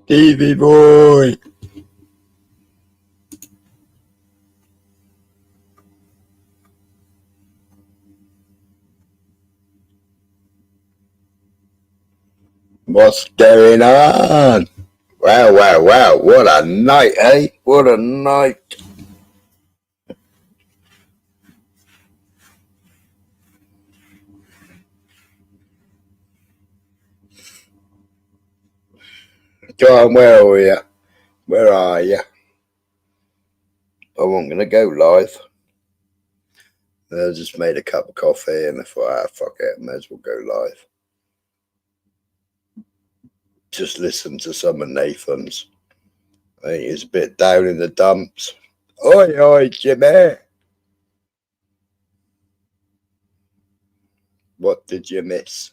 TV boy. What's going on? Wow, wow, wow. What a night, eh? What a night. John, where are you? Where are you? I wasn't going to go live. I just made a cup of coffee and I thought, fuck it, I may as well go live. Just listen to some of Nathan's. I think he's a bit down in the dumps. Oi, oi, Jimmy. What did you miss?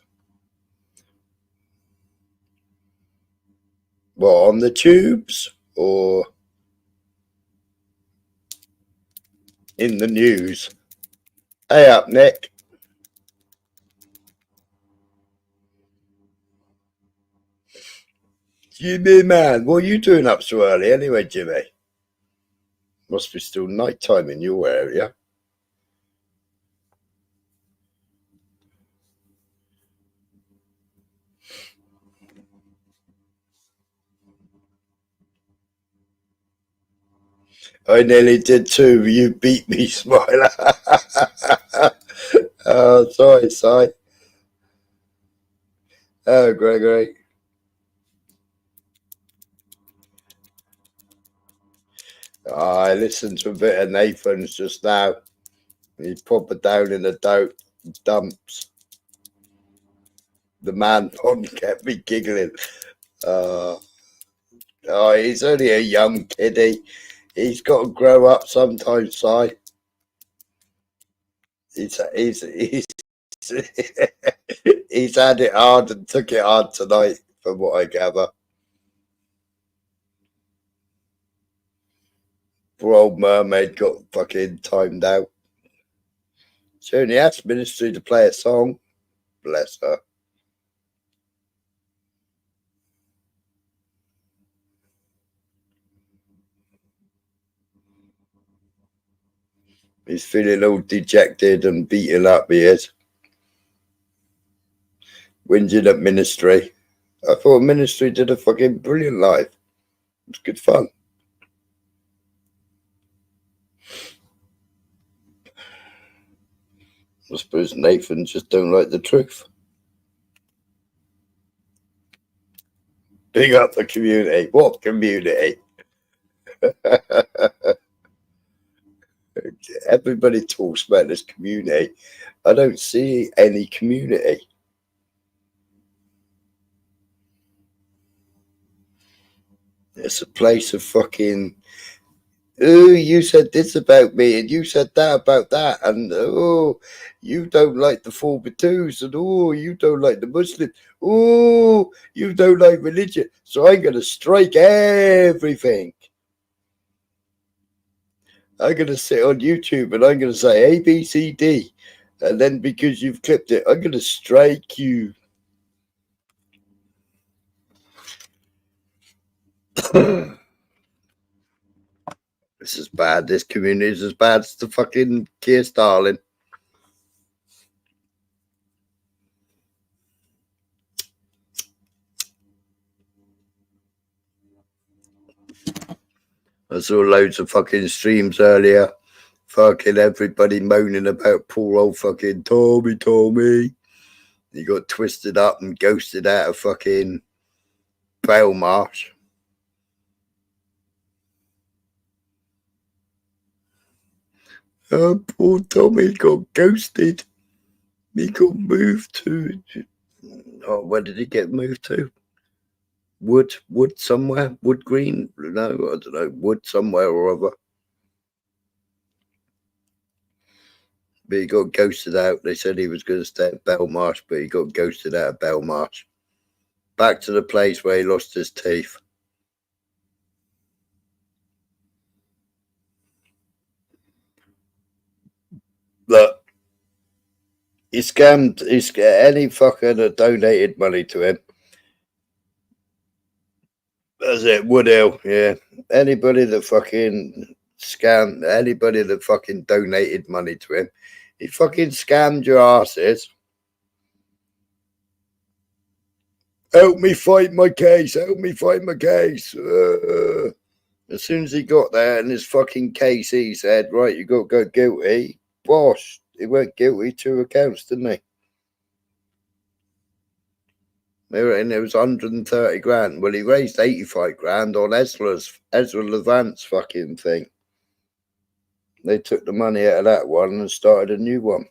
What, on the tubes or in the news? Hey up, Nick. Jimmy, man, what are you doing up so early anyway, Jimmy? Must be still night time in your area. I nearly did too. You beat me, Smiler. Oh, sorry, Si. Oh, Gregory. I listened to a bit of Nathan's just now. He's proper down in the dumps. The man pond kept me giggling. Oh, he's only a young kiddie. He's got to grow up sometime, Si. He's he's had it hard and took it hard tonight, from what I gather. Poor old mermaid got fucking timed out. She only asked Ministry to play a song. Bless her. He's feeling all dejected and beaten up, he is. Whinging at Ministry. I thought Ministry did a fucking brilliant live. It was good fun. I suppose Nathan just don't like the truth. Big up the community. What community? Everybody talks about this community. I don't see any community. It's a place of fucking, oh, you said this about me and you said that about that, and oh, you don't like the 4x2s, and oh, you don't like the Muslims, oh, you don't like religion, so I'm going to strike everything. I'm going to sit on YouTube and I'm going to say A, B, C, D. And then because you've clipped it, I'm going to strike you. This is bad. This community is as bad as the fucking Keir Starling. I saw loads of fucking streams earlier. Fucking everybody moaning about poor old fucking Tommy. He got twisted up and ghosted out of fucking Belmarsh. Poor Tommy got ghosted. He got moved to. Oh, where did he get moved to? Wood somewhere? Wood Green? No, I don't know. Wood somewhere or other. But he got ghosted out. They said he was going to stay at Belmarsh, but he got ghosted out of Belmarsh. Back to the place where he lost his teeth. Look, he scammed any fucker that donated money to him. That's it, Woodhill, yeah. Anybody that fucking scammed, anybody that fucking donated money to him, he fucking scammed your asses. Help me fight my case, help me fight my case. As soon as he got there and his fucking case, he said, right, you got to go guilty. Bosh, he went guilty 2 accounts, didn't he? And it was 130 grand. Well, he raised 85 grand on Ezra Levant's fucking thing. They took the money out of that one and started a new one.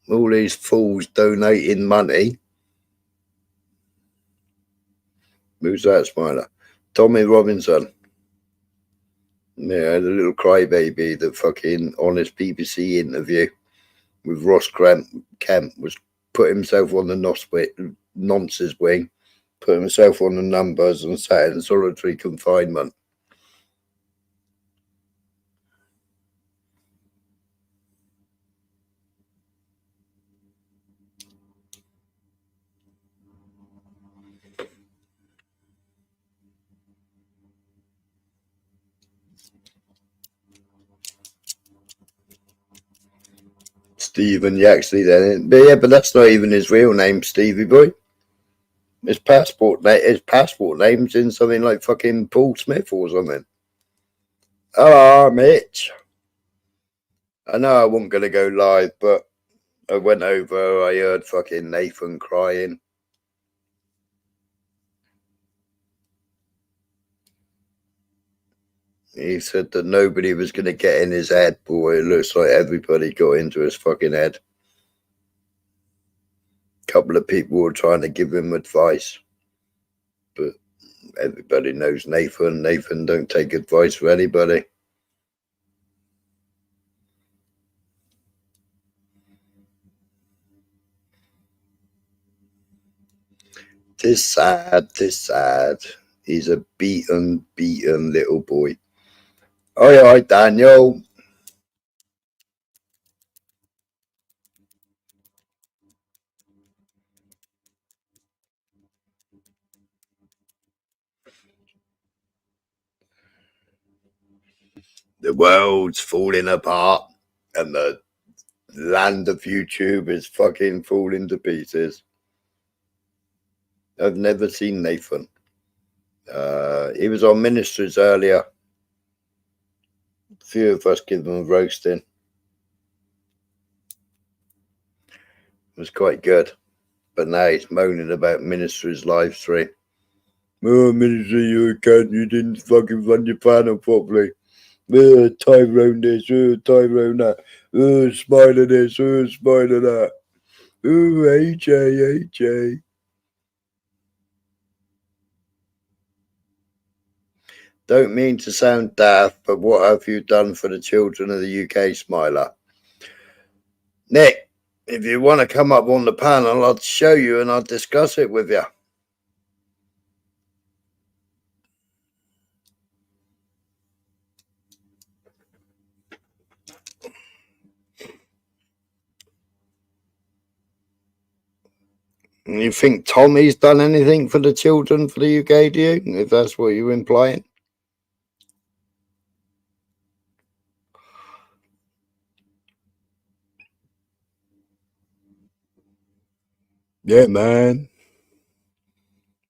All these fools donating money. Who's that, Smiler? Tommy Robinson. Yeah, the little crybaby that fucking on his BBC interview with Ross Kemp was put himself on the nonce's wing, put himself on the numbers and sat in solitary confinement. Stephen Yaxley then. But yeah, but that's not even his real name, Stevie boy. His passport name's in something like fucking Paul Smith or something. Hello, Mitch. I know I wasn't gonna go live, but I went over, I heard fucking Nathan crying. He said that nobody was going to get in his head. Boy, it looks like everybody got into his fucking head. A couple of people were trying to give him advice. But everybody knows Nathan. Nathan don't take advice from anybody. Tis sad, tis sad. He's a beaten little boy. Oi, Daniel. The world's falling apart and the land of YouTube is fucking falling to pieces. I've never seen Nathan. He was on Ministries earlier. A few of us give him a roasting. It was quite good. But now he's moaning about Ministries live stream. Oh, Ministry, you didn't fucking run your panel properly. Tyrone this, Tyrone that. Spider this, Spider that. AJ. Don't mean to sound daft, but what have you done for the children of the UK, Smiler? Nick, if you want to come up on the panel, I'll show you and I'll discuss it with you. You think Tommy's done anything for the children for the UK, do you? If that's what you're implying. Yeah, man.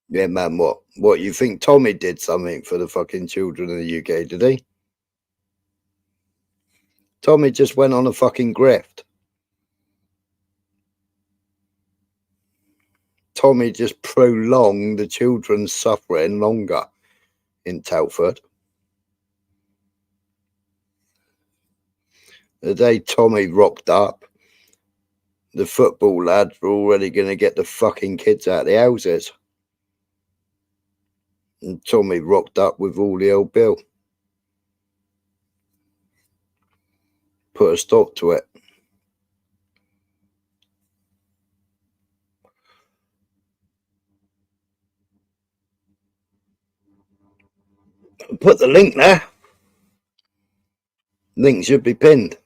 Yeah, man, what? What, you think Tommy did something for the fucking children of the UK, did he? Tommy just went on a fucking grift. Tommy just prolonged the children's suffering longer in Telford. The day Tommy rocked up, the football lads were already going to get the fucking kids out of the houses. And Tommy rocked up with all the old bill. Put a stop to it. Put the link there. Link should be pinned.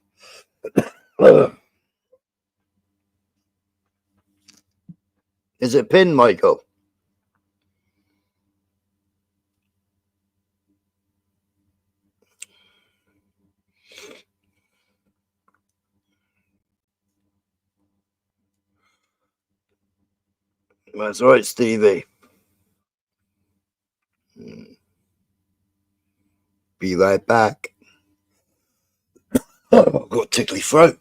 Is it pinned, Michael? That's right, Stevie. Be right back. Oh, I've got a tickly throat.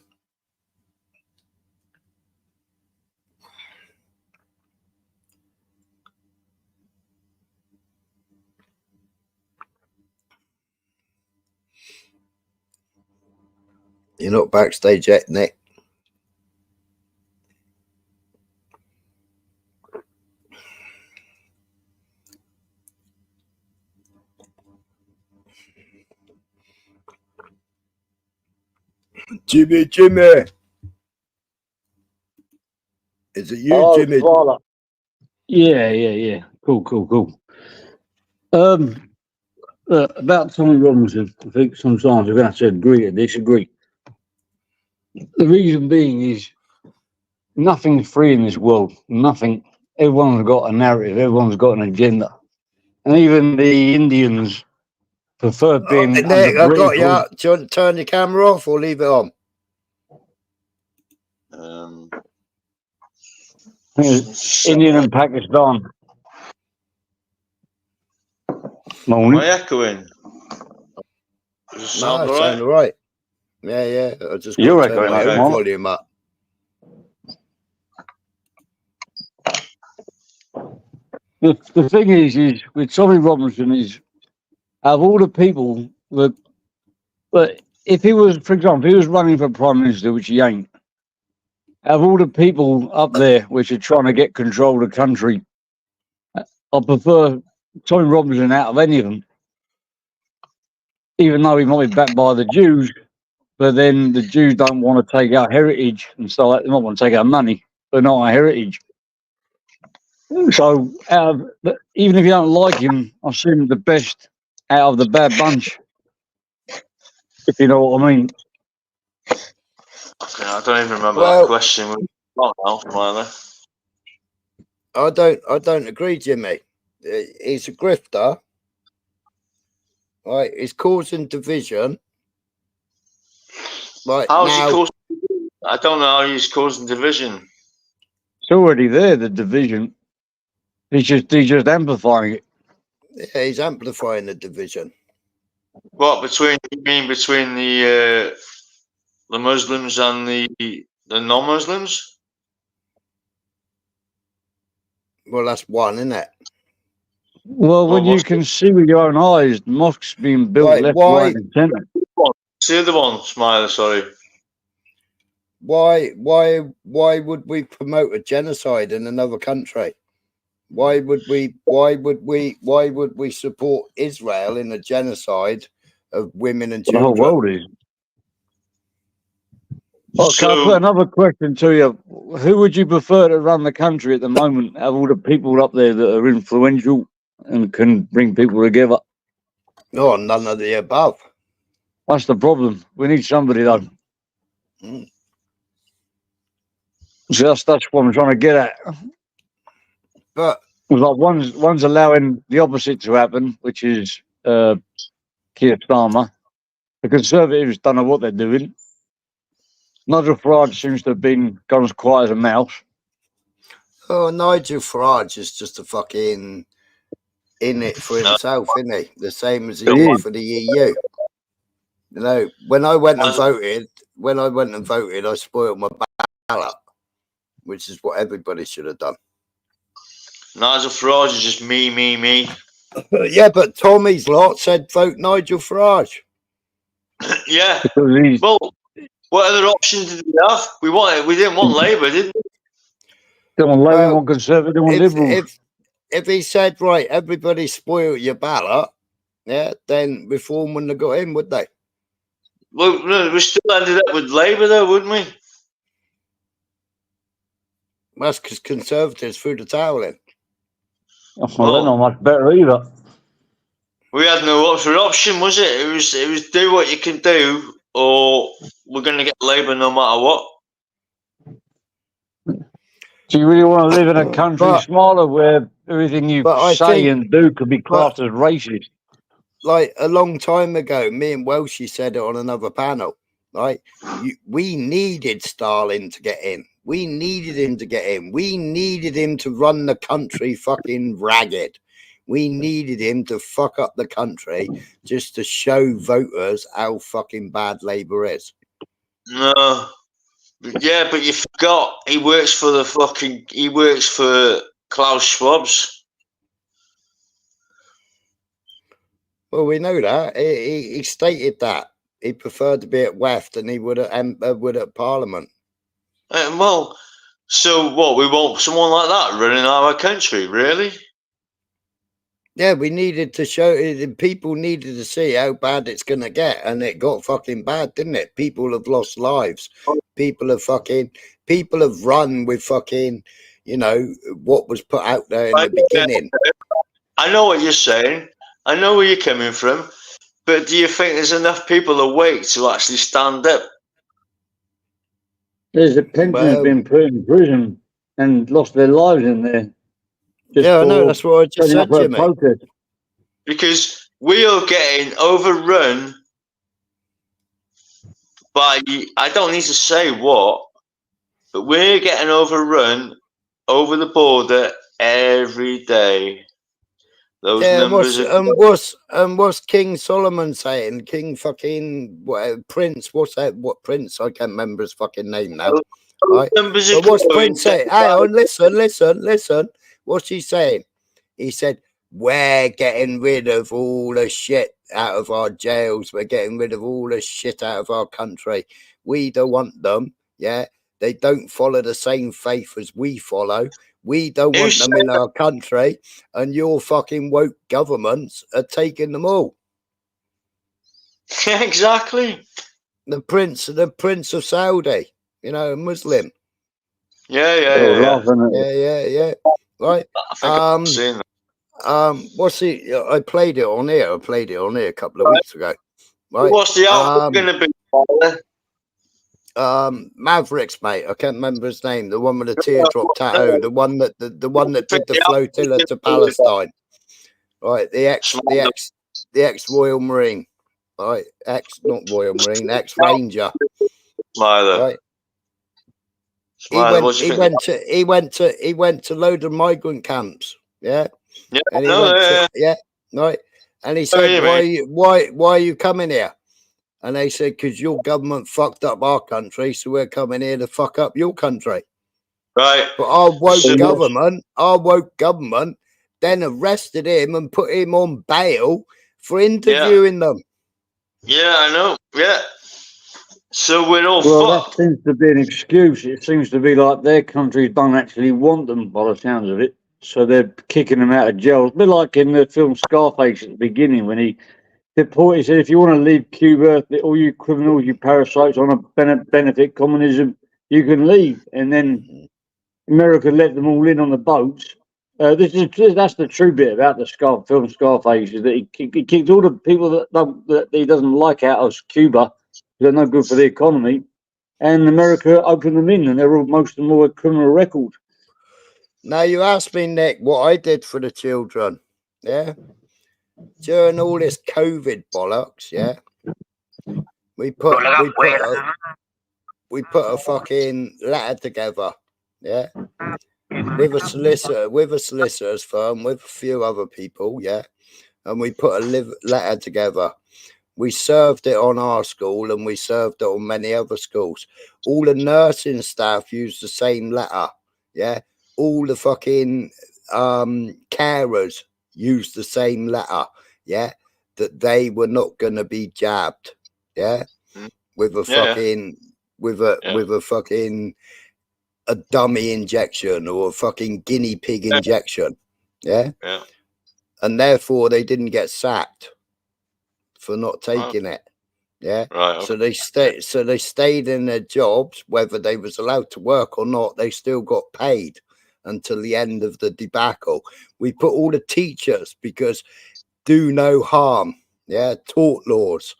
You're not backstage yet, Nick. Jimmy. Is it you, Jimmy? Father. Yeah. Cool. About Tommy Robinson, I think sometimes we're going to have to agree or disagree. The reason being is nothing's free in this world. Nothing. Everyone's got a narrative. Everyone's got an agenda. And even the Indians prefer being Nick, under I British got you. rule. Do you want to turn your camera off or leave it on? Indian and Pakistan. Morning. Am I echoing? Does it sound all right? All right. Yeah. I just You're got to turn echoing, my mate, own Mark. volume up. The thing is with Tommy Robinson is, out of all the people that, but if he was, for example, if he was running for Prime Minister, which he ain't, out of all the people up there which are trying to get control of the country, I prefer Tommy Robinson out of any of them. Even though he might be backed by the Jews, but then the Jews don't want to take our heritage, and so they might want to take our money, but not our heritage. So, even if you don't like him, I see him the best out of the bad bunch, if you know what I mean. Okay, I don't even remember that question. I don't agree, Jimmy. He's a grifter. Right, he's causing division. Right, how's he causing? I don't know how he's causing division. It's already there, the division. He's just amplifying it. Yeah, he's amplifying the division. What between the Muslims and the non-Muslims? Well, that's one, isn't it? Well, when you can see with your own eyes, mosques being built left, right, and centre. See the one, Smiler. Sorry. Why would we promote a genocide in another country? Why would we support Israel in a genocide of women and children? The whole world is. Well, can I put another question to you? Who would you prefer to run the country at the moment? Have all the people up there that are influential and can bring people together? No, none of the above. That's the problem. We need somebody though. So that's what I'm trying to get at. But like one's allowing the opposite to happen, which is Keir Starmer. The Conservatives don't know what they're doing. Nigel Farage seems to have gone as quiet as a mouse. Oh, Nigel Farage is just a fucking in it for himself, isn't he? The same as he is for the EU. You know, when I went and voted, I spoiled my ballot, which is what everybody should have done. Nigel Farage is just me. Yeah, but Tommy's lot said vote Nigel Farage. Yeah. Because What other options did we have? We didn't want Labour, did we? Don't want Labour, Well, want Conservative, don't want Liberals. If he said, right, everybody spoil your ballot, yeah, then Reform wouldn't have got in, would they? Well, no, we still ended up with Labour, though, wouldn't we? That's because Conservatives threw the towel in. Well, they're not much better either. We had no other option, was it? It was do what you can do, or we're going to get Labour no matter what. Do you really want to live in a country smaller where everything you say and do could be classed as racist? Like a long time ago, me and Welshie said it on another panel, right? We needed Stalin to get in. We needed him to get in. We needed him to run the country fucking ragged. We needed him to fuck up the country just to show voters how fucking bad Labour is. No. Yeah, but you forgot he works for Klaus Schwab's. Well, we know that. He stated that. He preferred to be at Weft and he would at Parliament. Well, so what? We want someone like that running our country, really? Yeah, we needed to show people needed to see how bad it's going to get, and it got fucking bad, didn't it? People have lost lives. People have run with fucking, what was put out there in the beginning. I know what you're saying. I know where you're coming from, but do you think there's enough people awake to actually stand up? There's a pensioner been put in prison and lost their lives in there. I know. That's what I just said, Jimmy. Because we are getting overrun by, I don't need to say what, but we're getting overrun over the border every day. Those numbers what's King Solomon saying? King fucking Prince? What's that? What Prince? I can't remember his fucking name now. Right? But what's Prince saying? Hang on, listen. What's he saying? He said, we're getting rid of all the shit out of our jails. We're getting rid of all the shit out of our country. We don't want them. Yeah. They don't follow the same faith as we follow. We don't want them in our country. And your fucking woke governments are taking them all. Exactly. The prince of Saudi, a Muslim. Yeah. Right. I think I've seen that. What's it? I played it on here. A couple of weeks ago. Right. What's the outcome going to be? Mavericks, mate. I can't remember his name. The one with the teardrop tattoo. The one that did the flotilla to Palestine. Right. The ex Royal Marine. Right. Not Royal Marine. Ex Ranger. Right. He went to load of migrant camps. Yeah. Yeah. Right. And he said, why are you coming here? And they said, because your government fucked up our country, so we're coming here to fuck up your country. Right. But our woke government then arrested him and put him on bail for interviewing them. Yeah, I know. Yeah. So we're all fucked. That seems to be an excuse. It seems to be like their countries don't actually want them, by the sounds of it. So they're kicking them out of jail. It's a bit like in the film Scarface at the beginning when he said, if you want to leave Cuba, all you criminals, you parasites on a benefit communism, you can leave. And then America let them all in on the boats. That's the true bit about the film Scarface, is that he kicked all the people that he doesn't like out of Cuba. They're no good for the economy. And America opened them in, and most of them were criminal record. Now, you asked me, Nick, what I did for the children. Yeah. During all this COVID bollocks, yeah, we put a fucking letter together, yeah, with a solicitor's firm, with a few other people, yeah, and we put a letter together. We served it on our school, and we served it on many other schools. All the nursing staff used the same letter, yeah. All the fucking carers used the same letter. Yeah, that they were not going to be jabbed. Yeah, with a fucking with a fucking a dummy injection or a fucking guinea pig injection. Yeah. And therefore they didn't get sacked for not taking it. Yeah. Right. Okay. So they stayed in their jobs, whether they was allowed to work or not. They still got paid until the end of the debacle. We put all the teachers, because do no harm. Yeah. Tort laws.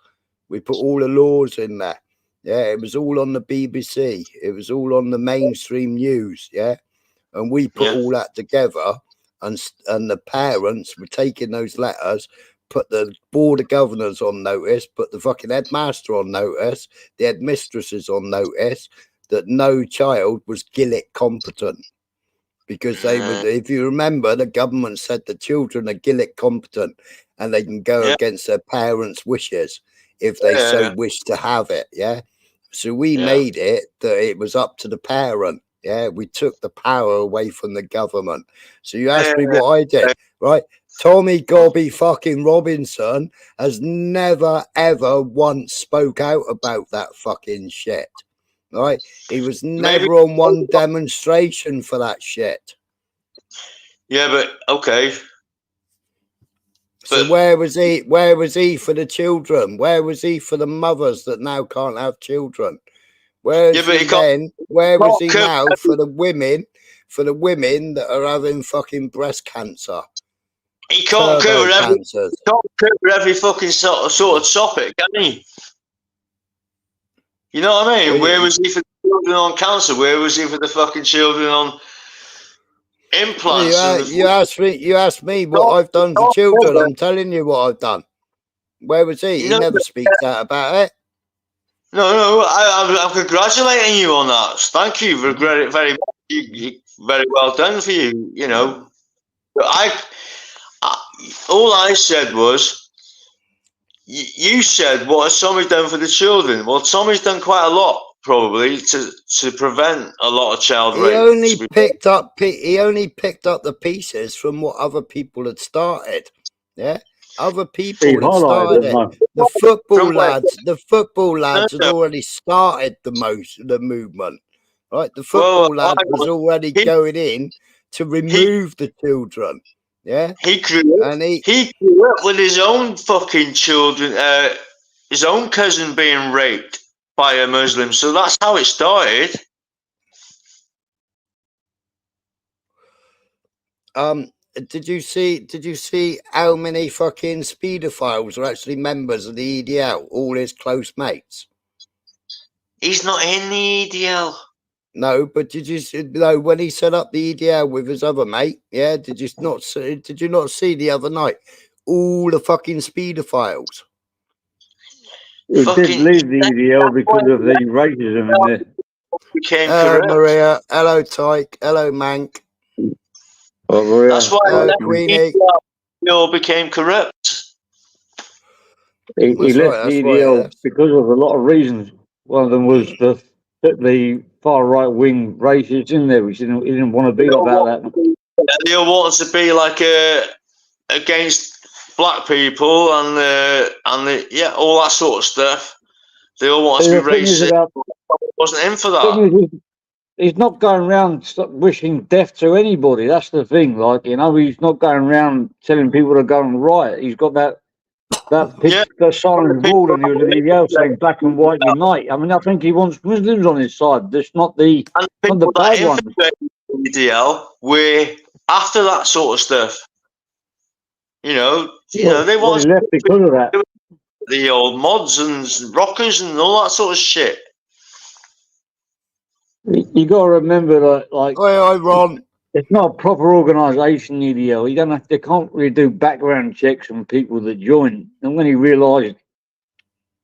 We put all the laws in there. Yeah. It was all on the BBC. It was all on the mainstream news. Yeah. And we put all that together, and the parents were taking those letters, put the board of governors on notice, put the fucking headmaster on notice, the headmistresses on notice, that no child was Gillick competent. Because they would, if you remember, the government said the children are Gillick competent and they can go against their parents' wishes if they so wish to have it. Yeah. So we made it that it was up to the parent. Yeah, we took the power away from the government. So you asked me what I did, right? Tommy Gobby fucking Robinson has never, ever once spoke out about that fucking shit, right? He was never on one demonstration for that shit. Yeah, but okay. So where was he? Where was he for the children? Where was he for the mothers that now can't have children? Where is he then? Where was he now for the women? For the women that are having fucking breast cancer. He can't cover every fucking sort of topic, can he? You know what I mean? Where was he for the children on cancer? Where was he for the fucking children on implants? You asked me what I've done for children. I'm telling you what I've done. Where was he? He never speaks out about it. No, I'm congratulating you on that. Thank you for very much. Very well done for you. You know, but all I said was, you said, what has Tommy done for the children? Well, Tommy's done quite a lot, probably, to prevent a lot of child rape. He only picked up the pieces from what other people had started. Yeah. Other people had started it. The football lads had already started the movement, right? The football lad was already going in to remove the children. Yeah, he grew up with his own fucking children, his own cousin being raped by a Muslim. So that's how it started. Did you see how many fucking speedophiles are actually members of the EDL? All his close mates. He's not in the EDL. No, but did you know when he set up the EDL with his other mate? Yeah, did you not see the other night all the fucking speedophiles? He did leave the EDL because of the racism in there. Hello, Maria. Hello, Tyke. Hello, Mank. That's why Queenie all became corrupt. He left the EDL because of a lot of reasons. One of them was the far right wing racists in there, which he didn't want to be about that. They all wanted to be like against black people and all that sort of stuff. They all wanted to be racist. Wasn't in for that. He's not going around wishing death to anybody. That's the thing. Like, you know, he's not going around telling people to go and riot. He's got that sign on the wall, and he was in the EDL saying "Black and White Unite." I mean, I think he wants Muslims on his side. That's not the bad ones. EDL, where after that sort of stuff, they want left because of that. The old mods and rockers and all that sort of shit. You got to remember that, Ron. It's not a proper organisation, EDL. They can't really do background checks on people that join. And when he realised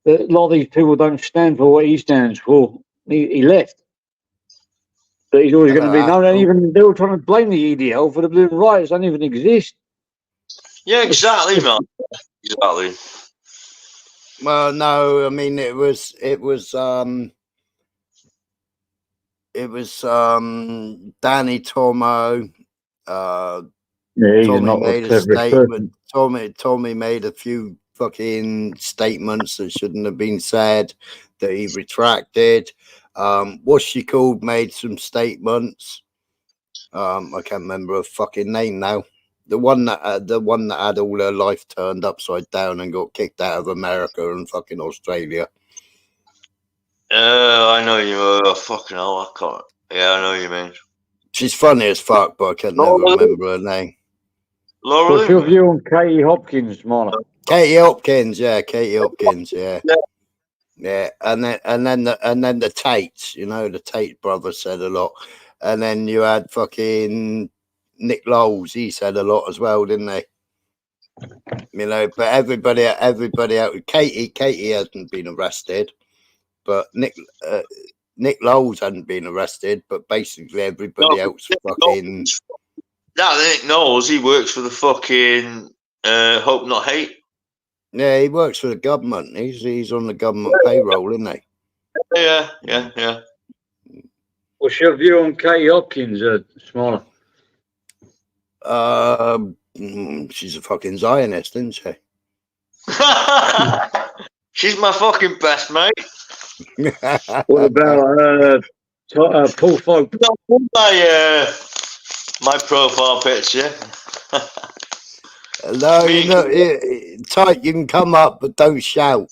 that a lot of these people don't stand for what he stands for, he left. But he's always going to be known. And even they were trying to blame the EDL for the blue riots. Don't even exist. Yeah, exactly, man. Exactly. Well, no, I mean it was Danny Tomo. Tommy made a statement. Tommy made a few fucking statements that shouldn't have been said that he retracted. What she called made some statements. I can't remember her fucking name now. The one that had all her life turned upside down and got kicked out of America and fucking Australia. I know you. Fucking hell, I can't. Yeah, I know what you mean. She's funny as fuck, but I can never remember her name. Laura, what's your view on Katie Hopkins, Marla? Katie Hopkins, yeah, yeah. And then the Tates, you know, the Tate brothers said a lot, and then you had fucking Nick Lowles. He said a lot as well, didn't they? You know, but everybody else. Katie hasn't been arrested, but Nick Lowles hadn't been arrested, but basically everybody else fucking. Nick Knowles, he works for the fucking Hope Not Hate. Yeah, he works for the government. He's on the government payroll, isn't he? Yeah. What's your view on Katie Hopkins, Smaller? She's a fucking Zionist, isn't she? She's my fucking best mate. What about Paul Folk? My profile picture. No, you know, tight. You can come up, but don't shout.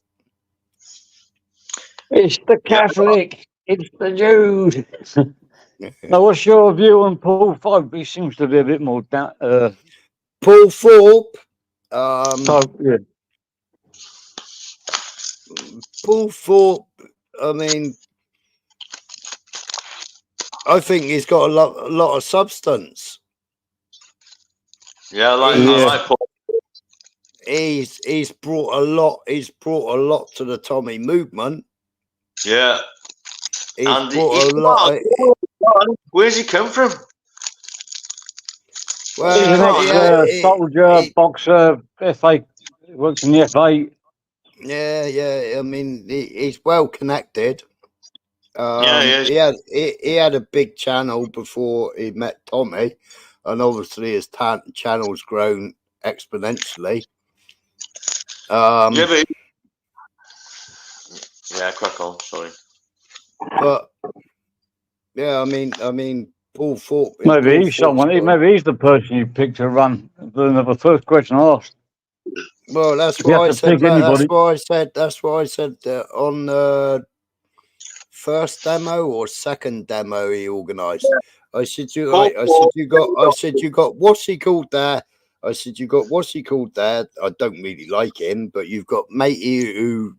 It's the Catholic. It's the Jews. Now, what's your view on Paul Folk? He seems to be a bit more down. Paul Thorpe. Yeah. Paul Thorpe. I mean, I think he's got a lot of substance. Yeah, I like Paul. He's brought a lot. He's brought a lot to the Tommy movement. Yeah, he's brought a lot. Where's he come from? Well, he's an soldier, boxer, FA. Works in the FA. Yeah. I mean, he's well connected. He had a big channel before he met Tommy, and obviously his channel's grown exponentially. Crack on. Sorry, but yeah, I mean, Paul Thorpe. Maybe he's someone. Maybe he's the person you picked to run. The first question I asked. Well, that's why I said. That's why I said on the first demo or second demo he organised. I said you got what's he called there? I said you got what's he called there? I don't really like him, but you've got matey who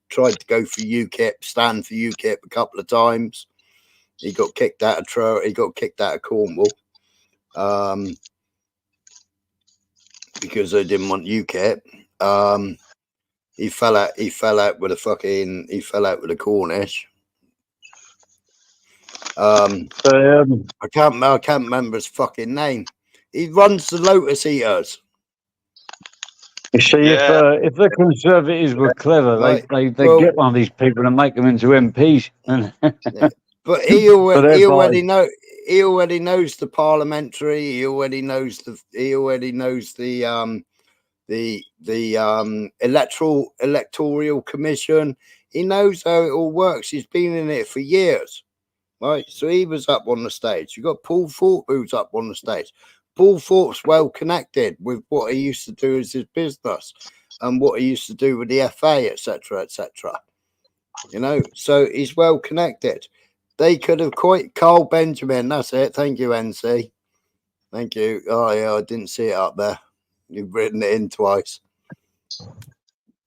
tried to go for UKIP, stand for UKIP a couple of times. He got kicked out of Cornwall. Because they didn't want UKIP. He fell out with a Cornish. I can't remember his fucking name. He runs the Lotus Eaters. You see, if the Conservatives were clever, they get one of these people and make them into MPs. But he already knows the parliamentary. He already knows the electoral commission. He knows how it all works. He's been in it for years, right? So he was up on the stage. You got Paul Thorpe, who's up on the stage. Paul Thorpe's well connected with what he used to do as his business and what he used to do with the FA, etc., etc. You know, so he's well connected. They could have quite Carl Benjamin. That's it. Thank you, NC. Thank you. Oh yeah, I didn't see it up there. You've written it in twice.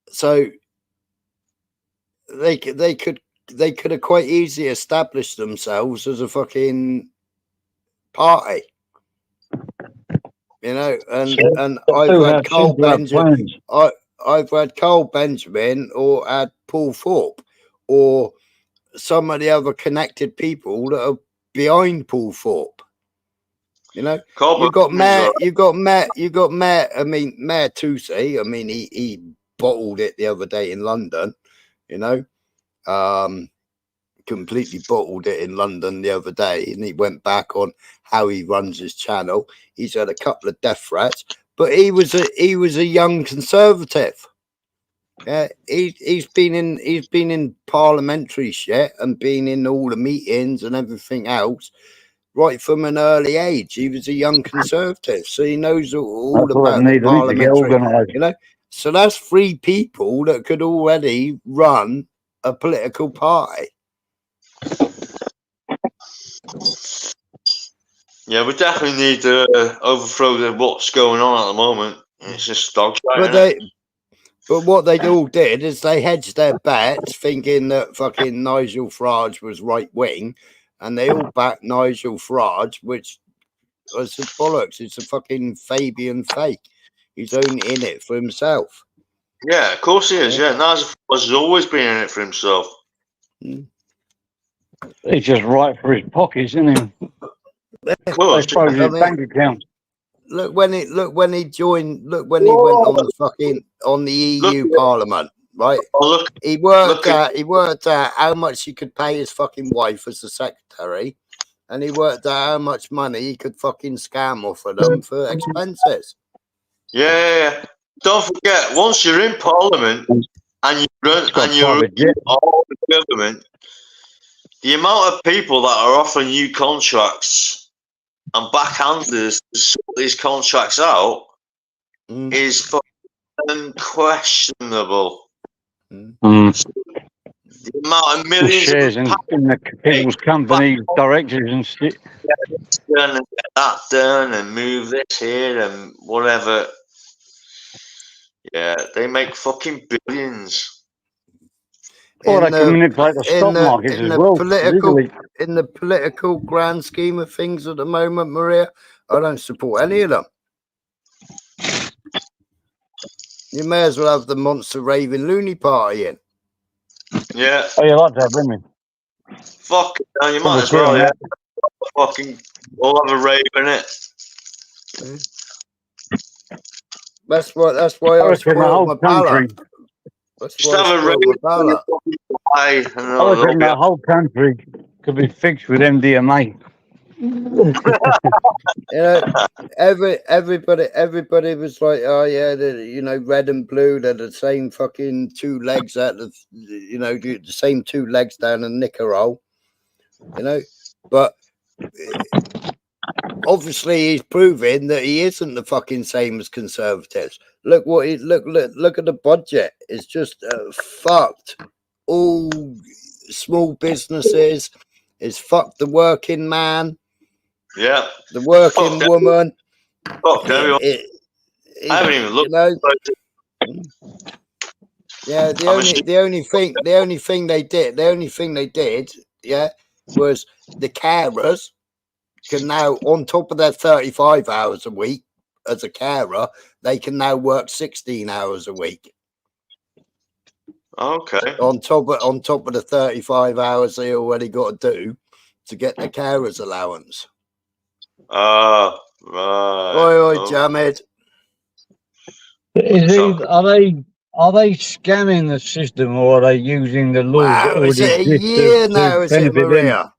So they could have quite easily established themselves as a fucking party. You know, and I've had Carl Benjamin. I've had Carl Benjamin or had Paul Thorpe or some of the other connected people that are behind Paul Thorpe. You know, you've got Mayor. I mean, Mayor Toosey. I mean, he bottled it the other day in London. You know, completely bottled it in London the other day, and he went back on how he runs his channel. He's had a couple of death threats, but he was a young conservative. Yeah, he's been in parliamentary shit and been in all the meetings and everything else right from an early age. He was a young conservative, so he knows all about the parliamentary. You know, so that's 3 people that could already run a political party. Yeah, we definitely need to overthrow what's going on at the moment. It's just dog shit. But what they all did is they hedged their bets, thinking that fucking Nigel Farage was right wing, and they all backed Nigel Farage, which was bollocks. It's a fucking Fabian fake. He's only in it for himself. Yeah, of course he is. Yeah, Nigel Farage has always been in it for himself. He's just right for his pockets, isn't he? Of course. His bank account. Look when he joined. Look when he went on the EU Parliament, right? He worked out how much he could pay his fucking wife as the secretary, and he worked out how much money he could fucking scam off of them for expenses. Yeah. Don't forget, once you're in Parliament and you're all the government, the amount of people that are offering you contracts and backhanders to sort these contracts out is unquestionable. The amount of millions shares in the people's company directors and shit. Get that done and move this here and whatever. Yeah, they make fucking billions. Or they can manipulate the stock markets as well. In the political grand scheme of things at the moment, Maria, I don't support any of them. You may as well have the monster raving loony party in. Yeah. Oh, you like that, wouldn't you? Fuck it, you might as well, yeah. Fucking all have a rave in it. That's why I spoiled my ballot. Just have a rave with ballot. I reckon the whole country could be fixed with MDMA. You know, everybody was like, oh yeah, red and blue, they're the same fucking 2 legs out of, the same 2 legs down a knicker hole, but obviously he's proving that he isn't the fucking same as conservatives. Look at the budget. It's just fucked all small businesses. It's fucked the working man. Yeah, the working woman. I haven't even looked. Yeah, the only thing they did, yeah, was the carers can now, on top of their 35 hours a week as a carer, they can now work 16 hours a week. Okay. On top of the 35 hours they already got to do to get the carers allowance. Right. Oi, Jamid. Are they scamming the system, or are they using the laws that already exist? Is it a year now, is it, Maria? Them?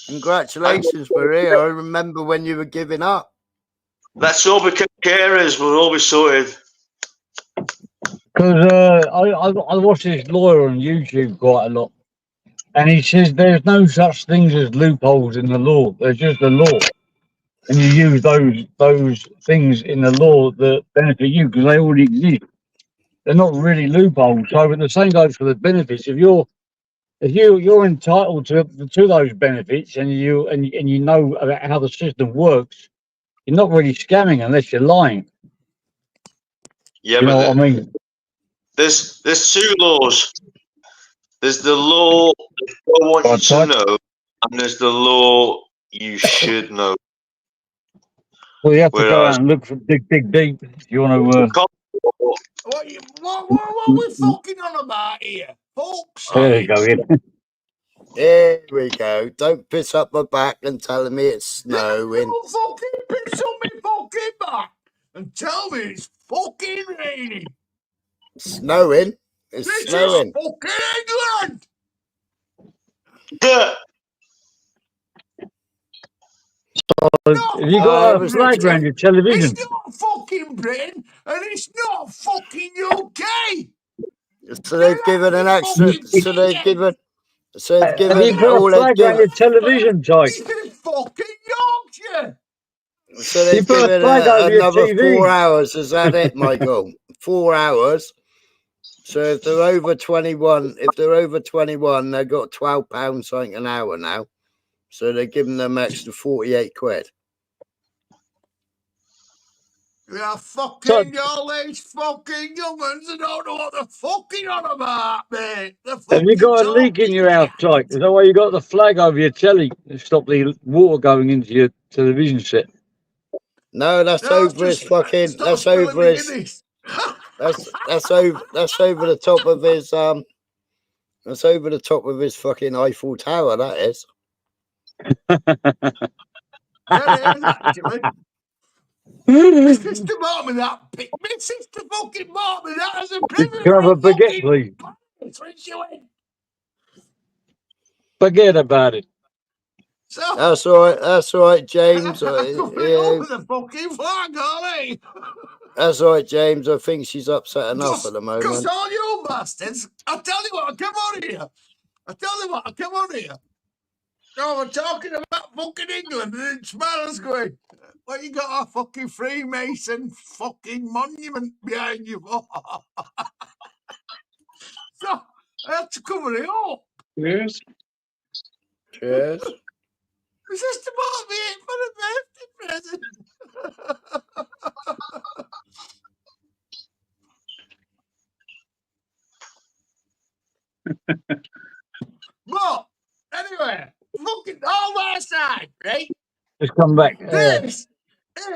Congratulations, Maria. I remember when you were giving up. Let's all become carers. We'll all be sorted. Because I watch this lawyer on YouTube quite a lot, and he says there's no such things as loopholes in the law. There's just a law, and you use those things in the law that benefit you because they already exist. They're not really loopholes. So, but the same goes for the benefits. If you're entitled to those benefits, and you know about how the system works, you're not really scamming unless you're lying. Yeah, you know what I mean. There's 2 laws. There's the law I want you to know, and there's the law you should know. Well, you have to go out and look for dig deep if you want to. What are we fucking on about here, folks? There you go. Here we go. Don't piss up my back and telling me it's snowing. Don't fucking piss on me fucking back and tell me it's fucking raining. Snowing? It's snowing. This is fucking England. Have you got a flag around your television? It's not fucking Britain, and it's not fucking UK. So they've given an extra. So they've given. So they've Have given you put all a they've flag around given. your television, Tyke? This is fucking Yorkshire. So You they've put a given flag over your another 4 TV. hours. Is that it, Michael? 4 hours. So if they're over 21, they've got £12 something an hour now. So they're giving them extra 48 quid. Yeah, fucking all these fucking young'uns that don't know what they're fucking on about, mate. Have you got a leak in your house, Tyke? Is that why you got the flag over your telly to stop the water going into your television set? No, that's over his fucking. That's over his. That's over the top of his That's over the top of his fucking Eiffel Tower. That is. It is actually. My sister bought me that. My sister fucking bought me that as a present. Can I have a baguette, please? When she went. Forget about it. So That's all right. That's all right, James. over the fucking flag, Ollie. That's all right, James. I think she's upset enough at the Because moment. all you bastards, I tell you what, I come on here. No, we're talking about fucking England, and then Smiler's going, well, you got a fucking Freemason fucking monument behind you. So I had to cover it up. Yes. Cheers. My sister bought me it for a birthday present. But anyway, fucking all that aside, right? Just come back. This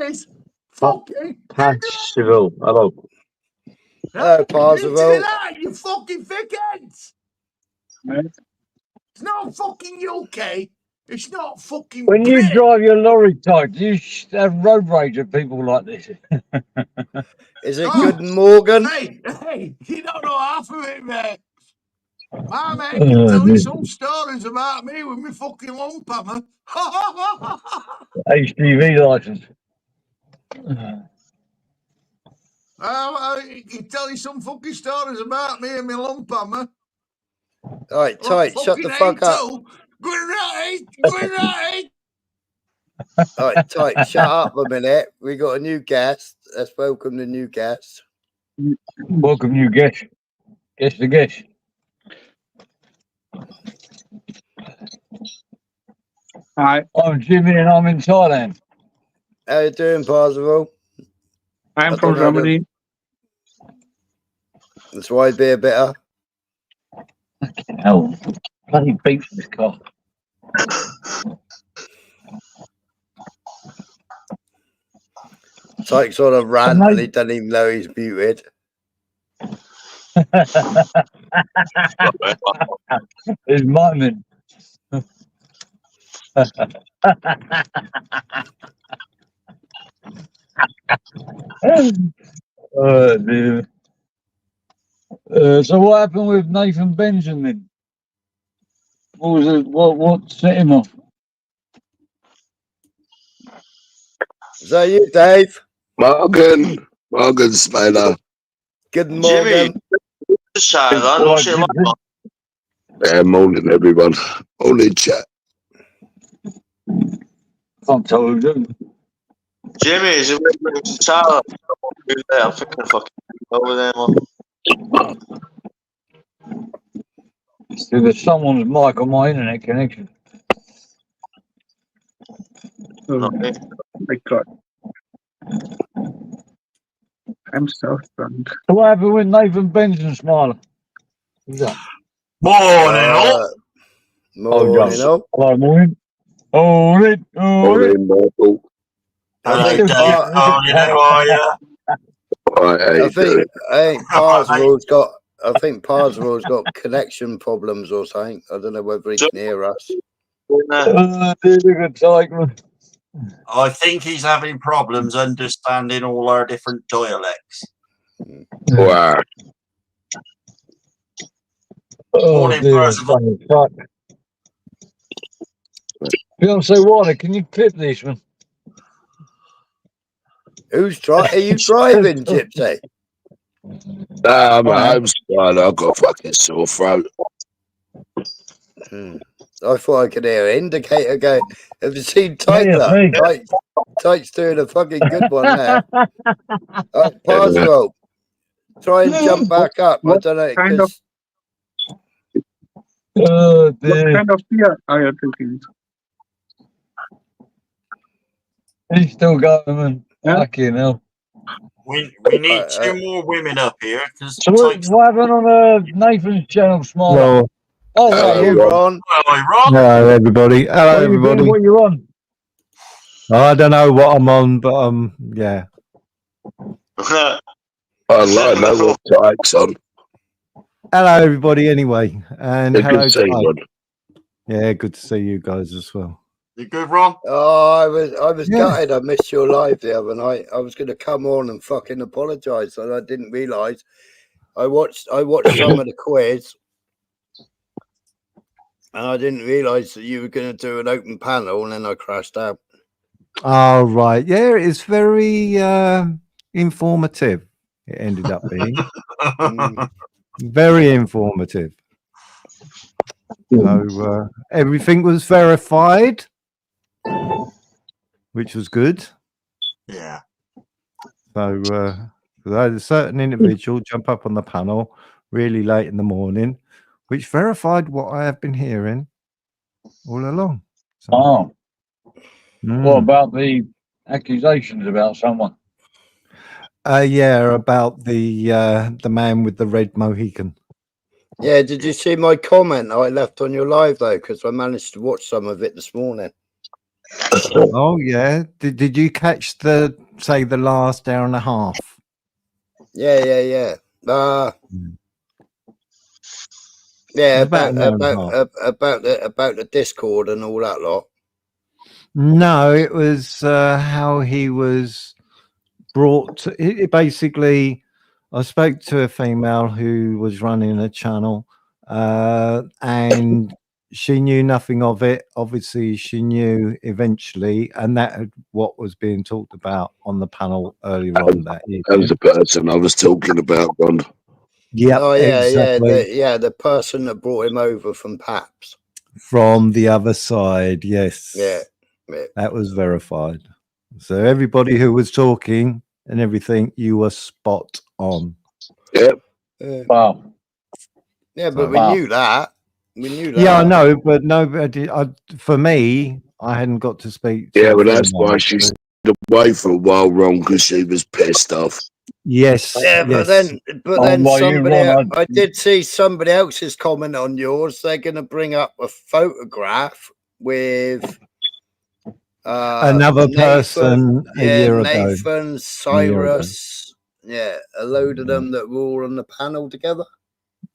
is fucking Passival. Hello. Hello, Parzival. Tonight, you fucking thickheads. It's not fucking UK. It's not fucking. When you Brit. drive your lorry, Tyke, do you have road rage at people like this? Is it good, Morgan? Hey, you don't know half of it, mate. My mate can tell you some stories about me with me fucking lump hammer. HGV license. He can tell you some fucking stories about me and my lump hammer. All right, Tyke, shut the fuck up. Good night. All right, Tyke, shut up a minute. We got a new guest. Let's welcome the new guest. Welcome, new guest. Guest the guest. Hi, I'm Jimmy and I'm in Thailand. How you doing, Parzival? I'm from Germany. That's why I beer bitter. Hell, bloody beats this car. Tyke's on a rant and he doesn't even know he's muted. It's miming. Oh, dear. So what happened with Nathan Benjamin? What was it? What set him off? Is that you, Dave? Morgan Smiler. Good morning. Yeah, morning everyone. Morning chat. I'm told you. Jimmy, is it with to Tyler? I'm thinking fucking over there, man. There's someone's mic on my internet connection. I'm so drunk. So what happened with Nathan Benson, Smiler? Who's that? Morning, all. Morning, all. Hello, morning. Morning. Morning, Michael. I think Parzival's got connection problems or something. I don't know whether he can hear us. I think he's having problems understanding all our different dialects. Wow. Morning, Percival. Beyonce Water, can you clip this one? Are you driving, Gypsy? I'm sorry, I've got a fucking sore throat. I thought I could hear an indicator go. Have you seen Tyler? Tyke's doing a fucking good one there. Parswell, try and jump back up. I don't know, kind of because what kind of beer are you drinking? He's still going, man. Fucking hell. We need two more women up here because So what's happening on Nathan's channel, Smiler? Well, Oh, hey, Ron. hello, everybody. Hello, what everybody. What you on? I don't know what I'm on, but yeah. I like know what Tyke's on. Hello, everybody. Anyway, and Good hello, to see you, Tyke. Yeah, good to see you guys as well. You good, Ron? Oh, I was Yeah. gutted. I missed your live the other night. I was going to come on and fucking apologise, and I didn't realise. I watched some of the quiz, and I didn't realise that you were going to do an open panel, and then I crashed out. Oh, right. Yeah, it's very informative. It ended up being very informative. So everything was verified, which was good. Yeah. So a certain individual jump up on the panel really late in the morning, which verified what I have been hearing all along. So, What about the accusations about someone? yeah, about the man with the red Mohican. Yeah, did you see my comment I left on your live though? Because I managed to watch some of it this morning. Oh yeah, did you catch the last hour and a half? Yeah. Yeah, about the Discord and all that lot. No, it was how he was brought to it. Basically, I spoke to a female who was running a channel, and she knew nothing of it. Obviously, she knew eventually, and that what was being talked about on the panel earlier on that evening. That was the person I was talking about, Ron. Yeah. Oh yeah, exactly. the person that brought him over from PAPS. From the other side, yes. Yeah. That was verified. So everybody who was talking and everything, you were spot on. Yep. Wow. Yeah, but we knew that. We knew that. Yeah, I know, but nobody. For me, I hadn't got to speak. Yeah, well, that's why she stayed away for a while, Ron, because she was pissed off. Yes. Yeah, but yes. then somebody. I did see somebody else's comment on yours. They're going to bring up a photograph with another person a year ago. Nathan, Cyrus, a load of them that were all on the panel together.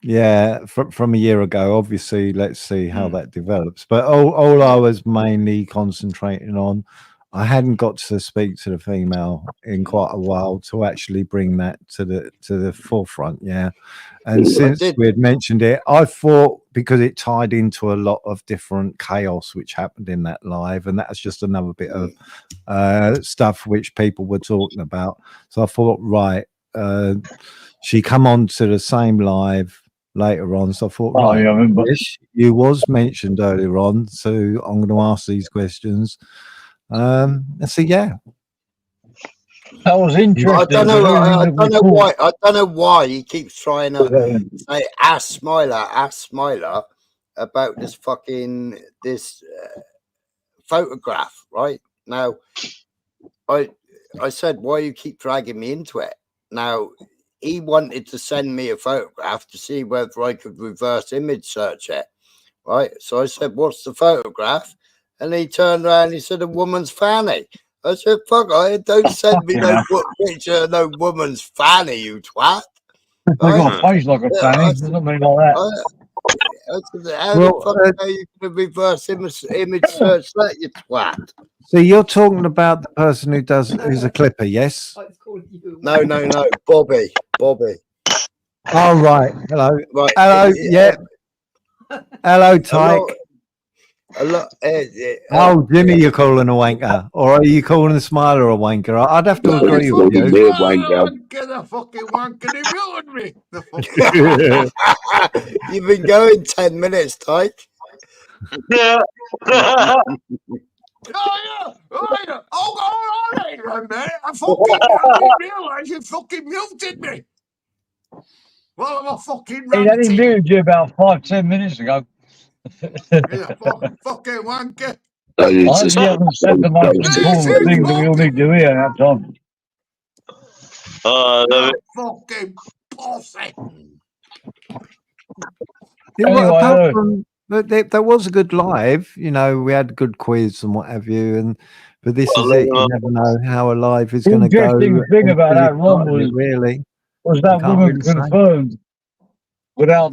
Yeah, from a year ago. Obviously, let's see how that develops. But all I was mainly concentrating on, I hadn't got to speak to the female in quite a while to actually bring that to the forefront. Yeah, and since we had mentioned it, I thought because it tied into a lot of different chaos which happened in that live, and that's just another bit of stuff which people were talking about. So I thought, right, she come on to the same live later on, so I thought, right, yes, you was mentioned earlier on, so I'm going to ask these questions. And so yeah, that was interesting. I don't know why he keeps trying to say ask Smiler about this fucking photograph. Right now, I said, why you keep dragging me into it? Now he wanted to send me a photograph to see whether I could reverse image search it. Right, so I said, what's the photograph? And he turned around and he said, a woman's fanny. I said, fuck, don't send me no picture of no woman's fanny, you twat. They got a face like a fanny, doesn't mean like that. I said, how the fuck are you going to reverse image search that, you twat? So you're talking about the person who's a clipper, yes? No, Bobby. Oh, right. Hello. Right. Hello. Yeah. Hello, Tyke. A lot. Oh, Jimmy, you're calling a wanker, or are you calling a smiler a wanker? I'd have to No, agree it's with not you. me, wanker. The fucking wanker, he muted me. The fucking You've been going 10 minutes, Tyke. Yeah. Oh, yeah. Oh, all right, then, mate. I didn't realise you fucking muted me. Well, I'm a fucking He'd only ranting. muted you about 5-10 minutes ago. Yeah, fucking wanker. No, you I just hope you haven't said the most ghosted. important thing that we all need to hear at that time. Oh, I love it. Fucking pussy. Yeah, well, Anyway, apart from there was a good live, you know, we had a good quiz and what have you, but this is it. You never know how a live is the going to go. interesting thing about until that, you've Ron, started it, really. was that can't woman really say. confirmed without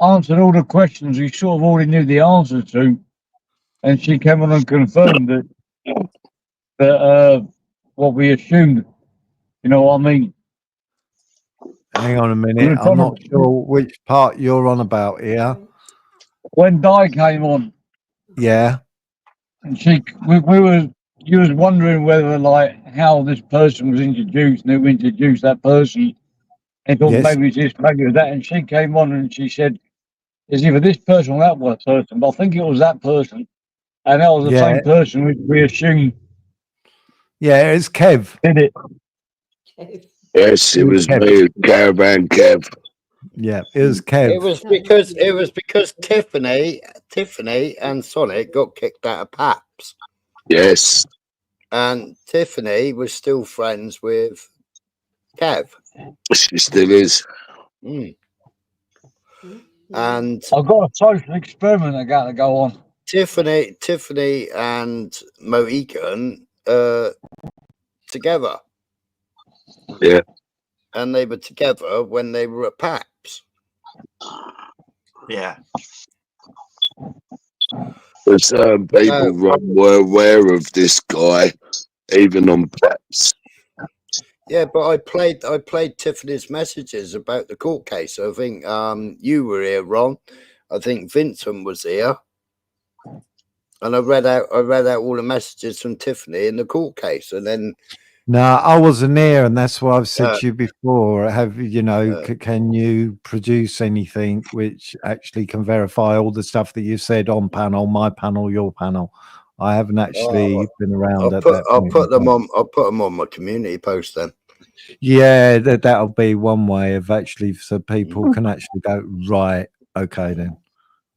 answered all the questions we sort of already knew the answers to, and she came on and confirmed that what we assumed. You know what I mean? Hang on a minute. I'm not sure which part you're on about here. When Di came on, Yeah. and you was wondering whether like how this person was introduced and who introduced that person. And thought Yes. maybe it's this, maybe it was that. And she came on and she said, it's either this person or that one person. But I think it was that person. And that was the same person which we assumed Yeah, it's Kev. did it. Yes, it was me, Caravan Kev. Yeah, it was Kev. It was because Tiffany and Sonic got kicked out of Paps. Yes. And Tiffany was still friends with Kev. She still is. And I've got a social experiment I got to go on. Tiffany and Mohican together. Yeah. And they were together when they were at Paps. Yeah. But some people were aware of this guy, even on Paps. Yeah, but I played Tiffany's messages about the court case. I think you were here, Ron. I think Vincent was here. And I read out all the messages from Tiffany in the court case, and then No, I wasn't here, and that's what I've said to you before. Have you know? Can you produce anything which actually can verify all the stuff that you said on panel, my panel, your panel? I haven't actually been around at that point. I'll put them on my community post then. Yeah, that'll be one way of actually, so people can actually go right. Okay, then.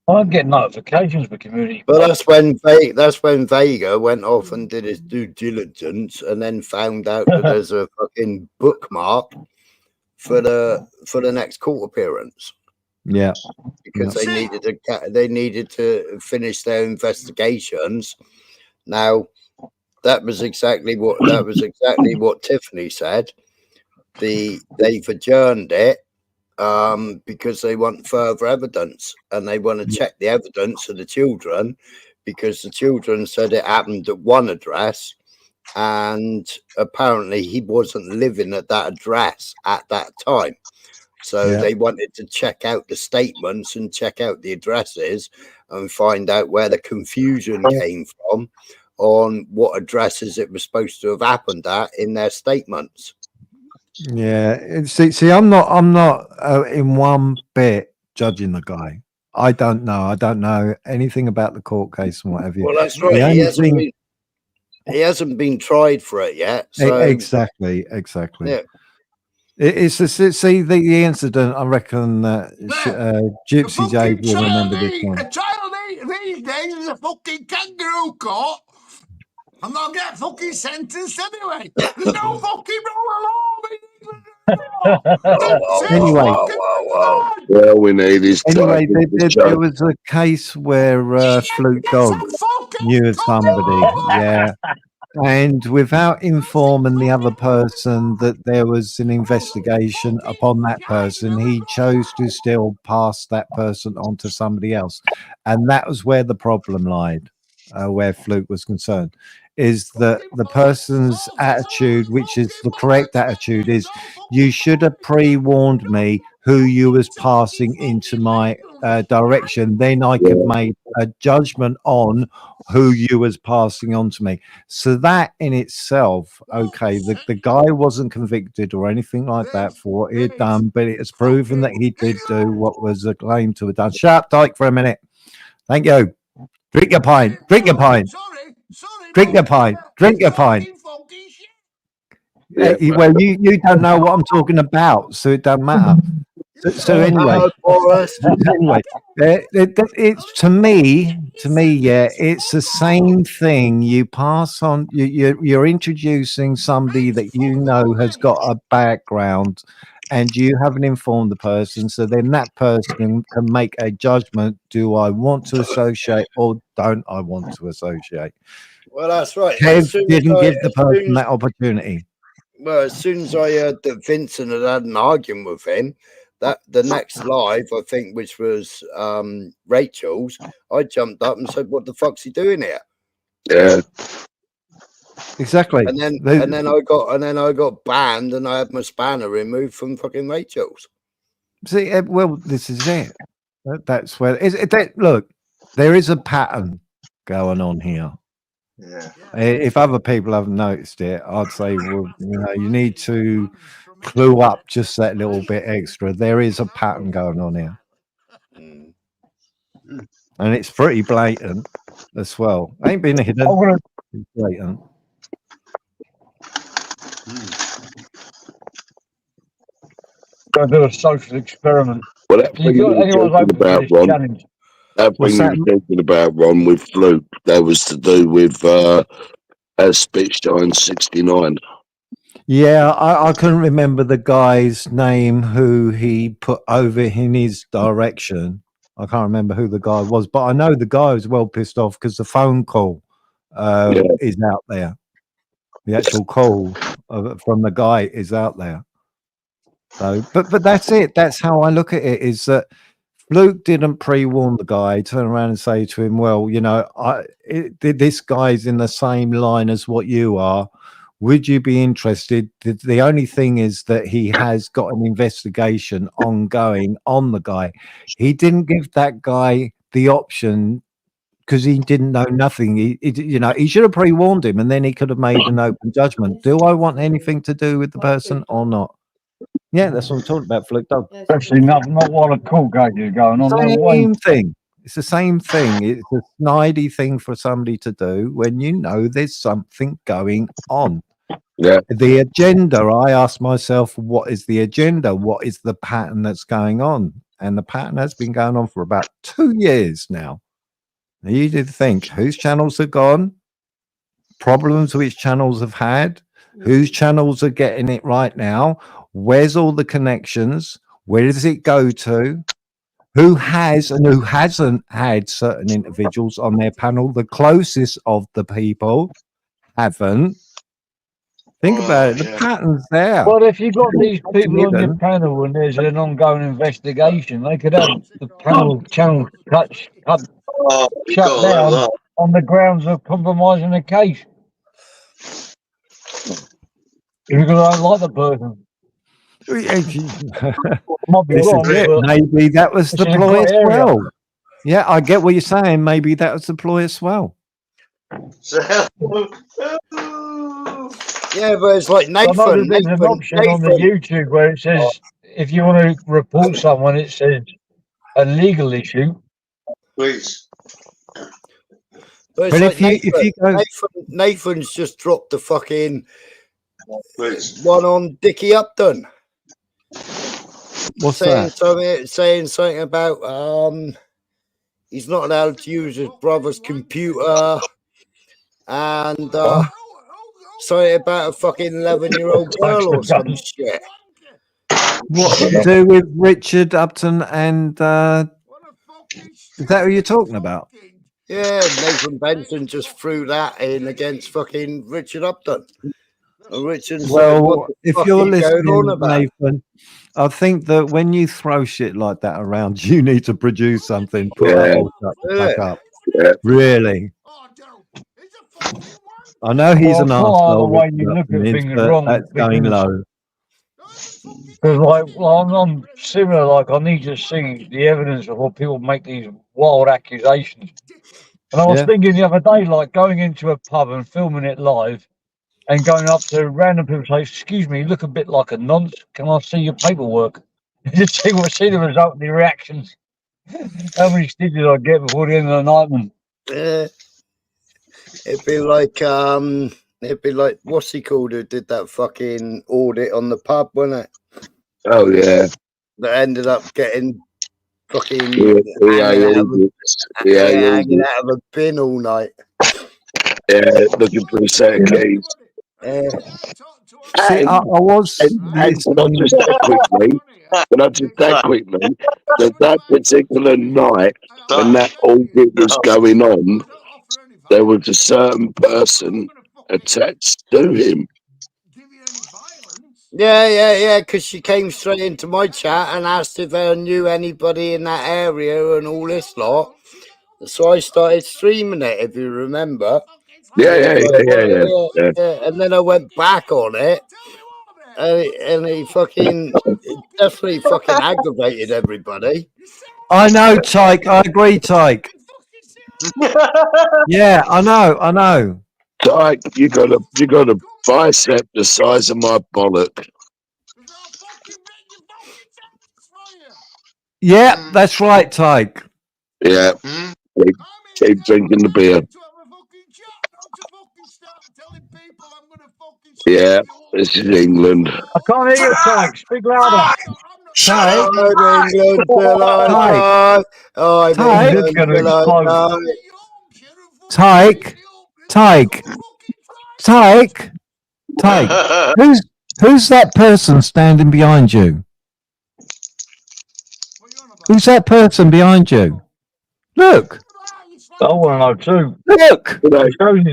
I get notifications for community. But that's when Vega went off and did his due diligence, and then found out that there's a fucking bookmark for the next court appearance. Yeah, because they needed to finish their investigations. Now, that was exactly what Tiffany said. They've adjourned it because they want further evidence, and they want to check the evidence of the children, because the children said it happened at one address, and apparently he wasn't living at that address at that time. So they wanted to check out the statements and check out the addresses and find out where the confusion came from on what addresses it was supposed to have happened at in their statements. Yeah. See, I'm not in one bit judging the guy. I don't know anything about the court case and what have you. Well, that's right. He hasn't been tried for it yet. So exactly. Yeah. It's see the incident. I reckon that Gypsy J will remember this one. A child these days is a fucking kangaroo court, and they'll get fucking sentenced anyway. There's no fucking rule of law in Anyway, well, we need his anyway, there was a case where Flute Dog knew of somebody, and without informing the other person that there was an investigation upon that person, he chose to still pass that person on to somebody else, and that was where the problem lied, where Flute was concerned. is that the person's attitude, which is the correct attitude, is you should have pre-warned me who you was passing into my direction. Then I could make a judgment on who you was passing on to me. So that in itself, okay, the guy wasn't convicted or anything like that for what he'd done, but it's proven that he did do what was claimed to have done. Shut up, Dyke, for a minute. Thank you. Drink your pint. Drink your pint. Drink your pint. Drink your pint. Yeah, Well, you don't know what I'm talking about, so it doesn't matter. So anyway, it's to me, yeah, it's the same thing. You pass on. You're introducing somebody that you know has got a background, and you haven't informed the person. So then that person can make a judgment: do I want to associate or don't I want to associate? Well, that's right. Kev didn't give the person that opportunity. Well, as soon as I heard that Vincent had an argument with him, that the next live, I think, which was Rachel's, I jumped up and said, "What the fuck's he doing here?" yeah. Exactly. And then I got banned, and I had my spanner removed from fucking Rachel's. See, well, this is it. That's where look, there is a pattern going on here. Yeah. If other people haven't noticed it, I'd say, well, you need to clue up just that little bit extra. There is a pattern going on here, and it's pretty blatant as well. Ain't been hidden. It's blatant. Go do a social experiment. Well, that thing you were talking about, Ron. That thing you were talking about, Ron, with Fluke, that was to do with Spitstein 69. Yeah, I couldn't remember the guy's name who he put over in his direction. I can't remember who the guy was, but I know the guy was well pissed off because the phone call is out there. The actual call from the guy is out there. So, but that's it. That's how I look at it. Is that Luke didn't pre-warn the guy, turn around and say to him, "Well, this guy's in the same line as what you are. Would you be interested?" The only thing is that he has got an investigation ongoing on the guy. He didn't give that guy the option because he didn't know nothing. He should have pre-warned him, and then he could have made an open judgment. Do I want anything to do with the person or not? Yeah, that's what I'm talking about, Flick Dog. Especially not while a court case is going on. Same thing. It's the same thing. It's a snidey thing for somebody to do when you know there's something going on. Yeah. The agenda, I ask myself, what is the agenda? What is the pattern that's going on? And the pattern has been going on for about 2 years now. Now you did think whose channels are gone, problems which channels have had, whose channels are getting it right now, where's all the connections, where does it go to, who has and who hasn't had certain individuals on their panel. The closest of the people haven't. Think about it, the pattern's there. Well, if you've got these people on your panel and there's an ongoing investigation, they could have the panel channel shut down on the grounds of compromising the case. If you don't like the person. Might be wrong, maybe that was the ploy as well. Yeah, I get what you're saying. Maybe that was the ploy as well. Yeah, but it's like Nathan. There's an option on the YouTube where it says if you want to report someone, it says a legal issue. Please. But it's like Nathan's just dropped the fucking one on Dickie Upton. What's that? Saying something about he's not allowed to use his brother's computer and something about a fucking 11-year-old girl or some shit. What to do with Richard Upton and is that who you're talking about? Yeah, Nathan Benson just threw that in against fucking Richard Upton. And Richard if you're listening, Nathan, I think that when you throw shit like that around, you need to produce something. Put that all back up. Yeah. Really. I know he's an Well, it's not the arsehole, way you look at things but wrong, that's going because low. like, well, I'm similar. Like, I need to see the evidence before people make these wild accusations. And I was Yeah. thinking the other day, like going into a pub and filming it live, and going up to random people and say, "Excuse me, you look a bit like a nonce. Can I see your paperwork?" Just see the result, the reactions. How many stitches I get before the end of the night, man? It'd be like what's he called who did that fucking audit on the pub, wasn't it? Oh yeah. That ended up getting fucking hanging out of a bin all night. Yeah, looking for a set of keys. See, I was Can I just add quickly that particular night when that audit was going on, there was a certain person attached to him. Yeah, because she came straight into my chat and asked if I knew anybody in that area and all this lot. So I started streaming it, if you remember. Yeah. And then I went back on it, and he definitely fucking aggravated everybody. I know, Tyke. I agree, Tyke. Yeah, I know. Tyke, you got a bicep the size of my bollock. Yeah, that's right, Tyke. Yeah. Keep drinking the beer. Yeah, this is England. I can't hear you, Tyke. Speak louder. Tyke. I'm England till I die. I'm England till I die. Tyke. Who's that person standing behind you? Who's that person behind you? Look. I want to know too. Look. Behind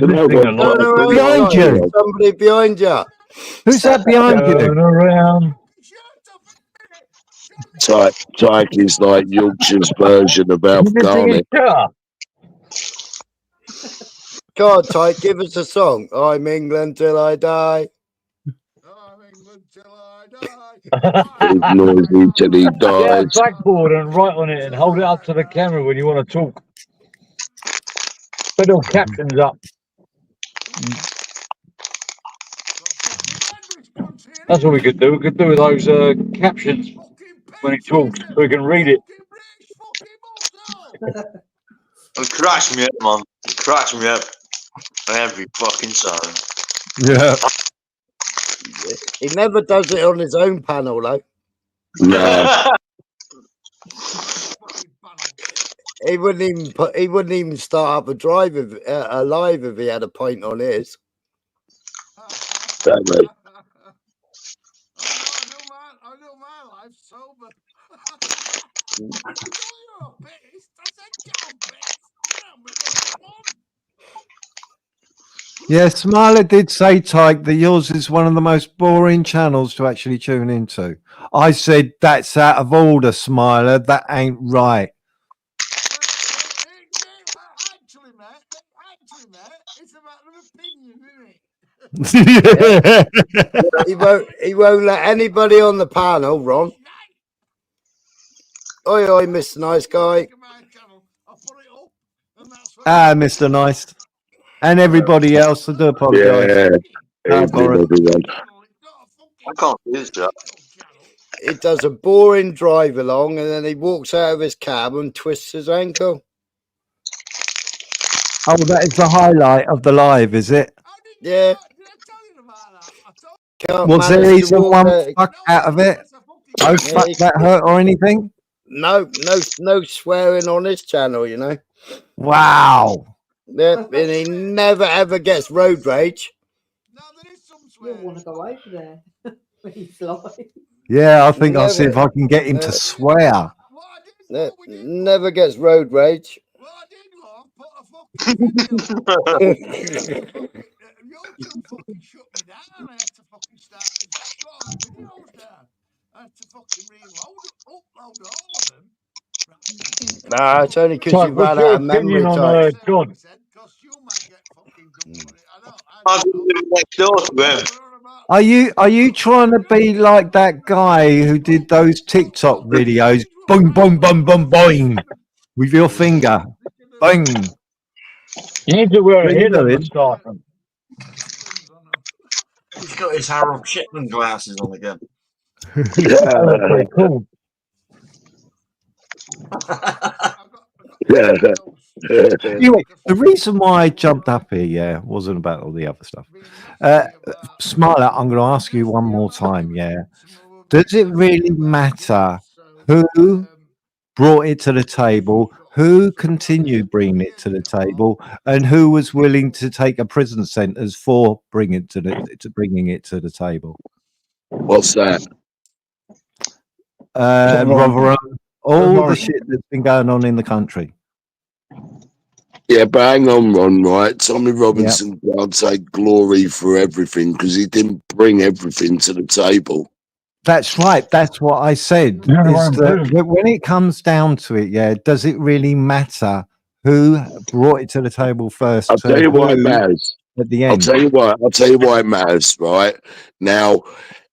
you. Somebody behind you. Who's that behind you? Turn around. Tyke is like Yorkshire's version of Afghani. God, Tyke, give us a song. I'm England till I die. He's noisy till he dies. Get a blackboard and write on it and hold it up to the camera when you want to talk. Put all captions up. That's what we could do. We could do those captions when he talks, so we can read it. It cracks me up, man. It cracks me up every fucking time. Yeah. He never does it on his own panel, though. No. He wouldn't even start up a live if he had a pint on his. Exactly. Yeah, Smiler did say, Tyke, that yours is one of the most boring channels to actually tune into. I said, that's out of order, Smiler. That ain't right. Actually, mate, it's a matter of opinion, isn't it? He won't let anybody on the panel, Ron. Oi, Mr. Nice Guy. Mr. Nice. And everybody else, I do apologise. Yeah, everyone. I can't do this, Jack. He does a boring drive along and then he walks out of his cab and twists his ankle. Oh, that is the highlight of the live, is it? Yeah. Was there even one fuck out of it? No fuck that hurt or anything? No swearing on his channel, you know. Wow. Yeah, and he never ever gets road rage. You'll want to go over there when he's live. Yeah, I think I'll see if I can get him to swear. Never gets road rage. Nah, it's only because you ran out of memory. On God. I live next door to him. Are you trying to be like that guy who did those TikTok videos? Boing, boing, boing, boing, boing, with your finger. Boing. You need to wear What a are you hit on the doing? start. He's got his Harold Shipman glasses on again. That looks pretty cool. Anyway, the reason why I jumped up here, yeah, wasn't about all the other stuff. Smiler, I'm going to ask you one more time, yeah. Does it really matter who brought it to the table, who continued bringing it to the table, and who was willing to take a prison sentence for bringing it to the table? What's that? Rotherham, all the shit that's been going on in the country. Yeah, but hang on, Ron, right? Tommy Robinson can't take glory for everything because he didn't bring everything to the table. That's right. That's what I said. Is that when it comes down to it, yeah, does it really matter who brought it to the table first? I'll tell you why it matters. At the end. I'll tell you why it matters, right? Now,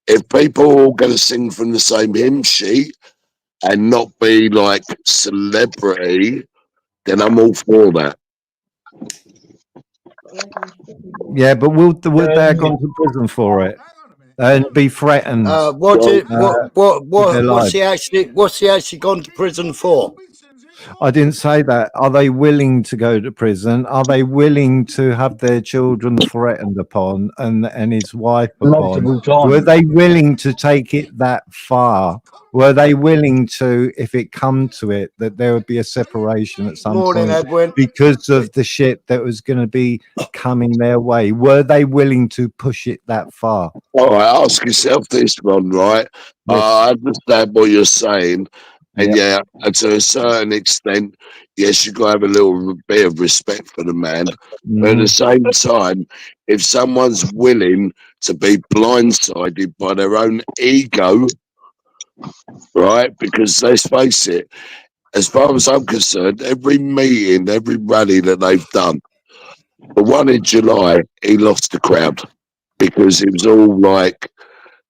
if people are all going to sing from the same hymn sheet and not be like celebrity, then I'm all for that. Yeah, but would they have gone to prison for it and be threatened? What's he actually gone to prison for? I didn't say that. Are they willing to go to prison? Are they willing to have their children threatened upon and his wife upon? Were they willing to take it that far? Were they willing to, if it come to it, that there would be a separation at some point Edwin. because of the shit that was going to be coming their way? Were they willing to push it that far? All right, ask yourself this one, right? Yes. I understand what you're saying. And yeah, to a certain extent, yes, you've got to have a little bit of respect for the man. But at the same time, if someone's willing to be blindsided by their own ego, right? Because let's face it, as far as I'm concerned, every meeting, every rally that they've done, the one in July, he lost the crowd because it was all like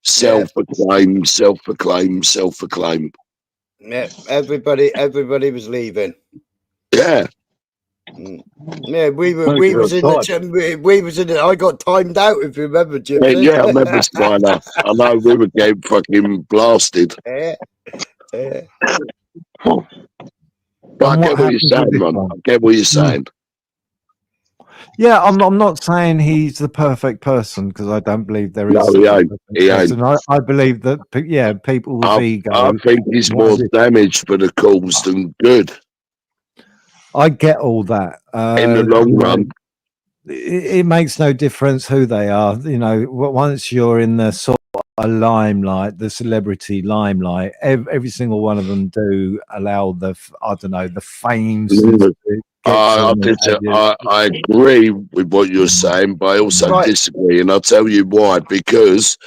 self-proclaimed. Yeah, everybody was leaving. Yeah. Yeah, we was in the I got timed out, if you remember, Jim. Yeah, I remember Spider. I know we were getting fucking blasted. Yeah. But I get what you're saying, man. I get what you're saying. Yeah, I'm not saying he's the perfect person because I don't believe there is. No, he ain't. I believe that, people with ego. I think he's more damage for the cause than good. I get all that. In the long run. It makes no difference who they are. You know, once you're in the sort of limelight, the celebrity limelight, every single one of them do allow the fame. I agree with what you're saying, but I also disagree, and I'll tell you why. Because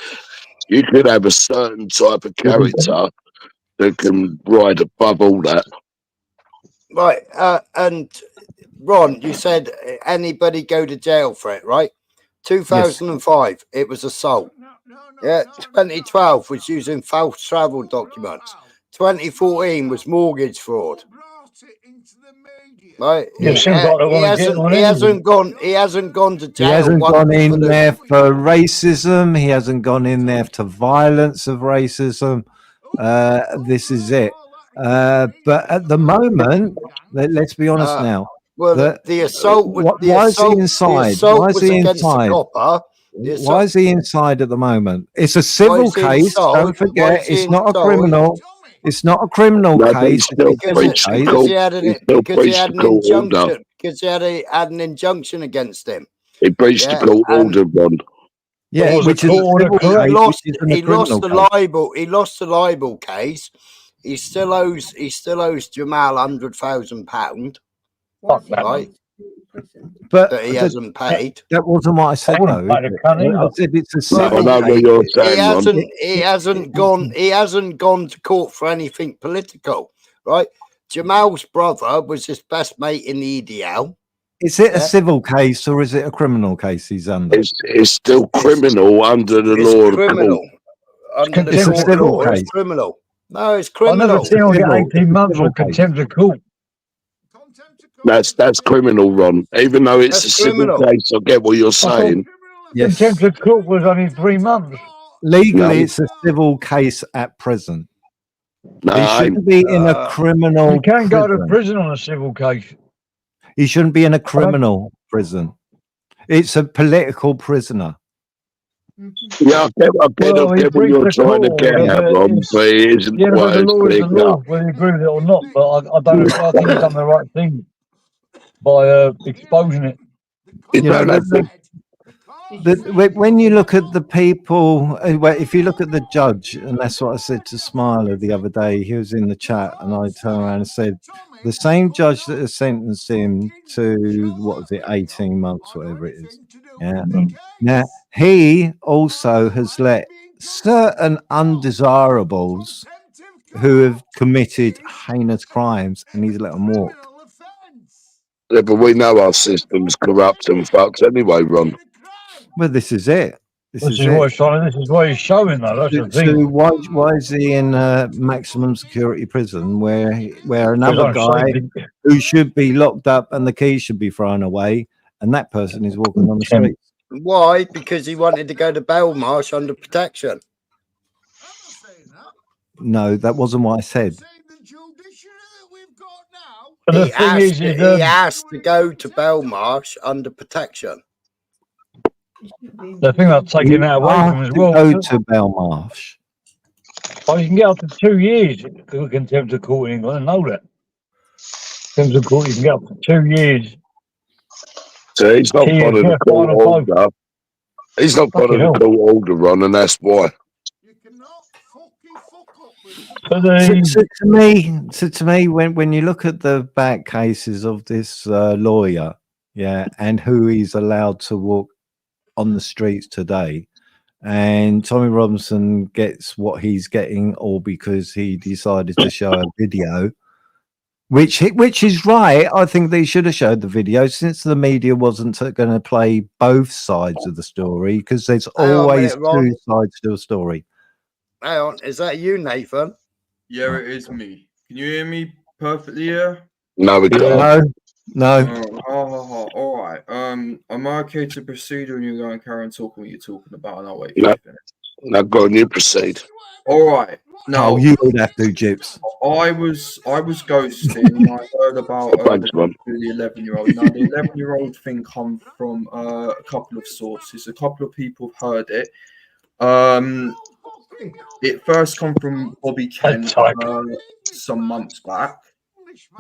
you could have a certain type of character that can ride above all that. Right, and Ron, you said anybody go to jail for it, right? 2005, it was assault. Yeah, 2012 was using false travel documents. 2014 was mortgage fraud. Right, he hasn't gone to jail. He hasn't gone in there for racism. He hasn't gone in there to violence of racism. This is it. But at the moment, let's be honest now. Well, the assault was. Why is he inside? Why is he inside? Why is he inside at the moment? It's a civil case. Don't forget, it's not a criminal. It's not a criminal case. Because he had an injunction against him. He breached the court order, Ron. Yeah, which is he lost the libel case. He still owes Jamal £100,000. Right. But that he hasn't paid. That wasn't what I said, though. I said it's a civil. He hasn't gone to court for anything political, right? Jamal's brother was his best mate in the EDL, Is it a civil case or is it a criminal case he's under? It's still criminal under the It's law. criminal. Under the It's a court civil law, case. it's criminal. No, it's I never criminal. seen him get Civil. 18 months Civil for contempt of court. That's criminal, Ron. Even though it's That's a civil criminal. case, I get what you're saying. Yes. Contempt of court was only 3 months. Legally, No. it's a civil case at present. No, He shouldn't be in a criminal You can't go to prison. prison on a civil case. He shouldn't be in a criminal prison. It's a political prisoner. yeah, I get Well, he what breached you're the trying to court, get at, whether Ron, it's- but it isn't Yeah, but quite the as law is clear the law, cut. whether you agree with it or not. But I don't. I think he's done the right thing by exposing it. You You know, don't have to. when you look at the people, if you look at the judge, and that's what I said to Smiler the other day, he was in the chat, and I turned around and said, the same judge that has sentenced him to, what was it, 18 months, whatever it is. Yeah. Now, he also has let certain undesirables who have committed heinous crimes, and he's let them walk. Yeah, but we know our system's corrupt and fucked anyway, Ron. Well, this is it. This is what he's showing, though. That's the thing. So why is he in maximum security prison where another guy who should be locked up and the keys should be thrown away, and that person is walking on the street? Why? Because he wanted to go to Belmarsh under protection. No, that wasn't what I said. He asked to go to Belmarsh under protection. The thing about taking that away from him as well. Go to Belmarsh. Oh, you can get up to 2 years for contempt of court in England. I know that. Contempt of court, you can get up to 2 years. So he's not following the court order. He's not following the court order, Ron, and that's why. So to me, when you look at the back cases of this lawyer, yeah, and who he's allowed to walk on the streets today, and Tommy Robinson gets what he's getting all because he decided to show a video, which is right. I think they should have showed the video since the media wasn't going to play both sides of the story, because there's always two sides to a story. Hang on, is that you, Nathan? Yeah, it is me. Can you hear me perfectly here? No, we can't. No. All right. Am I okay to proceed, or you go and carry on talking what you're talking about, and I'll wait for you to finish? No, go on, you proceed. All right. Now, you would have to, Jips. I was ghosting, and I heard about the 11-year-old. Now, the 11-year-old thing come from a couple of sources. A couple of people have heard it. It first come from Bobby Kent some months back.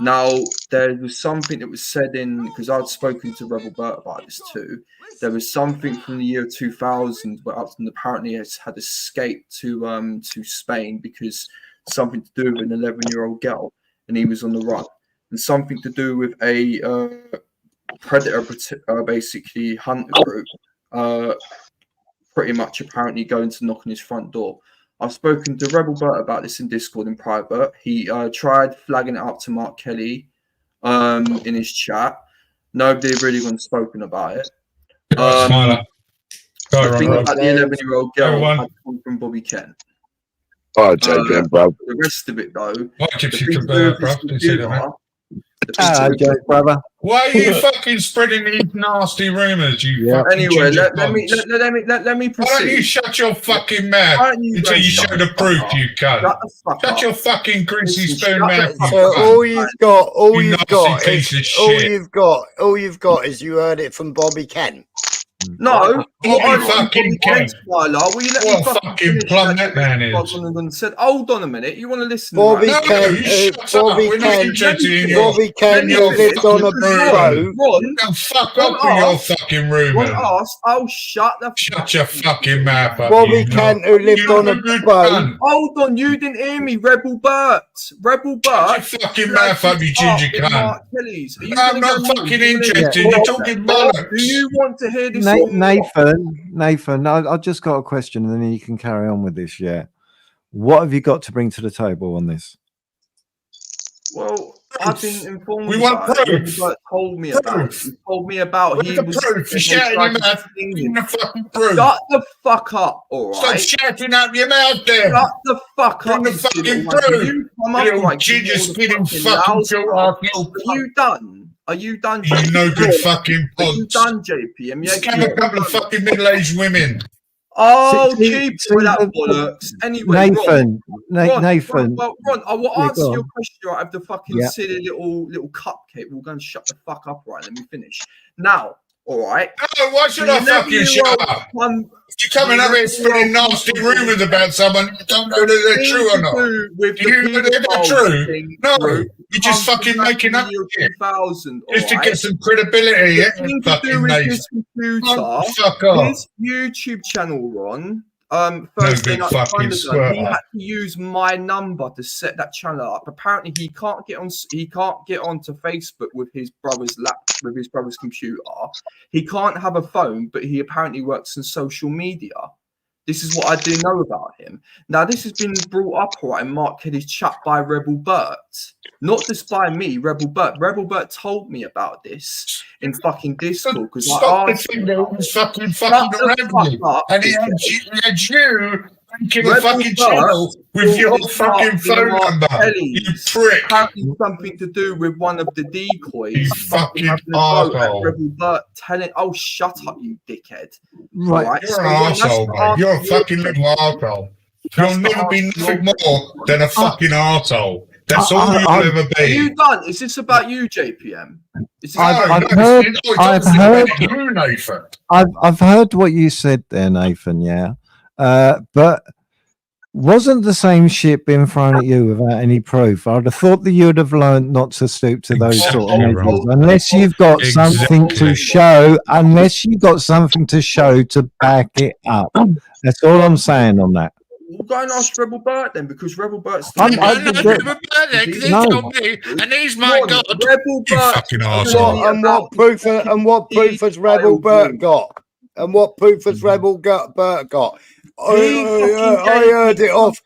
Now, there was something that was said because I'd spoken to Rebel Bert about this too. There was something from the year 2000 where Upton apparently had escaped to Spain because something to do with an 11-year-old girl, and he was on the run, and something to do with a predator, basically hunter group, pretty much apparently going to knock on his front door. I've spoken to Rebel Bert about this in Discord in private. He tried flagging it up to Mark Kelly in his chat. Nobody really even spoken about it. The thing about the 11-year-old girl had come from Bobby Kent. All right, JJ, bro. The rest of it, though, brother. Why are you fucking spreading these nasty rumours? Anyway, let me proceed. Why don't you shut your fucking mouth until you show the proof, you cunt? Shut your fucking greasy spoon mouth. So all you've got is you heard it from Bobby Kent. No, Bobby fucking Kent. Will you let me fucking plum that man is? Hold on a minute. You want to listen? Bobby Kent lived on a boat. Fuck up with your fucking rumours. Shut your fucking mouth up. Bobby Kent, who lived on a boat. Hold on, you didn't hear me. Rebel Bert. Shut your fucking mouth up, you ginger cunt. I'm not fucking interested. You're talking bollocks. Do you want to hear this? Nathan, I've just got a question, and then you can carry on with this. Yeah, what have you got to bring to the table on this? Well, I've been informed. We want about it. proof. But told me about. He told me about. Where's He the was. proof? You're shouting your mouth. Bring the fucking proof. Shut the fuck up, all right? Stop shouting out your mouth there. Shut the fuck Bring up. the you fucking little one. proof. You come You up little like ginger spitting fucking fucking loud filth stuff. little Are you done? Are you done? You no good fucking Are you ponce. done, JPM? Yeah, Scam a couple of fucking middle-aged women. Oh, cheap with that bollocks. Anyway, Nathan, Nathan. Ron, I will answer go your on. question. Right, of the fucking Yeah. silly little cupcake. We'll go and shut the fuck up, right? Let me finish. Now, all right. No, why should I fucking shut up? If you're coming up here spreading nasty rumours about someone, you don't know whether they're true or not. Do you know they're true? No, you're just fucking making up shit. Just to get some credibility. Yeah, fucking Nathan. Oh, fuck off. His YouTube channel, Ron. No Thursday good night fucking Thunderdome, squirt. he had to use my number to set that channel up. Apparently, he can't get on. He can't get onto Facebook with his brother's with his brother's computer. He can't have a phone, but he apparently works in social media. This is what I do know about him. Now, this has been brought up, all right, in Mark Kelly's chat by Rebel Bert. Not just by me, Rebel Bert. Rebel Bert told me about this in fucking Discord because I asked him. It was fucking around you. And he had you making a fucking channel with your fucking phone number. You prick. Apparently something to do with one of the decoys. You fucking arsehole. Rebel Bert telling, oh, shut up, you dickhead. Right. You're an arsehole, mate. You're a fucking little arsehole. You'll never be nothing more than a fucking arsehole. That's all you'll ever be. Are you done? Is this about you, JPM? I've heard what you said there, Nathan. Yeah, but wasn't the same shit being thrown at you without any proof? I'd have thought that you'd have learned not to stoop to those sort of measures unless you've got something to show. Unless you've got something to show to back it up. That's all I'm saying on that. We'll go and ask Rebel Bert then, because Rebel Bert's Rebel Bert then, because he told me, and he's my god. Rebel Bert. Fucking arsehole. And what proof has Rebel Bert got? And what proof has Rebel Bert got? I heard it off.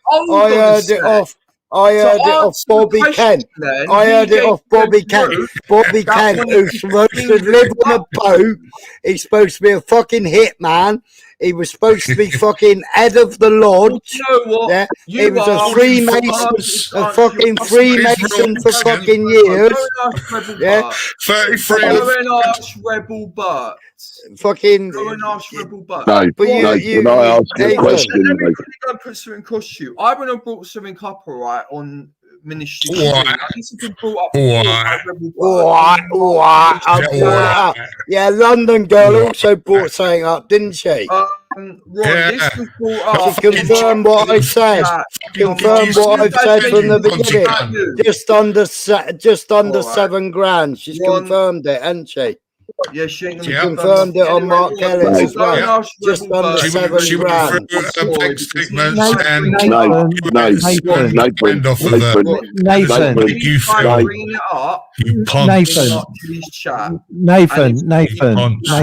I heard it off Bobby Kent. I heard it off Bobby Kent. Bobby Kent, who's supposed to live on a boat. He's supposed to be a fucking hitman. He was supposed to be fucking head of the lodge. You know what? Yeah, he was a Freemason, a fucking Freemason for fucking years. Yeah, 33. Go and ask Rebel Bert. Fucking. Go and ask Rebel Bert. No, But can I ask you a question? Let me go and put something across you. I went and brought something up, all right, on ministry. This has been brought up. Yeah, London girl also brought something up, didn't she? Ron, this was brought up. She confirmed what I said. Confirmed what I've said from the beginning. Just under $7 grand. She's confirmed it, hasn't she? Yeah, she confirmed it on Mark Kelly as well. Just under $7 grand.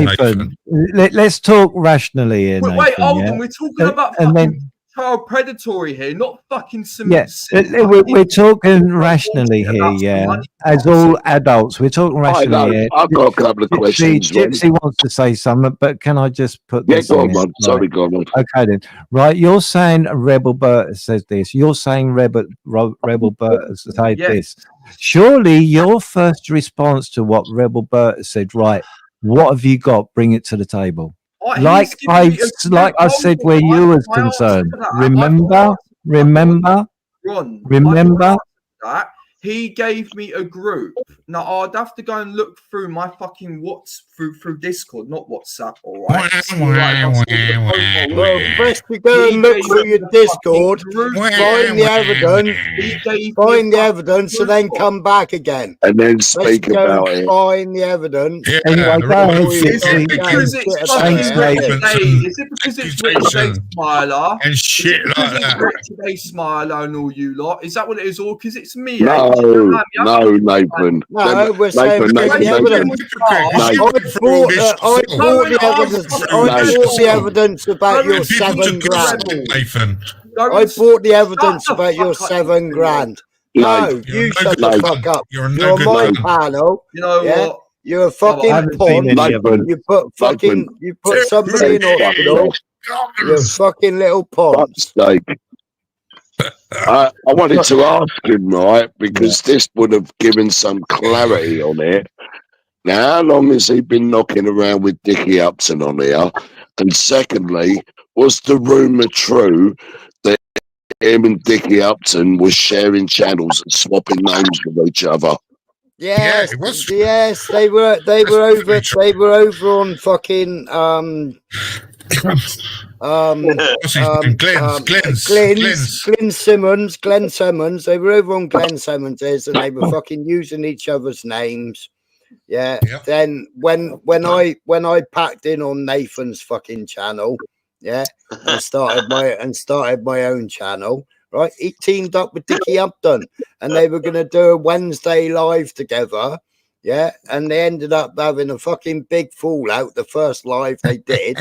Nathan. Let's talk rationally here. Wait, hold on. We're talking about child predatory here, not fucking some. Yes, we're talking rationally here. Yeah, as all adults, we're talking rationally here. I've got a couple of questions. Gypsy wants to say something, but can I just put this? Go on, man. Sorry, go on. Okay, then. Right, you're saying Rebel Bert says this. You're saying Rebel Bert has said this. Surely your first response to what Rebel Bert said, right? What have you got? Bring it to the table. Like I said, where you was concerned. Remember. That he gave me a group. Now I'd have to go and look through my fucking through Discord, not WhatsApp. All right. Well, best we go and look through your Discord, find the evidence, and then come back again. And then speak about it. Find the evidence. Anyway, go ahead. Is it because it's Wednesday Smiler and shit like that? Wednesday Smiler and all you lot. Is that what it is, or because it's me? No, Nathan. No, we're saying the evidence. I brought the evidence about your $7 grand. Nathan. I brought the evidence about your $7 grand. No, you shut the fuck up. You're a You're on my panel. You know what? You're a fucking pawn. You put somebody in hospital. You're fucking little pawn. I wanted to ask him, right, because this would have given some clarity on it. Now, how long has he been knocking around with Dickie Upton on here? And secondly, was the rumour true that him and Dickie Upton were sharing channels and swapping names with each other? Yes, yes, they were over on fucking Glenn Simmons. They were over on Glenn Simmons's, and they were fucking using each other's names. Yeah. Then when I packed in on Nathan's fucking channel, and started my own channel, right? He teamed up with Dickie Upton, and they were gonna do a Wednesday live together. Yeah, and they ended up having a fucking big fallout. The first live they did.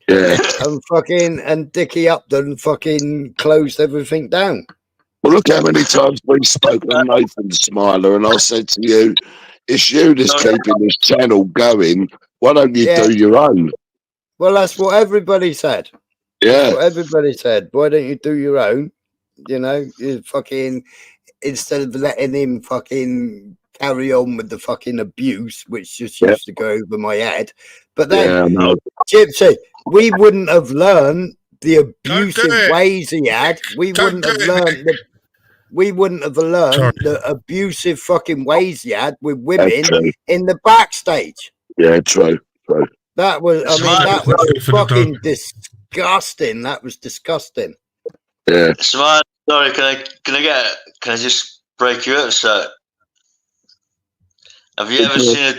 Yeah. And Dickie Upton fucking closed everything down. Well, look how many times we spoke to Nathan Smiler, and I said to you, it's you that's keeping this channel going. Why don't you do your own? Well, that's what everybody said. Yeah. That's what everybody said. Why don't you do your own? You know, you fucking, instead of letting him fucking carry on with the fucking abuse, which just used to go over my head. But then, Gypsy, we wouldn't have learned the abusive ways he had. We wouldn't have learned the abusive fucking ways he had with women in the backstage. Yeah, true. That was, that was fucking disgusting. That was disgusting. Yeah. Smart. Sorry, can I just break you up a sec? Have you ever seen a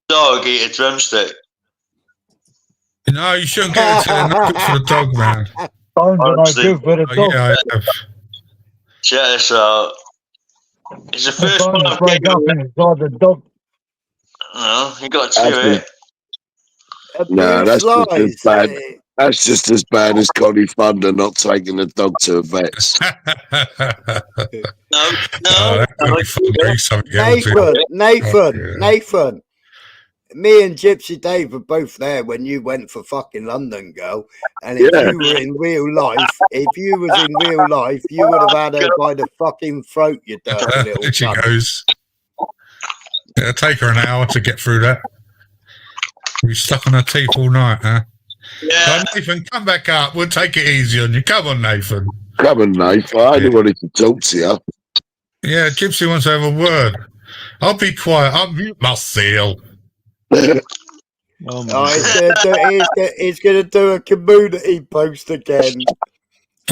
dog eat a drumstick? No, you shouldn't get it. Not good for the dog, man. Good for the dog. Yeah, I have. Check this out. It's the first one I've break up inside the dog. No, you got to do it. No, that's just as bad. That's just as bad as Connie Thunder not taking the dog to a vet's. Nathan. Me and Gypsy Dave were both there when you went for fucking London Girl, and if you were in real life, you would have had her by the fucking throat, you dirty little There she cunt. goes. It'll take her an hour to get through that. We stuck on her teeth all night, huh? Yeah. Nathan, come back up. We'll take it easy on you. Come on, Nathan. Come on, Nathan. I only wanted to talk to you. Yeah, Gypsy wants to have a word. I'll be quiet. I'll mute my seal. He's going to do a community post again.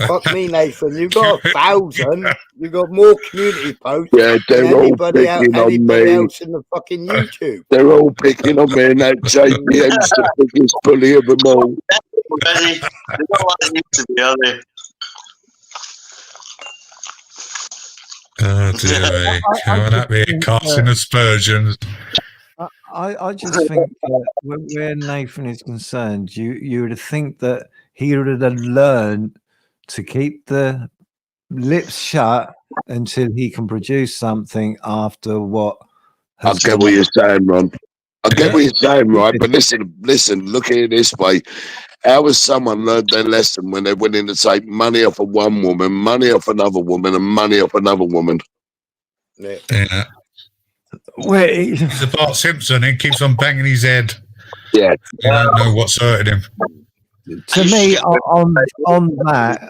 Fuck me, Nathan. You got 1,000. You got more community posts than anybody else in the fucking YouTube. They're all picking on me, and that JPM's the biggest bully of them all. They don't like you to be, are they? Oh dear me. Coming up here, casting aspersions. I just think that where Nathan is concerned, you would think that he would have learned to keep the lips shut until he can produce something after what. I get what you're saying, Ron. I get what you're saying, right? But listen, look at it this way. How has someone learned their lesson when they're willing to take money off of one woman, money off another woman, and money off another woman? Yeah. He's a Bart Simpson. He keeps on banging his head. Yeah. You don't know what's hurting him. To me, on that,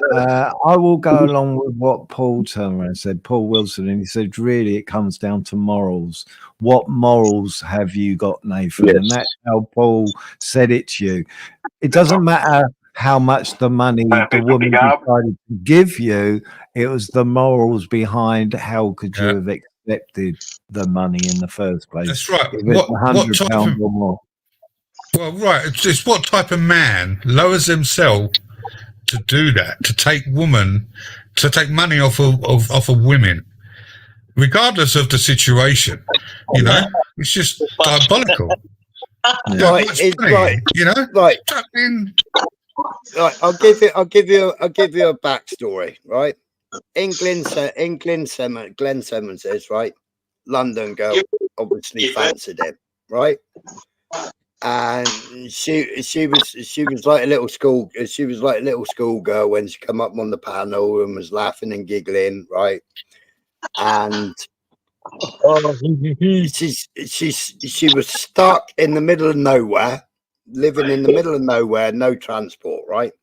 I will go along with what Paul turned around and said, Paul Wilson, and he said, really, it comes down to morals. What morals have you got, Nathan? Yes. And that's how Paul said it to you. It doesn't matter how much the money the woman decided to give you. It was the morals behind how could you have accepted the money in the first place. That's right. If it's £100 or more. Well, right. It's what type of man lowers himself to do that, to take money off of women, regardless of the situation. You know, it's just diabolical. Right, you know, Right, I'll give you a backstory. Right, Glenn Simmons is right. London girl obviously fancied him, right? And she was like a little school. She was like a little schoolgirl when she come up on the panel and was laughing and giggling, right? And she was stuck in the middle of nowhere, living in the middle of nowhere, no transport, right?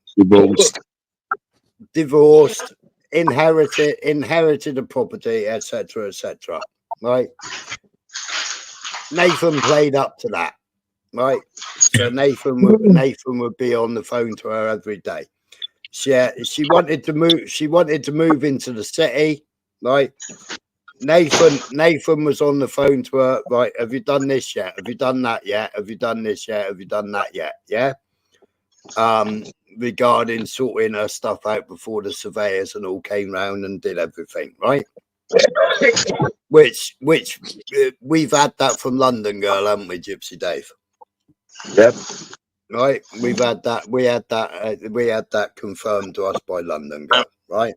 Divorced, inherited a property, etc., right? Nathan played up to that, right? So Nathan would be on the phone to her every day. She wanted to move. She wanted to move into the city, right? Nathan was on the phone to her, right? Have you done this yet? Have you done that yet? Have you done this yet? Have you done that yet? Yeah. Regarding sorting her stuff out before the surveyors and all came round and did everything, right? which we've had that from London Girl, haven't we, Gypsy Dave? Yep. Right, we've had that. We had that confirmed to us by London Girl, right?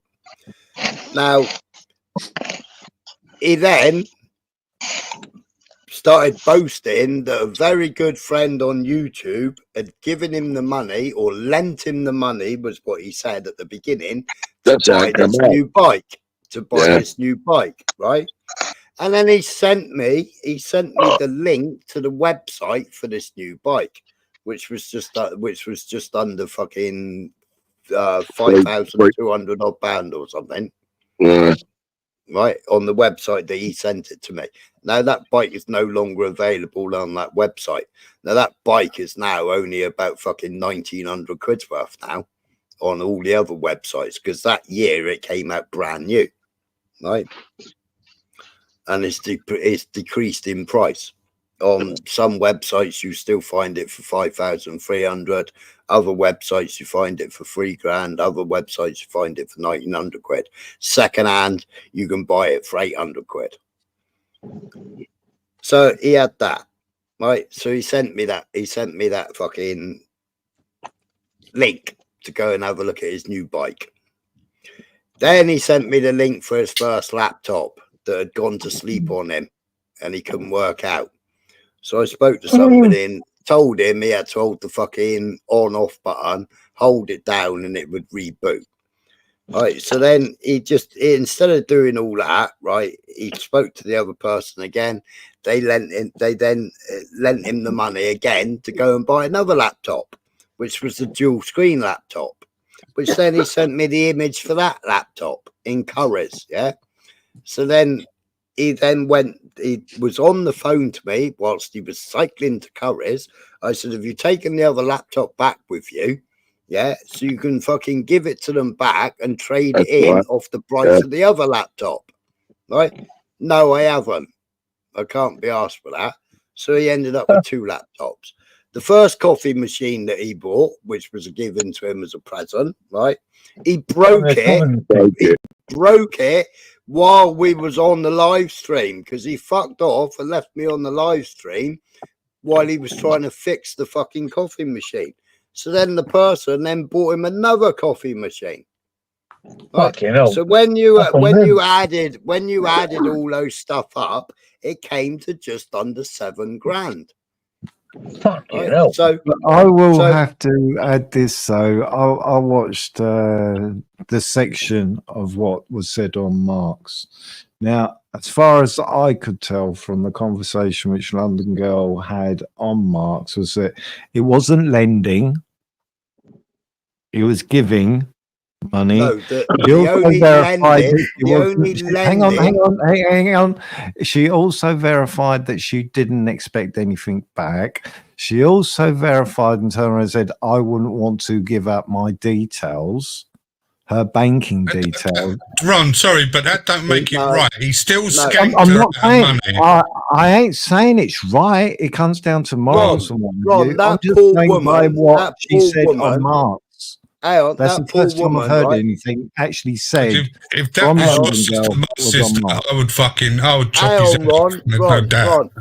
Now, he then started boasting that a very good friend on YouTube had given him the money or lent him the money, was what he said at the beginning, to buy this new bike. This new bike, right? And then he sent me the link to the website for this new bike, which was just under fucking £5,200 odd pound or something. Yeah. Right, on the website that he sent it to me. Now that bike is no longer available on that website. Now that bike is now only about fucking 1,900 quid's worth now on all the other websites, because that year it came out brand new, right? And it's decreased in price. On some websites you still find it for 5,300. Other websites you find it for £3,000. Other websites you find it for 1,900 quid. Second hand, you can buy it for 800 quid. So he had that, right? So he sent me that. He sent me that fucking link to go and have a look at his new bike. Then he sent me the link for his first laptop that had gone to sleep on him and he couldn't work out. So I spoke to somebody and told him he had to hold the fucking on-off button, hold it down, and it would reboot. Right. So then instead of doing all that, right, he spoke to the other person again. They then lent him the money again to go and buy another laptop, which was the dual screen laptop, which then he sent me the image for that laptop in colours. Yeah. So then he was on the phone to me whilst he was cycling to Curry's. I said, have you taken the other laptop back with you? Yeah, so you can fucking give it to them back and trade it in off the price of the other laptop, right? No, I haven't. I can't be asked for that. So he ended up with two laptops. The first coffee machine that he bought, which was given to him as a present, right? He broke it. He broke it while we was on the live stream, because he fucked off and left me on the live stream while he was trying to fix the fucking coffee machine. So then the person then bought him another coffee machine. Right? So when you added all those stuff up, it came to just under £7,000. Right? So I will have to add this. So I watched the section of what was said on Marx. Now, as far as I could tell from the conversation which London Girl had on Marx, was that it wasn't lending; it was giving money. No, hang on. She also verified that she didn't expect anything back. She also verified and turned around and said, I wouldn't want to give up my details, her banking details. Ron, sorry, but that don't make it right. He still scanked I'm her not saying, money. I ain't saying it's right. It comes down to morals and what. Ron, I'm just saying by what she said on Marx. That's the first time I've heard anything actually said. If that was I would chop his head off. No doubt.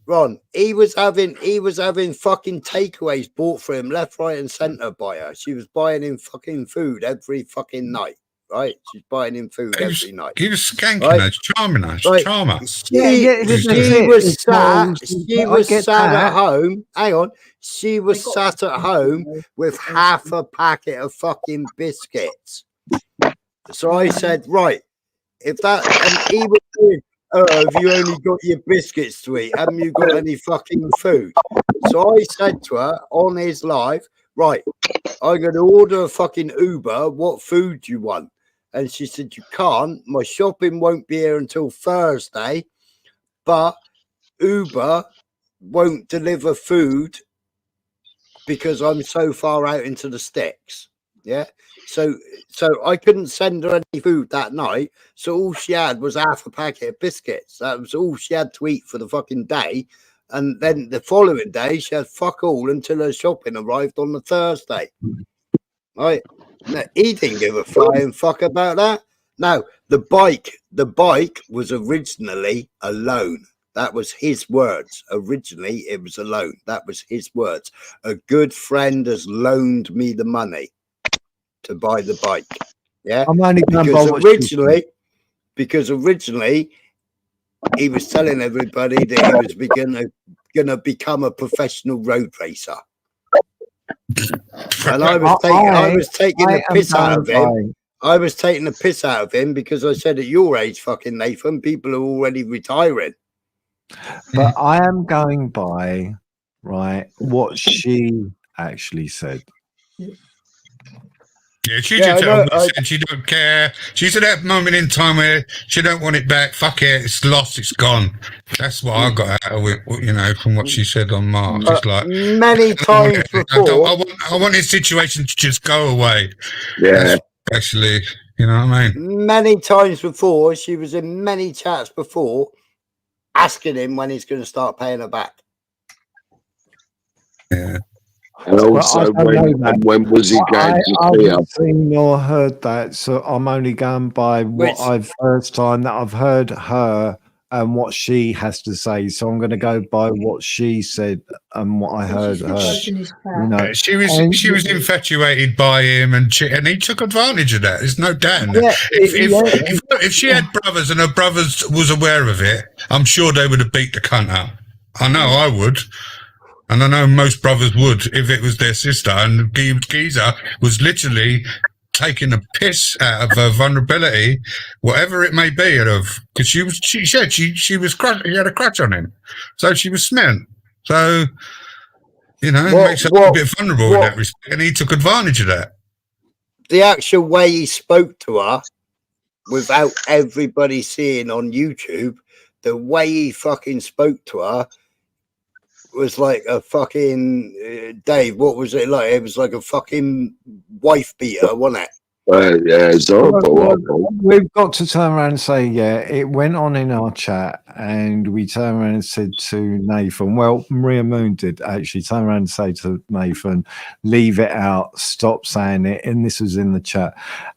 Ron, he was having fucking takeaways bought for him left, right, and centre by her. She was buying him fucking food every fucking night, right? She's buying him food every night. He was skanking Right? her, charming her, Right. charmer. She was sat at home. Hang on. She was sat at home with half a packet of fucking biscuits. So I said, right, if that, and he was doing, oh, have you only got your biscuits to eat? Haven't you got any fucking food? So I said to her on his live, right, I'm going to order a fucking Uber. What food do you want? And she said, you can't. My shopping won't be here until Thursday, but Uber won't deliver food because I'm so far out into the sticks. Yeah. So I couldn't send her any food that night. So all she had was half a packet of biscuits. That was all she had to eat for the fucking day. And then the following day, she had fuck all until her shopping arrived on the Thursday. Right? Now, he didn't give a flying fuck about that. Now, the bike was originally a loan. That was his words. Originally, it was a loan. That was his words. A good friend has loaned me the money to buy the bike. Yeah. I'm only because originally he was telling everybody that he was gonna become a professional road racer. And I was taking the piss out of him. I was taking the piss out of him because I said at your age, fucking Nathan, people are already retiring. But I am going by, right, what she actually said. Yeah, she did tell me, said she don't care. She's at that moment in time where she don't want it back. Fuck it, it's lost, it's gone. That's what I got out of it, you know, from what she said on Mark. It's like many times before. I want this situation to just go away. Yeah. Actually, you know what I mean? Many times before, she was in many chats before asking him when he's going to start paying her back. Yeah. And also, when was he going to see her? I've seen nor heard that, so I'm only going by first time that I've heard her and what she has to say. So I'm going to go by what she said and what I heard her. You know, she was infatuated by him, and he took advantage of that. There's no doubt. Yeah, if she had brothers and her brothers was aware of it, I'm sure they would have beat the cunt up. I know I would. And I know most brothers would if it was their sister. And Geezer was literally taking a piss out of her vulnerability, whatever it may be, because she said she was she had a crutch on him, so she was smitten. So you know, it makes her a bit vulnerable in that respect, and he took advantage of that. The actual way he spoke to her, without everybody seeing on YouTube, the way he fucking spoke to her was like a fucking Dave. What was it like? It was like a fucking wife beater, wasn't it? Yeah, it's horrible. We've got to turn around and say, yeah, it went on in our chat, and we turned around and said to Nathan, well, Maria Moon did actually turn around and say to Nathan, leave it out, stop saying it, and this was in the chat.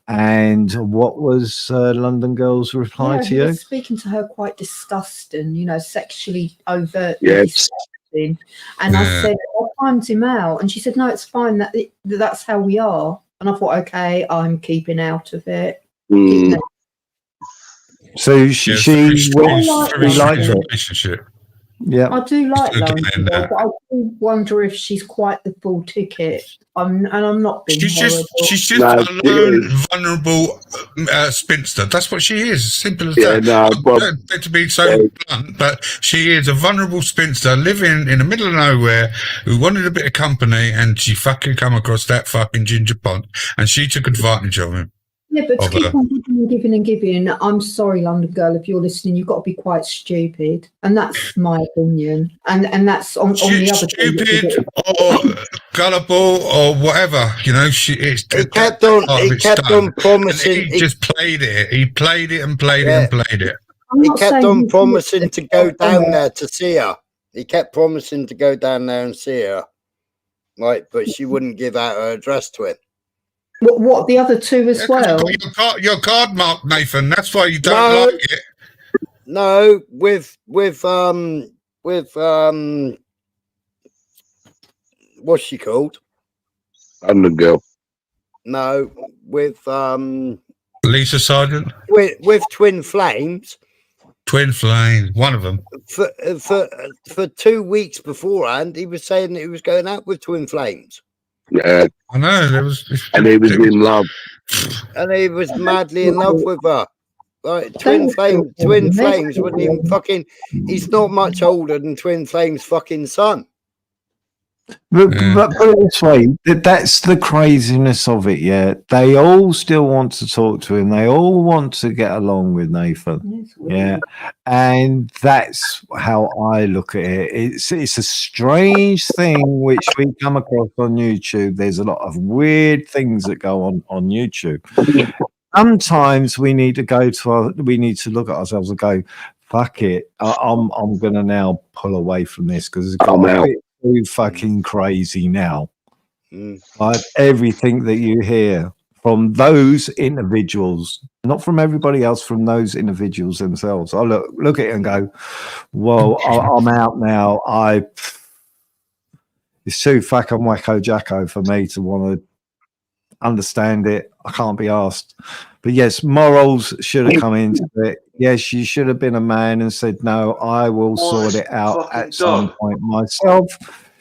And what was London Girl's reply to you? Speaking to her quite disgusting, you know, sexually overt. Yes. And I said, I timed him out, and she said, no, it's fine, that's how we are. And I thought, okay, I'm keeping out of it. So she liked it. Relationship. Yeah, I do like London Girl, but I do wonder if she's quite the full ticket. I'm not being horrible. She's just a lone, vulnerable spinster. That's what she is. Simple as that. No, I don't mean to be so blunt, but she is a vulnerable spinster living in the middle of nowhere who wanted a bit of company, and she fucking come across that fucking ginger pond, and she took advantage of him. Yeah, but to keep on giving and giving, I'm sorry, London Girl, if you're listening, you've got to be quite stupid. And that's my opinion. And that's on the other stupid or gullible or whatever, you know. He kept on promising. He just played it. He played it and played it and played it. He kept on promising to go down there to see her. He kept promising to go down there and see her. Right, but she wouldn't give out her address to him. What the other two as well? Your card mark, Nathan. That's why you don't like it. No, with what's she called? London Girl. No, with Lisa Sargent? With Twin Flames. Twin Flames, one of them. For 2 weeks beforehand, he was saying that he was going out with Twin Flames. Yeah. I know, there was... And he was in love. And he was madly in love with her. Like Twin Flames wouldn't even fucking... He's not much older than Twin Flames' fucking son. But put it this way, that's the craziness of it, yeah. They all still want to talk to him. They all want to get along with Nathan. Yeah. And that's how I look at it. It's a strange thing which we come across on YouTube. There's a lot of weird things that go on YouTube. Sometimes we need to look at ourselves and go, fuck it. I'm gonna now pull away from this because it's got a bit too fucking crazy now. Like everything that you hear from those individuals, not from everybody else, from those individuals themselves. I look at it and go, whoa, I'm out now. It's too fucking wacko jacko for me to want to understand it. I can't be asked. But yes, morals should have come into it. Yes, you should have been a man and said, no, I will sort it out at some point myself.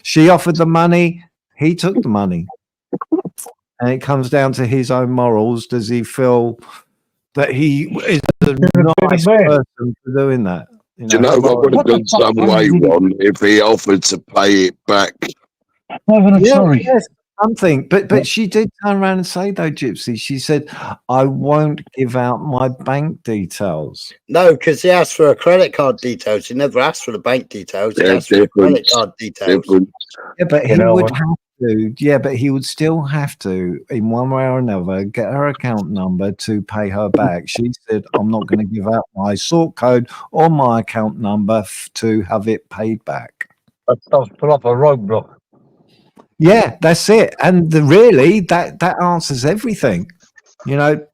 She offered the money. He took the money. And it comes down to his own morals. Does he feel that he is a nice person for doing that? Do you know what would have gone some way, Ron, if he offered to pay it back? Sorry. Yes, something. But she did turn around and say, though, Gypsy, she said, I won't give out my bank details. No, because he asked for a credit card details. He never asked for the bank details. He asked for credit card details. Yeah, but he would have to. Yeah, but he would still have to, in one way or another, get her account number to pay her back. She said, I'm not going to give out my sort code or my account number to have it paid back. I'll put up a roadblock. Yeah, that's it. And really, that answers everything. You know,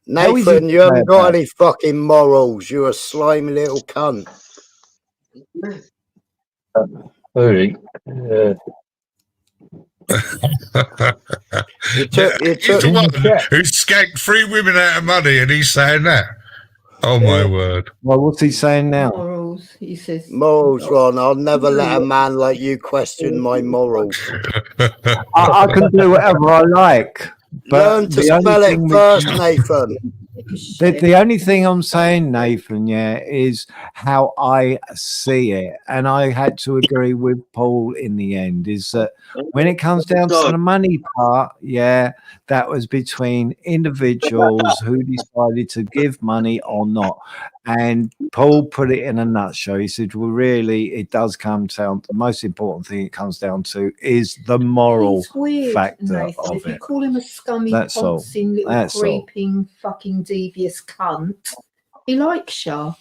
Nathan, you haven't got any fucking morals. You're a slimy little cunt. He's the one who skanked 3 women out of money, and he's saying that. Oh my word! Well, what's he saying now? Morals, he says. Morals, Ron. I'll never let a man like you question my morals. I can do whatever I like. But learn to spell it first, Nathan. The only thing I'm saying, Nathan, is how I see it. And I had to agree with Paul in the end, is that when it comes down to the money part, that was between individuals who decided to give money or not. And Paul put it in a nutshell. He said, well, really, it does come down, the most important thing it comes down to is the moral factor Nathan, of if it. you call him a scummy, That's all. poncing, little That's creeping, fucking devious cunt, he likes you.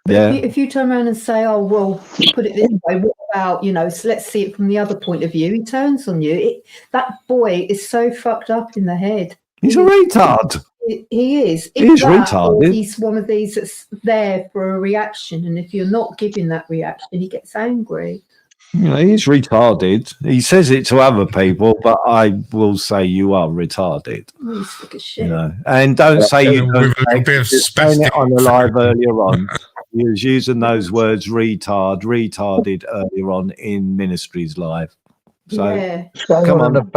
Yeah. If you turn around and say, oh, well, put it this way, what about, so let's see it from the other point of view, he turns on you. That boy is so fucked up in the head. He's a retard. He is. He's retarded. He's one of these that's there for a reaction, and if you're not giving that reaction, he gets angry. He's retarded. He says it to other people, but I will say you are retarded. He's sick of shit. And don't say you don't. Saying it on the live earlier on. He was using those words retarded earlier on in Ministries Live. So come on.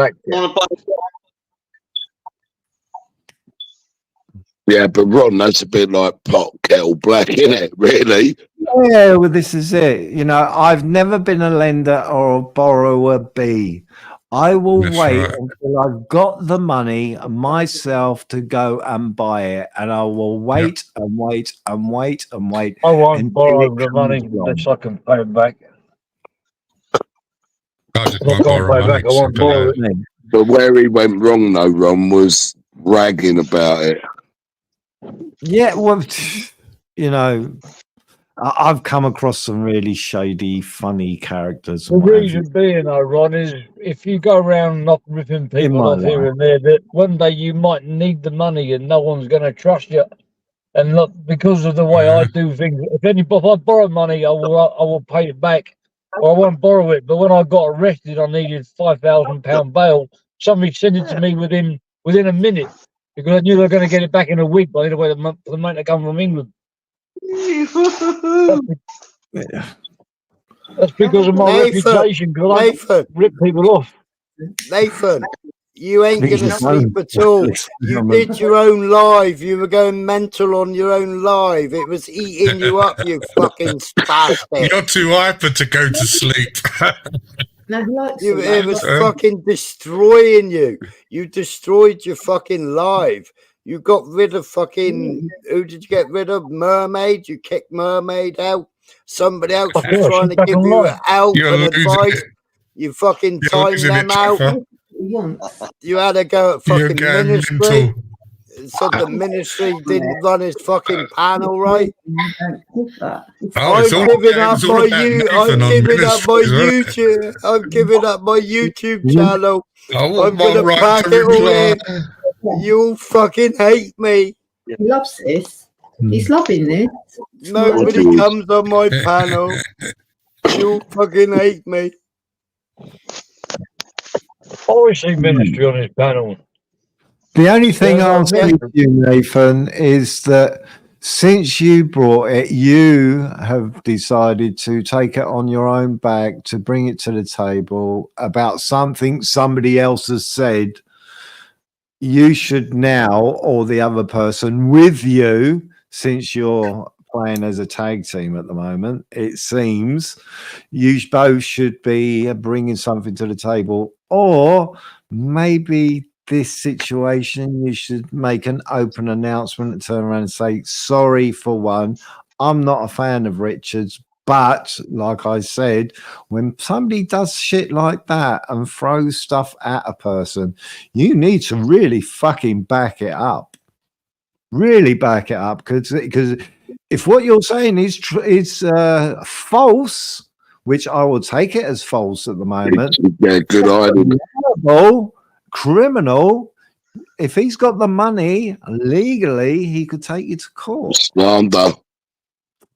Yeah, but Ron, that's a bit like pot kettle black, isn't it? Really? Yeah, well, this is it. I've never been a lender or a borrower B. I will wait until I've got the money myself to go and buy it, and I will wait and wait and wait and wait. I won't borrow the money unless I can pay it back. I just won't borrow money. I won't borrow it. But where he went wrong, though, Ron, was bragging about it. Yeah, well, I've come across some really shady, funny characters. The reason being, though, Ron, is if you go around not ripping people off here and there, that one day you might need the money and no one's going to trust you. And look, because of the way I do things, if I borrow money, I will pay it back, or I won't borrow it. But when I got arrested, I needed £5,000 bail. somebody sent it to me within a minute because I knew they were going to get it back in a week by the way the mate that come from England. That's because of my reputation. Because I rip people off. Nathan, you ain't gonna sleep at all. You did your own live. You were going mental on your own live. It was eating you up, you fucking spastic. You're too hyper to go to sleep. It was fucking destroying you. You destroyed your fucking live. You got rid of fucking. Who did you get rid of? Mermaid. You kicked Mermaid out. Somebody else was trying to give you help and advice. You fucking timed them out. You had to go at fucking ministry. Said the ministry didn't run his fucking panel right. I'm giving up my YouTube. I'm giving up my YouTube channel. I'm gonna pack it all in. You fucking hate me. He loves this. He's loving this. Nobody comes on my panel. You fucking hate me. Always see ministry on his panel. The only thing I'll say to you, Nathan, is that since you brought it, you have decided to take it on your own back to bring it to the table about something somebody else has said. You should now, or the other person with you, since you're playing as a tag team at the moment, it seems you both should be bringing something to the table, or maybe this situation, you should make an open announcement and turn around and say, sorry for one, I'm not a fan of Richard's, but like I said, when somebody does shit like that and throws stuff at a person, you need to really fucking back it up. Really back it up, because if what you're saying is false, which I will take it as false at the moment. Yeah, good idea. Criminal, if he's got the money legally, he could take you to court. Slander.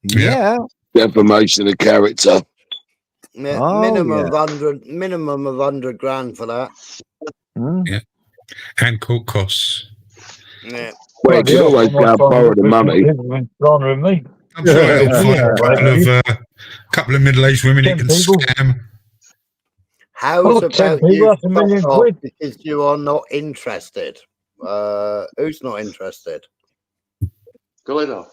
Yeah. Defamation of character. Minimum of 100 grand for that. Yeah. And court costs. Yeah. Well, you can always go and borrow the money. I'm sure he'll find a couple of middle-aged women he can scam. How's about you fuck off because you are not interested? Who's not interested? Go ahead.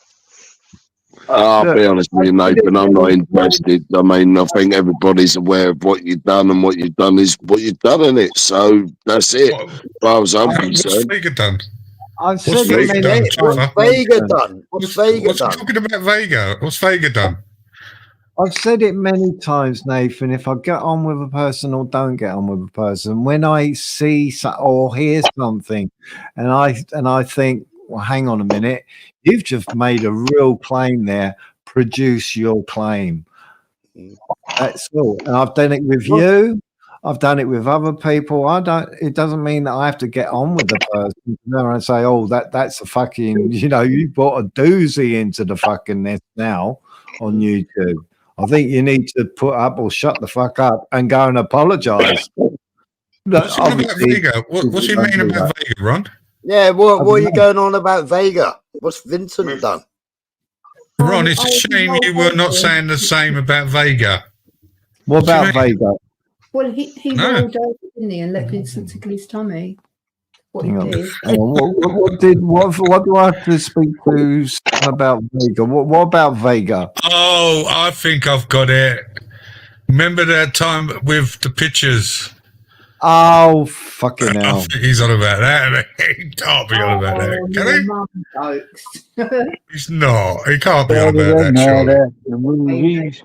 I'll be honest with you, Nathan, I'm not interested. I mean, I think everybody's aware of what you've done, and what you've done is what you've done in it. So that's it. As far as I'm concerned. What's Vega done? What's Vega done? What's talking about Vega? What's Vega done? I've said it many times, Nathan. If I get on with a person or don't get on with a person, when I see or hear something, and I think, well, hang on a minute, you've just made a real claim there. Produce your claim. That's all. And I've done it with you. I've done it with other people. It doesn't mean that I have to get on with the person and say, oh, that's a fucking, you brought a doozy into the fucking nest now on YouTube. I think you need to put up or shut the fuck up and go and apologise. What's he mean about Vega, Ron? Yeah, what are you going on about Vega? What's Vincent done? Ron, it's a shame you were not saying the same about Vega. What about Vega? Well, he rolled over, didn't he, and let Vincent tickle his tummy. What he did. What do I have to speak to about Vega? What about Vega? Oh, I think I've got it. Remember that time with the pictures? Oh, fucking hell. I think he's on about that. He can't be on about that, can he? He's not. He can't be on about that, surely.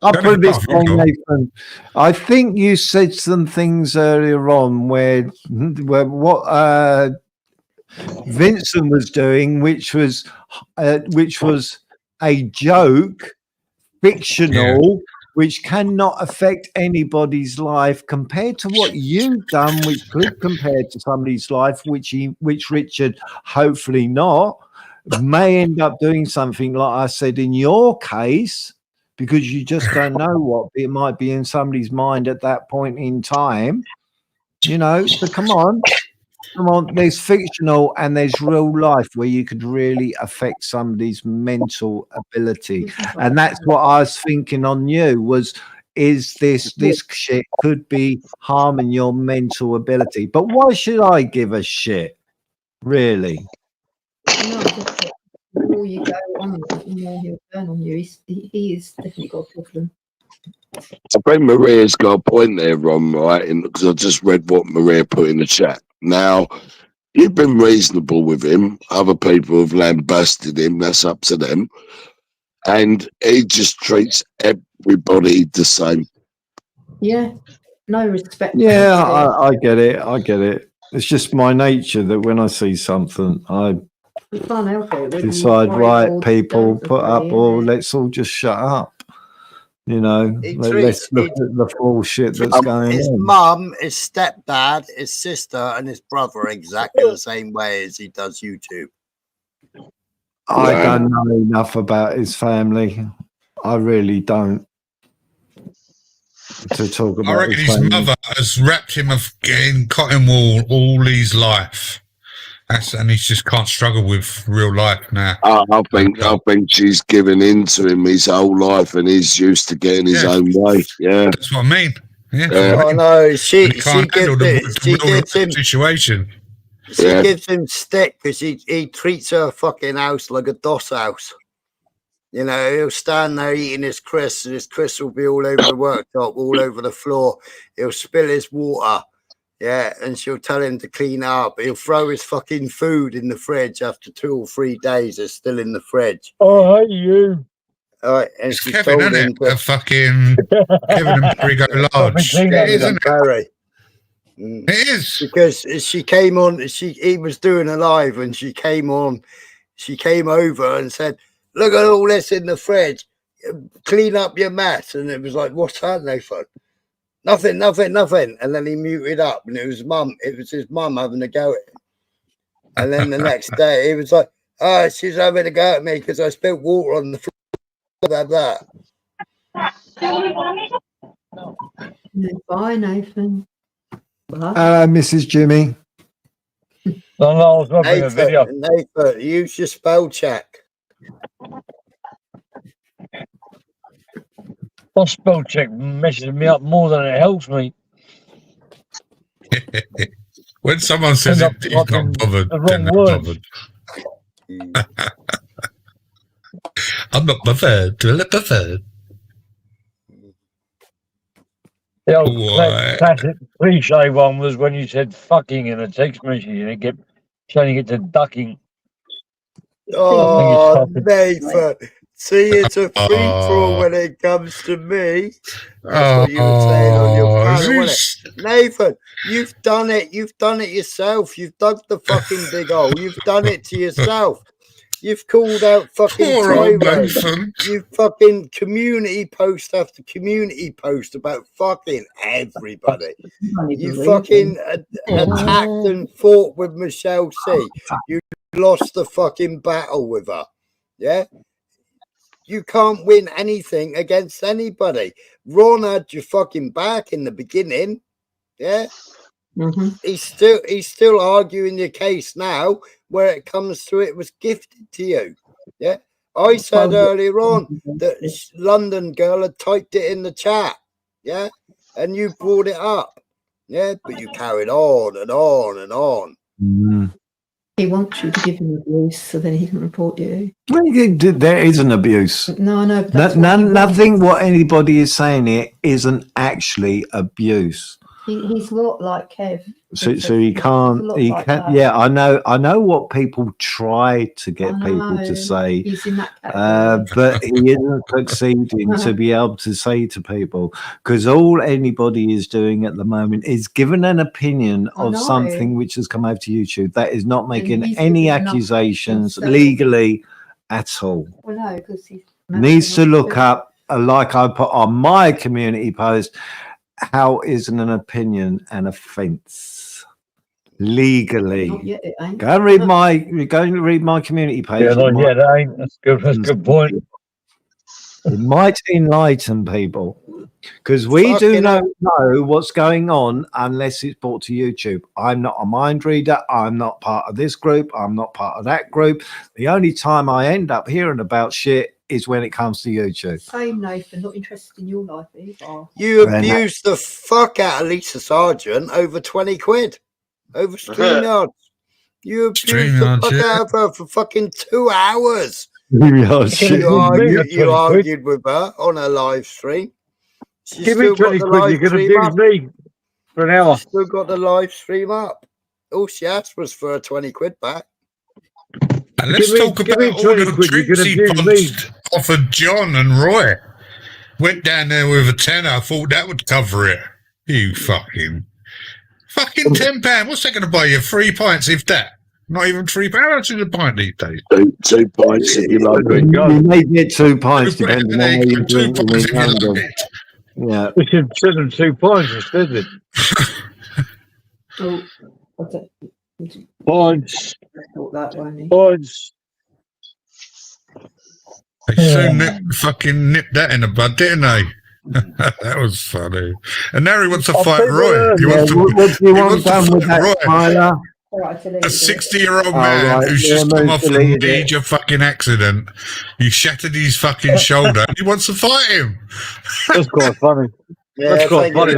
I'll put this way, Nathan. I think you said some things earlier on where what Vincent was doing, which was a joke, fictional, which cannot affect anybody's life, compared to what you've done, which could compare to somebody's life, which Richard, hopefully not, may end up doing something like I said in your case. Because you just don't know what it might be in somebody's mind at that point in time. You know, so come on. There's fictional and there's real life where you could really affect somebody's mental ability. And that's what I was thinking on you is this shit could be harming your mental ability. But why should I give a shit? Really? No, the more you go on, the more he'll turn on you. He is definitely got a problem. I think Maria's got a point there, Ron, right? Because I just read what Maria put in the chat. Now, you've been reasonable with him. Other people have lambasted him. That's up to them. And he just treats everybody the same. Yeah, no respect. Yeah, I get it. I get it. It's just my nature that when I see something, I can't help it. decide, right, people, put up, or let's all just shut up. You know, let's look at the bullshit that's going on. His mum, his stepdad, his sister, and his brother exactly the same way as he does YouTube. I don't know enough about his family. I really don't. To talk about. I reckon his mother has wrapped him of getting cotton wool all his life. And he just can't struggle with real life now. I think she's given in to him his whole life, and he's used to getting his own way. Yeah, that's what I mean. Yeah, I know. She gives him situation. She gives him stick because he treats her fucking house like a DOS house. You know, he'll stand there eating his crisps, and his crisps will be all over the worktop, all over the floor. He'll spill his water. Yeah, and she'll tell him to clean up. He'll throw his fucking food in the fridge after 2 or 3 days. It's still in the fridge. Oh, hey, you. All right, and it's she Kevin, told him to fucking Kevin and Barry go large. It is, isn't it? It is because she came on. He was doing a live, and she came on. She came over and said, "Look at all this in the fridge. Clean up your mess." And it was like, "What's that, Nathan?" Nothing. And then he muted up, and it was his mum having a go at him. And then the next day, he was like, "Oh, she's having a go at me because I spilled water on the floor." That. Bye, Nathan. Mrs. Jimmy. No, I was watching a video. Nathan, use your spell check. My spell check messes me up more than it helps me. When someone says he's not bothered, then they're bothered. I'm not bothered. The old classic cliche one was when you said fucking in a text message and it kept changing it to ducking. Oh, Nathan. See, it's a free-for-all when it comes to me. That's what you were saying on your panel, wasn't it? Nathan, you've done it. You've done it yourself. You've dug the fucking big hole. You've done it to yourself. You've called out fucking Tyro. You've fucking community post after community post about fucking everybody. You fucking attacked and fought with Michelle C. You lost the fucking battle with her. Yeah? You can't win anything against anybody. Ron had your fucking back in the beginning. Yeah? Mm-hmm. He's still arguing your case now where it comes to it was gifted to you. Yeah. I said earlier on that this London girl had typed it in the chat. Yeah. And you brought it up. Yeah. But you carried on and on and on. Mm. He wants you to give him abuse so then he can report you. Well, there is an abuse. No, I know. Nothing what anybody is saying here isn't actually abuse. He's a lot like Kev. So he can't. Yeah, I know what people try to get people to say, he's in that but he isn't succeeding to be able to say to people, because all anybody is doing at the moment is giving an opinion of something which has come over to YouTube. That is not making any accusations legally at all. Well, no, because he needs to look up, like I put on my community post, how is an opinion an offence legally? Go and read my community page. Yeah, that ain't. That's good. That's a good point. It might enlighten people. Because we do not know what's going on unless it's brought to YouTube. I'm not a mind reader. I'm not part of this group. I'm not part of that group. The only time I end up hearing about shit is when it comes to YouTube. Same, Nathan. Not interested in your life either. You abused the fuck out of Lisa Sargent over 20 quid. Over StreamYard. You abused the fuck out of her for fucking 2 hours. You argued with her on a live stream. She's Give me 20 quid, you're going to abuse me for an hour. She's still got the live stream up. All she asked was for a 20 quid back. And let's talk about all the drinks he offered John and Roy. Went down there with a tenner. I thought that would cover it. You fucking £10. What's that going to buy you? 3 pints, if that. Not even 3 pounds. How much is a pint these days? 2 pints if you like. You may get 2 pints depending on where you drink them in London. Yeah, we should send them 2 pints instead. Pints. Pints. They fucking nipped that in the bud, didn't they? That was funny. And now he wants to fight Roy. He wants to fight Roy. A 60-year-old man who's just come off a major fucking accident. He shattered his fucking shoulder. He wants to fight him. That's quite funny. Yeah, that's quite funny.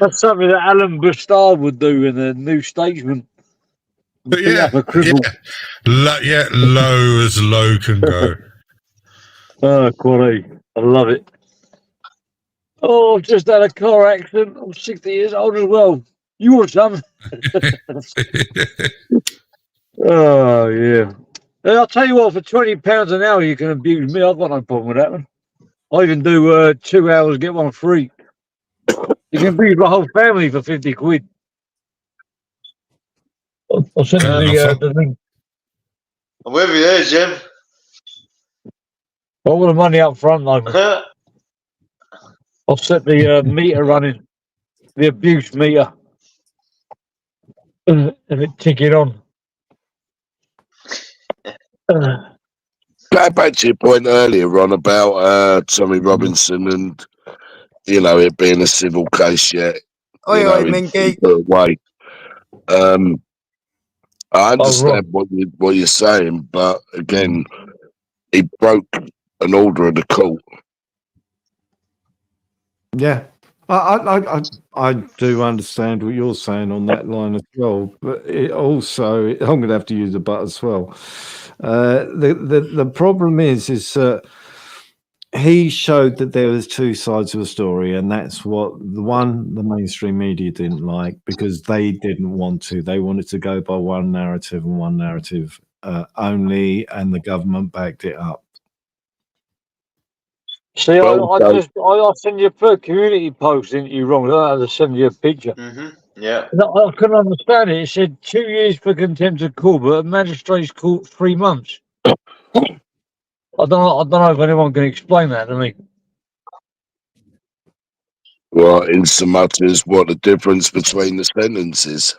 That's something that Alan Bustard would do in The New Statesman. But low as low can go. Oh, quality. I love it. Oh, I've just had a car accident. I'm 60 years old as well. You want some? Oh, yeah. I'll tell you what, for £20 an hour, you can abuse me. I've got no problem with that one. I even do 2 hours, get one free. You can abuse my whole family for 50 quid. I'll send you the link. I'm with you there, Jim. I want the money up front, though. I'll set the meter running, the abuse meter. And it tick it on. Going back to your point earlier, Ron, about Tommy Robinson and, it being a civil case yet. Minky. I understand what you're saying, but again, he broke an order of the court. Yeah. I do understand what you're saying on that line as well, but it also, I'm going to have to use the but as well. The problem is that he showed that there was 2 sides of a story, and that's what the mainstream media didn't like, because they didn't want to. They wanted to go by one narrative and one narrative only, and the government backed it up. See, I send you a community post, didn't you, Ron? I don't have to send you a picture. Yeah. I couldn't understand it. It said 2 years for contempt of court, but a magistrate's court 3 months. I don't know if anyone can explain that to me. Well, in so much as what the difference between the sentences.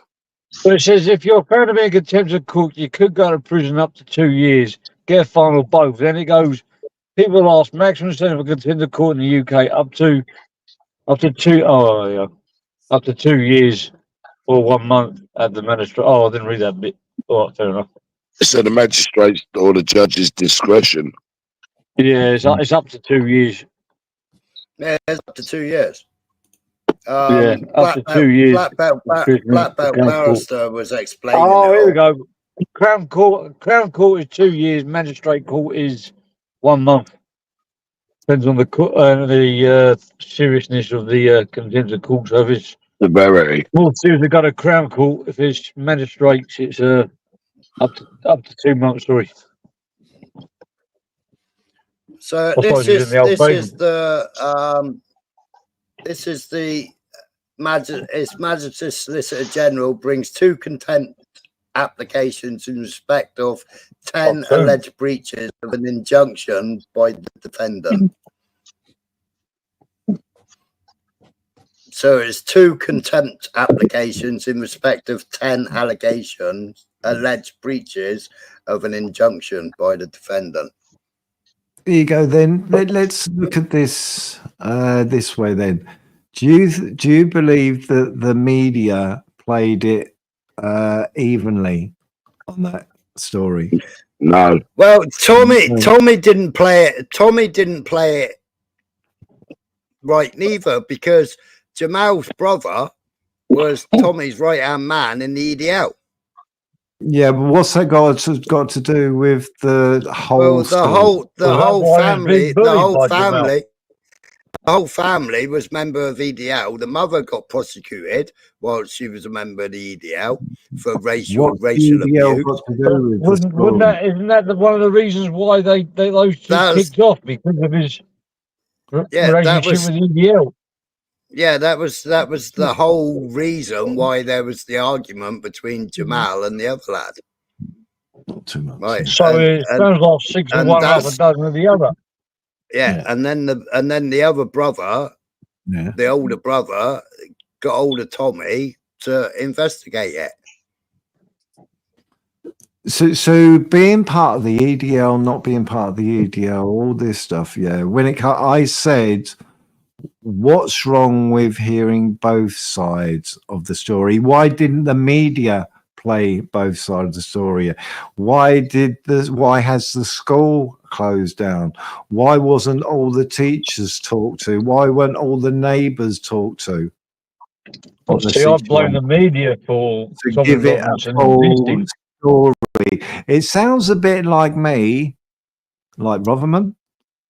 But it says if you're found to be in contempt of court, you could go to prison up to 2 years, get a fine or both. Then it goes. People ask maximum sentence for contempt of court in the UK up to 2 years or 1 month at the magistrate. Oh, I didn't read that bit. All right, fair enough. So the magistrate or the judge's discretion. Yeah, it's up to 2 years. Yeah, it's up to 2 years. Up to 2 years. Black belt barrister was explaining. Oh, here we go. Crown court is 2 years. Magistrate court is 1 month. Depends on the seriousness of the contempt of court service. Severity. More serious, they've got a Crown court. If it's magistrates, it's up to 2 months. Sorry. So this is the Magistrate Solicitor General brings 2 contempt applications in respect of 10 alleged breaches of an injunction by the defendant. So it's 2 contempt applications in respect of 10 alleged breaches of an injunction by the defendant. There you go. Then let's look at this this way. Then, do you believe that the media played it evenly on that story? No. Well, Tommy didn't play it. Tommy didn't play it right neither, because Jamal's brother was Tommy's right hand man in the EDL. Yeah, but what's that got to do with the whole? Well, the whole family was member of EDL. The mother got prosecuted while she was a member of the EDL for racial abuse. Isn't that one of the reasons why those two kicked off, because of his relationship with EDL? Yeah, that was the whole reason why there was the argument between Jamal and the other lad. Not too much. Right. So it sounds like 6 of one, half a dozen of the other. Yeah, and then the other brother, the older brother, got hold of Tommy to investigate it. So being part of the EDL, not being part of the EDL, all this stuff. Yeah, I said, what's wrong with hearing both sides of the story? Why didn't the media play both sides of the story? Why has the school closed down? Why wasn't all the teachers talked to? Why weren't all the neighbours talked to? See, I blame the media for to give it a full story. It sounds a bit like me, like Rotherham,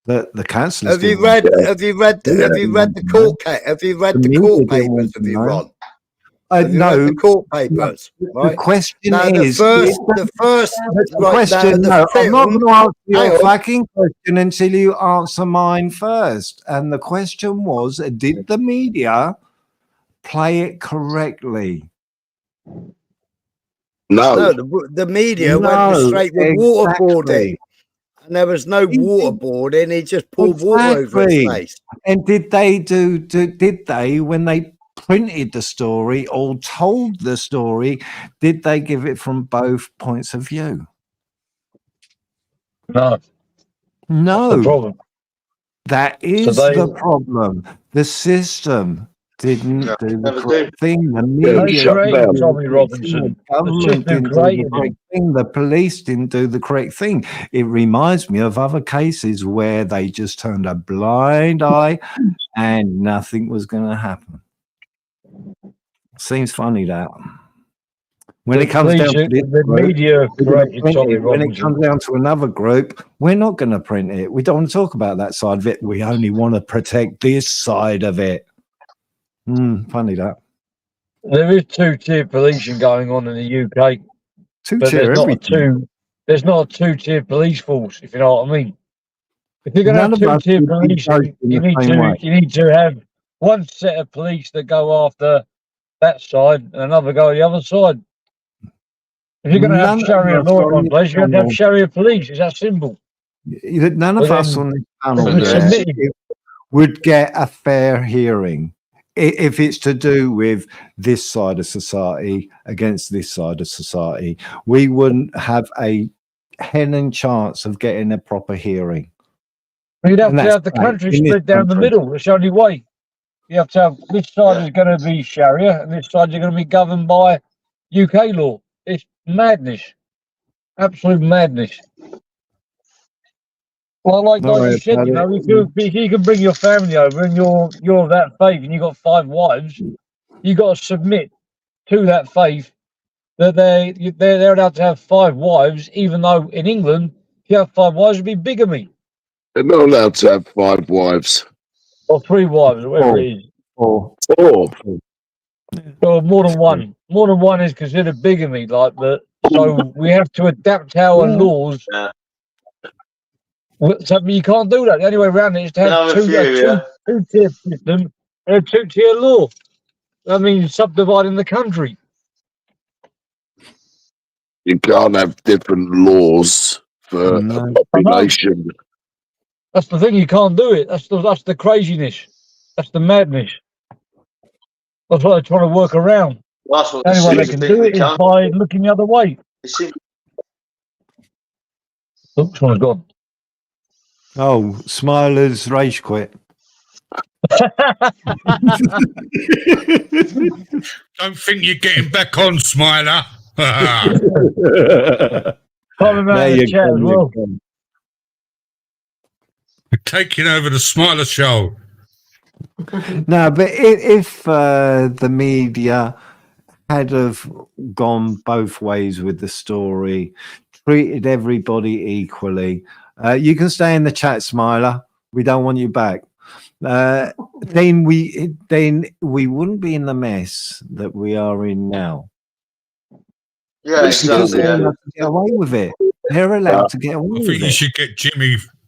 that the councillors. Have you read the court case? Have you read the court papers? Have you, Ron? No, the court papers. Right? The question now, is, the first question. No, I'm not going to answer your fucking question until you answer mine first. And the question was, did the media play it correctly? No, the media went straight with waterboarding. And there was no waterboarding. He just poured water over his face. And did they, when they printed the story or told the story, did they give it from both points of view? No. No. That's the problem. That is the problem. The system didn't do the correct thing. The media, Tommy Robinson. The government didn't do the correct thing. The police didn't do the correct thing. It reminds me of other cases where they just turned a blind eye and nothing was going to happen. Seems funny that when it comes down to this group, when it comes down to another group, we're not going to print it. We don't want to talk about that side of it. We only want to protect this side of it. Funny that. There is two-tier policing going on in the UK. There's not a two-tier police force, if you know what I mean. If you're going to have two-tier policing, you need to have one set of police that go after that side and another go the other side. If you're going to have Sharia law in one place, you have to have Sharia police. It's that simple. None of us on this panel would get a fair hearing if it's to do with this side of society against this side of society. We wouldn't have a hen and chance of getting a proper hearing. You'd have to have the country split down the middle. It's the only way. You have to have this side is going to be Sharia and this side is going to be governed by UK law. It's madness. Absolute madness. Well, like you said, you know, if you can bring your family over and you're of that faith and you've got 5 wives, you've got to submit to that faith that they're allowed to have 5 wives, even though in England, if you have 5 wives, it'd be bigamy. They're not allowed to have 5 wives. Or 3 wives, or whatever it is. Or more than one. More than one is considered bigamy, like that. So we have to adapt our laws. So you can't do that. The only way around it is to have two-tier system and a 2-tier law. That means subdividing the country. You can't have different laws for a population. That's the thing. You can't do it. That's the craziness. That's the madness. That's what they're trying to work around. Well, that's what the only way they can do it is by looking the other way. Someone's gone. Oh, Smiler's rage quit. Don't think you're getting back on, Smiler. Comment out in the chat as well. You're taking over the Smiler show. No, but if the media had have gone both ways with the story, treated everybody equally, you can stay in the chat, Smiler. We don't want you back. Then we wouldn't be in the mess that we are in now. Yeah, exactly. They're allowed to get away with it. They're allowed to get away with it. I think you should get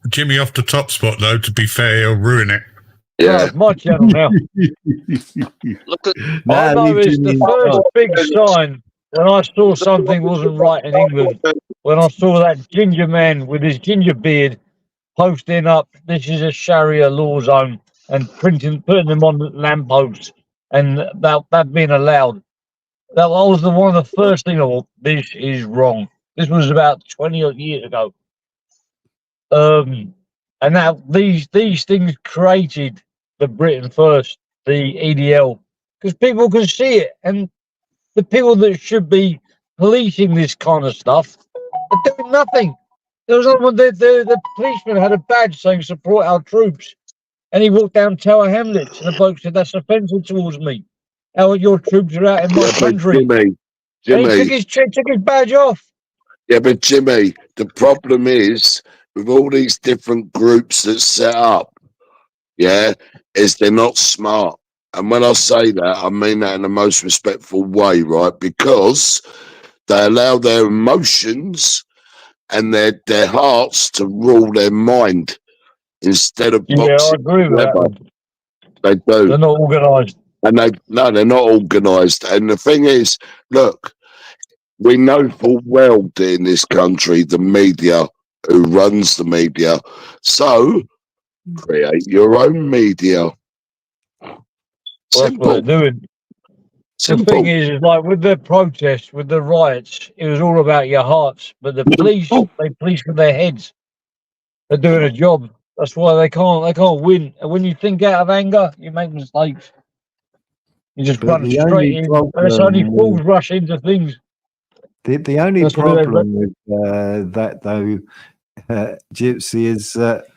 Jimmy off the top spot, though. To be fair, he'll ruin it. Yeah, it's my channel now. I noticed the first big sign when I saw something wasn't right in England, when I saw that ginger man with his ginger beard posting up, "This is a Sharia law zone," and putting them on lampposts, and that being allowed. That was one of the first things I thought, this is wrong. This was about 20 odd years ago. And now these things created the Britain First, the EDL, because people can see it, and the people that should be policing this kind of stuff are doing nothing. There was one, the policeman had a badge saying "Support our troops," and he walked down Tower Hamlets, and the bloke said, "That's offensive towards me. How your troops are out in my country." Jimmy, and he took his badge off. Yeah, but Jimmy, the problem is with all these different groups that set up, is they're not smart. And when I say that, I mean that in the most respectful way, right? Because they allow their emotions and their hearts to rule their mind instead of boxing. Yeah, I agree with that. They do. They're not organised. And they're not organised. And the thing is, look, we know full well that in this country, the media, who runs the media, so create your own media. Well, that's what they're doing. The thing is, like with the protests, with the riots, it was all about your hearts. But the police, they police with their heads. They're doing a job. That's why they can't win. And when you think out of anger, you make mistakes. You just run straight in. And it's only fools rush into things. The only problem with that, though, Gypsy, is that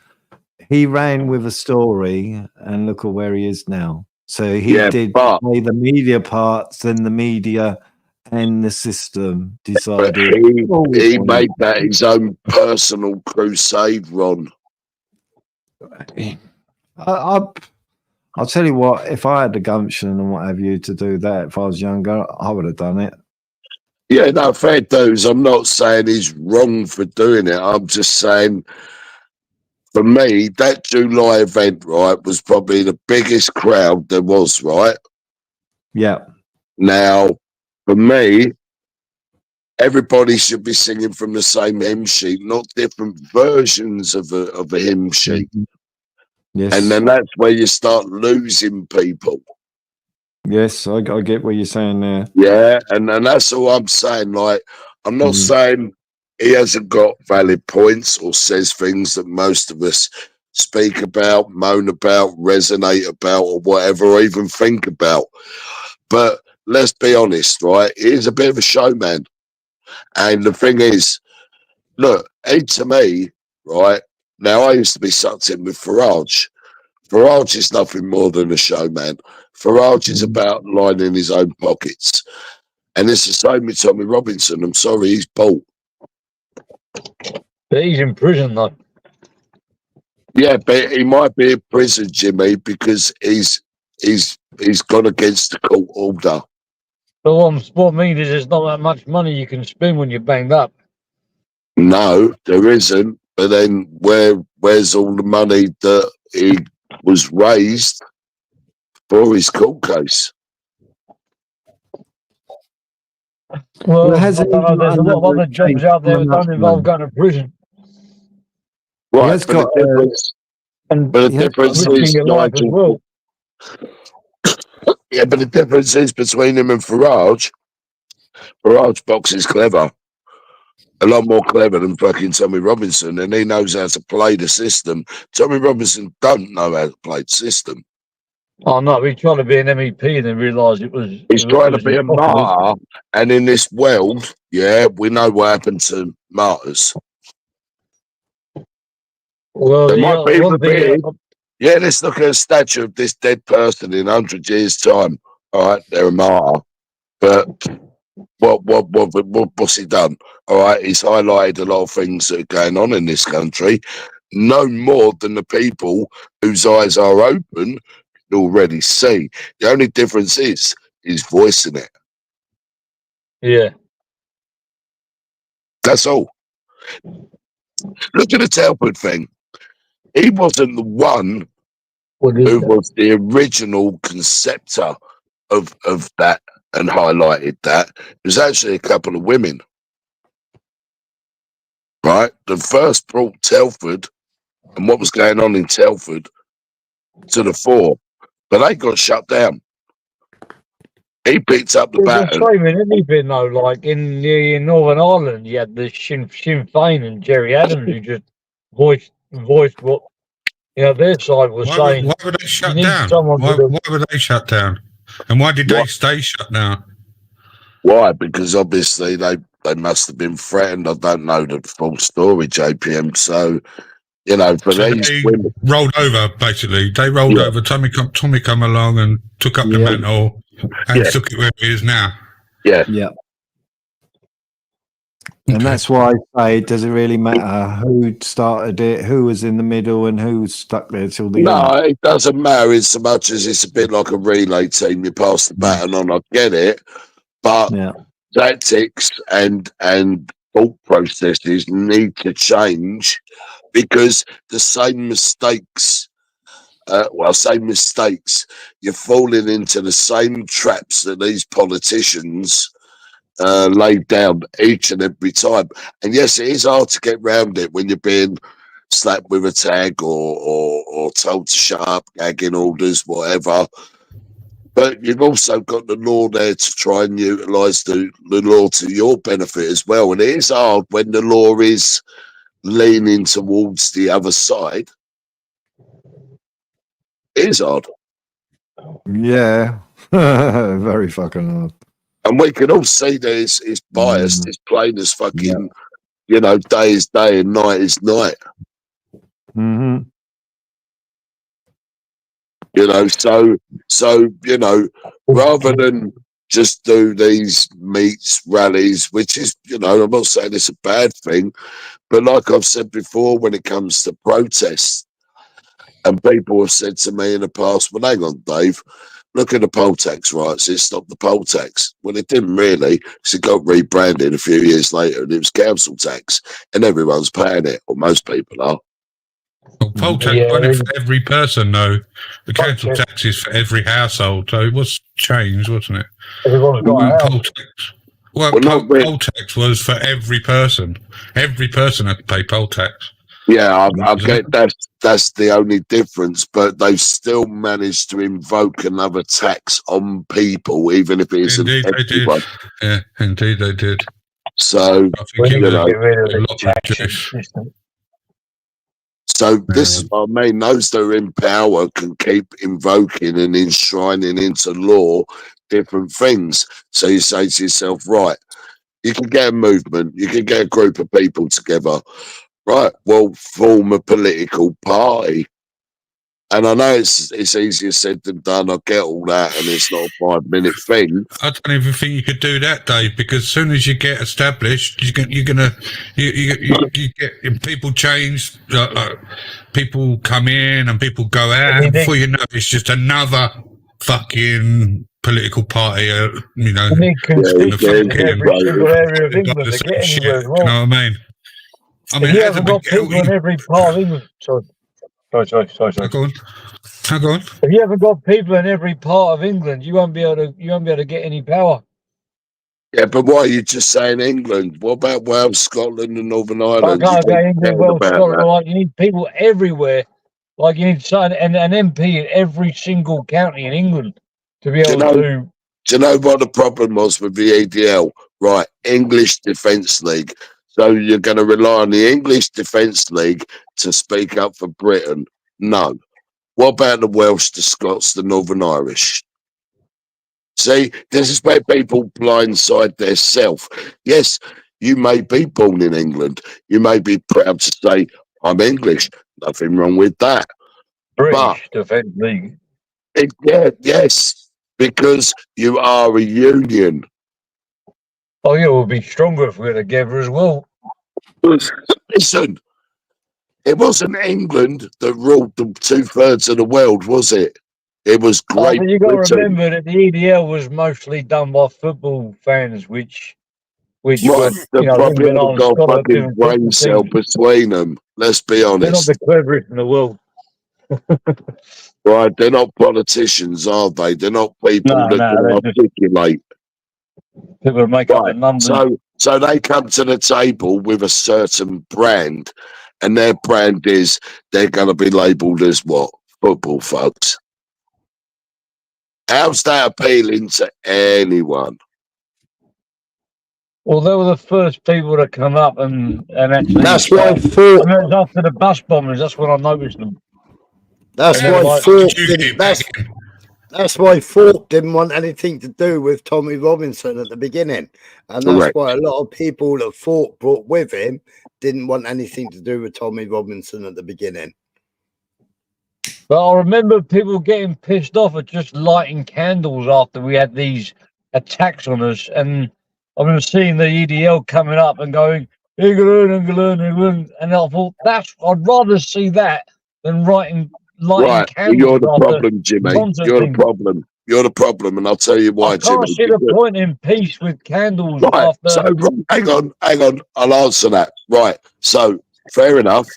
he ran with a story, and look at where he is now. So he did play the media parts, and the media and the system decided. He made that his own personal crusade, Ron. I'll tell you what, if I had the gumption and what have you to do that if I was younger, I would have done it. Yeah, no, fair dues. I'm not saying he's wrong for doing it. I'm just saying, for me, that July event, right, was probably the biggest crowd there was, right? Yeah. Now, for me, everybody should be singing from the same hymn sheet, not different versions of a hymn sheet. Yes. And then that's where you start losing people. Yes, I get what you're saying there. Yeah, and that's all I'm saying. Like, I'm not saying he hasn't got valid points or says things that most of us speak about, moan about, resonate about, or whatever, or even think about. But let's be honest, right? He's a bit of a showman. And the thing is, look, to me, right, now I used to be sucked in with Farage. Farage is nothing more than a showman. Farage is about lining his own pockets. And it's the same with Tommy Robinson. I'm sorry, he's bought. But he's in prison, though. Yeah, but he might be in prison, Jimmy, because he's gone against the court order. But what I mean is there's not that much money you can spend when you're banged up. No, there isn't. But then where's all the money that he was raised for his court case? Well, there's a lot of other jobs out there that don't involve going to prison. Right, but the difference is, Nigel, yeah, but the difference is between him and Farage boxes clever. a lot more clever than fucking Tommy Robinson, and he knows how to play the system. Tommy Robinson don't know how to play the system. Oh no, he's trying to be an MEP and then realised it was. He's trying to be a martyr, and in this world, yeah, we know what happened to martyrs. Well, there might be revered. Yeah, let's look at a statue of this dead person in 100 years' time. All right, they're a martyr, but what's he done? All right, he's highlighted a lot of things that are going on in this country, no more than the people whose eyes are open can already see. The only difference is he's voicing it. Yeah. That's all. Look at the Telford thing. He wasn't the one who was the original conceptor of that and highlighted that. It was actually a couple of women. Right? The first brought Telford and what was going on in Telford to the fore. But they got shut down. He picked up the baton. It's the same in anything though, like in Northern Ireland, you had the Sinn Féin and Jerry Adams who just voiced what their side was saying. Why were they shut down? Why were they shut down? And why did they stay shut down? Why? Because obviously they must have been threatened. I don't know the full story, JPM. So, for these women, rolled over, basically. They rolled over. Tommy come along and took up the mantle and took it where it is now. Yeah. Yeah. And that's why I say, does it really matter who started it, who was in the middle, and who stuck there till the end? No, it doesn't matter in so much as it's a bit like a relay team. You pass the baton on, I get it. But tactics and thought processes need to change because the same mistakes, you're falling into the same traps that these politicians laid down each and every time. And yes, it is hard to get round it when you're being slapped with a tag or told to shut up, gagging orders, whatever. But you've also got the law there to try and utilise the law to your benefit as well. And it is hard when the law is leaning towards the other side. It is hard. Yeah. Very fucking hard. And we can all see that it's biased. It's plain as fucking, day is day and night is night. Mm-hmm. So rather than just do these meets, rallies, which is, I'm not saying it's a bad thing, but like I've said before, when it comes to protests, and people have said to me in the past, well, hang on, Dave, look at the poll tax rights. It stopped the poll tax. Well, it didn't really, because it got rebranded a few years later, and it was council tax, and everyone's paying it, or most people are. Well, poll tax wasn't for every person, though. The council tax is for every household, so it was changed, wasn't it? Everyone's got a house. Poll tax was for every person. Every person had to pay poll tax. Yeah, I get that's the only difference, but they've still managed to invoke another tax on people, even if it isn't everyone. Yeah, indeed they did. So, So this is what I mean. Those that are in power can keep invoking and enshrining into law different things. So you say to yourself, right, you can get a movement, you can get a group of people together, right? Well, form a political party. And I know it's easier said than done. I get all that, and it's not a 5-minute thing. I don't even think you could do that, Dave, because as soon as you get established, you get people change, people come in and people go out. And before you know, it's just another fucking political party. You need constituents in every single area of England to get anywhere. You know what I mean? If you haven't got people in every part of England. Sorry. Go on. If you haven't got people in every part of England, you won't be able to get any power. Yeah, but why are you just saying England? What about Wales, Scotland, and Northern Ireland? I can't go England, Wales, Scotland. Like, you need people everywhere. Like, you need an MP in every single county in England to be able to. Do you know what the problem was with the EDL? Right, English Defence League. So you're going to rely on the English Defence League to speak up for Britain? No. What about the Welsh, the Scots, the Northern Irish? See, this is where people blindside their self. Yes, you may be born in England. You may be proud to say, I'm English. Nothing wrong with that. British Defence League. Yes, because you are a union. Oh, yeah, we'll be stronger if we're together as well. Listen, it wasn't England that ruled the 2/3 of the world, was it? It was Great But you got to Britain. remember that the EDL was mostly done by football fans, which Right, were, they probably England, haven't Ireland, got a Scotland, fucking different brain cell teams. between them. Let's be They're not honest. the cleverest in the world. Right, they're not politicians, are they? They're not people that can they're just articulate. people who make up the Right, numbers. so they come to the table with a certain brand, and their brand is they're going to be labelled as what? Football folks. How's that appealing to anyone? Well, they were the first people to come up and actually. That's why I mean, it was after the bus bombers. That's when I noticed them. That's And why like- Falk didn't. That's why Falk didn't want anything to do with Tommy Robinson at the beginning, and that's Correct. why a lot of people that Falk brought with him didn't want anything to do with Tommy Robinson at the beginning. But I remember people getting pissed off at just lighting candles after we had these attacks on us, and I remember seeing the EDL coming up and going, England, and I thought I'd rather see that than lighting Right, candles. you're the after problem, Jimmy. nonsense You're the things. problem. You're the problem, and I'll tell you why, I can't Jimmy. see the point in peace with candles Right, after. so hang on. I'll answer that. Right, so fair enough.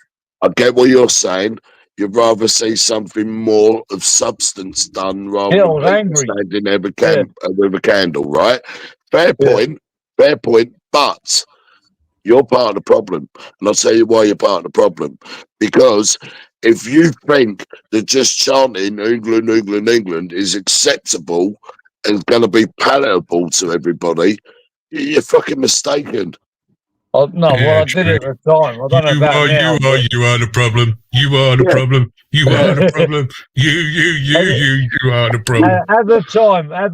I get what you're saying. You'd rather see something more of substance done rather Yeah, I than was people angry. standing there with a candle, right? Fair point, but you're part of the problem. And I'll tell you why you're part of the problem. Because if you think that just chanting England, England, England is acceptable and going to be palatable to everybody, you're fucking mistaken. No, well, I did it at the time. I don't know about now. You are the problem. You are the problem. You are the problem. You are the problem. At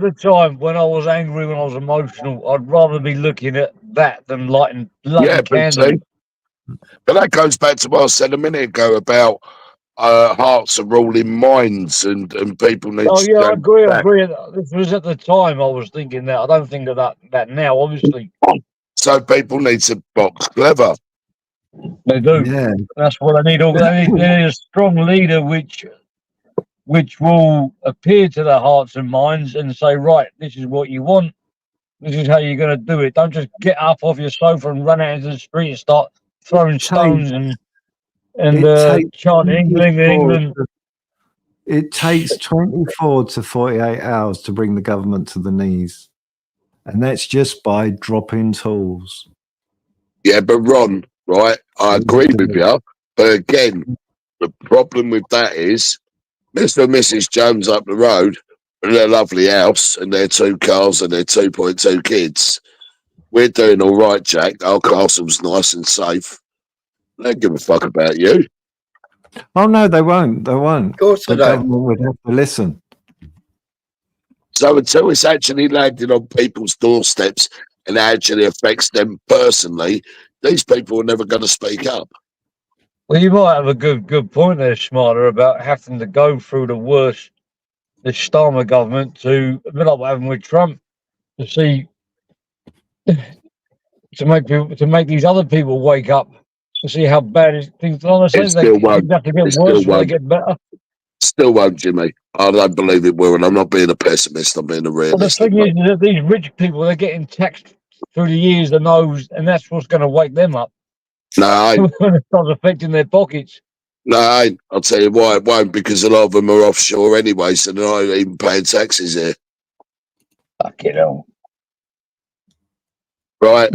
the time, when I was angry, when I was emotional, I'd rather be looking at that than lighting candles. But that goes back to what I said a minute ago about hearts are ruling minds and people need Oh to yeah, go I agree. back. This was at the time I was thinking that. I don't think of that now, obviously. So people need to box clever. They do. Yeah. That's what they need. They need a strong leader which will appeal to their hearts and minds and say, right, this is what you want. This is how you're going to do it. Don't just get up off your sofa and run out into the street and start throwing stones and chanting England. It takes 24 to 48 hours to bring the government to the knees. And that's just by dropping tools. Yeah, but Ron, right, I agree with you. But again, the problem with that is Mr. and Mrs. Jones up the road with their lovely house and their 2 cars and their 2.2 kids. We're doing all right, Jack. Our castle's nice and safe. They don't give a fuck about you. Oh, no, they won't. They won't. Of course the they don't. government would have to listen. So until it's actually landed on people's doorsteps and actually affects them personally, these people are never going to speak up. Well, you might have a good point there, Smarter, about having to go through the Starmer government to, a bit like what happened with Trump, to see, to make these other people wake up, to see how bad things are. Honestly, they have to get worse before they get better. Still won't, Jimmy. I don't believe it will, and I'm not being a pessimist. I'm being a realist. Well, the thing is that these rich people, they're getting taxed through the years, the nose, and that's what's going to wake them up. No, I ain't. When it starts affecting their pockets. No, I ain't. I'll tell you why it won't, because a lot of them are offshore anyway, so they're not even paying taxes here. Fucking hell. Right?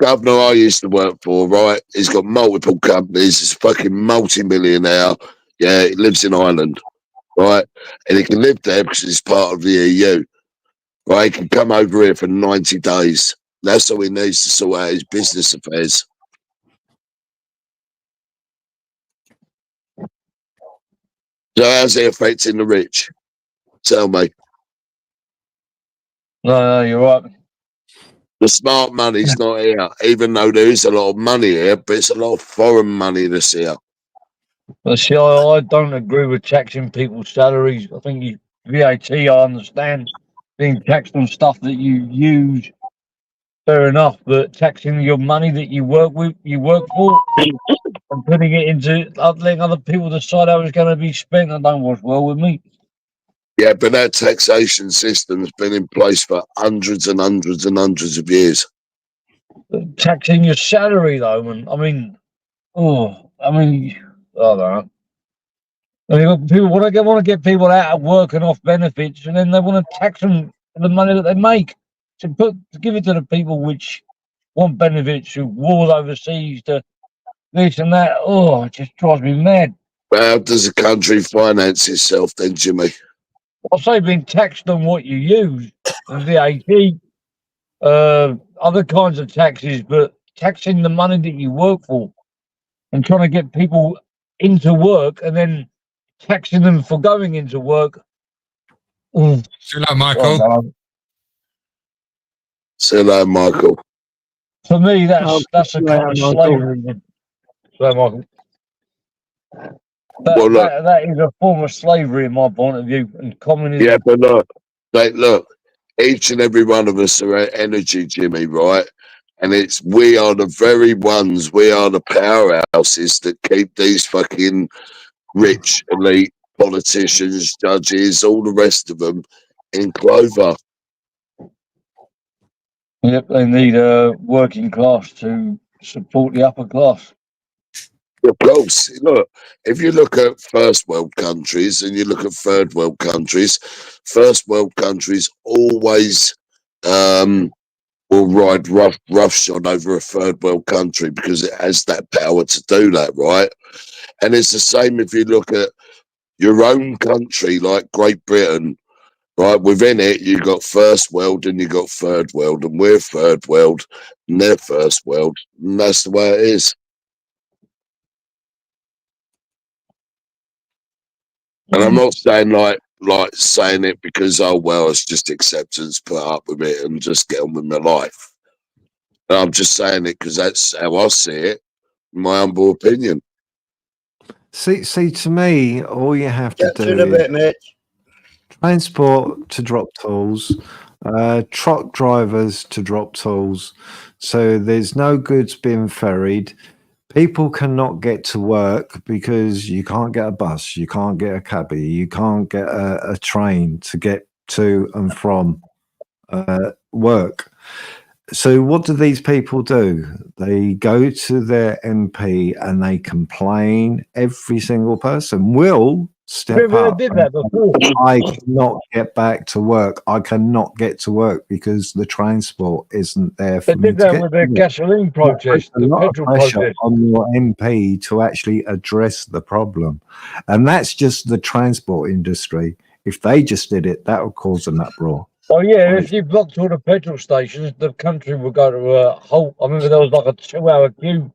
Governor I used to work for, right? He's got multiple companies. He's a fucking multi-millionaire. Yeah, he lives in Ireland, right? And he can live there because he's part of the EU. Right? He can come over here for 90 days. That's all he needs to sort out his business affairs. So how's it affecting the rich? Tell me. No, you're right. The smart money's not here, even though there is a lot of money here, but it's a lot of foreign money that's here. But see, I don't agree with taxing people's salaries. I think VAT, I understand being taxed on stuff that you use, fair enough, but taxing your money that you work for, and putting it into letting other people decide how it's going to be spent, that don't wash well with me. Yeah, but that taxation system's been in place for hundreds and hundreds and hundreds of years. Taxing your salary, though, and I don't know. I mean, people want to get people out of work and off benefits, and then they want to tax them for the money that they make. To give it to the people which want benefits, who wars overseas, to this and that. Oh, it just drives me mad. How does a country finance itself then, Jimmy? I say being taxed on what you use, and VAT, other kinds of taxes, but taxing the money that you work for, and trying to get people into work, and then taxing them for going into work. See you later, Michael. See you later, Michael. For me, that's a kind of slavery. So, Michael, that is a form of slavery in my point of view, and communism. Yeah, but look, each and every one of us are energy, Jimmy, right? And we are the very ones, we are the powerhouses that keep these fucking rich, elite politicians, judges, all the rest of them in clover. Yep, they need a working class to support the upper class. Of course, look, if you look at first world countries and you look at third world countries, first world countries always will ride roughshod over a third world country because it has that power to do that, right? And it's the same if you look at your own country, like Great Britain, right? Within it, you got first world and you got third world, and we're third world and they're first world, and that's the way it is. And I'm not saying like saying it because, oh, well, it's just acceptance, put up with it and just get on with my life. And I'm just saying it because that's how I see it, in my humble opinion. See, to me, all you have to do a bit, Mitch. Transport to drop tools, truck drivers to drop tools. So there's no goods being ferried. People cannot get to work because you can't get a bus, you can't get a cabbie, you can't get a train to get to and from work. So what do these people do? They go to their MP and they complain. Every single person will step up. Did that before. I cannot get back to work. I cannot get to work because the transport isn't there for me. They did that with their gasoline protest, the petrol protest. On your MP to actually address the problem, and that's just the transport industry. If they just did it, that would cause an uproar. Oh yeah, if you blocked all the petrol stations, the country would go to a halt. I remember there was like a 2-hour queue.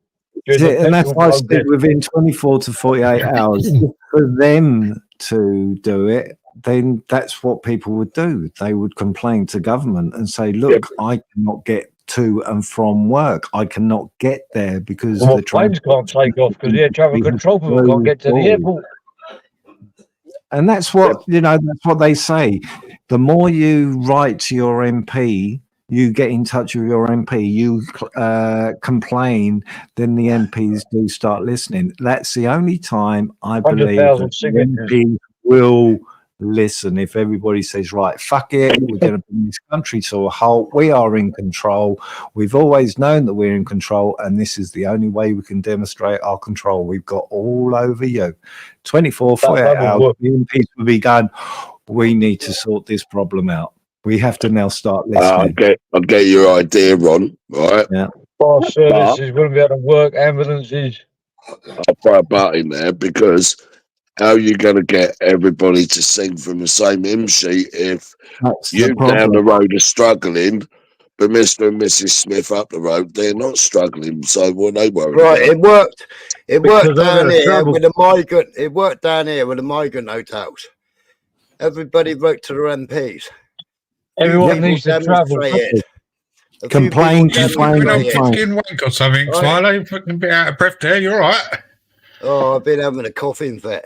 And that's why I said within 24 to 48 hours. For them to do it, then that's what people would do. They would complain to government and say, look, I cannot get to and from work. I cannot get there because the planes can't take off because the air traffic control people can't get to the airport. And that's what, that's what they say. The more you write to your MP, you get in touch with your MP, you complain, then the MPs do start listening. That's the only time I believe that the MP will listen. If everybody says, right, fuck it, we're going to bring this country to a halt. We are in control. We've always known that we're in control, and this is the only way we can demonstrate our control. We've got all over you. 24, 48 hours, the MPs will be going, we need to sort this problem out. We have to now start listening. I get your idea, Ron, right? Yeah. Fire services wouldn't be able to work, ambulances. I'll throw a butt in there because how are you going to get everybody to sing from the same hymn sheet if you down the road are struggling But Mr. and Mrs. Smith up the road, they're not struggling, so what they worry Right, about? it worked. It worked Because of down the here trouble. with the migrant. It worked down here with the migrant hotels. Everybody wrote to their MPs. Everyone needs to travel. demonstrated. Complain, You complain, fucking old complain. chicken wank or something, Right. Swallow. You fucking bit out of breath there. You're all right. Oh, I've been having a coughing fit.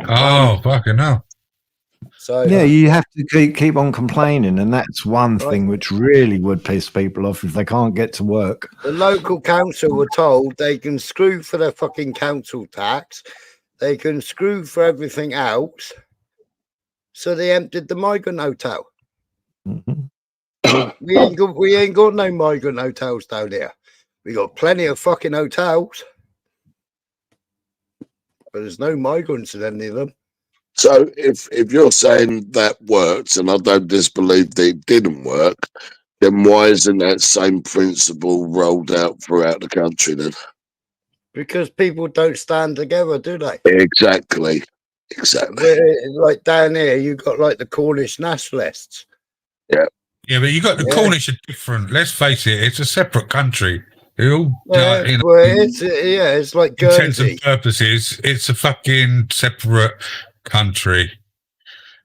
Oh, fucking hell. So Yeah, you have to keep on complaining, and that's one thing which really would piss people off if they can't get to work. the local council were told they can screw for their fucking council tax. They can screw for everything else. So they emptied the migrant hotel. We ain't got no migrant hotels down here. We got plenty of fucking hotels, but there's no migrants in any of them. So if you're saying that worked, and I don't disbelieve that it didn't work, then why isn't that same principle rolled out throughout the country then? Because people don't stand together, do they? Exactly. Like down here, you got like the Cornish nationalists. Yeah. Yeah, but you got the Cornish are different. Let's face it, it's a separate country. They all, Yeah, you know, well, it's like intents Guernsey. and purposes, it's a fucking separate country.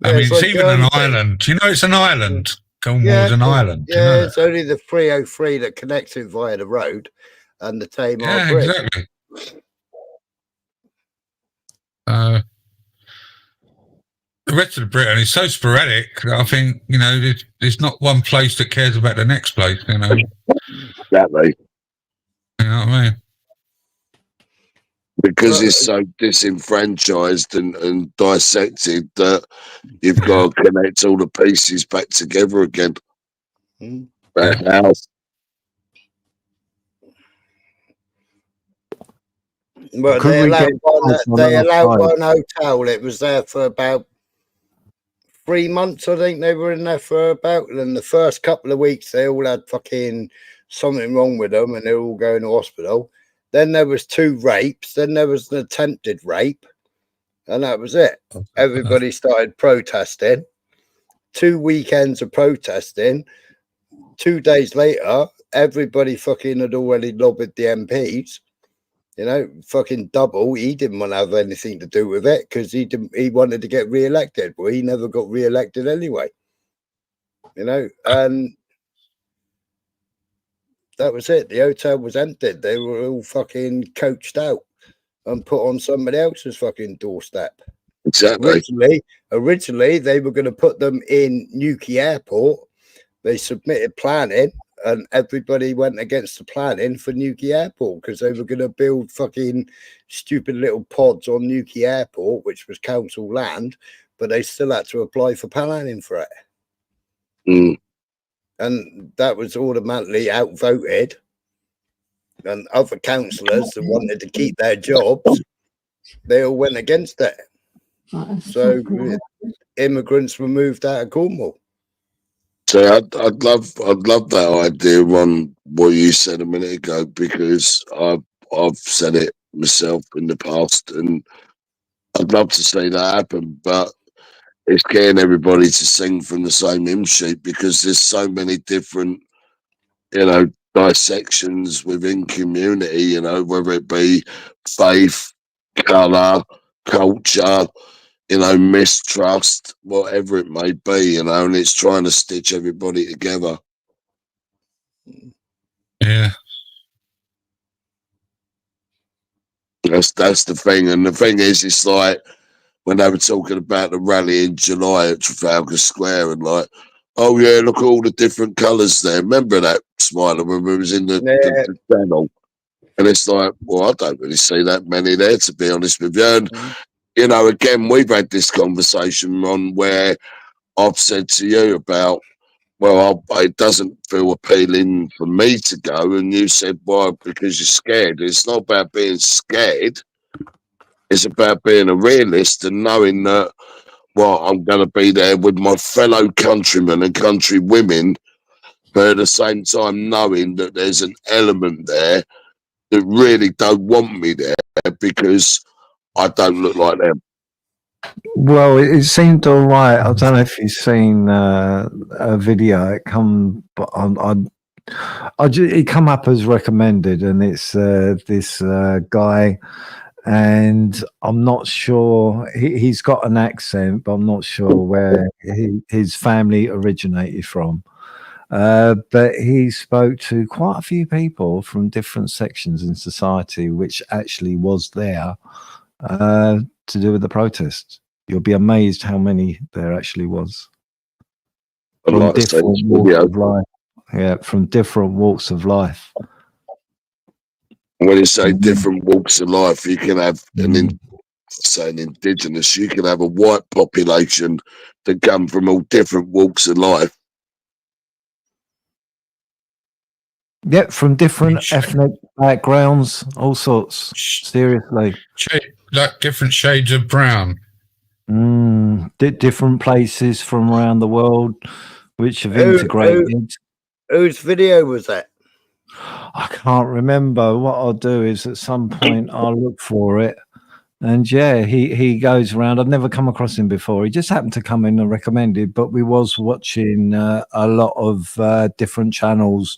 Yeah, I mean, it's it's like even an Guernsey. island. Do you know it's an island? Cornwall's an island. Do you know Yeah, that? it's only the 303 that connects it via the road and the Tamar Yeah, Bridge. exactly. The rest of Britain is so sporadic that I think, you know, there's not one place that cares about the next place, you know. Exactly. You know what I mean? Because it's so disenfranchised and dissected that you've got to connect all the pieces back together again. That house. But Could they we allowed get one hotel. It was there for about 3 months, I think they were in there for about. And the first couple of weeks, they all had fucking something wrong with them, and they were all going to hospital. Then there was 2 rapes. Then there was an attempted rape, and that was it. Everybody started protesting. 2 weekends of protesting. 2 days later, everybody fucking had already lobbied the MPs. You know, fucking double. He didn't want to have anything to do with it because he wanted to get re-elected. Well, he never got re-elected anyway. You know, and that was it. The hotel was emptied. They were all fucking coached out and put on somebody else's fucking doorstep. Exactly. Originally, they were going to put them in Newquay Airport. They submitted planning, and everybody went against the planning for Newquay Airport because they were going to build fucking stupid little pods on Newquay Airport, which was council land, but they still had to apply for planning for it. And that was automatically outvoted. And other councillors that wanted to keep their jobs, they all went against it. So immigrants were moved out of Cornwall. So I'd love that idea on what you said a minute ago, because I've said it myself in the past, and I'd love to see that happen, but it's getting everybody to sing from the same hymn sheet because there's so many different, you know, dissections within community, you know, whether it be faith, colour, culture, you know, mistrust, whatever it may be, you know, and it's trying to stitch everybody together. Yeah. That's the thing. And the thing is, it's like when they were talking about the rally in July at Trafalgar Square and like, oh yeah, look at all the different colours there. Remember that, Smiler, when we was in the channel? And it's like, well, I don't really see that many there, to be honest with you. And, you know, again, we've had this conversation on where I've said to you about, well, it doesn't feel appealing for me to go. And you said, why? Because you're scared. It's not about being scared. It's about being a realist and knowing that, well, I'm going to be there with my fellow countrymen and countrywomen, but at the same time knowing that there's an element there that really don't want me there because I don't look like them. Well, it seemed all right. I don't know if you've seen a video. It come up as recommended, and it's this guy, and I'm not sure. He's got an accent, but I'm not sure where his family originated from. But he spoke to quite a few people from different sections in society, which actually was there to do with the protests. You'll be amazed how many there actually was from different walks of life. Yeah, from different walks of life. When you say different walks of life, you can have an indigenous, you can have a white population that come from all different walks of life. Yeah, from different ethnic backgrounds, all sorts. Seriously. Like different shades of brown. Different places from around the world which have integrated. Whose video was that? I can't remember. What I'll do is at some point I'll look for it. And yeah, he goes around. I've never come across him before. He just happened to come in and recommended, but we was watching a lot of different channels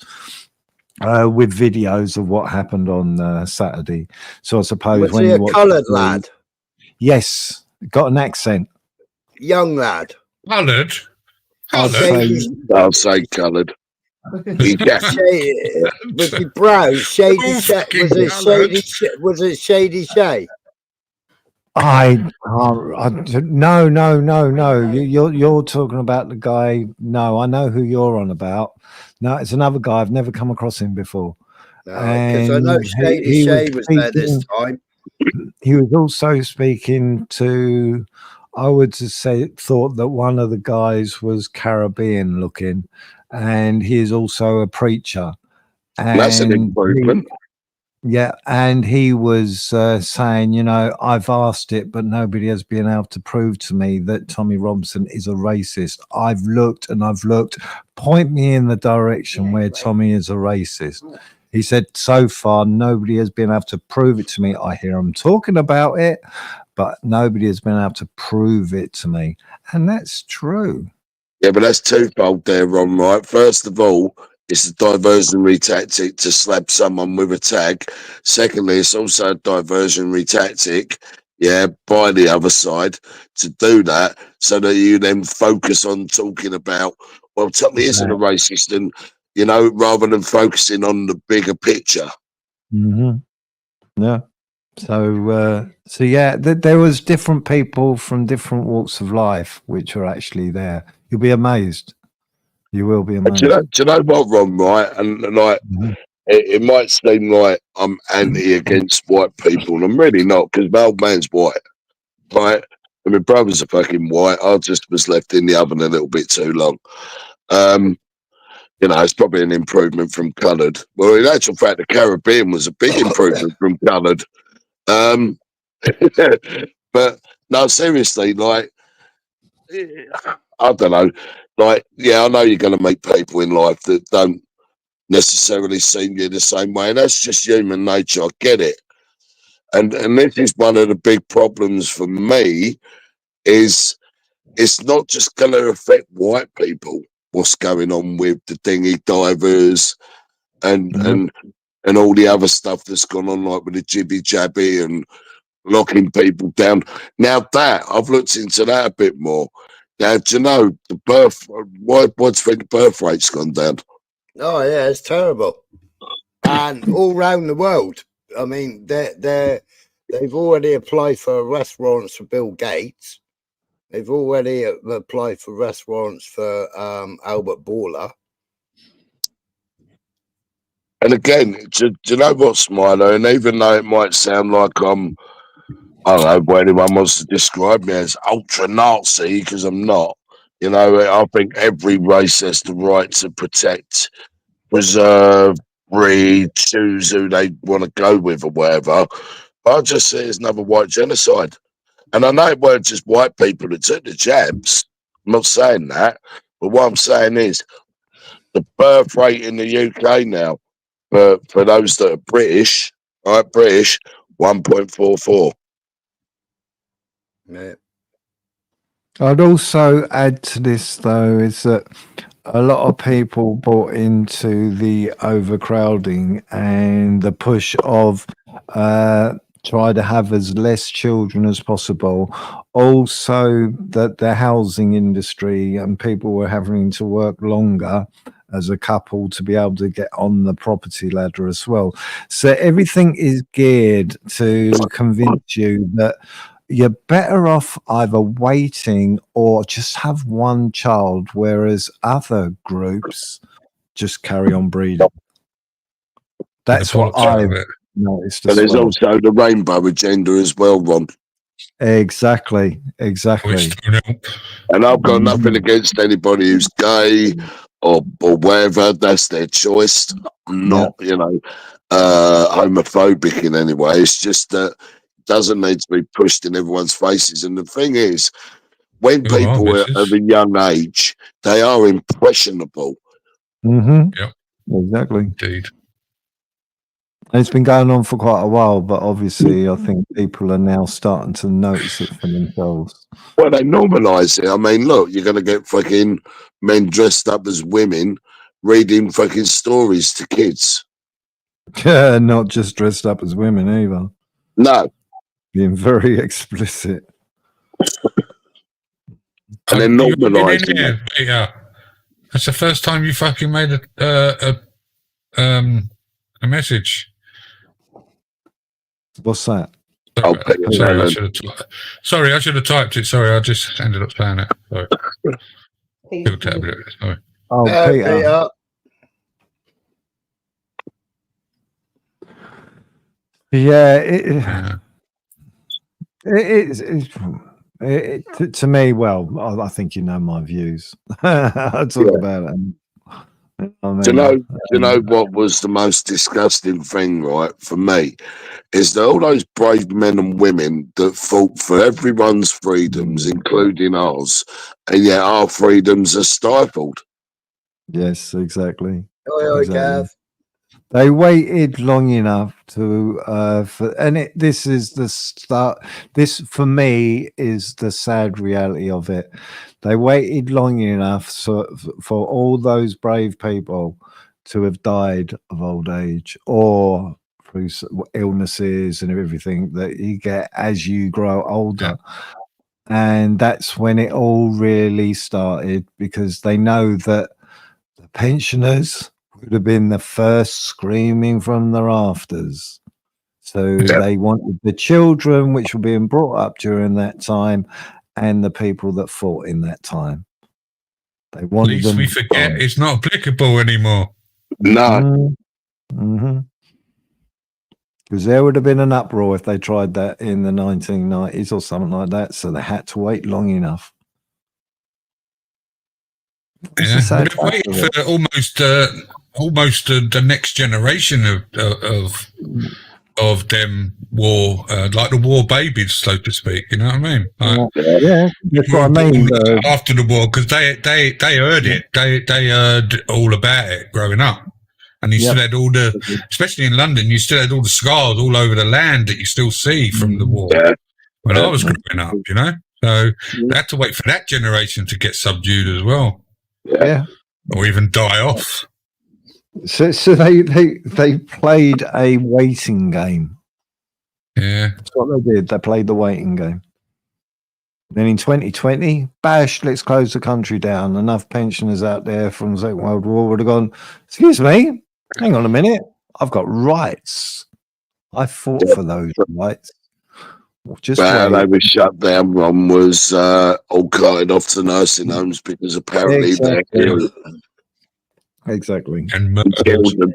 with videos of what happened on Saturday. So I suppose was he a coloured lad? Yes, got an accent. Young lad. Coloured? I'll say coloured. Was he brown? Shady was it Shady Shay? No. You're talking about the guy. No, I know who you're on about. No, it's another guy. I've never come across him before. Because I know Shady Shay was there this time. He was also speaking to, I would say, thought that one of the guys was Caribbean looking, and he is also a preacher. And that's an improvement. Yeah, and he was saying, you know, I've asked it, but nobody has been able to prove to me that Tommy Robinson is a racist. I've looked and I've looked. Point me in the direction where Tommy is a racist. He said, so far, nobody has been able to prove it to me. I hear them talking about it, but nobody has been able to prove it to me. And that's true. Yeah, but that's twofold there, Ron, right? First of all, it's a diversionary tactic to slap someone with a tag. Secondly, it's also a diversionary tactic, by the other side to do that so that you then focus on talking about, well, Tommy isn't a racist, and, you know, rather than focusing on the bigger picture. Yeah. So yeah, there was different people from different walks of life which are actually there. You'll be amazed. You will be amazed. Do you know what, Ron, right? And like, it might seem like I'm anti against white people, and I'm really not, because my old man's white, right? And my brothers are fucking white. I just was left in the oven a little bit too long. You know, it's probably an improvement from coloured. Well, in actual fact, the Caribbean was a big improvement from coloured. But no, seriously, like, I don't know. Like, yeah, I know you're going to meet people in life that don't necessarily see you the same way, and that's just human nature. I get it. And this is one of the big problems for me, is it's not just going to affect white people, what's going on with the dinghy divers and all the other stuff that's gone on, like with the jibby jabby and locking people down. Now that I've looked into that a bit more. Now, do you know why do you think the birth rate's gone down? Oh yeah, it's terrible. And all around the world. I mean, they've already applied for arrest warrants for Bill Gates. They've already applied for arrest warrants for Albert Bourla. And again, do you know what, Smiler? And even though it might sound like I don't know what anyone wants to describe me as ultra Nazi, because I'm not. You know, I think every race has the right to protect, preserve, breed, choose who they want to go with or whatever. But I just see it as another white genocide. And I know it weren't just white people that took the jabs. I'm not saying that. But what I'm saying is the birth rate in the UK now, for those that are British, right, 1.44. Yeah. I'd also add to this, though, is that a lot of people bought into the overcrowding and the push of try to have as less children as possible. Also, that the housing industry and people were having to work longer as a couple to be able to get on the property ladder as well. So everything is geared to convince you that you're better off either waiting or just have one child, whereas other groups just carry on breeding. That's what I've noticed But as there's well. also the rainbow agenda as well, Ron. Exactly. And I've got nothing against anybody who's gay or whatever. That's their choice. I'm not, homophobic in any way. It's just that it doesn't need to be pushed in everyone's faces. And the thing is, when people are of a young age, they are impressionable. Yep. Exactly. Indeed. It's been going on for quite a while, but obviously I think people are now starting to notice it for themselves. Well, they normalise it. I mean, look, you're going to get fucking men dressed up as women reading fucking stories to kids. Yeah, not just dressed up as women either. No. Being very explicit. And then normalising it. Yeah. That's the first time you fucking made a message. What's that? Sorry, I should have typed it. Sorry, I just ended up saying it. Sorry. Sorry. Oh, Peter. Yeah, to me, well, I think you know my views. I'll talk about it. Do you know what was the most disgusting thing, right, for me? Is that all those brave men and women that fought for everyone's freedoms, including ours, and yet our freedoms are stifled. Yes, exactly. Gav. They waited long enough to, this is the start. This, for me, is the sad reality of it. They waited long enough for all those brave people to have died of old age or through illnesses and everything that you get as you grow older. And that's when it all really started, because they know that the pensioners would have been the first screaming from the rafters. So they wanted the children which were being brought up during that time and the people that fought in that time. They wanted At least them we forget it's not applicable anymore. No. Because there would have been an uproar if they tried that in the 1990s or something like that. So they had to wait long enough. Yeah, we've waited for almost the next generation of them war, like the war babies, so to speak. You know what I mean? Like, yeah, that's what I mean. After the war, because they heard it, they heard all about it growing up, and you still had all the, especially in London, you still had all the scars all over the land that you still see from the war. When I was growing up, you know, so they had to wait for that generation to get subdued as well. Yeah, or even die off. So they played a waiting game. Yeah, that's what they did. They played the waiting game. Then in 2020, bash, let's close the country down. Enough pensioners out there from the Second World War would have gone, excuse me, hang on a minute, I've got rights. I fought for those rights. Just they were shut down. One was all carted off to nursing homes because apparently they're killed. Exactly. And murdered. A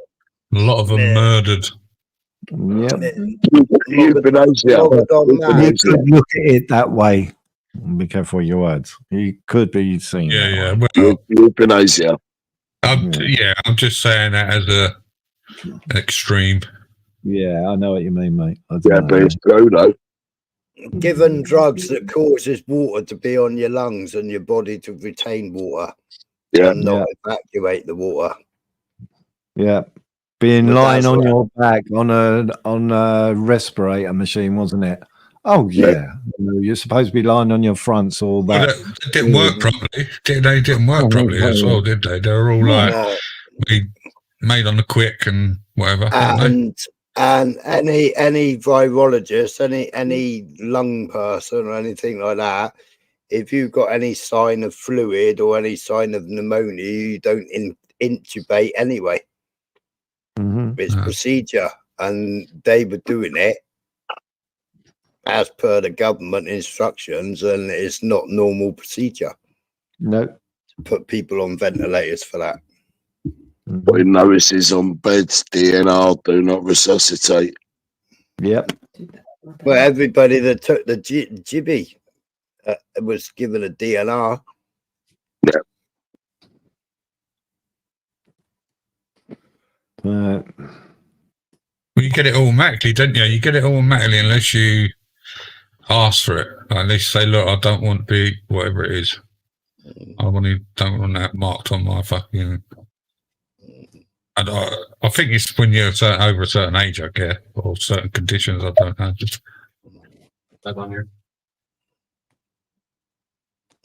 lot of them murdered. Yep. You could look at it that way. Be careful with your words. You could be saying euthanasia. I'm just saying that as an extreme. Yeah, I know what you mean, mate. But it's true though. Given drugs that causes water to be on your lungs and your body to retain water and not evacuate the water. Yeah. Being lying on your back on a respirator machine, wasn't it? Oh yeah, you're supposed to be lying on your fronts or that. Well, that didn't work properly. They didn't work properly as well, did they? They were all like made on the quick and whatever. And any virologist, any lung person or anything like that, if you've got any sign of fluid or any sign of pneumonia, you don't intubate anyway. It's procedure, and they were doing it as per the government instructions, and it's not normal procedure. No. To put people on ventilators for that. Putting notices on beds, DNR, do not resuscitate. Yep. Well, everybody that took the jibby was given a DNR. Yeah. Well, you get it automatically, don't you? You get it automatically unless you ask for it. Like, at least say, look, I don't want to be whatever it is. Don't want that marked on my fucking. And I think it's when you're over a certain age, I guess, or certain conditions. I don't know. Just on here.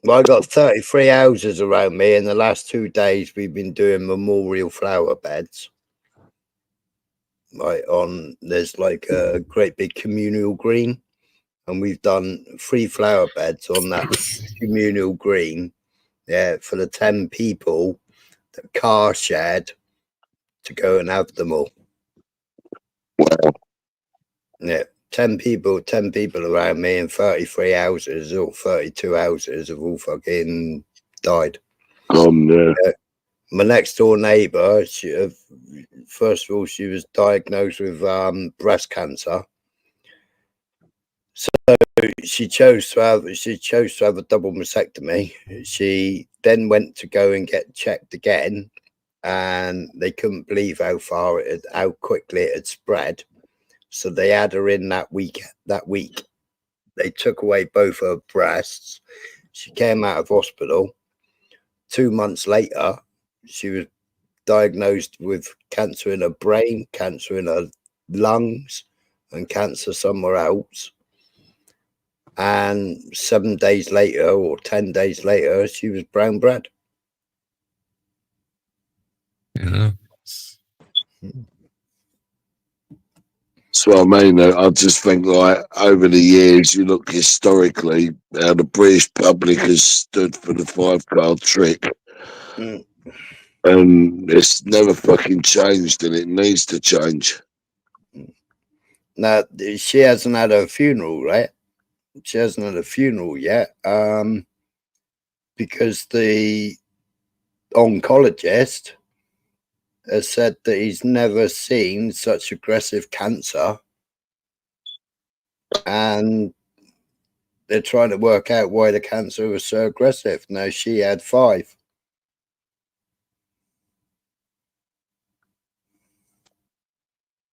Well, I got 33 houses around me. In the last 2 days, we've been doing memorial flower beds. Right there's like a great big communal green, and we've done 3 flower beds on that communal green. Yeah, for the 10 people that car shared to go and have them all. Wow. Yeah, 10 people around me, and 33 houses or 32 houses have all fucking died. Yeah. My next door neighbor, first of all, she was diagnosed with breast cancer. So she chose to have a double mastectomy. She then went to go and get checked again, and they couldn't believe how quickly it had spread. So they had her in that week. They took away both her breasts. She came out of hospital. 2 months later, she was diagnosed with cancer in her brain, cancer in her lungs, and cancer somewhere else. And 7 days later or 10 days later, she was brown bread. Yeah. That's what I mean. I just think, like, over the years, you look historically, how the British public has stood for the 5-card trick. And it's never fucking changed, and it needs to change. Now, she hasn't had a funeral, right? She hasn't had a funeral yet, because the oncologist has said that he's never seen such aggressive cancer, and they're trying to work out why the cancer was so aggressive. Now, she had 5.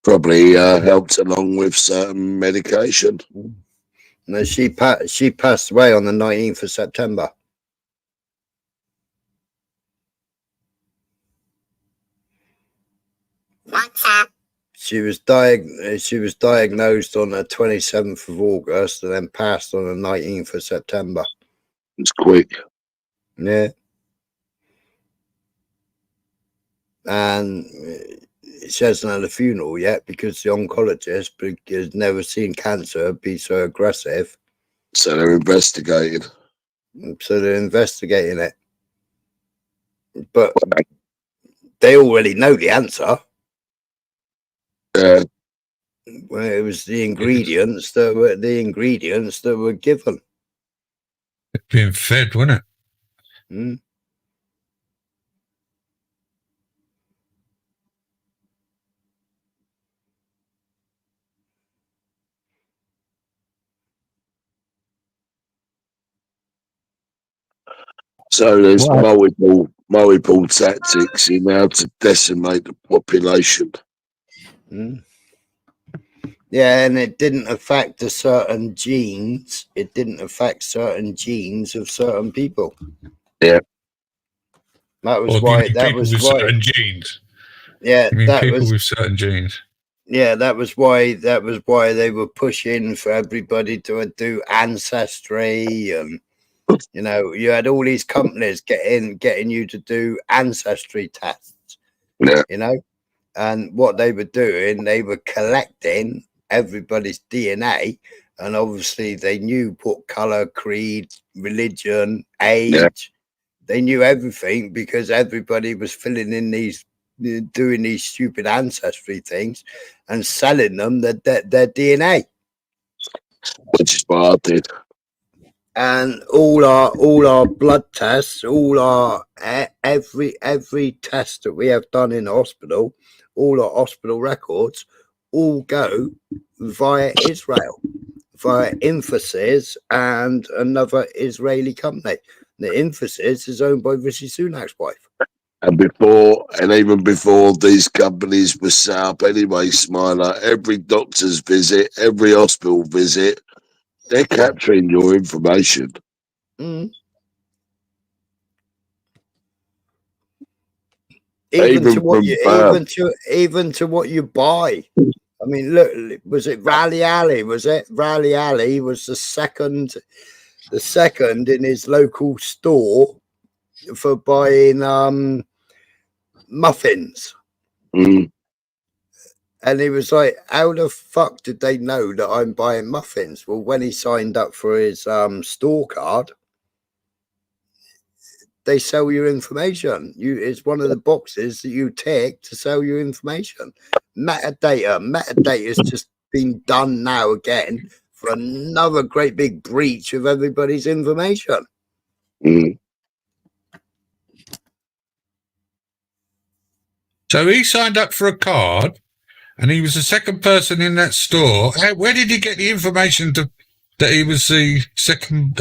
Probably helped along with certain medication. No, she passed away on the 19th of September. She was diagnosed on the 27th of August and then passed on the 19th of September. It's quick. Yeah. And she hasn't had a funeral yet because the oncologist has never seen cancer be so aggressive. So they're investigating. So they're investigating it. But they already know the answer. Yeah. Well, it was the ingredients that were given. It's being fed, wasn't it? Mm. So there's multiple tactics in how to decimate the population. Mm. Yeah, and it didn't affect the certain genes. It didn't affect certain genes of certain people. Yeah. That was why. That was why. Certain genes. Yeah, I mean, that people was with certain genes. Yeah, that was why they were pushing for everybody to do ancestry, and you know, you had all these companies getting you to do ancestry tests. Yeah. You know, and what they were doing, they were collecting everybody's DNA, and obviously they knew what color, creed, religion, age. Yeah. They knew everything because everybody was filling in these, doing these stupid ancestry things and selling them their DNA. Which is what I did. And all our blood tests, all our every test that we have done in the hospital, all our hospital records, all go via Israel, via Emphasis and another Israeli company. The Emphasis is owned by Rishi Sunak's wife. And even before these companies were set up anyway, Smiler, every doctor's visit, every hospital visit, they're capturing your information. Mm. Even to what you buy. I mean, look, was it Rally Alley? Was it Rally Alley was the second in his local store for buying muffins. Mm. And he was like, how the fuck did they know that I'm buying muffins? Well, when he signed up for his store card, they sell your information. It's one of the boxes that you tick to sell your information. Metadata has just been done now again for another great big breach of everybody's information. Mm. So he signed up for a card, and he was the second person in that store. Where did he get the information that he was the second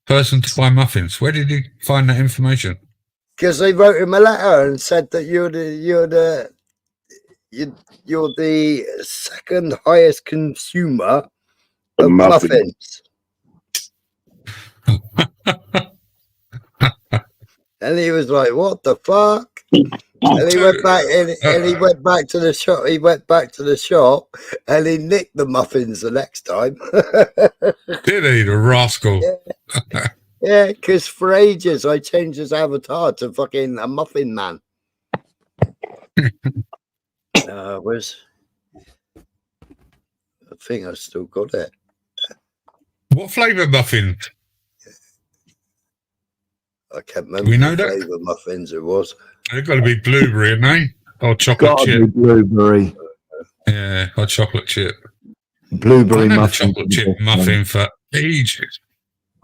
person to buy muffins? Where did he find that information? Because they wrote him a letter and said that you're the second highest consumer of muffins. And he was like, "What the fuck?" And he went back and he went back to the shop. He went back to the shop and he nicked the muffins the next time. Did he, the rascal? Yeah, because for ages I changed his avatar to fucking a muffin man. I think I still got it. What flavour muffin? I can't remember what flavour muffins it was. They've got to be blueberry, haven't they? Or chocolate chip. Blueberry. Yeah, or chocolate chip. Blueberry I muffin. Chocolate chip muffin for ages.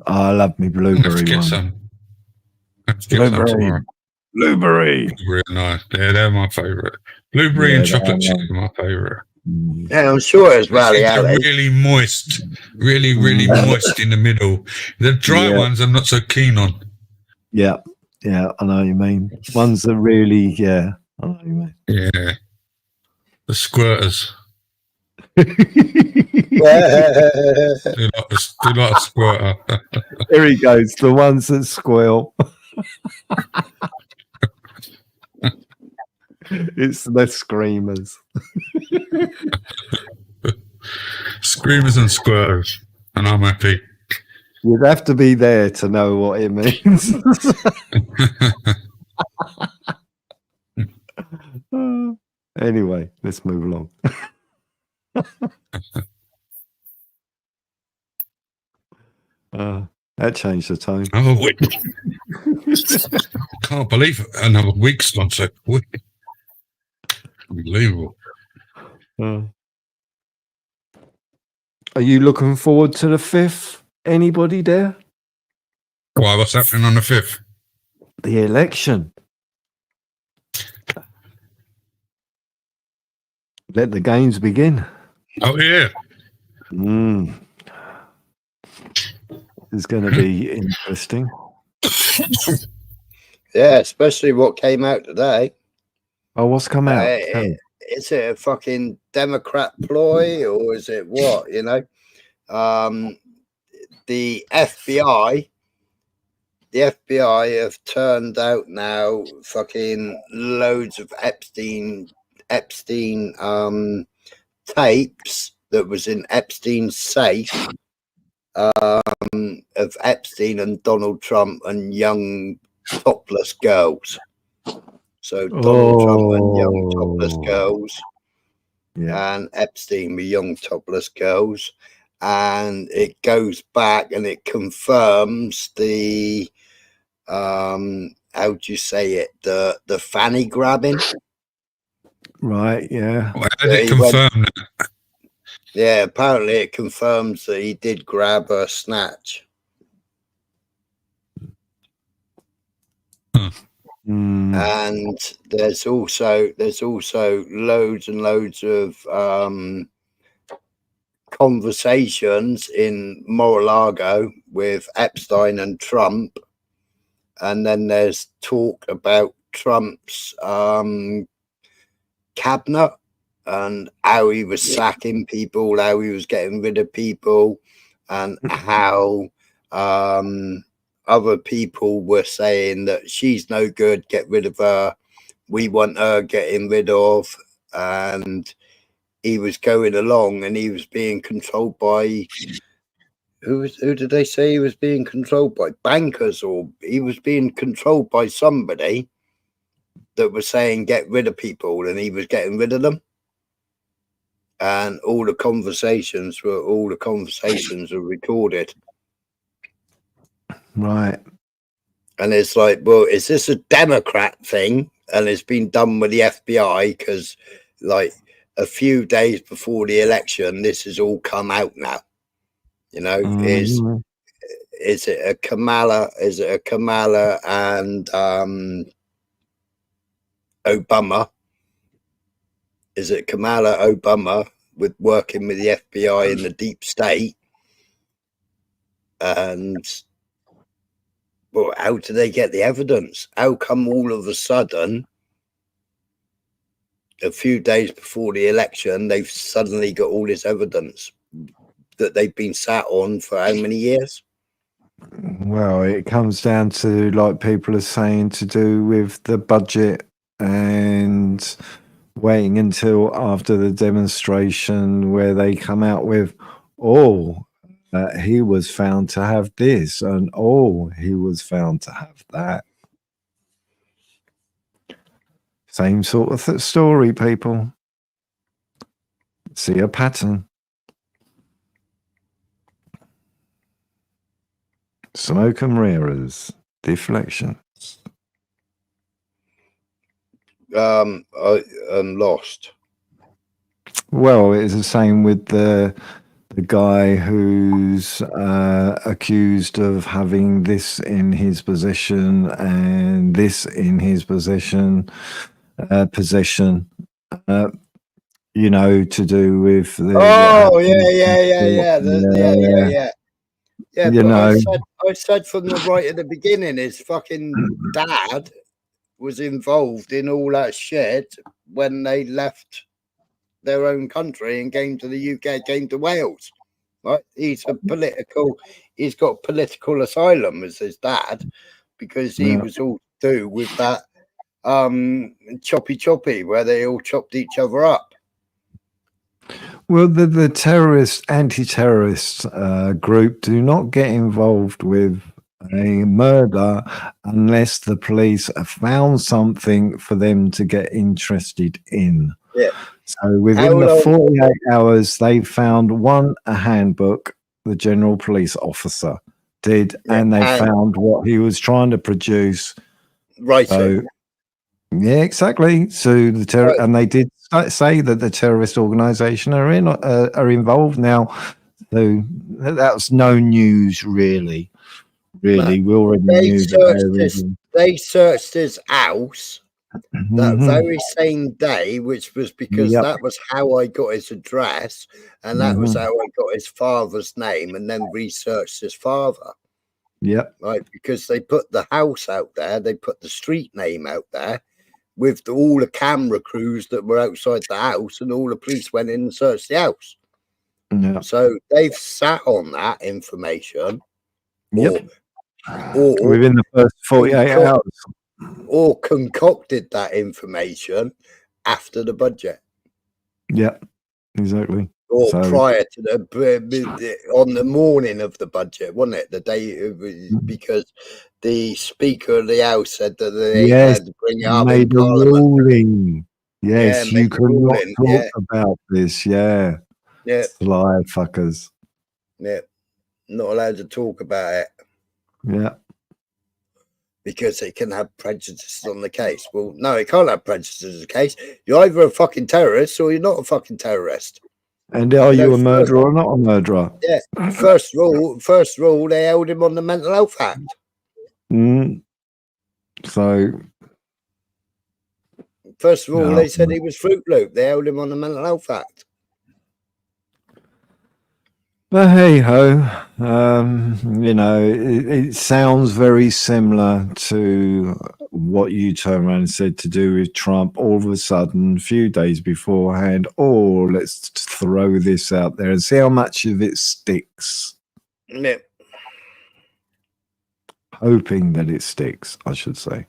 Oh, I love me blueberry Get one. some. Blueberry. Blueberry. Real nice. Yeah, they're my favourite. Blueberry and chocolate chip are my favourite. Yeah, I'm sure it's Rally Alley. Really moist. Really moist in the middle. The dry ones I'm not so keen on. Yeah. Yeah, I know what you mean. Ones that really, I know what you mean. Yeah. The squirters. Do like a squirter. Here he goes, the ones that squeal. It's the screamers. Screamers and squirters. And I'm happy. You'd have to be there to know what it means. Anyway, let's move along. That changed the tone. Another week. Can't believe it. Another week's gone so quick. Unbelievable. Are you looking forward to the 5th? Anybody there? Why? What's happening on the 5th? The election. Let the games begin. Oh, yeah. It's going to be interesting. Yeah, especially what came out today. Oh, what's come out? Is it a fucking Democrat ploy or is it what? You know, the FBI have turned out now fucking loads of Epstein Epstein tapes that was in Epstein's safe of Epstein and Donald Trump and young topless girls. So Donald Trump and young topless girls, and Epstein with young topless girls, and it goes back and it confirms the how do you say it, the fanny grabbing. Right, yeah. Well, how did it confirm that? Yeah, apparently it confirms that he did grab a snatch. And there's also loads and loads of conversations in Mar-a-Lago with Epstein and Trump, and then there's talk about Trump's cabinet and how he was sacking people, how he was getting rid of people, and how other people were saying that she's no good, get rid of her, we want her getting rid of. And he was going along and he was being controlled by who did they say he was being controlled by? Bankers, or he was being controlled by somebody that was saying get rid of people, and he was getting rid of them. And all the conversations were recorded. Right. And it's like, well, is this a Democrat thing? And it's been done with the FBI because, like, a few days before the election, this has all come out now. You know, is it a Kamala? Is it a Kamala and Obama? Is it Kamala Obama with working with the FBI in the deep state? And well, how do they get the evidence? How come all of a sudden, a few days before the election, they've suddenly got all this evidence that they've been sat on for how many years? Well, it comes down to, like people are saying, to do with the budget and waiting until after the demonstration where they come out with, he was found to have this, and he was found to have that. Same sort of story, people. See a pattern. Smoke and mirrors, deflection. I'm lost. Well, it's the same with the guy who's accused of having this in his possession and this in his possession, you know, to do with the. Yeah, you but know, I said from the right at the beginning, his fucking dad was involved in all that shit when they left their own country and came to the UK, came to Wales. Right? He's got political asylum as his dad because he was all to do with that choppy where they all chopped each other up. well, the terrorist, anti-terrorist group do not get involved with a murder unless the police have found something for them to get interested in. Yeah. So within the 48 hours, they found a handbook the general police officer did, and they found what he was trying to produce. Right. So, yeah, exactly. So and they did say that the terrorist organization are involved now. So that was no news, really. We already knew that they searched his house that very same day, which was because that was how I got his address, and that was how I got his father's name, and then researched his father. Yep. Right, because they put the house out there, they put the street name out there with all the camera crews that were outside the house, and all the police went in and searched the house. Yeah. So they've sat on that information. Yep. Or within the first 48 hours. Or concocted that information after the budget. Yeah, exactly. Or So, prior to on the morning of the budget, wasn't it? The day it was, because the Speaker of the House said that they yes, had to bring it up in made a Parliament. ruling. Yes, Yeah, you made a cannot ruling. talk Yeah, about this. Yeah, yeah, sly fuckers. yeah. Not allowed to talk about it Yeah. because it can have prejudice on the case. Well, no, it can't have prejudice on the case. You're either a fucking terrorist or you're not a fucking terrorist. And are you a murderer or not a murderer? Yeah. First rule, they held him on the Mental Health Act. So, first of all, they said he was Fruit Loop. They held him on the Mental Health Act. but hey ho, you know, it sounds very similar to what you turned around and said to do with Trump all of a sudden, a few days beforehand. Oh, let's throw this out there and see how much of it sticks. Yeah. Hoping that it sticks, I should say.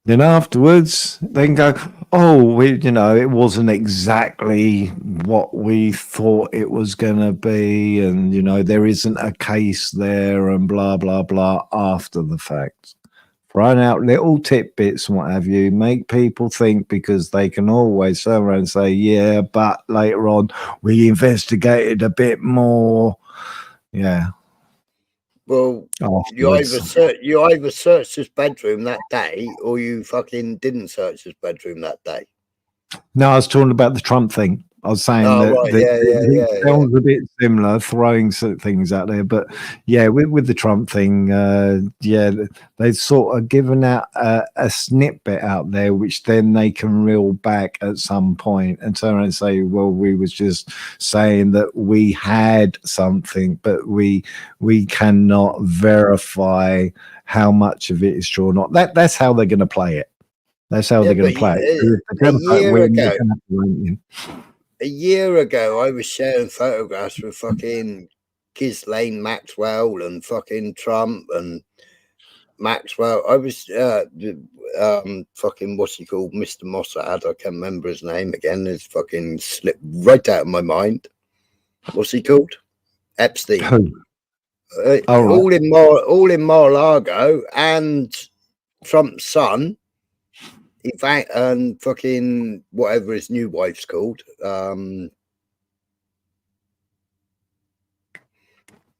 Then afterwards, they can go, oh, you know, it wasn't exactly what we thought it was going to be. And, you know, there isn't a case there and blah, blah, blah after the fact. Throwing out little tidbits and what have you, make people think because they can always turn around and say, yeah, but later on we investigated a bit more. Yeah. Well, you either searched his bedroom that day or you fucking didn't search his bedroom that day. No, I was talking about the Trump thing. I was saying it sounds a bit similar, throwing things out there, but yeah, with the Trump thing, they've sort of given out a snippet out there, which then they can reel back at some point and turn around and say, well, we was just saying that we had something, but we cannot verify how much of it is true or not. That's how they're going to play it. That's how they're going to play it. A year ago, I was sharing photographs with fucking Ghislaine Maxwell and fucking Trump and Maxwell. I was fucking what's he called, Mr. Mossad. I can't remember his name again. It's fucking slipped right out of my mind. What's he called? Epstein. All in Mar-a-Lago, and Trump's son. In fact, and fucking whatever his new wife's called.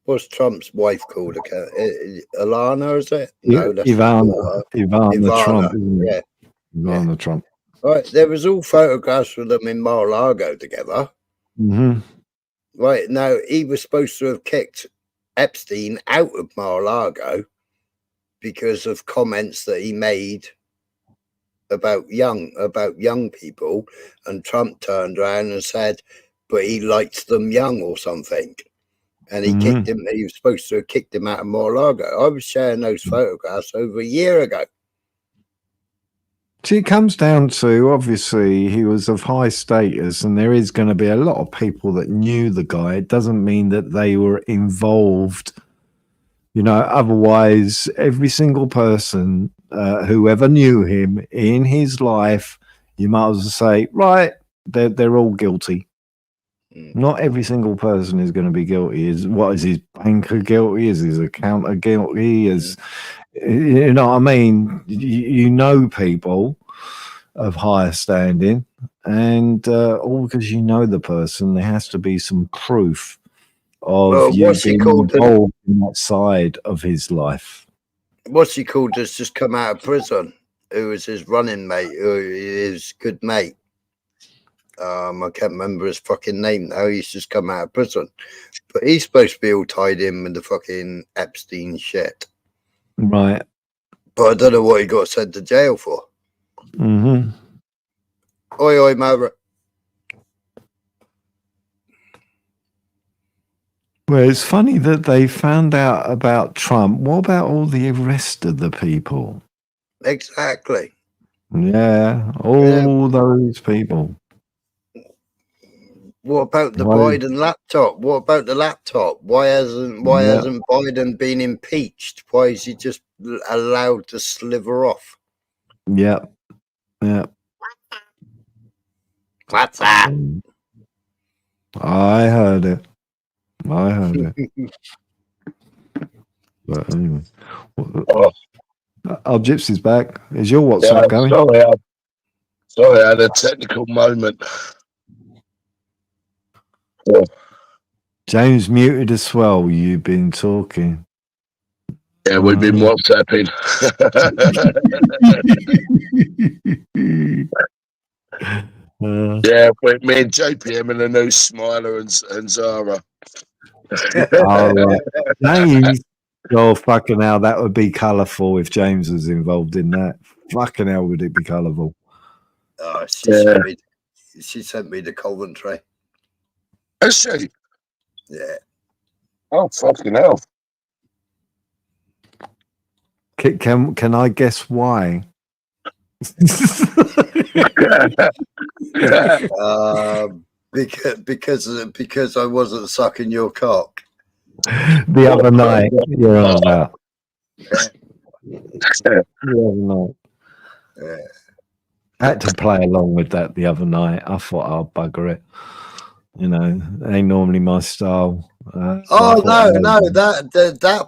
What's Trump's wife called? Alana, is it? No, that's Ivana Trump. Yeah. Ivana Trump. Right, there was all photographs of them in Mar-a-Lago together. Mm-hmm. Right, now he was supposed to have kicked Epstein out of Mar-a-Lago because of comments that he made about young people, and Trump turned around and said, but he likes them young or something, and he kicked him. He was supposed to have kicked him out of Mar-a-Lago. I was sharing those photographs over a year ago. See, it comes down to, obviously, he was of high status, and there is going to be a lot of people that knew the guy. It doesn't mean that they were involved. You know, otherwise, every single person who ever knew him in his life, you might as well say, right, they're all guilty. Not every single person is going to be guilty. Is his banker guilty? Is his accountant guilty? You know what I mean? You know people of higher standing, and all because you know the person, there has to be some proof of you being involved in that side of his life. What's he called has just come out of prison, who was his running mate, his good mate. I can't remember his fucking name now. He's just come out of prison. But he's supposed to be all tied in with the fucking Epstein shit. Right. But I don't know what he got sent to jail for. Mm-hmm. Oi, Maverick. Well, it's funny that they found out about Trump. What about all the rest of the people? Exactly. Yeah, all those people. What about the Biden laptop? What about the laptop? Why hasn't Biden been impeached? Why is he just allowed to sliver off? Yeah. Yeah. What's that? I heard it. But anyway. Gypsy's back. Is your WhatsApp going? Sorry, I had a technical moment. James muted as well. You've been talking. Yeah, we've been WhatsApping. Yeah, me and JPM and a new Smiler and Zara. All right. James. Oh, fucking hell. That would be colourful if James was involved in that. Fucking hell, would it be colourful? Oh, she sent me the Coventry. Has she? Yeah. Oh, fucking hell. Can I guess why? Because I wasn't sucking your cock the other night. You're on about. The other night. Yeah. I had to play along with that the other night. I thought I'll bugger it. You know, ain't normally my style. That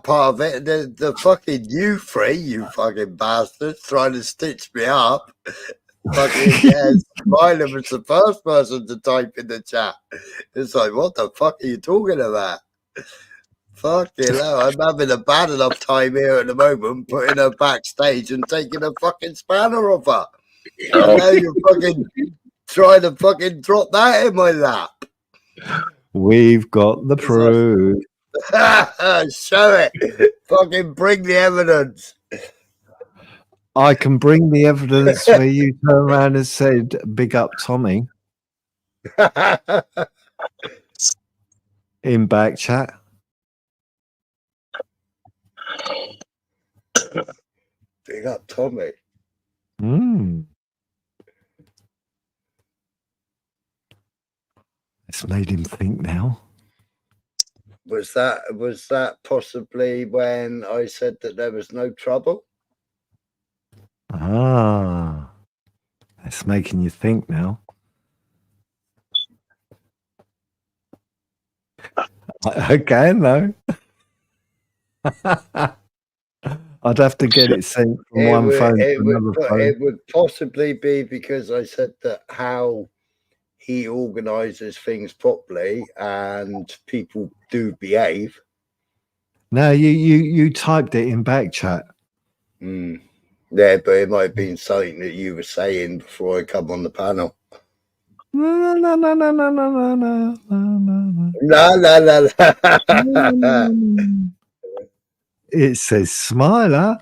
part of it, the fucking you three, you fucking bastards, trying to stitch me up. Fucking Smiler was the first person to type in the chat. It's like, what the fuck are you talking about? Fucking hell, I'm having a bad enough time here at the moment, putting her backstage and taking a fucking spanner off her. And now you're fucking trying to fucking drop that in my lap. We've got the proof. Show it. Fucking bring the evidence. I can bring the evidence where you turn around and said, big up Tommy. In back chat. Big up Tommy. It's made him think now. Was that possibly when I said that there was no trouble? Ah, it's making you think now. Okay, no. I'd have to get it sent from one phone to another phone. It would possibly be because I said that how he organises things properly and people do behave. No, you typed it in back chat. Yeah, but it might have been something that you were saying before I come on the panel. No. It says Smiler,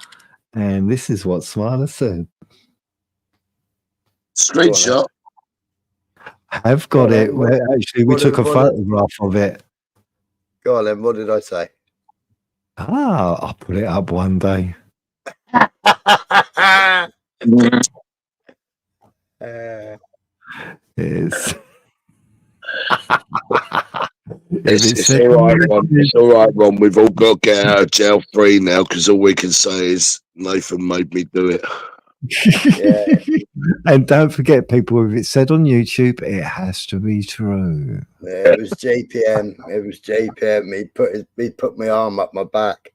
and this is what Smiler said. Screenshot. I've got it. Actually, we took a photograph of it. Go on then, what did I say? I'll put it up one day. It's all right, Ron. It's all right, Ron. We've all got to get out of jail free now because all we can say is Nathan made me do it. Yeah. And don't forget, people, if it's said on YouTube, it has to be true. Yeah, it was JPM. It was JPM. He put my arm up my back.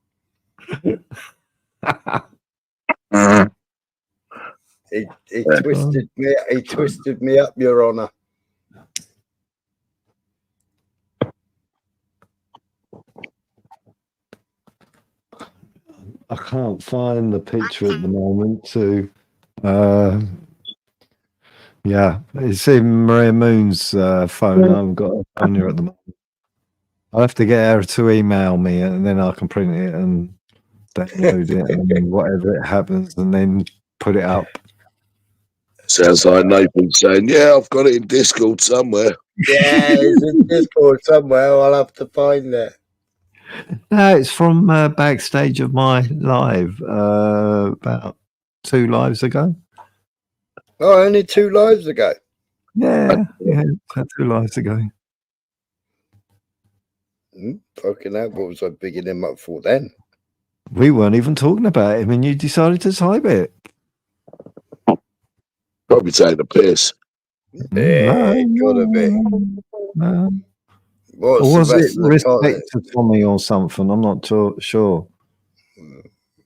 He twisted me. He twisted me up, Your Honour. I can't find the picture at the moment. Yeah, it's in Maria Moon's phone. I haven't got a phone here at the moment. I'll have to get her to email me, and then I can print it and download it, and whatever it happens, and then put it up. Sounds like Nathan saying, "Yeah, I've got it in Discord somewhere." Yeah, it's in Discord somewhere. I'll have to find it. No, it's from backstage of my live about 2 lives ago. Oh, only 2 lives ago. Yeah, about 2 lives ago. Fucking hell, what was I bigging him up for then? We weren't even talking about him, and you decided to type it. Probably take the piss. Yeah, gotta be. No. What's Or was the it rest of the respect to Tommy or something? I'm not sure.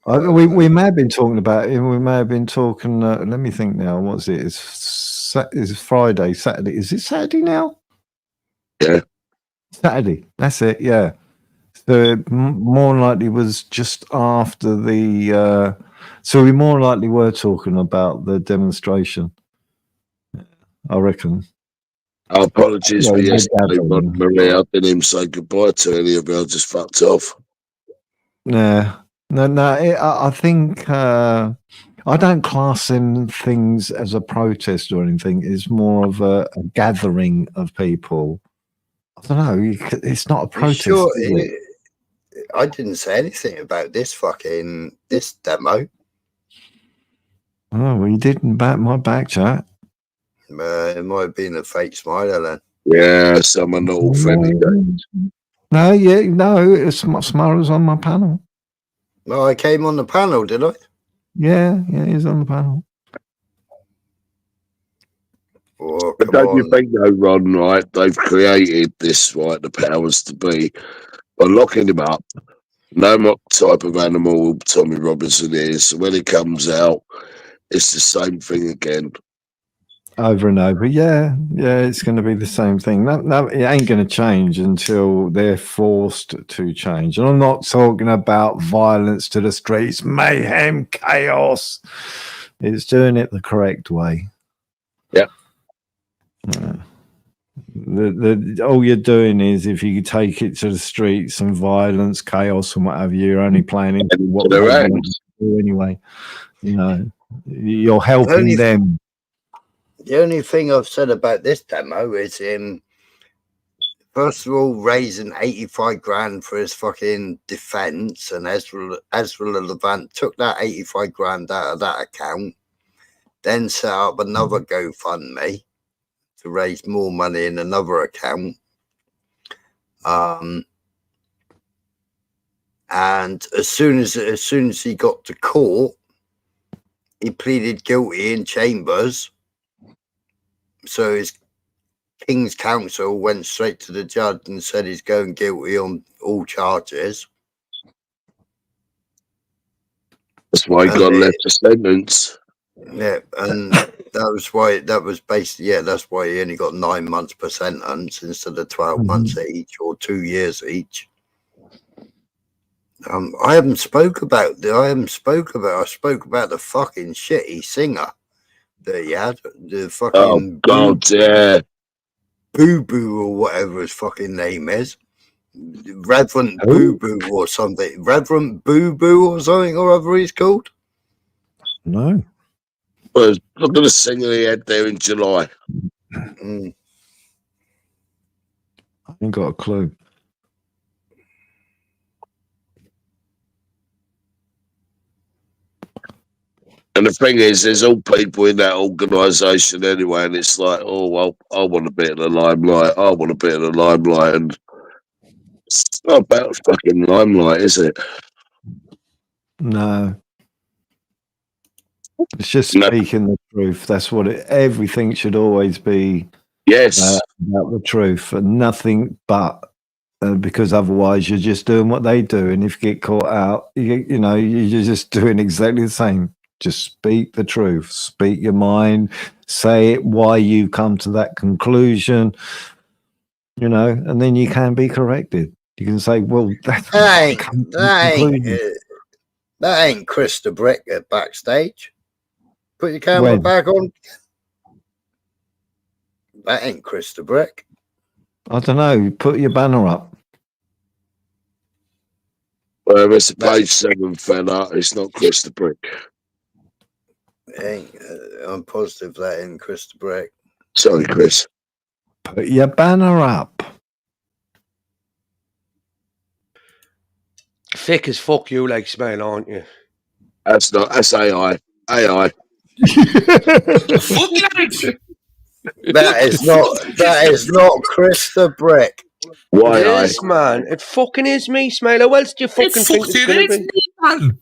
We may have been talking about it. We may have been talking. Let me think now. What's it? It's Friday, Saturday. Is it Saturday now? Yeah. Saturday. That's it. Yeah. So more than likely was just after the. So we more likely were talking about the demonstration. I reckon. Apologies for yesterday, Rod Maria. I didn't even say goodbye to any of you. I just fucked off. No. I think I don't class them things as a protest or anything. It's more of a gathering of people. I don't know. It's not a protest. Sure, I didn't say anything about this demo. Oh, well, you didn't back my back chat. It might have been a fake smile then. Yeah, someone not authentic. No, Smara's on my panel. Well, I came on the panel, did I? Yeah, he's on the panel. Oh, but don't you think though, Ron, right, they've created this, right, the powers to be, by locking him up. No what type of animal Tommy Robinson is. So when it comes out, it's the same thing again. Over and over. Yeah, it's going to be the same thing. No, it ain't going to change until they're forced to change. And I'm not talking about violence to the streets, mayhem, chaos. It's doing it the correct way. Yeah. All you're doing is if you take it to the streets and violence, chaos, and whatever, you're only playing into what they want to do anyway. You know, you're helping them. The only thing I've said about this demo is first of all, raising 85 grand for his fucking defense, and Ezra Levant took that 85 grand out of that account, then set up another GoFundMe to raise more money in another account. And as soon as he got to court, he pleaded guilty in chambers. So his King's Counsel went straight to the judge and said he's going guilty on all charges. That's why he got left a sentence. Yeah, and that's why he only got 9 months per sentence instead of 12 months each or 2 years each. I spoke about the fucking shitty singer that he had, the fucking Boo Boo or whatever his fucking name is, Reverend Boo Boo or something, Reverend Boo Boo or something or other he's called. No. Well, look at the singer he had there in July. I ain't got a clue. And the thing is, there's all people in that organisation anyway, and it's like, oh, well, I want a bit of the limelight. I want a bit of the limelight. And it's not about fucking limelight, is it? No. It's just speaking the truth. That's what everything should always be. Yes. About the truth and nothing but. Because otherwise you're just doing what they do. And if you get caught out, you're just doing exactly the same. Just speak the truth, speak your mind, say it, why you come to that conclusion, and then you can be corrected. You can say, well, that ain't Chris the Brick at backstage. Put your camera back on. That ain't Chris the Brick. I don't know. Put your banner up. Well, it's a page 7 fella. It's not Chris the Brick. I'm positive that ain't Chris the Brick. Sorry, Chris. Put your banner up. Thick as fuck you like smell, aren't you? That's AI. AI. That is not Chris the Brick. Why? Yes, man. It fucking is me, Smile. How else do you fucking think it's gonna be? Man.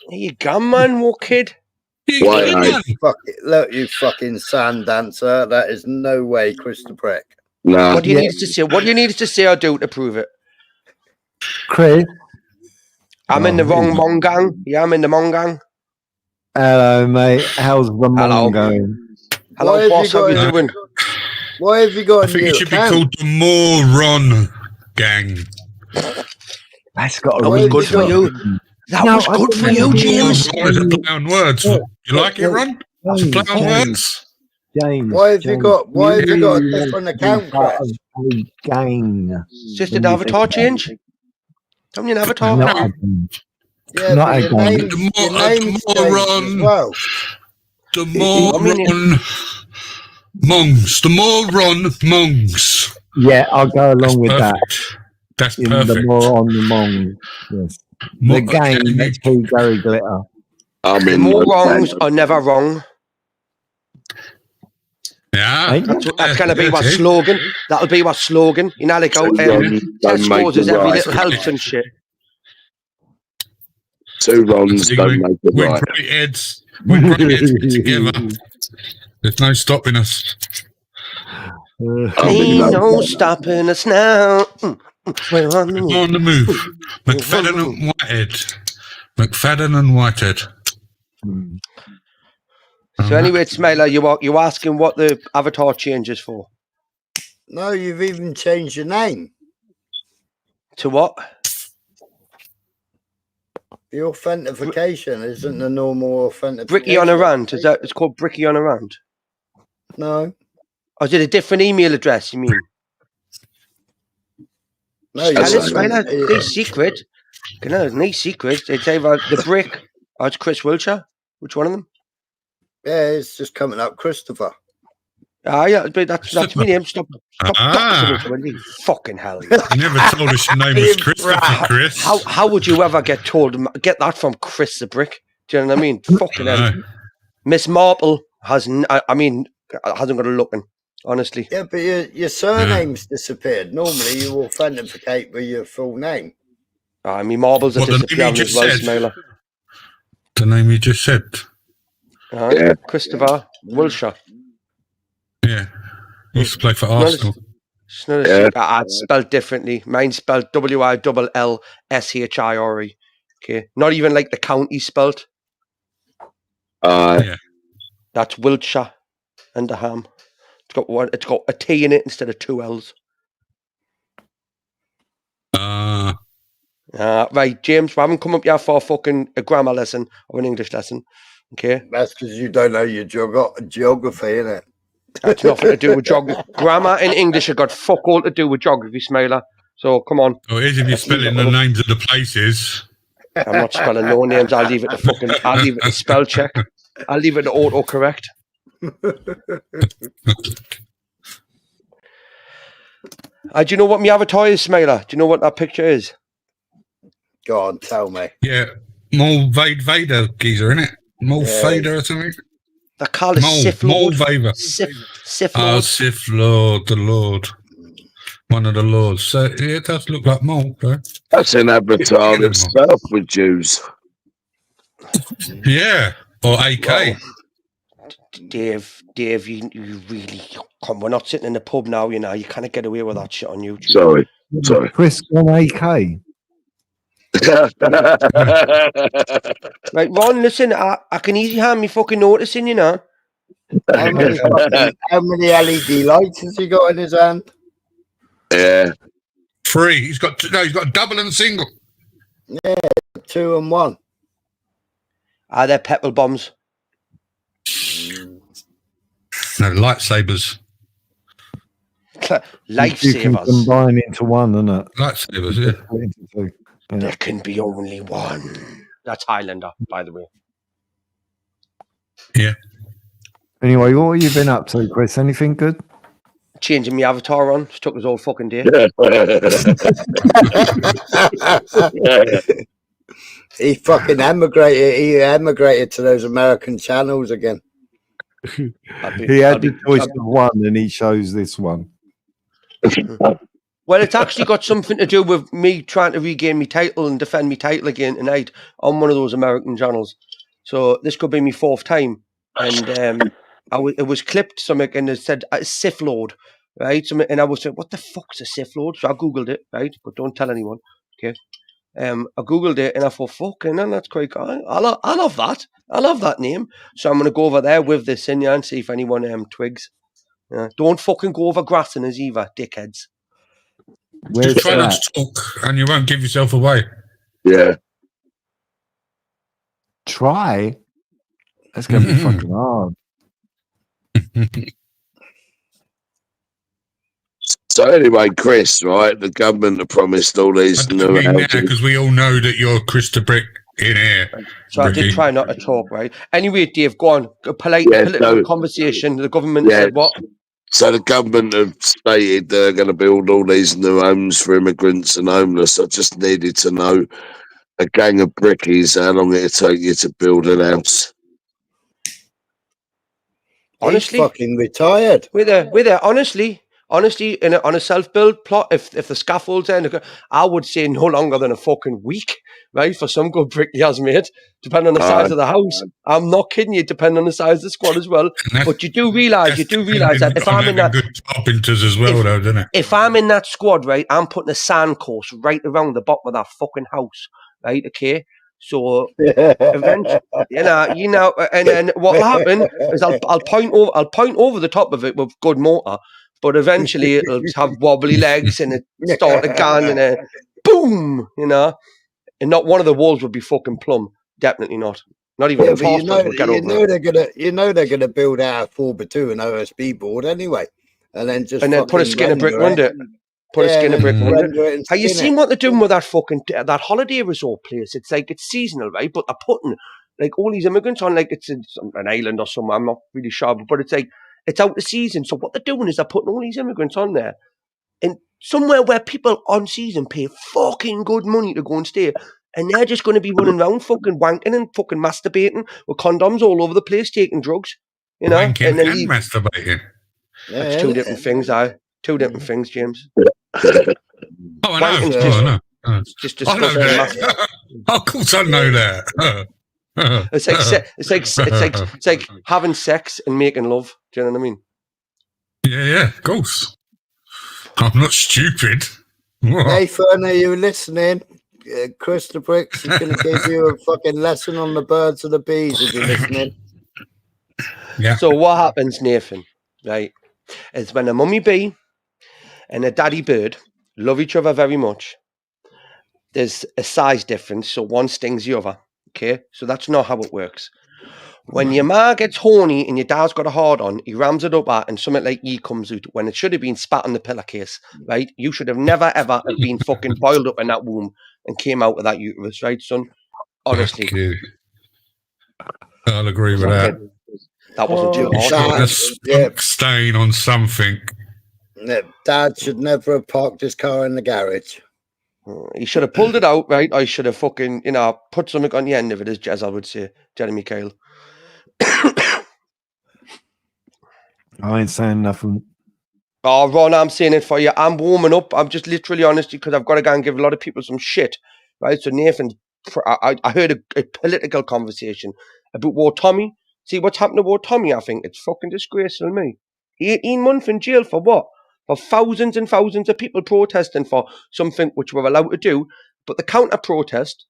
There you go, man, what kid? Look, you fucking sand dancer. That is no way, Christopher Prick. No. What do you need us to say? What do you need us to say or do to prove it? Chris? I'm in the wrong Mong gang. Yeah, I'm in the Mong gang. Hello, mate. How's the Mong going? Hello, boss. How you doing? Why have you got I think it should be called the Moron Gang. That's got That was good for you. That was good for you, James. It's a play on words. You like it, Ron? It's a play on words. James, why have you got a different account, Chris? Gang. Just an avatar change. Don't you an avatar? Yeah, not but your name's changed as well. The moron monks. The moron monks. Yeah, I'll go along with that. That's in perfect. The moron, the Mong. Yes. The gang. Let's be Gary Glitter. The morons are never wrong. Yeah, that's going to be my slogan. That'll be my slogan. You know, like Tesco's is every little helps and shit. Two wrongs don't make it we're right. great heads. We're great heads together. There's no stopping us. Ain't no stopping us now. We're on the move. McFadden and Whitehead. McFadden and Whitehead. So anyway, Smiler, you asking what the avatar change is for? No, you've even changed your name. To what? The authentication isn't the normal authentication. Bricky on a rant. Is that it's called Bricky on a rant? No. Or is it a different email address, you mean? No, it's no secret. No, no secret. It's either the Brick or it's Chris Wiltshire. Which one of them? Yeah, it's just coming up, Christopher. Ah, yeah, but that's me name. Stop fucking hell. You never told us your name was Christopher, Chris. How would you ever get that from Chris the Brick? Do you know what I mean? Fucking hell. Miss Marple hasn't got a looking, honestly. Yeah, but your surname's disappeared. Normally you authenticate with your full name. I mean, Marbles are disappearing as well, Smiler. The name you just said. Christopher Wiltshire. Yeah. He used to play for Arsenal. It's not it's spelled differently. Mine's spelled Willshire. Okay. Not even like the county spelled. Yeah. That's Wiltshire and the ham. It's got a T in it instead of two L's. Right, James, we haven't come up here for a grammar lesson or an English lesson. Okay. That's because you don't know your geography, innit? That's nothing to do with geography. Grammar and English have got fuck all to do with geography, Smiler. So come on. Oh, it is if you're spelling the names of the places. I'm not spelling no names. I'll leave it to spell check. I'll leave it to autocorrect. Do you know what my avatar is, Smiler? Do you know what that picture is? Go on, tell me. Yeah, Mole Vader geezer, innit? Mole Vader or something? They're called a Sith Lord. Mole Vader. Sith Lord. Sith Lord, the Lord. One of the Lords. So yeah, it does look like Mole, though. That's an avatar itself with Jews. Yeah, or AK. Well, Dave, you really come. We're not sitting in the pub now, you know. You can't get away with that shit on YouTube. Sorry. Chris on AK. Right, Ron, listen, I can easily have me fucking noticing, you know. How many LED lights has he got in his hand? Yeah. 3. He's got double and single. Yeah, 2 and 1. They're petrol bombs. No, lightsabers. Lifesavers. You can combine into one, isn't it? Lightsabers, yeah. There can be only one. That's Highlander, by the way. Yeah. Anyway, what have you been up to, Chris? Anything good? Changing my avatar on. It took us all fucking day. He fucking emigrated. He emigrated to those American channels again. He had the choice of one, and he chose this one. Well, it's actually got something to do with me trying to regain my title and defend my title again tonight on one of those American channels. So this could be my 4th time. And it was clipped something and it said Sith Lord, right? And I was like, what the fuck's a Sith Lord? So I Googled it, right? But don't tell anyone, okay? I Googled it and I thought, fucking hell, that's quite cool. I love that. I love that name. So I'm going to go over there with this in and see if anyone twigs. Don't fucking go over Graftoners either, dickheads. Where's Just try not that? to talk and you won't give yourself away. Yeah. Try? That's going to be fucking hard. So anyway, Chris, right? The government have promised all these new houses. Because we all know that you're Chris the Brick in here. So I did try not to talk, right? Anyway, Dave, go on. A political conversation. The government said what? So the government have stated they're going to build all these new homes for immigrants and homeless. I just needed to know, a gang of brickies, how long it'll take you to build an house. Honestly, he's fucking retired. We're there. Honestly, on a self-build plot, if the scaffolds end, I would say no longer than a fucking week, right? For some good brickyards, mate, depending on the size of the house. I'm not kidding you, depending on the size of the squad as well. But you do realise that if I'm in that, good carpenters as well, though, doesn't it? If I'm in that squad, right, I'm putting a sand course right around the bottom of that fucking house, right? Okay. So eventually, and then what'll happen is I'll point over the top of it with good mortar, but eventually it'll have wobbly legs and it start again and then boom, and not one of the walls would be fucking plumb. Definitely not. Not even the plasterers would get over it. They're gonna build out a 4x2 and OSB board anyway, and then put a skin of brick under it. Put a skin of brick under it. Have you seen what they're doing with that fucking that holiday resort place? It's like it's seasonal, right? But they're putting like all these immigrants on like it's an island or somewhere. I'm not really sure, but it's like it's out of season. So what they're doing is they're putting all these immigrants on there, and somewhere where people on season pay fucking good money to go and stay, and they're just going to be running around fucking wanking and fucking masturbating with condoms all over the place, taking drugs, Wanking and then masturbating. That's two different things, Two different things, James. Oh, I know. Just disgusting. Of course, I know that. It's like having sex and making love. Do you know what I mean? Yeah, of course. I'm not stupid. Nathan, are you listening? Chris the Bricks is going to give you a fucking lesson on the birds and the bees if you're listening. Yeah. So what happens, Nathan, right, is when a mummy bee and a daddy bird love each other very much, there's a size difference, so one stings the other, okay? So that's not how it works. When your ma gets horny and your dad's got a hard on, he rams it up at and something like ye comes out when it should have been spat on the pillowcase, right? You should have never, ever have been fucking boiled up in that womb and came out of that uterus, right, son? Honestly. I'll agree with that. That wasn't too hard. A spunk stain on something. Dad should never have parked his car in the garage. He should have pulled it out, right? I should have fucking, put something on the end of it, as I would say, Jeremy Kyle. I ain't saying nothing. Oh, Ron, I'm saying it for you. I'm warming up. I'm just literally honest because I've got to go and give a lot of people some shit, right? So Nathan, I heard a political conversation about War Tommy. See what's happened to War Tommy? I think it's fucking disgraceful, me. 18 months in jail for what? For thousands and thousands of people protesting for something which we're allowed to do. But the counter-protest,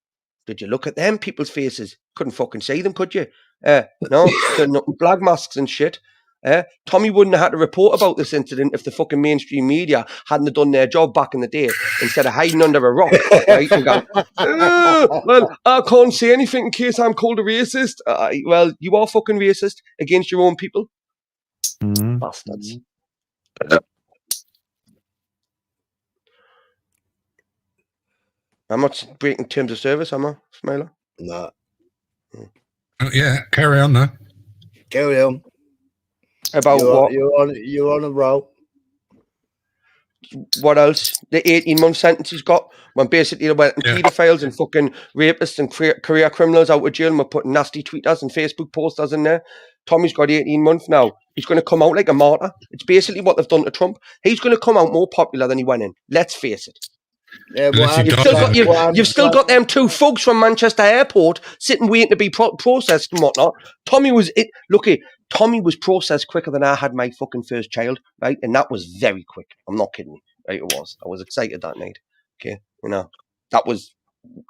did you look at them people's faces? Couldn't fucking see them, could you? No, black masks and shit. Tommy wouldn't have had to report about this incident if the fucking mainstream media hadn't done their job back in the day instead of hiding under a rock, right? And going, well, I can't say anything in case I'm called a racist. Well, you are fucking racist against your own people. Bastards. I'm not breaking terms of service, am I, Smiler? No. Yeah, carry on, though. Carry on. About what? You're on a roll. What else? The 18-month sentence he's got when basically they went and pedophiles and fucking rapists and career criminals out of jail and we're putting nasty tweeters and Facebook posters in there. Tommy's got 18 months now. He's going to come out like a martyr. It's basically what they've done to Trump. He's going to come out more popular than he went in. Let's face it. Yeah, you've still got them two folks from Manchester Airport sitting waiting to be processed and whatnot. Tommy was processed quicker than I had my fucking first child, right? And that was very quick. I'm not kidding you, right? It was. I was excited that night. Okay, that was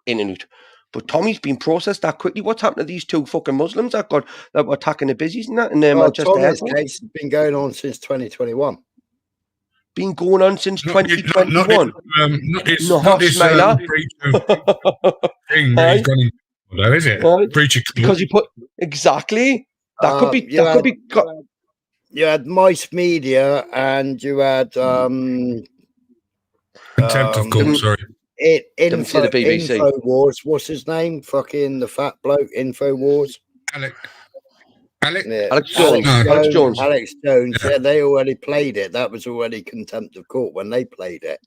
in and out. But Tommy's been processed that quickly. What's happened to these two fucking Muslims that were attacking the busies and that in Manchester Tommy's Airport? case has been going on since 2021. Been going on since 2021. Not this breach of thing that he's gone into, though, is it? Right. Breach of because you put exactly that could be You had Mice Media and you had contempt of court. Sorry. Infowars. What's his name? Fucking the fat bloke. Infowars. Alex Jones. Alex Jones. Yeah, they already played it. That was already contempt of court when they played it.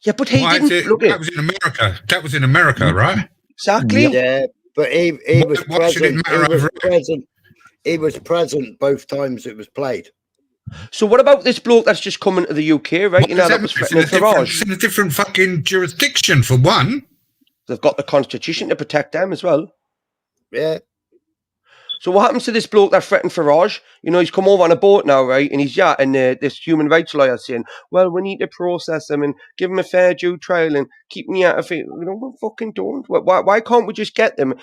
Yeah, but he didn't. That was in America. That was in America, right? Exactly. Yeah, but he was present. He was present both times it was played. So what about this bloke that's just coming to the UK, right? That was it's in a different fucking jurisdiction for one. They've got the Constitution to protect them as well. Yeah. So what happens to this bloke that threatened Farage? He's come over on a boat now, right? And he's and this human rights lawyer saying, well, we need to process him and give him a fair due trial and keep me out of it. We fucking don't. Why can't we just get them?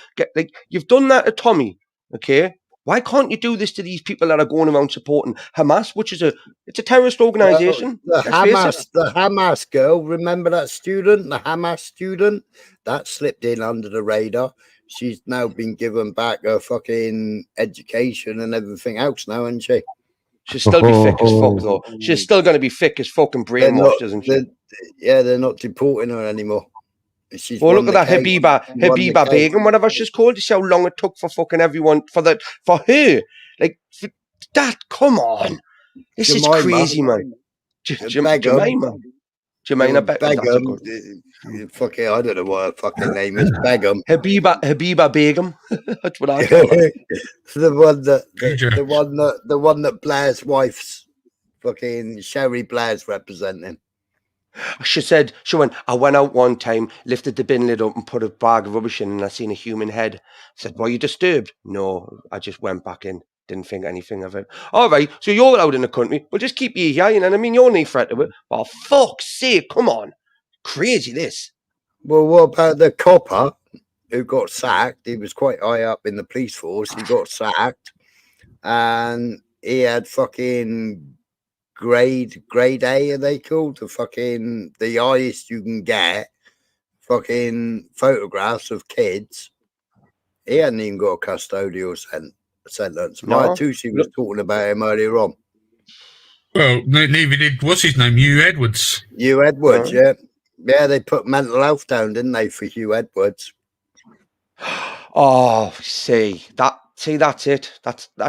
You've done that to Tommy, okay? Why can't you do this to these people that are going around supporting Hamas, which is a terrorist organization? The Hamas girl, remember that student, the Hamas student that slipped in under the radar? She's now been given back her fucking education and everything else now, isn't she? She'll still be thick as fuck, though. She's still going to be thick as fucking brainwashed, isn't she? They're not deporting her anymore. Look at that Habiba Begum, whatever she's called. You see how long it took for fucking everyone, for her. Come on. This is crazy, man. Jemima Begum. Fucking, I don't know what her fucking name is. Begum. Habiba Begum. That's what I call her. the one that Blair's wife's fucking Sherry Blair's representing. She went, I went out one time, lifted the bin lid up and put a bag of rubbish in and I seen a human head. I said, were you disturbed? No, I just went back in. Didn't think anything of it. All right, so you're out in the country. We'll just keep you here, you know what I mean? You're no threat to it. For fuck's sake, come on. Crazy, this. Well, what about the copper who got sacked? He was quite high up in the police force. He got sacked. And he had fucking grade A, are they called? The highest you can get. Fucking photographs of kids. He hadn't even got a custodial sentence. Maya Tusi was talking about him earlier on. Well, neither did, what's his name? Hugh Edwards. Hugh Edwards, yeah. Yeah, they put mental health down, didn't they, for Hugh Edwards? Oh, that's it. That's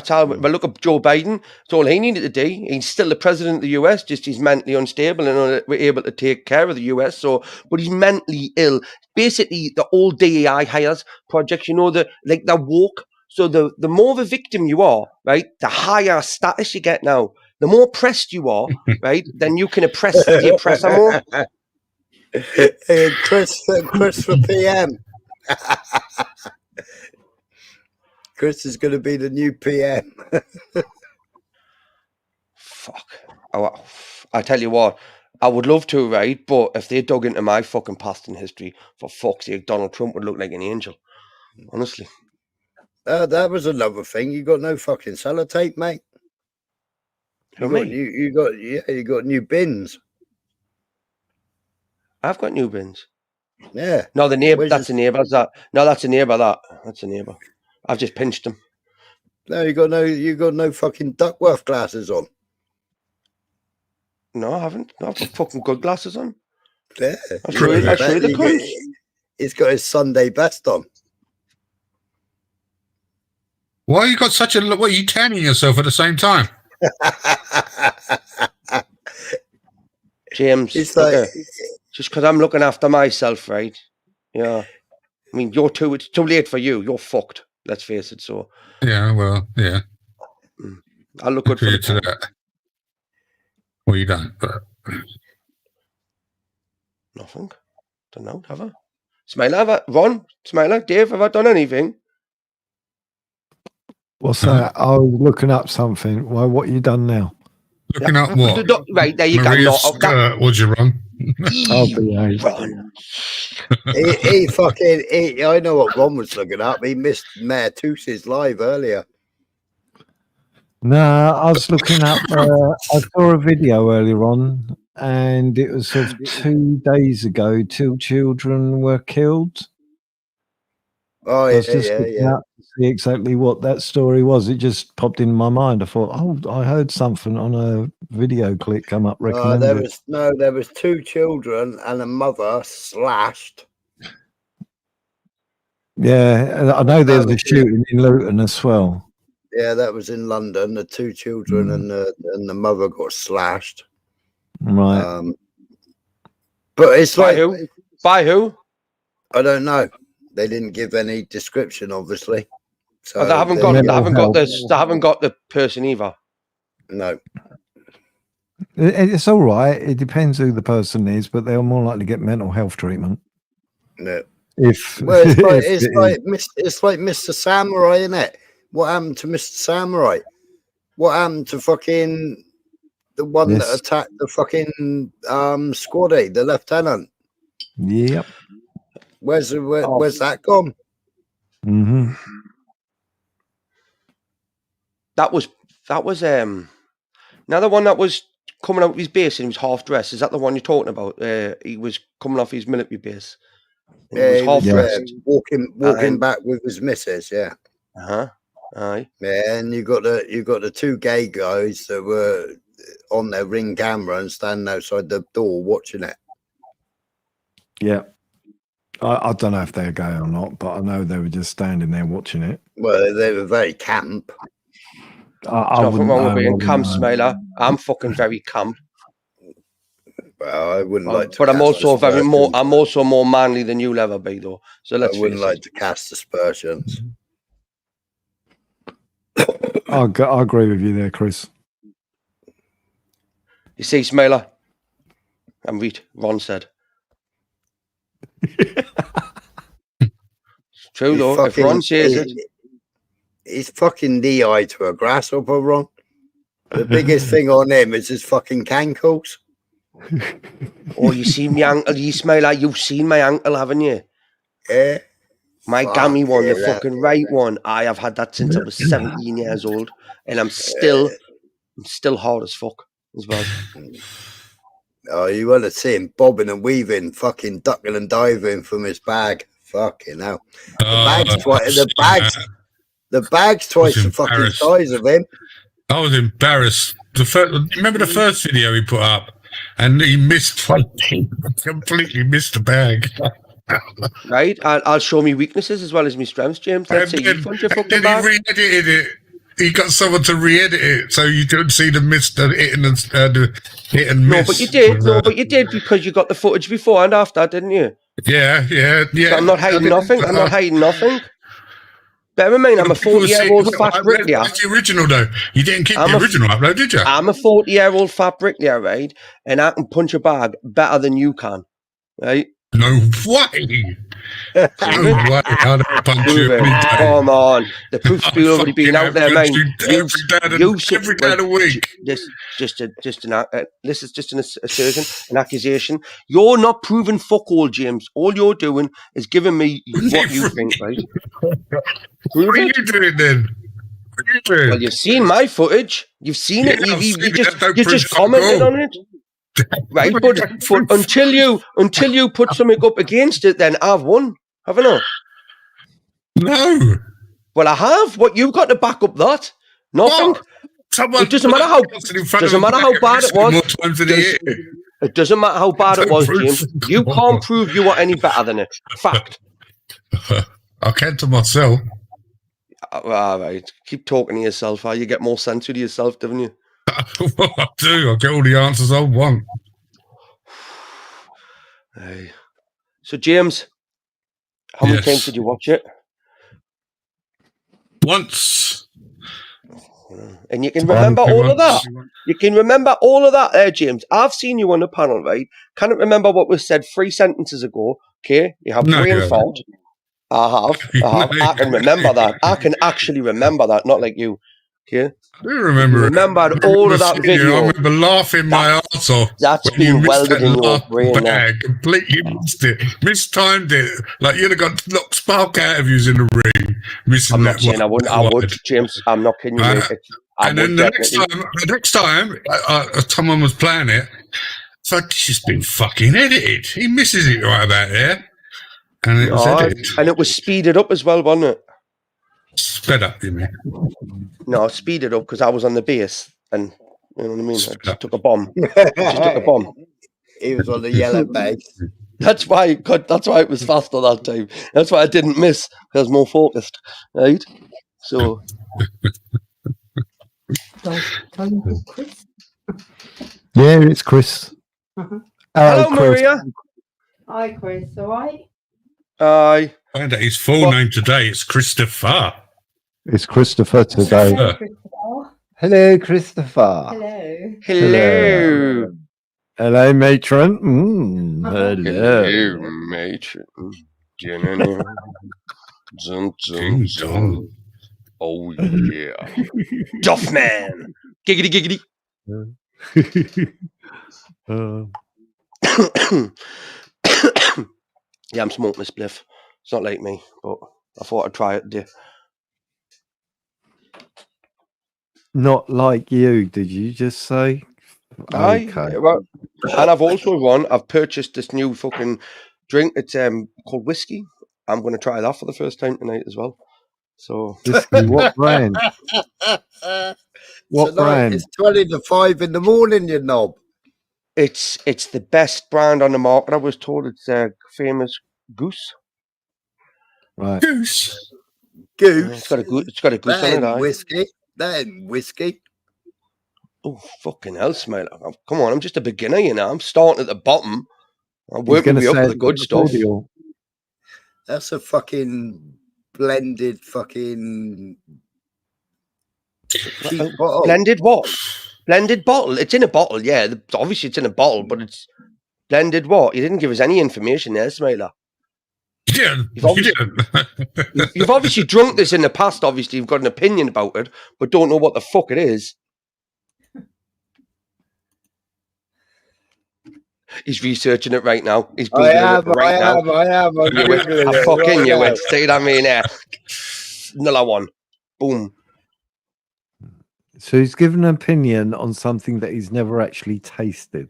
how. Well, look at Joe Biden. That's all he needed to do. He's still the president of the US, just he's mentally unstable and we're able to take care of the US. But he's mentally ill. Basically, the old DEI hires projects, they're woke. So the more of a victim you are, right, the higher status you get now. The more oppressed you are, right, then you can oppress the oppressor more. Chris for PM. Chris is going to be the new PM. Fuck. I tell you what, I would love to, right, but if they dug into my fucking past and history, for fuck's sake, Donald Trump would look like an angel. Honestly. That was another thing. You got no fucking sellotape, mate. You got new bins. I've got new bins. Yeah. No, the neighbor. That's a neighbour. That's a neighbour. That's a neighbour. I've just pinched them. No, you got no fucking Duckworth glasses on. No, I haven't. No, I've got fucking good glasses on. Yeah. I'll show you the cunts. He's got his Sunday best on. Why you got such a? What are you tanning yourself at the same time? James, it's just because I'm looking after myself, right? Yeah. I mean, it's too late for you. You're fucked. Let's face it. So. Yeah. Well. Yeah. I'll look good for you to that. Well, you don't. But Nothing. Don't know. Have I? Smiler, Ron, Smiler, Dave, have I done anything? What's that? I was looking up something. Why? What you done now? Looking up what? Right, there you Maria's go. skirt. What'd you run? I'll behave. Ron. He fucking. I know what Ron was looking up. He missed Mayor Toose's live earlier. No, I was looking up. I saw a video earlier on, and it was of 2 days ago. 2 children were killed. Oh, I was just looking up to see exactly what that story was. It just popped in my mind. I thought, oh, I heard something on a video clip come up recommended. There was 2 children and a mother slashed. Yeah, I know there's a shooting in Luton as well. Yeah, that was in London. The 2 children and the mother got slashed. Right. But it's By like who? By who? I don't know. They didn't give any description, obviously. So they haven't got. They haven't got the person either. No. It's all right. It depends who the person is, but they're more likely to get mental health treatment. No. If well, it's like Mr. Samurai, isn't it? What happened to Mr. Samurai? What happened to fucking the one that attacked the fucking squaddy, the lieutenant? Yep. Where's that gone? Mm-hmm. That was now the one that was coming out of his base and he was half dressed. Is that the one you're talking about? He was coming off his military base. Yeah, he was half dressed, walking back with his missus. Yeah. Aye. Yeah, and you got the 2 gay guys that were on their Ring camera and standing outside the door watching it. Yeah. I don't know if they're gay or not, but I know they were just standing there watching it. Well, they were very camp. I nothing wrong with being camp, Smiler. I'm fucking very camp. Well, I wouldn't like to. But I'm also I'm also more manly than you'll ever be, though. So let's. I wouldn't like to cast aspersions. I agree with you there, Chris. You see, Smiler, and Ron said. True though. If Ron says it, he's fucking knee-high to a grasshopper, Ron. The biggest thing on him is his fucking cankles. Oh, you see my ankle? You smell like you've seen my ankle, haven't you? Yeah. My gammy one, the fucking right one. I have had that since I was 17 years old, and I'm still hard as fuck as well. Oh, you want to see him bobbing and weaving, fucking ducking and diving from his bag. Fucking hell. The bag's twice the fucking size of him. I was embarrassed. Remember the first video he put up? And he missed one thing, completely missed the bag. Right, I'll show me weaknesses as well as my strengths, James. Let's see. Then he re-edited it. He got someone to re-edit it so you don't see the hit and miss. No, but you did. No, but you did because you got the footage before and after, didn't you? Yeah. So I'm not hiding nothing. I'm not hiding nothing. Bear in mind, I'm a 40-year-old fat bricklayer. That's the original, though. You didn't keep the original upload, did you? I'm a 40-year-old fat bricklayer, right? And I can punch a bag better than you can, right? No way. No way. I'd punch you every day. Come on. The proof's already been out there, man. Every day of the week. This is just an assertion, an accusation. You're not proving fuck all, James. All you're doing is giving me what you think, right? What are you doing then? What are you doing? Well, you've seen my footage. You've seen it. You just commented on it. Right, but until you put something up against it, then I've won, haven't I? No. Well, I have. What you've got to back up that? Nothing. It doesn't matter how bad it was. It doesn't matter how bad it was, James. You can't prove you are any better than it. Fact. I can to myself. All right. Keep talking to yourself. You get more sense to yourself, don't you? Well, I do. I get all the answers I want. Hey. So, James, how many times did you watch it? Once. And you can remember all of that. You can remember all of that there, James. I've seen you on the panel, right? Can't remember what was said 3 sentences ago. Okay? You have brain fart. I have. I can remember that. I can actually remember that, not like you. Okay? I do remember it. Remembered all of that video. I remember laughing my ass off. That's when you been missed welded that in your last brain now. bag. Completely missed it. Mistimed it. Like you'd have got knocked spark out of you in the ring. Missing I'm that not saying I wouldn't. I would, James. I'm not kidding you, mate. And then the next time someone was playing it, it's like, this has been fucking edited. He misses it right about there. And it was edited. And it was speeded up as well, wasn't it? Sped up, you mean? No, speeded up because I was on the base and, you know what I mean? I just took a bomb. He was on the yellow base. That's why it was faster that time. That's why I didn't miss. I was more focused, right? So... Yeah, it's Chris. Hello, Maria. Hi, Chris. All right? Hi. Find out his full name today. It's Christopher. It's Christopher today. Hello, Christopher. Hello. Hello. Hello, matron. Hello. Hello, matron. Oh, yeah. Duffman. Giggity, giggity. Yeah, I'm smoking a spliff. It's not like me, but I thought I'd try it today. Not like you, did you just say? Okay. Well, and I've purchased this new fucking drink. It's called whiskey. I'm going to try that for the first time tonight as well. So, whiskey, what brand? What brand? It's 20 to 5 in the morning, you knob. It's the best brand on the market. I was told it's famous Goose. Right. Goose. Goose. It's got a goose on it. Whiskey. That ain't whiskey. Oh, fucking hell, mate. Come on, I'm just a beginner, you know. I'm starting at the bottom. I'm working me up with the good stuff. That's a fucking blended fucking... Blended what? Blended bottle. It's in a bottle, yeah. Obviously, it's in a bottle, but it's blended what? You didn't give us any information there, Smiler. Yeah, you've obviously drunk this in the past. Obviously, you've got an opinion about it, but don't know what the fuck it is. He's researching it right now. He's googling it right now. I am. I fucking knew it. See what I mean? Another one. Boom. So he's given an opinion on something that he's never actually tasted.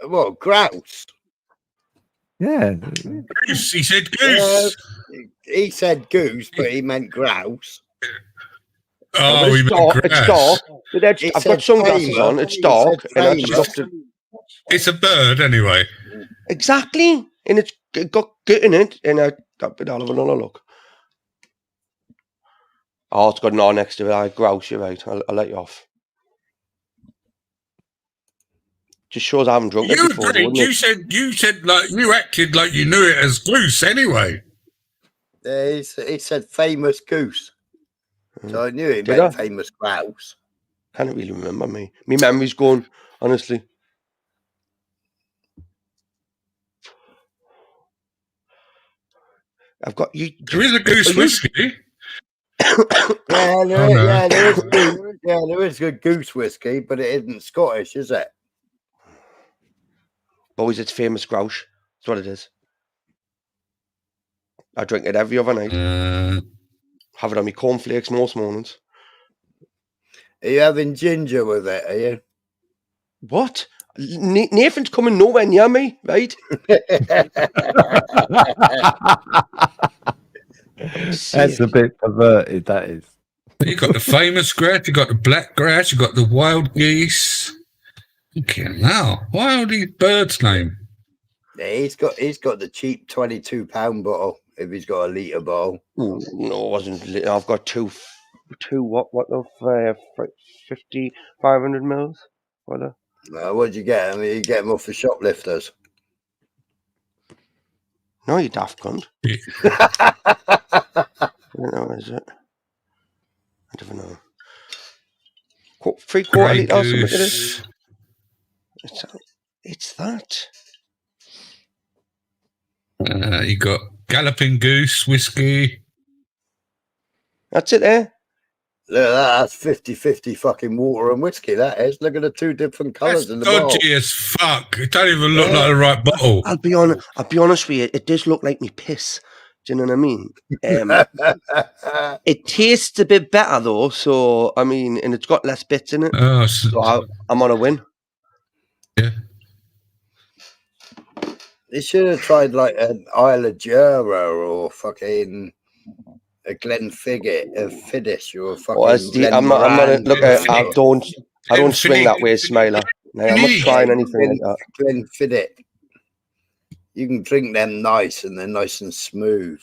What, grouse? Yeah. Goose. He said goose. He said goose, but he meant grouse. Oh, he meant dark. It's dark. I've got sunglasses on. It's dark. And I just looked at... It's a bird, anyway. Exactly. And it's got good in it. And I'll have another look. Oh, it's got an R next to it. Grouse, you're right. I'll let you off. Just shows I haven't drunk it before. You said like you acted like you knew it as goose anyway. He said famous goose. So I knew he meant famous grouse. Can't really remember me. My memory's gone, honestly. I've got you. There is a goose whiskey. There is good goose whiskey, but it isn't Scottish, is it? Boys, it's famous grouse. That's what it is. I drink it every other night. Have it on my cornflakes most mornings. Are you having ginger with it, are you? What? Nathan's coming nowhere near me, right? That's a bit perverted, that is. You got the famous grouse, you got the black grouse, you got the wild geese. Okay, now why are these birds' name? Yeah, he's got the cheap £22 bottle if he's got a litre bottle. No, it wasn't. I've got two what the 50, 500 mils. What'd you get? I mean, you get them off the shoplifters. No, you daft cunt. I don't know, is it? I don't know. 3/4 Grey litre or something it is. Goose. It's that. You got Galloping Goose whiskey. That's it there. Look at that. That's 50-50 fucking water and whiskey. That is. Look at the two different colours in the bottle. Dodgy as fuck. It don't even look like the right bottle. I'll be honest with you. It does look like me piss. Do you know what I mean? It tastes a bit better though. So I mean, and it's got less bits in it. Oh, so I'm on a win. Yeah. They should have tried like an Isla Jura or fucking a Glenfiddich, a Fiddish, or a fucking. I'm not. Look, I don't swing that way, Smiler. No, I'm not trying anything like that. Glenfiddich. You can drink them nice, and they're nice and smooth.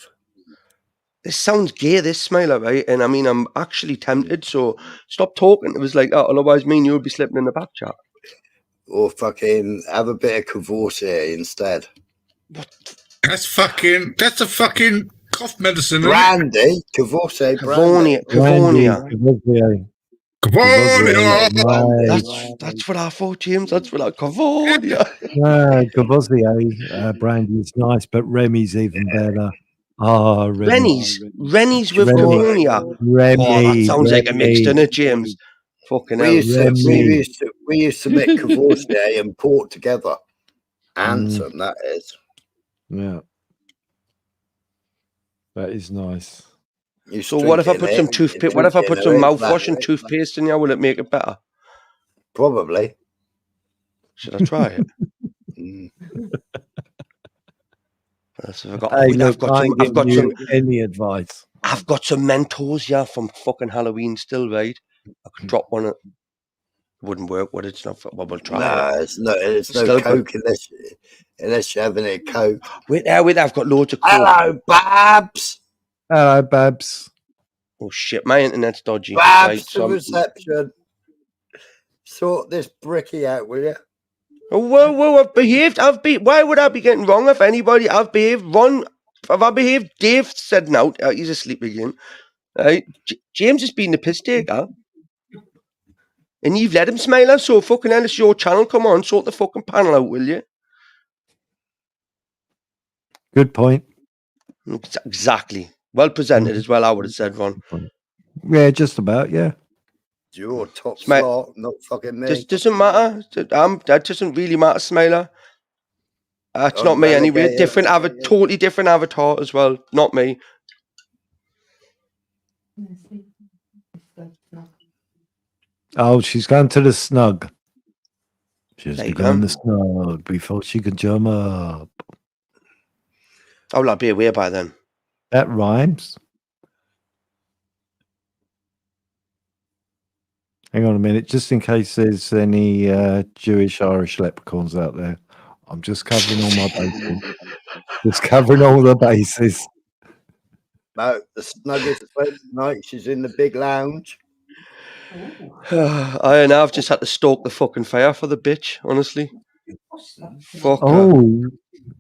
This sounds gay, this Smiler, right? And I mean, I'm actually tempted. So stop talking. It was like that. Otherwise, me and you would be slipping in the back chat. Or fucking have a bit of Courvoisier instead. That's a fucking cough medicine. Brandy, Courvoisier, Cavonia. Cavonia. That's what I thought, James. That's what I Cavonia. Courvoisier brandy is nice, but Remy's even better. Oh, Rennie's with Cavonia. That sounds like a mixed in it, James. Fucking hell. We used to make Courvoisier and port together. Handsome, that is. Yeah. That is nice. So what if I put some toothpaste? What if I put some mouthwash and toothpaste in here? Will it make it better? Probably. Should I try it? So I've got some any advice. I've got some Mentos, from fucking Halloween still, right? I could drop one. It wouldn't work, would it? It's not. Well, we'll try. No, it's no Coke unless you're having a Coke. Wait, I've got loads of Coke. Hello, Babs. Hello, Babs. Oh shit, my internet's dodgy. Babs to reception. Sort this bricky out, will you? Oh, whoa, I've behaved. Why would I be getting wrong if anybody? I've behaved. Have I behaved? Dave said no. He's asleep again. Right? James has been the piss taker. And you've let him, Smiler, so fucking hell, it's your channel. Come on, sort the fucking panel out, will you? Good point. Exactly. Well presented as well, I would have said, Ron. Yeah, just about, yeah. Your top slot, not fucking me. Doesn't matter. That doesn't really matter, Smiler. It's not me anyway. Totally different avatar as well. Not me. Oh, she's going to the snug. She's going to the snug before she can jump up. Oh, I'll be away by then. That rhymes. Hang on a minute, just in case there's any Jewish Irish leprechauns out there. I'm just covering all my bases. Just covering all the bases. No, the snuggest place tonight. She's in the big lounge. I know. I've just had to stalk the fucking fire for the bitch. Honestly, fuck. Oh,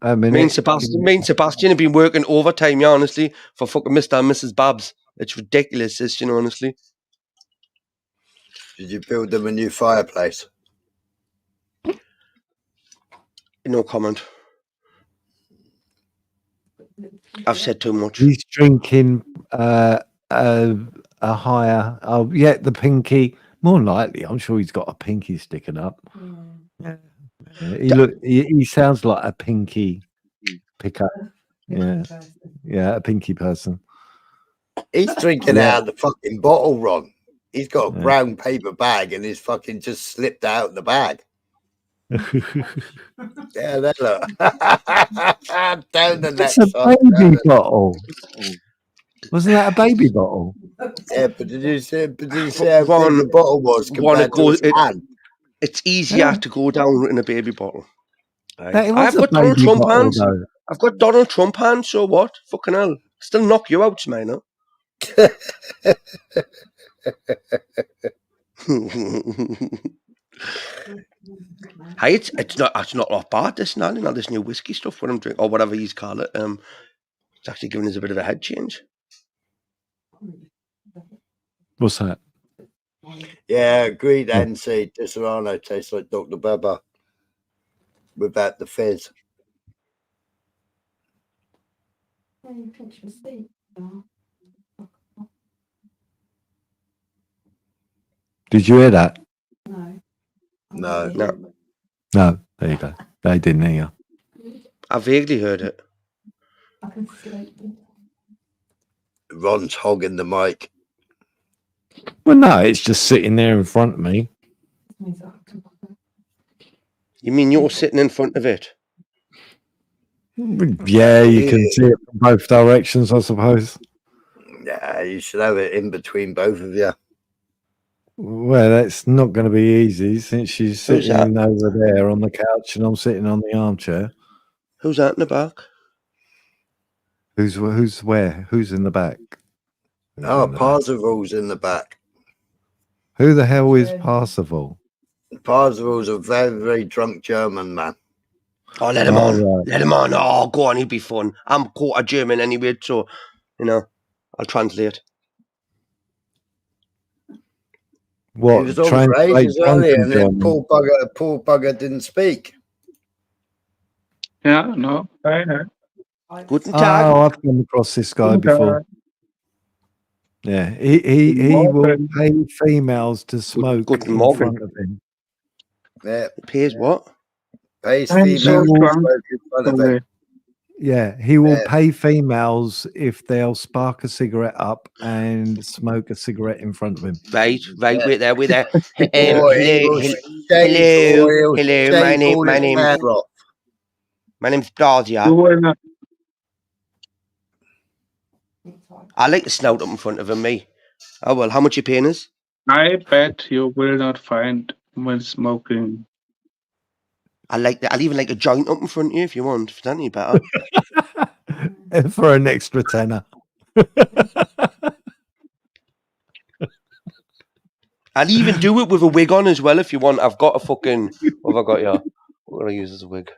I mean, me and Sebastian have been working overtime. Yeah, honestly, for fucking Mr. and Mrs. Babs. It's ridiculous, this, honestly. Did you build them a new fireplace? No comment. I've said too much. He's drinking a higher. Oh, yeah, the pinky. More than likely, I'm sure he's got a pinky sticking up. Yeah. He sounds like a pinky picker. Yeah, a pinky person. He's drinking out of the fucking bottle, Ron. He's got a brown paper bag and he's fucking just slipped out the bag. Yeah, that look. Down the next. It's a baby bottle. Wasn't that a baby bottle? Yeah, but did you see how big the bottle was compared to his hand? It's easier to go down in a baby bottle. I've got Donald Trump hands. I've got Donald Trump hands, so what? Fucking hell. Still knock you out, man. Hey, it's not off bad, this now, this new whiskey stuff what I'm drinking, or whatever you call it. It's actually giving us a bit of a head change. What's that? Yeah, agreed. NC Disaronno tastes like Dr. Bubba without the fizz. Did you hear that? No. No. There you go. They didn't hear. I vaguely heard it. Ron's hogging the mic. Well, no, it's just sitting there in front of me. You mean you're sitting in front of it? Yeah, you can see it from both directions, I suppose. Yeah, you should have it in between both of you. Well, that's not going to be easy since she's sitting over there on the couch and I'm sitting on the armchair. Who's that in the back? Who's where? Who's in the back? Oh, Parzival's in the back. Who the hell is Parzival? Parzival's a very, very drunk German man. Oh, let him on. Right. Let him on. Oh, go on. He'll be fun. I'm quarter German anyway, so, I'll translate. What? He was on for ages earlier, and then poor bugger didn't speak. Yeah, no, I know. Guten Tag. Oh, I've come across this guy before. Yeah, he will pay females to smoke in front of him. Yeah. Pays what? Pays females to smoke in front of him. Yeah, he will pay females if they'll spark a cigarette up and smoke a cigarette in front of him. Right, wait there. Hello, my name's Blasia. I like to snout up in front of him, me. Oh, well, how much you paying us? I bet you will not find when smoking. I'll even like a joint up in front of you if you want. If that's any better. For an extra tenner. I'll even do it with a wig on as well if you want. I've got a fucking... What have I got here? What do I use as a wig?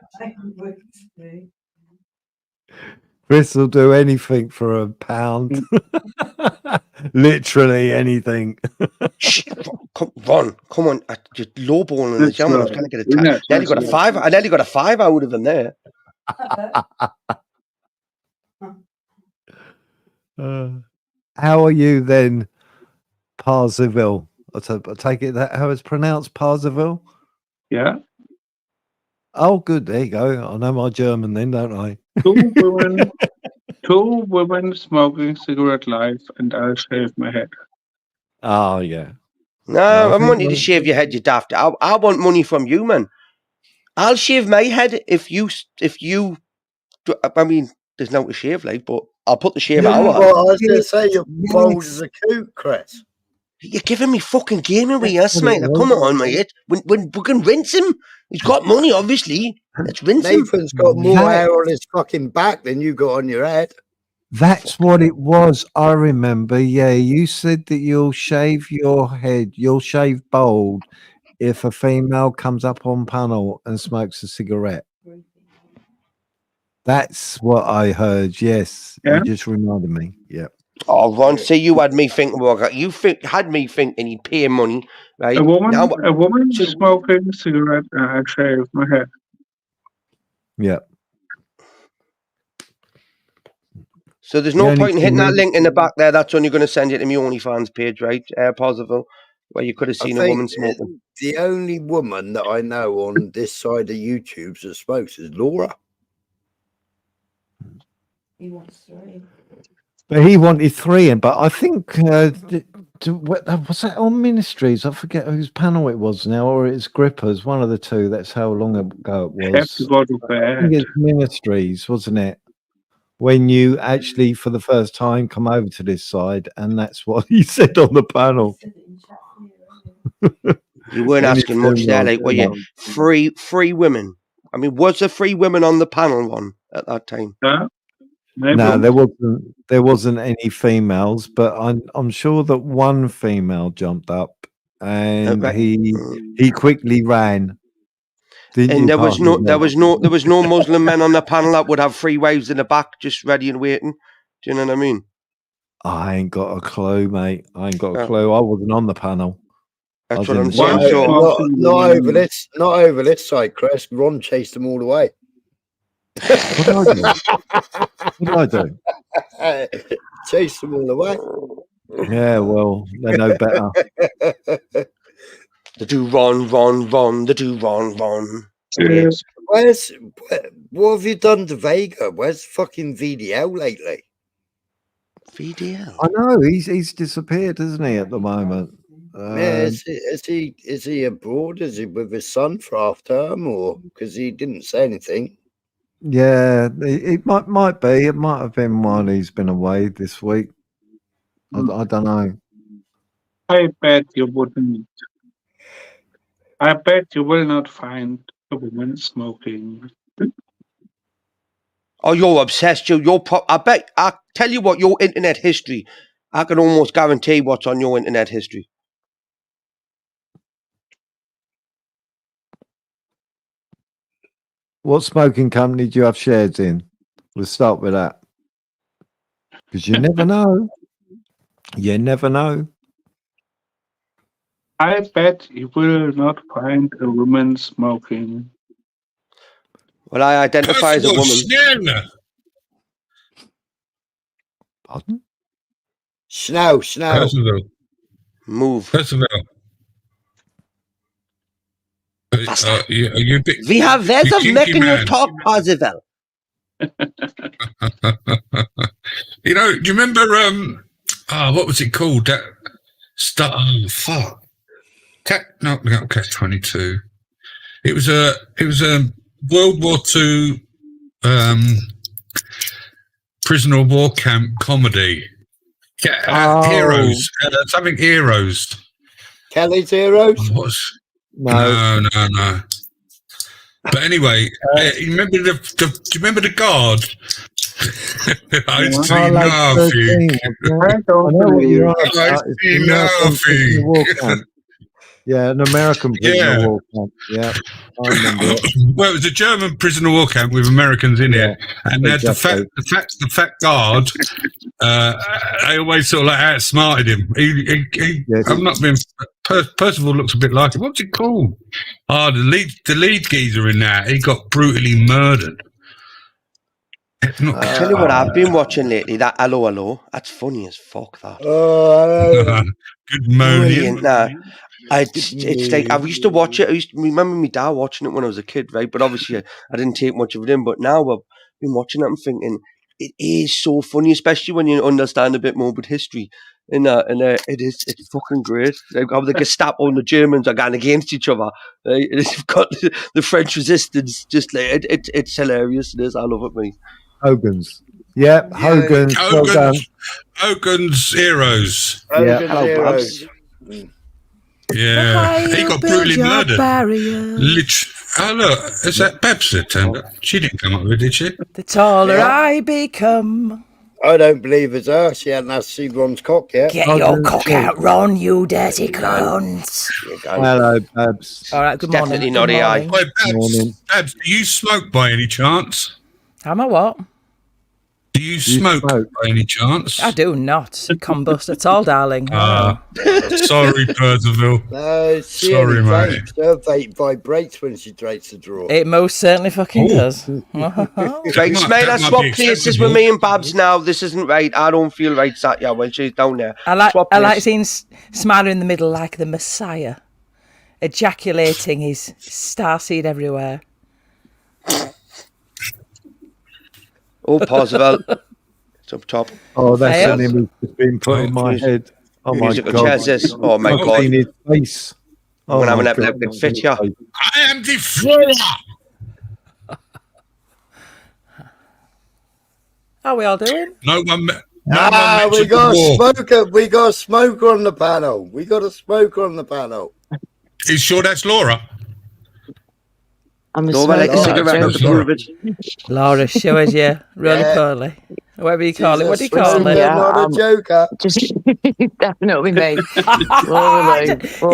Chris will do anything for £1. Literally anything. Ron, come on. I just lowballing the jam. I was trying to get a nearly got a five. I nearly got a 5 out of him there. How are you then, Parzival? I take it that how it's pronounced, Parzival? Yeah. Oh, good. There you go. I know my German then, don't I? Two women smoking cigarette live, and I'll shave my head. Oh, yeah. No, I want you to shave your head, you daft. I want money from you, man. I'll shave my head if you. I mean, there's no to shave, like, but I'll put the shave out. Well, I was going to say you're bold as a coot, Chris. You're giving me fucking game away, yes, mate. Come on, mate. We can rinse him. He's got money, obviously. Let's rinse him. Nathan's got more hair on his fucking back than you got on your head. That's what it was. I remember. Yeah, you said that you'll shave your head. You'll shave bald if a female comes up on panel and smokes a cigarette. That's what I heard. Yes, you just reminded me. Yeah. Oh, Ron, see, you had me thinking. Had me thinking he'd pay money, right? A woman smoking a cigarette, and I shave my head. Yeah. So there's no point in hitting that link in the back there. That's only going to send you to my OnlyFans page, right? Positive, where you could have seen a woman smoking. The only woman that I know on this side of YouTube that smokes is Laura. He wants 3. But he wanted 3, but I think was that on Ministries? I forget whose panel it was now, or it's Grippers, one of the two. That's how long ago it was. I think it's Ministries, wasn't it? When you actually, for the first time, come over to this side, and that's what he said on the panel. You weren't asking much there, like, were you? 3 women. I mean, was there 3 women on the panel one at that time? No, there wasn't any females, but I'm sure that one female jumped up and he quickly ran. And there was no Muslim men on the panel that would have 3 wives in the back just ready and waiting. Do you know what I mean? I ain't got a clue, mate. I ain't got a clue. I wasn't on the panel. That's what I'm saying. saying. So Not over this side, Chris. Ron chased them all away. What did I do? Chased them all away. Yeah, well, they know better. The do Ron. The do Ron. What have you done to Vega? Where's fucking VDL lately? VDL. I know he's disappeared, isn't he, at the moment? Yeah, is he abroad? Is he with his son for half term, or because he didn't say anything? Yeah, it might be. It might have been while he's been away this week. I don't know. I bet you wouldn't. I bet you will not find a woman smoking. Oh, you're obsessed. I bet. I tell you what, your internet history. I can almost guarantee what's on your internet history. What smoking company do you have shares in? We'll start with that. Because you never know. You never know. I bet you will not find a woman smoking. Well, I identify as a woman. Pardon? Schnau. Move. Percival. We have ways of making you talk, Percival. You know, do you remember what was it called? That fuck. Not Catch-22. It was a World War II prisoner of war camp comedy. Heroes. Something Heroes. Kelly's Heroes? No. But anyway, you remember do you remember the guard? I see nothing. I know what you're on about. It's war camp. Yeah, an American prisoner of war camp. Yeah, I remember it. Well, it was a German prisoner of war camp with Americans in it, and they had the fat guard. I always sort of like outsmarted him. I'm not being. Percival looks a bit like it. What's it called? The lead geezer in that. He got brutally murdered. I tell you what I've been watching lately. That Hello. That's funny as fuck. That. Good morning. It's like I used to watch it. I remember my dad watching it when I was a kid, right? But obviously I didn't take much of it in. But now I've been watching it. I'm thinking it is so funny, especially when you understand a bit more about history. It's fucking great. Like how the Gestapo and the Germans are going against each other. Right? You've got the French resistance. Just like it's hilarious. It is. I love it, mate. Hogan's. Yeah, Hogan's. Hogan's Heroes. Heroes. Yeah, he got brutally murdered. Oh look, is that Babs that turned up? She didn't come up with it, did she? The taller I become. I don't believe it's her. She hadn't asked to see Ron's cock yet. Get your cock out, Ron, you dirty cunt. Hello, Babs. All right, good morning. Definitely not AI. Babs, do you smoke by any chance? Am I what? Do you smoke by any chance? I do not combust at all, darling. Sorry, Percival. No, sorry, mate. Her vape vibrates when she drakes the drawer. It most certainly fucking does. Right, Smail, swap places with me and Babs now. This isn't right. I don't feel right sat here when she's down there. I like seeing Smiler in the middle like the Messiah, ejaculating his starseed everywhere. Oh, Percival. It's up top. Oh, that's an image that's been put in my head. Oh, my God. Oh, my God. Seen his face. I'm going to have an epileptic fit here. I am the floor. How are we all doing? No one. We got a smoker. We got a smoker on the panel. We got a smoker on the panel. Are you sure that's Laura? I'm a Laura, show us you really poorly. Whatever you call it. What do you She's a call smoker, it? not a joker. Just definitely me.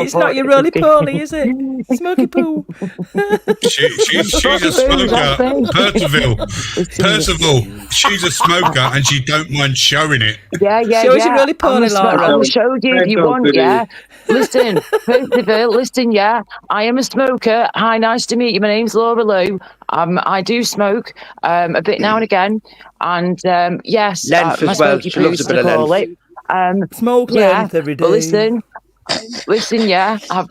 It's not your roly-poly, is it? Smoky poo. She's a smoker. Percival, she's a smoker and she don't mind showing it. Yeah. Show us your roly-poly, Laura. I'll show you if you want, yeah. Listen, Percival, listen, yeah. I am a smoker. Hi, nice to meet you. My name's Laura Lou. I do smoke a bit now and again. And yes, Length my as well. smoky She loves poos, a bit of they call length. it. Smoke length every day. But listen, yeah. I've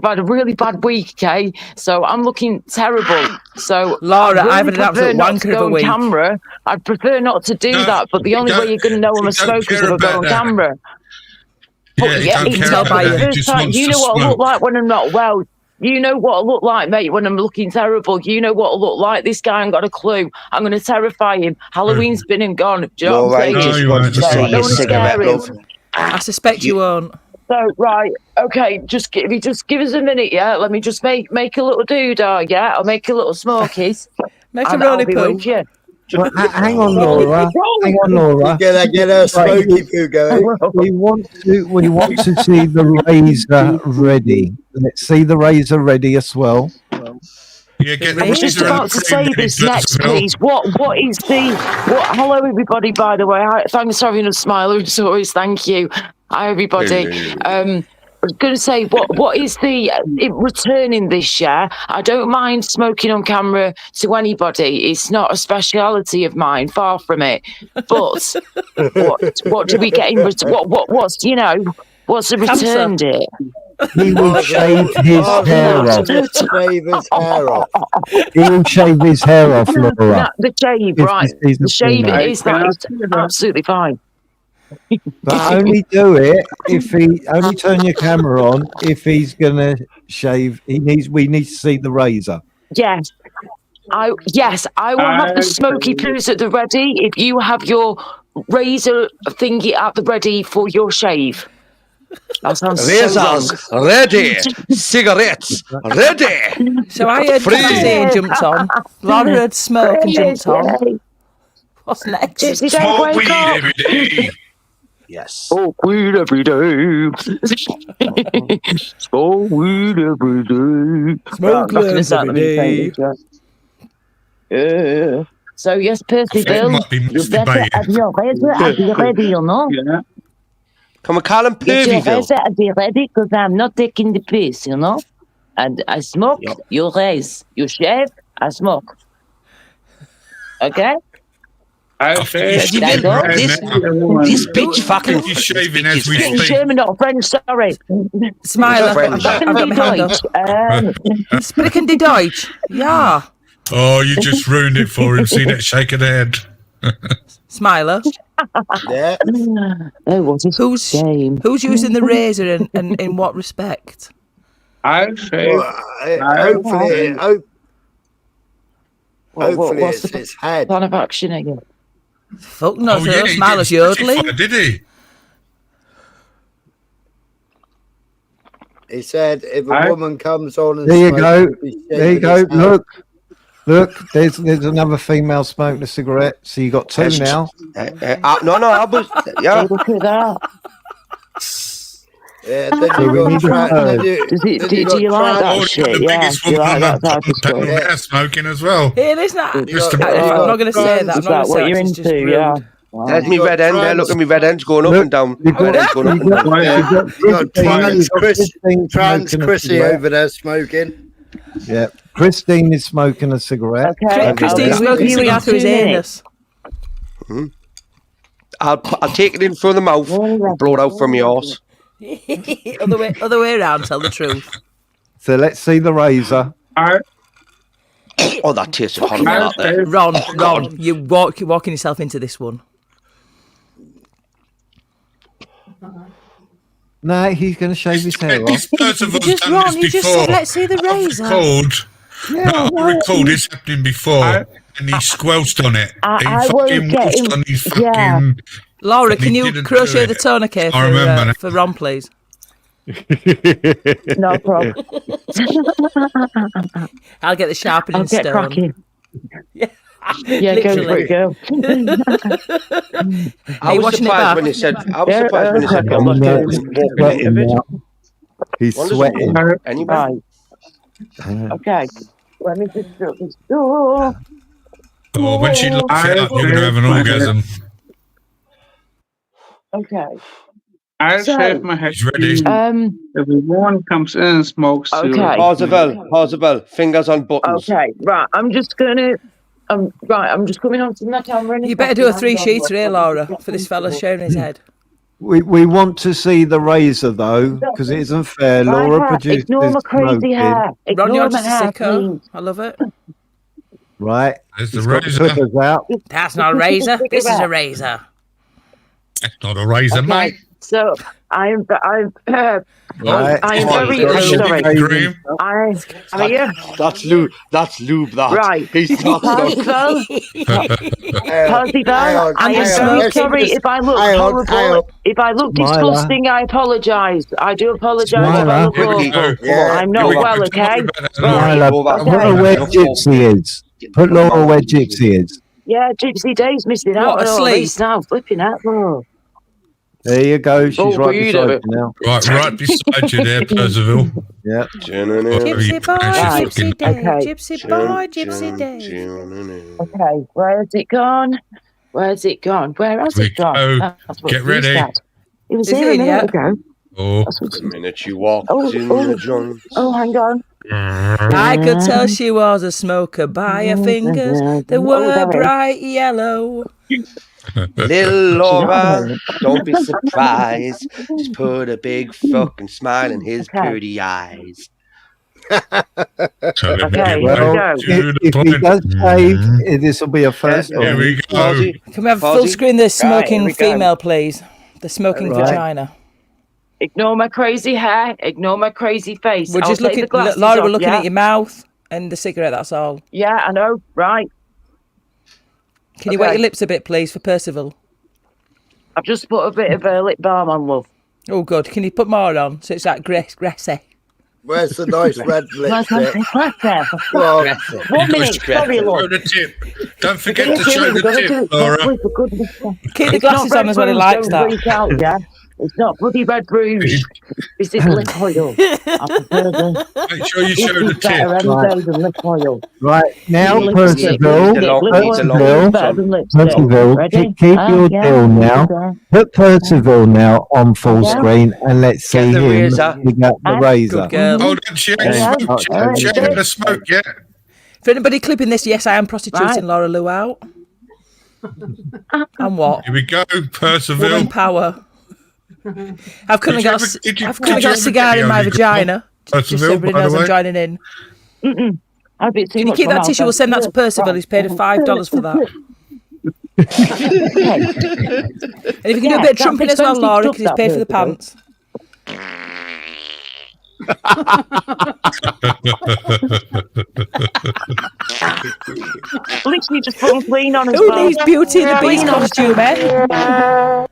had a really bad week, okay? So I'm looking terrible. So Laura, I'd I've had an absolute wanker of a week. Camera. I'd prefer not to do that, but the only way you're going to know I'm a smoker is if I go on camera. Yeah, you know what I look like when I'm not well. You know what I look like, mate, when I'm looking terrible. You know what I look like. This guy ain't got a clue. I'm going to terrify him. Halloween's been and gone. Do you know what I'm saying? Just want to see your cigarette, love. I suspect you won't. So, right, okay, just give us a minute, yeah? Let me just make a little doodah, yeah? I'll make a little smokies. Make a roly poo. Well, hang on, Laura. Hang on, Laura. Get her smoky poo going. We want to see the razor ready. Let's see the razor ready as well. Yeah, get the I was just razor about to say this next, please. What is the hello everybody, by the way. Thanks for having a smile as always, thank you. Hi everybody. I was going to say, what is the returning this year? I don't mind smoking on camera to anybody. It's not a speciality of mine, far from it. But what do we get in return? What's the return date? He will shave his hair off. Shave his hair off. He will shave his hair off, Laura. No, the shave, right. The shave is absolutely fine. But only do it if only turn your camera on if he's gonna shave. We need to see the razor. Yes. I will have the smoky poos at the ready if you have your razor thingy at the ready for your shave. That sounds Razors ready, cigarettes ready. So I heard Free jumped on. Laura heard smoke and jumped on. What's next? Smoke weed every day. Yes. Smoke weed every day. Smoke weed every day. Smoke weed every day. Yeah. So yes, Percy Bill, you better have your razor and be ready, you know. Yeah. Can we call him Get your Pervyville? razor and be ready, because I'm not taking the piss, you know. And I smoke, you raise. You shave, I smoke. Okay? This bitch fucking shaving as we Speaking speak. German, not French, sorry. Smile. I've got my hand up. Sprechen die Deutsch? Ja. Oh, you just ruined it for him. See that shake of the head. Smiler. Yeah. Who's using the razor and in what respect? I'll shave. Hopefully What's it's his head. Plan of action again. Fuck no, Oh, yeah, he Smiler's did yodeling. specify, did he? He said if a woman comes on and There you smokes, go. he'll be There you shaving go. his head. Look. There's another female smoking a cigarette. So you got two now. No, I was. Yeah. Look at that. Yeah, then So you we got need a tra- third. Do you like that Oh, shit? the Yeah. biggest Do you one like on that type of the stuff? hair smoking as well. Here, listen, I'm Just not going to say that. I'm Is not that what going you're to say it's just into? rude. Yeah. There's me red end there. Look at me red ends going up and down. You've Red ends going up and down. You got trans smoking a Chrissy cigarette. over there smoking. Yeah, Christine is smoking a cigarette. Okay. Christine's smoking a cigar through his anus. I'll take it in through the mouth and blow it out from yours. Other way around, tell the truth. So let's see the razor. Oh, that tastes of honey. That there. Ron, you're walking yourself into this one. No, he's going to shave his hair off. This Percival's Just done Ron, this you just before. said, let's see the razor. I recall this happening before, and he squelched on it. I He won't fucking get washed him. on his fucking. Yeah. Laura, and can he you didn't crochet do the it. tourniquet I remember now. for Ron, please? No problem. I'll get the sharpening I'll get stone. cracking. Yeah, Yeah, go for it, girl. I was surprised when he said. I was surprised when he said. "I'm not going to walk into it." He's One doesn't sweating. go anywhere. Right. Okay. Let me just shut this door. Oh, when she locks it up, you're going to have an orgasm. Okay. I'll So, shave my head. She's ready. If a woman comes in and smokes, Okay. Horseville, fingers on buttons. Okay, right. I'm just gonna. I'm just coming on to my camera. You better do a 3-sheeter here, Laura, for this fella showing his head. We want to see the razor though, because it isn't fair. My Laura hair. produced Ignore my crazy hair. Ron, you're Ignore my just a hair, sicko. please. I love it. Right. There's the He's got the razor. clippers out. That's not a razor. This is a razor. That's not a razor, Okay, mate. so I am very sorry. Are you? That's lube. That's lube. That. Right. He's not. Percival, I am so sorry if I look horrible. If I look disgusting, I apologise. I do apologise if I look awful. I'm not well, okay? Put Laura where Gypsy is. Put Laura where Gypsy is. Yeah, Gypsy Day's missing out. What, asleep? Now, flipping out, Lord. There you go. She's right beside you now. Right beside you there, Percival. Yeah. Gypsy boy, Gypsy day. Gypsy boy, Gypsy day. Okay, where's it gone? Where's it gone? Where has it gone? That's what Get ready. It was Is here it a in minute yet? ago. Oh, The minute you walked in the joint. Oh, hang on. I could tell she was a smoker by her fingers. They were bright yellow. Little Laura, don't be surprised. Just put a big fucking smile in his pretty eyes. Well, if he does shave, this will be a first. Here we go. Can we have full screen the smoking female, please? The smoking vagina. Ignore my crazy hair. Ignore my crazy face. We're just looking, Laura, we're looking at your mouth and the cigarette, that's all. Yeah, I know. Right. Can you wet your lips a bit, please, for Percival? I've just put a bit of lip balm on, love. Oh, good. Can you put more on so it's like grassy? Where's the nice red lipstick? Well, 1 minute. Sorry, love. Show the tip. Don't forget to show the tip, Laura. Keep the glasses on as well, he likes that. Yeah? It's not bloody red rouge. This is lip oil. Make sure you show the tip. Lip oil. Right, now, Percival, keep your deal now. Put Percival now on full screen and let's see him dig up the razor. Hold on, she ain't had a smoke yet. For anybody clipping this, yes, I am prostituting Laura Lou out. And what? Here we go, Percival. Woman power. I've currently got a cigar in my vagina. Just so everybody knows I'm joining in. Can you keep that tissue? We'll send that to Percival. He's paid $5 for that. And if you can do a bit of trumping as well, Laura, because he's paid for the pants. Literally just put clean on as Who well. needs Beauty and the Beast costume, eh?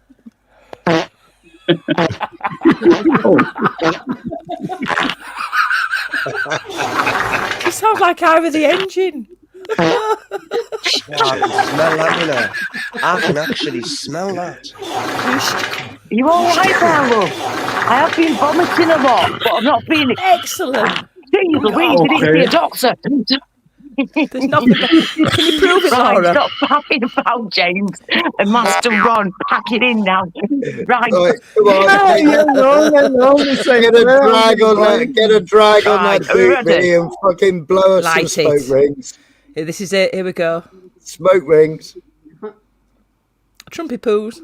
It sounds like Ivor the Engine. I smell that, you know. I can actually smell that. You all right there, love? I have been vomiting a lot, but I'm not feeling it. Excellent. Jeez Louise, you need to see a doctor. There's nothing. Can you prove it, Laura? Stop fapping about, James. And Master Ron, pack it in now. Right. Come on. Get a drag on that boot, Billy, and fucking blow us some smoke rings. Yeah, this is it. Here we go. Smoke rings. Trumpy poos.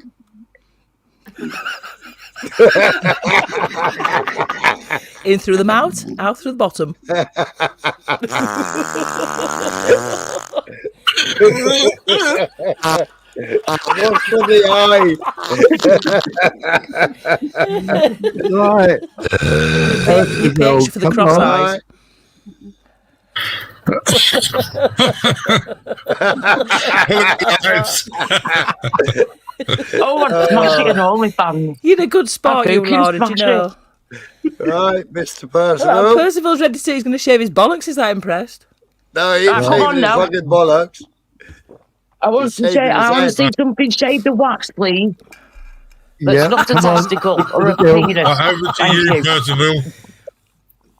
In through the mouth, out through the bottom. What's for the eye? Right. Pitch for the cross eyes. Oh, I'm smashing an OnlyFans. You're in a good spot, you Laura, did you know? Right, Mr. Percival. Percival's ready to say he's going to shave his bollocks. Is that impressed? No, he's shaving his fucking bollocks. I want to see something shaved and waxed, please. That's not a testicle or a penis. Over to you, Percival.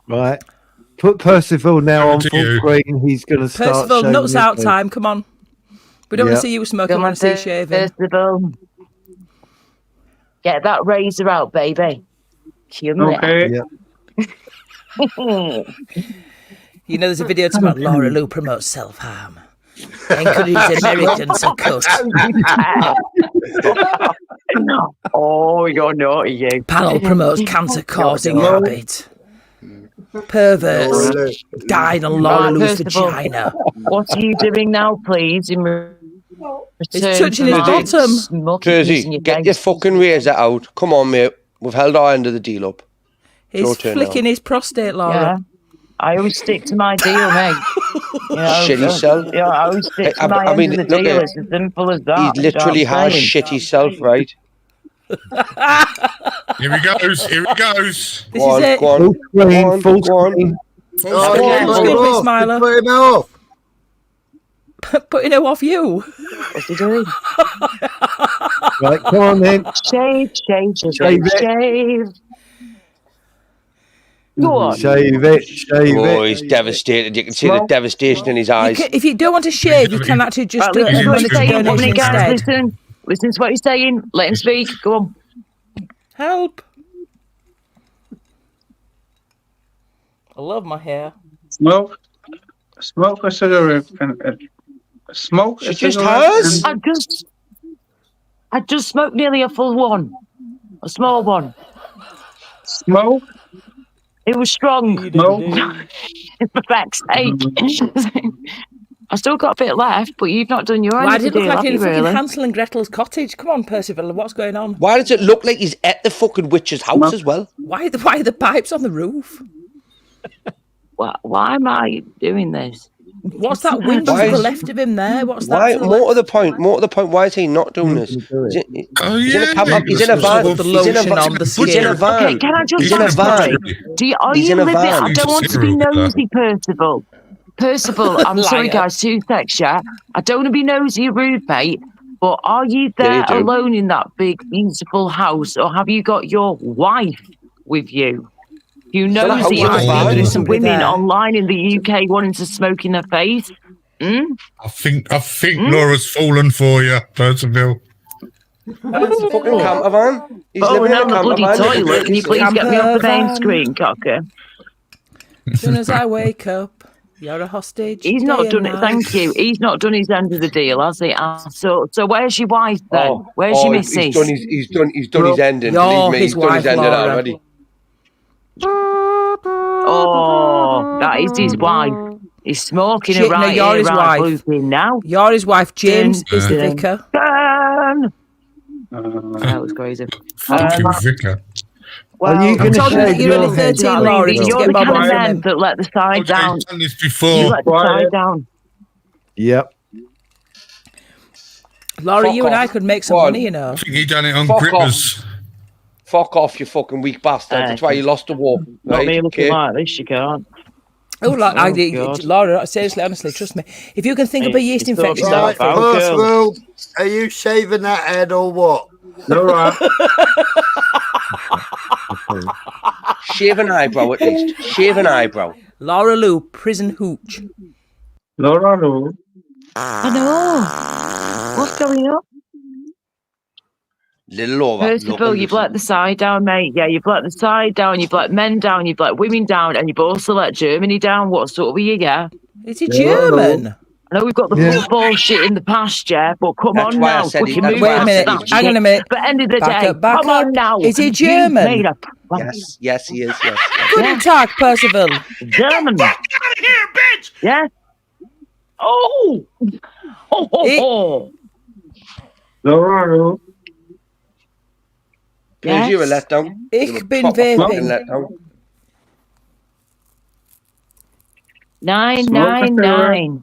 Right. Put Percival now on full screen. He's going to start Percival, showing nuts his out face. time. Come on. We don't want to see you smoking. We want to see you shaving. Percival. Get that razor out, baby. Okay. Yeah. You know, there's a video about Laura Lou promotes self-harm. Encourages Americans to cut. Oh, you're naughty, you. Panel promotes cancer-causing habit. Perverts died on Laura Lou's vagina. What are you doing now, please? He's touching his bottom. Jersey, get your fucking razor out. Come on, mate. We've held our end of the deal up. He's flicking his prostate, Laura. Yeah. I always stick to my deal, mate. You know, shit himself. Yeah, I always stick to my end of the deal. It's as simple as that. He literally has shit himself, right? Here he goes. Here he goes. This is it. Full screen. Oh, Smiler. Put him off. Putting him off you. What's he doing? Right, come on then. Shave. Go on. Shave it. Oh, he's devastated. You can see the devastation in his eyes. If you don't want to shave, you can actually just do it. Listen to what he's saying. Let him speak. Go on. Help. I love my hair. Smoke a cigarette and smoke a just cigarette. has. I just smoked nearly a full one, a small one. Smoke. It was strong. No. For fuck's sake. I still got a bit left, but you've not done your end. Why did it look like in really? Hansel and Gretel's cottage? Come on, Percival, what's going on? Why does it look like he's at the fucking witch's house as well? Why are the pipes on the roof? Why am I doing this? What's that window to the left of him there? What's that? Why? More to the point. Why is he not doing this? He's in a van. He's in a van. Okay, can I just He's in a van. Are you living? I don't want to be nosy, Percival. Percival, I'm sorry, guys. 2 secs, yeah. I don't want to be nosy or rude, mate. But are you there alone in that big, beautiful house, or have you got your wife with you? You know that there's some women online in the UK wanting to smoke in their face. I think Laura's fallen for you, Percival. That's a fucking camper van. He's living in a camper bloody van. toilet. Can you please get me off the main screen, cocker? As soon as I wake up, you're a hostage. He's not done it. Thank you. He's not done his end of the deal, has he? So where's your wife then? Where's your missus? He's done his ending. You're Believe me, his he's done his wife, ending Laura. already. Oh, that is his wife. He's smoking Shit, it right no, you're his wife. Looping now. You're his wife. James is the vicar. That was crazy. Fucking vicar. Well, Are you going to shave you're only 13, Laura. You're the kind of man that let the side down. I've done this You before. let the side down. Yep. Laura, Fuck you and off. I could make some Go on. money, you know. I think he done it on Fuck grippers. Fuck off, you fucking weak bastard. That's why you lost the war. Not Right? me looking Okay? like this, you can't. Laura, seriously, honestly, trust me. If you can think of a yeast infection, Right, Percival, are you shaving that head or what? No, right. Shave an eyebrow at least. Shave an eyebrow. Laura Lou, prison hooch. Laura Lou. I know. What's going on? Little over. Percival, you've let the side down, mate. Yeah, you've let the side down, you've let men down, you've let women down, and you've also let Germany down. What sort of are you, yeah? Is he German? I know we've got the football shit in the past, yeah, but come That's on why I now. said Put it- your that's move why I past said that it. Hang on a minute. But end of the Back day, up, back come up. on now. Is he You German? made a Yes, he is. Yes. Good attack, Percival. German. Get out of here, bitch! Yeah. Oh. Oh. Laura Lou. Yes. You were let down. Ich bin Proper fucking vaping. let down. 999.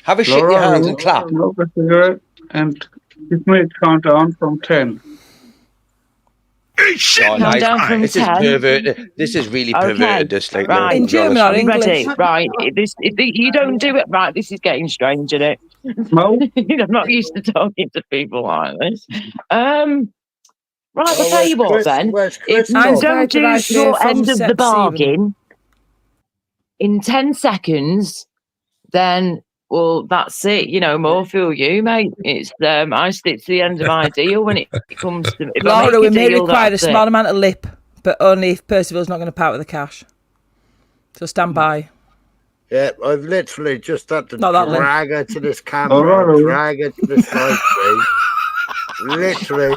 Have a shit in your hands and clap. Smoke a cigarette and give me a countdown from 10. God, Count down from this is 10. perverted. This is really perverted. This thing, right. In German or English? Ready? Right. You don't do it right. This is getting strange, isn't it? No. I'm not used to talking to people like this. Right, I'll tell you what then. If you don't do your end of the bargain in 10 seconds, then, well, that's it. You know, more for you, mate. It's I stick to the end of my deal when it comes to... Laura, we may require a small amount of lip, but only if Percival's not going to part with the cash. So stand by. Yeah, I've literally just had to Not that drag her to this camera, drag her to this live stream. Literally.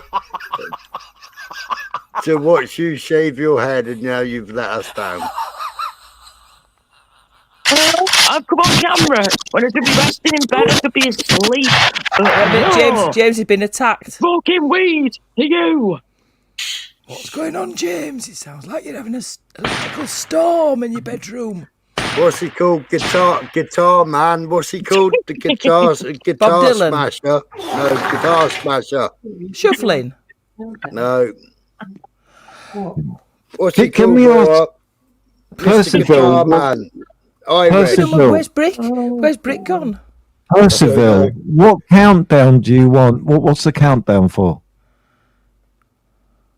To watch you shave your head, and now you've let us down. I've come on camera when I could be resting in bed, I could be asleep. James has been attacked. Fucking weed to you. What's going on, James? It sounds like you're having a electrical storm in your bedroom. What's he called? Guitar man. What's he called? The guitar smasher. No, guitar smasher. Shuffling. No. What's he Can called? we ask Mr. Guitar man. Where's Brick? Where's Brick gone? Percival, what countdown do you want? What's the countdown for?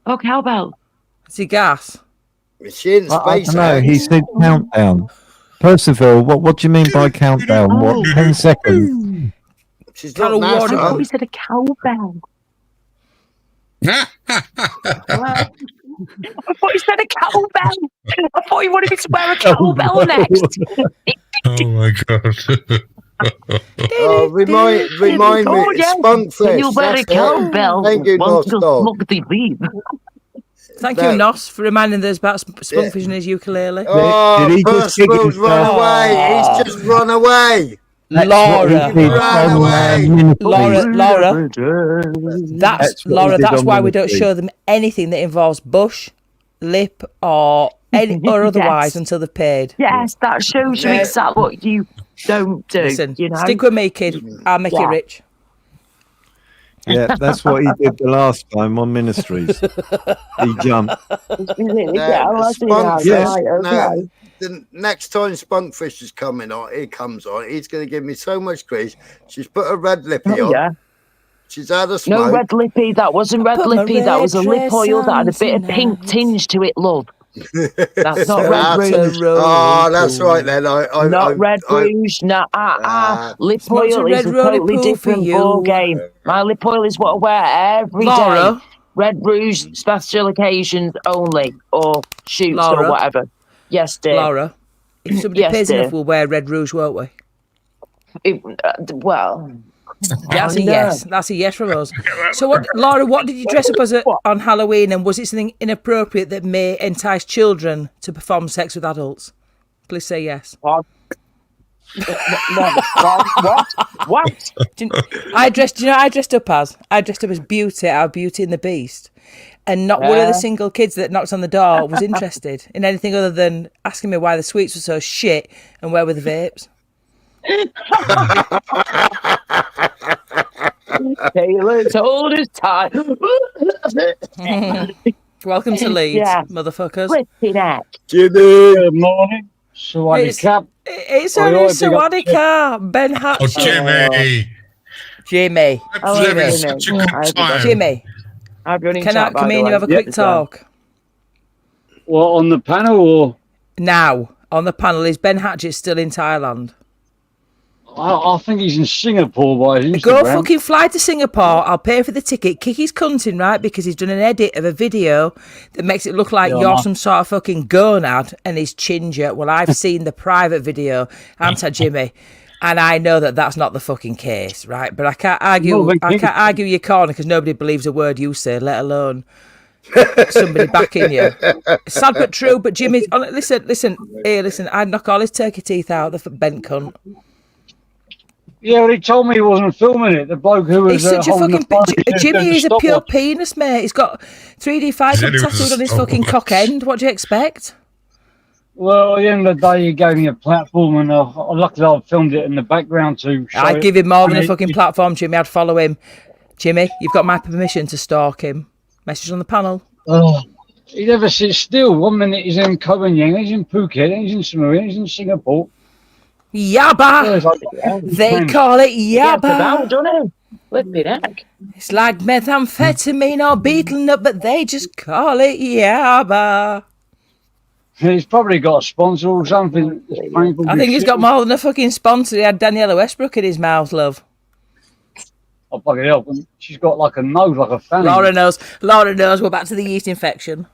Oh, cowbell. Is he gas? Machine I space. don't know. He said countdown. Percival, what do you mean by countdown? What, 10 seconds? She's Carol not Warner. I thought he said a cowbell. I thought he said a cowbell. I thought he wanted me to wear a cowbell next. Oh my god. Remind me, Spunkfish. You'll wear a cowbell. Thank you, Thank you, Nos, for reminding us about Spunkfish and his ukulele. Oh, Percival's run away. He's just run away. Laura. That's why we don't show them anything that involves bush, lip, or otherwise until they've paid. Yes, that shows you exactly what you don't do. Listen, you know? stick with me, kid. I'll make you rich. Yeah, that's what he did the last time on Ministries. He jumped. The next time Spunkfish is coming on, he comes on, he's going to give me so much grief. She's put a red lippy on. Yeah. She's had a smoke. No red lippy, that wasn't red lippy, that was a lip oil that had a bit of pink tinge to it, love. That's not red rouge. Oh, that's right then. Not red rouge. Lip oil is a totally different ball game. My lip oil is what I wear every day. Red rouge, special occasions only, or shoots or whatever. Yes, dear. Laura, if somebody pays enough, we'll wear red rouge, won't we? That's a yes. That's a yes from us. So, Laura, what did you dress up as on Halloween, and was it something inappropriate that may entice children to perform sex with adults? Please say yes. What? I dressed up as Beauty out of Beauty and the Beast, and not one of the single kids that knocked on the door was interested in anything other than asking me why the sweets were so shit and where were the vapes. Taylor told his time. Welcome to Leeds, motherfuckers. Jimmy. Good morning. Sawadee-cap. It's only Sawadee-cap. Ben Hatcher. Oh, Jimmy. Jimmy. Come in, you have a quick talk. What, on the panel or? Now, on the panel, is Ben Hatchett still in Thailand? I think he's in Singapore by his Instagram. Go fucking fly to Singapore. I'll pay for the ticket. Kick his cunt in, right? Because he's done an edit of a video that makes it look like you're some sort of fucking gonad and he's ginger. Well, I've seen the private video, Anta Jimmy, and I know that that's not the fucking case, right? But I can't argue. I can't argue your corner because nobody believes a word you say, let alone somebody backing you. Sad but true. But Jimmy, listen. I'd knock all his turkey teeth out. The bent cunt. Yeah, well, he told me he wasn't filming it. The bloke who was he's such a fucking Jimmy is a pure penis, mate. He's got 3D fighting tattooed on his fucking cock end. What do you expect? Well, at the end of the day, he gave me a platform, and luckily I filmed it in the background to show I'd give him more than a fucking platform, Jimmy. I'd follow him. Jimmy, you've got my permission to stalk him. Message on the panel. Oh, he never sits still. 1 minute he's in Copenhagen, he's in Phuket, he's in Samui, he's in Singapore. Yabba! They call it yabba. It's like methamphetamine or beetle nut, but they just call it yabba. He's probably got a sponsor or something. I think he's got more than a fucking sponsor. He had Daniela Westbrook in his mouth, love. Oh, fucking hell. She's got like a nose, like a fan. Laura knows. We're back to the yeast infection.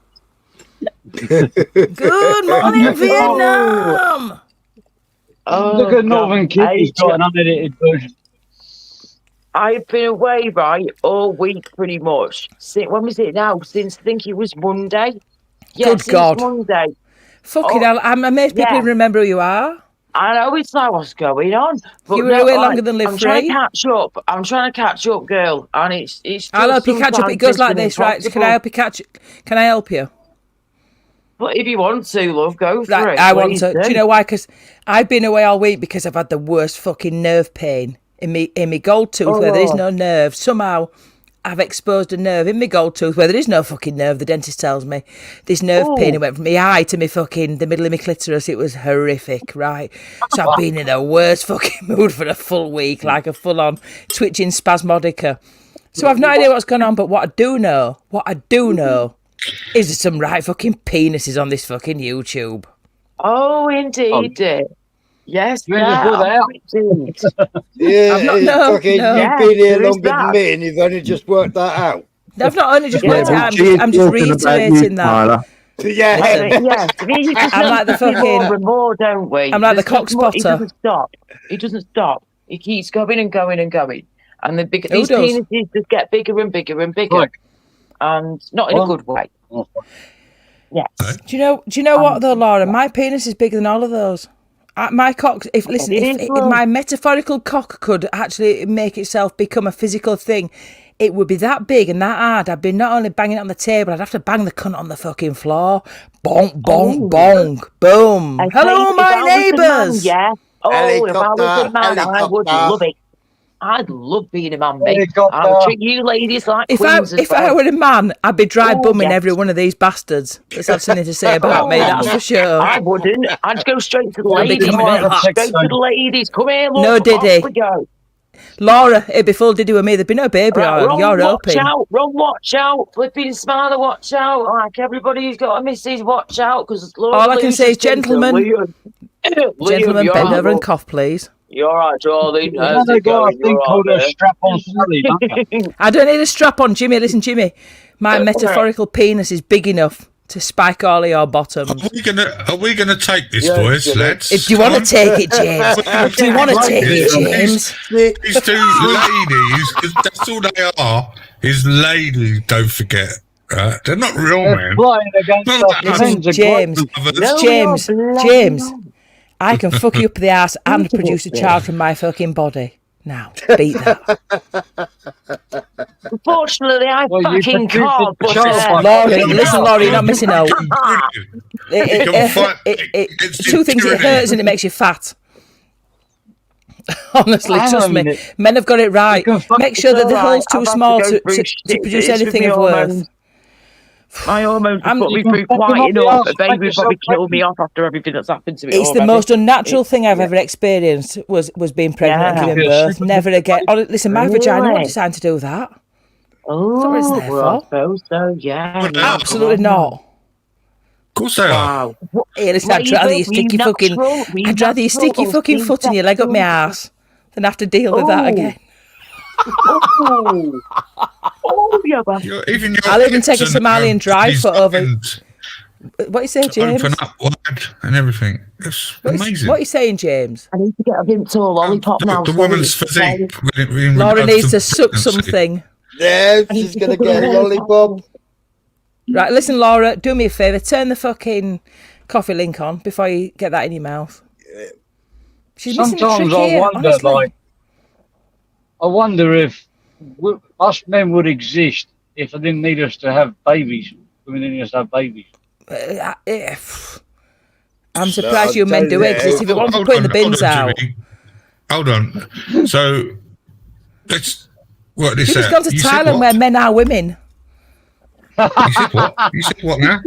Good morning, Vietnam. Look at Northern Kid. He's got an unedited version. I've been away, right, all week pretty much. When was it now? Since I think it was Monday. Yeah, Good since God. Monday. Fucking hell, I'm amazed people remember who you are. I know it's like what's going on. But You were away longer than live I'm free. trying to catch up. I'm trying to catch up, girl. And it's I'll help you catch up. It goes like this, right? Can I help you catch? Can I help you? But if you want to, love, go for it. I want to. Do you know why? Because I've been away all week because I've had the worst fucking nerve pain in me gold tooth where there is no nerve. Somehow I've exposed a nerve in my gold tooth where there is no fucking nerve. The dentist tells me this nerve pain. It went from my eye to me fucking the middle of my clitoris. It was horrific, right? So I've been in the worst fucking mood for a full week, like a full-on twitching spasmodica. So I've no idea what's going on. But what I do know is there some right fucking penises on this fucking YouTube. Oh, indeed. Yes, you just put that out. Yeah, you've been here longer than me and you've only just worked that out. I've not only just worked it out, I'm just reiterating that. Yeah. I'm like the fucking... More and more, don't we? I'm like the cock spotter. He doesn't stop. He doesn't stop. He keeps going and going and going. And these does? penises just get bigger and bigger and bigger. Right. And not in a good way. Yes. Do you know what though, Laura? My penis is bigger than all of those. My cock. If my metaphorical cock could actually make itself become a physical thing, it would be that big and that hard. I'd be not only banging it on the table, I'd have to bang the cunt on the fucking floor. Bonk, bonk, bonk, boom. Hello, my neighbours. Yeah. Oh, if I was a man, I would love it. I'd love being a man, mate. I would treat you ladies like queens. If I were a man, I'd be dry bumming every one of these bastards that's had something to say about me, that's for sure. I wouldn't. I'd go straight to the ladies. Come here, look. No diddy. Laura, it'd be full diddy with me. There'd be no baby oil. You're open. Watch out. Flipping Smiler, watch out. Like everybody who's got a missus, watch out. Because all I can say is, gentlemen, bend over and cough, please. You're right, Charlie. I think called a strap-on Sally, I don't need a strap-on, Jimmy. Listen, Jimmy, my metaphorical penis is big enough to spike all of your bottoms. Are we gonna take this, boys, lads? Do you want to take it, James? Do you want to take it, James? These two ladies, 'cause that's all they are, is ladies, don't forget. Right? They're not real men. James, I can fuck you up the ass and produce a child from my fucking body. Now, beat that. Unfortunately, I fucking can't. Laurie, listen, Laurie, you're not missing out. Two things: it hurts and it makes you fat. Honestly, trust me, men have got it right. Make sure that the hole's too small to produce anything of worth. My hormones have put me through quite enough. A baby would probably kill me off after everything that's happened to me. It's the most unnatural thing I've ever experienced was being pregnant and giving birth. Never again. Oh, listen, my vagina wasn't designed to do that. Oh, I suppose so, yeah. Absolutely not. Of course they are. Hey, listen, I'd rather you stick your fucking foot and your leg up my ass than have to deal with that again. I'll even take a Somalian dry foot over. What you say, James? Open up wide and everything. It's amazing. What are you saying, James? I need to get a hint to a lollipop now. The woman's physique. Laura needs to suck something. Yeah, she's going to get a lollipop. Right, listen, Laura, do me a favour. Turn the fucking coffee link on before you get that in your mouth. She's missing the trick here, honestly. I wonder if us men would exist if they didn't need us to have babies. Women didn't need us to have babies. I'm surprised you men do it, because if you want to put in the bins out. Hold on. So, let's work this out. You've gone to Thailand where men are women. You said what? You said what now?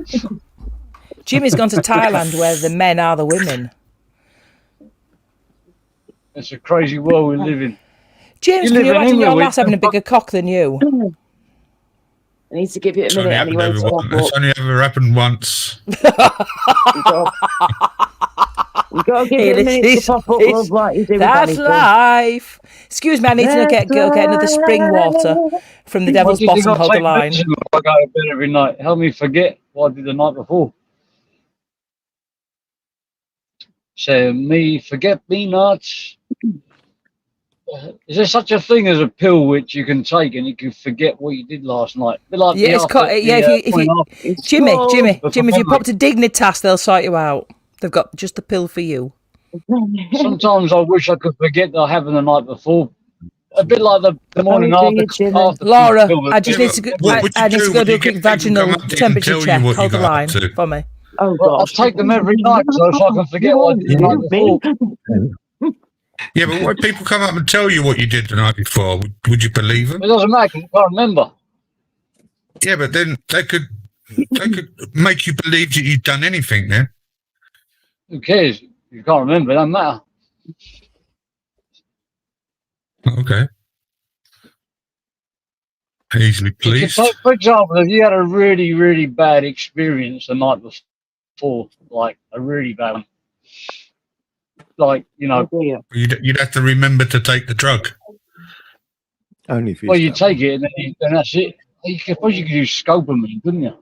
Jimmy's gone to Thailand where the men are the women. It's a crazy world we live in. James, can you imagine your lass having a bigger cock than you? I need to give you a minute anyway. It's only ever happened once. We've got to give it a minute to pop up, love, like you do. That's life. Excuse me, I need to go get another spring water from the Devil's Bottom. Hold the line. I go to bed every night. Help me forget what I did the night before. So me forget me nots. Is there such a thing as a pill which you can take and you can forget what you did last night? Like Yeah, it's called. Jimmy, if you pop to Dignitas, they'll sort you out. They've got just the pill for you. Sometimes I wish I could forget that I happened the night before. A bit like the morning after. Laura, I just need to go. I need to go do a quick vaginal temperature check. Hold the line for me. Oh God! I take them every night so I can forget what I did the night before. Yeah, but when people come up and tell you what you did the night before, would you believe them? It doesn't matter. You can't remember. Yeah, but then they could make you believe that you'd done anything. Then who cares? You can't remember. It doesn't matter. Okay. Easily pleased. For example, if you had a really, really bad experience the night before, like a really bad one, like, you know. You'd have to remember to take the drug. Only if you well, you take it and that's it. I suppose you could use scopolamine, couldn't you?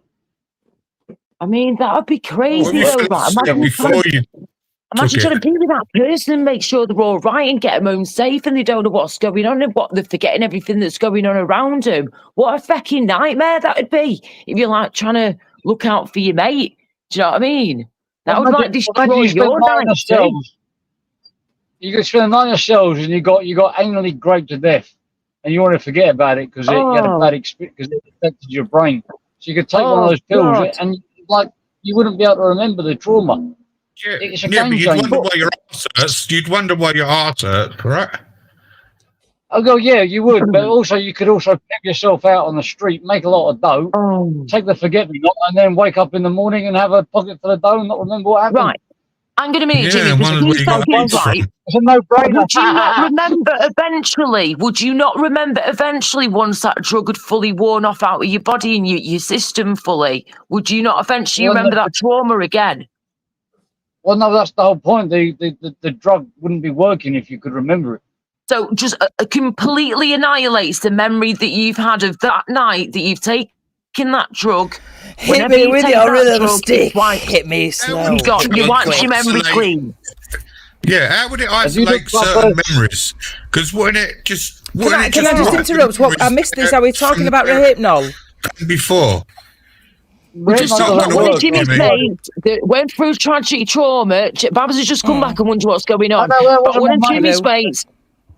I mean, that would be crazy. Imagine trying to be with that person and make sure they're all right and get them home safe and they don't know what's going on and what they're forgetting everything that's going on around them. What a fucking nightmare that would be if you're like trying to look out for your mate. Do you know what I mean? That would like destroy your night. You could spend a night yourselves and you got anally raped to death and you want to forget about it because you had a bad experience because it affected your brain. So you could take one of those pills and like you wouldn't be able to remember the trauma. Yeah, but you'd wonder why your arse hurts. You'd wonder why your arse hurts, right? Oh, go, yeah, you would, but also you could also pick yourself out on the street, make a lot of dough, take the forget-me-not, and then wake up in the morning and have a pocket full of dough and not remember what happened. Right. I'm going to meet Jimmy because he's talking right. It's a no-brainer. Would you not remember eventually? Would you not remember eventually once that drug had fully worn off out of your body and your system fully? Would you not eventually remember that trauma again? Well, no, that's the whole point. The drug wouldn't be working if you could remember it. So just completely annihilates the memory that you've had of that night that you've taken that drug. Hit me with your rhythm stick. Hit me slow. You wiped your memory clean. Yeah, how would it isolate certain memories? Because wouldn't it just... Can I just interrupt? What, I missed this. Are we talking about Rehypnol? Before. What did Jimmy say? Went through tragic trauma. Babs has just come back and wondered what's going on. But one of Jimmy's mates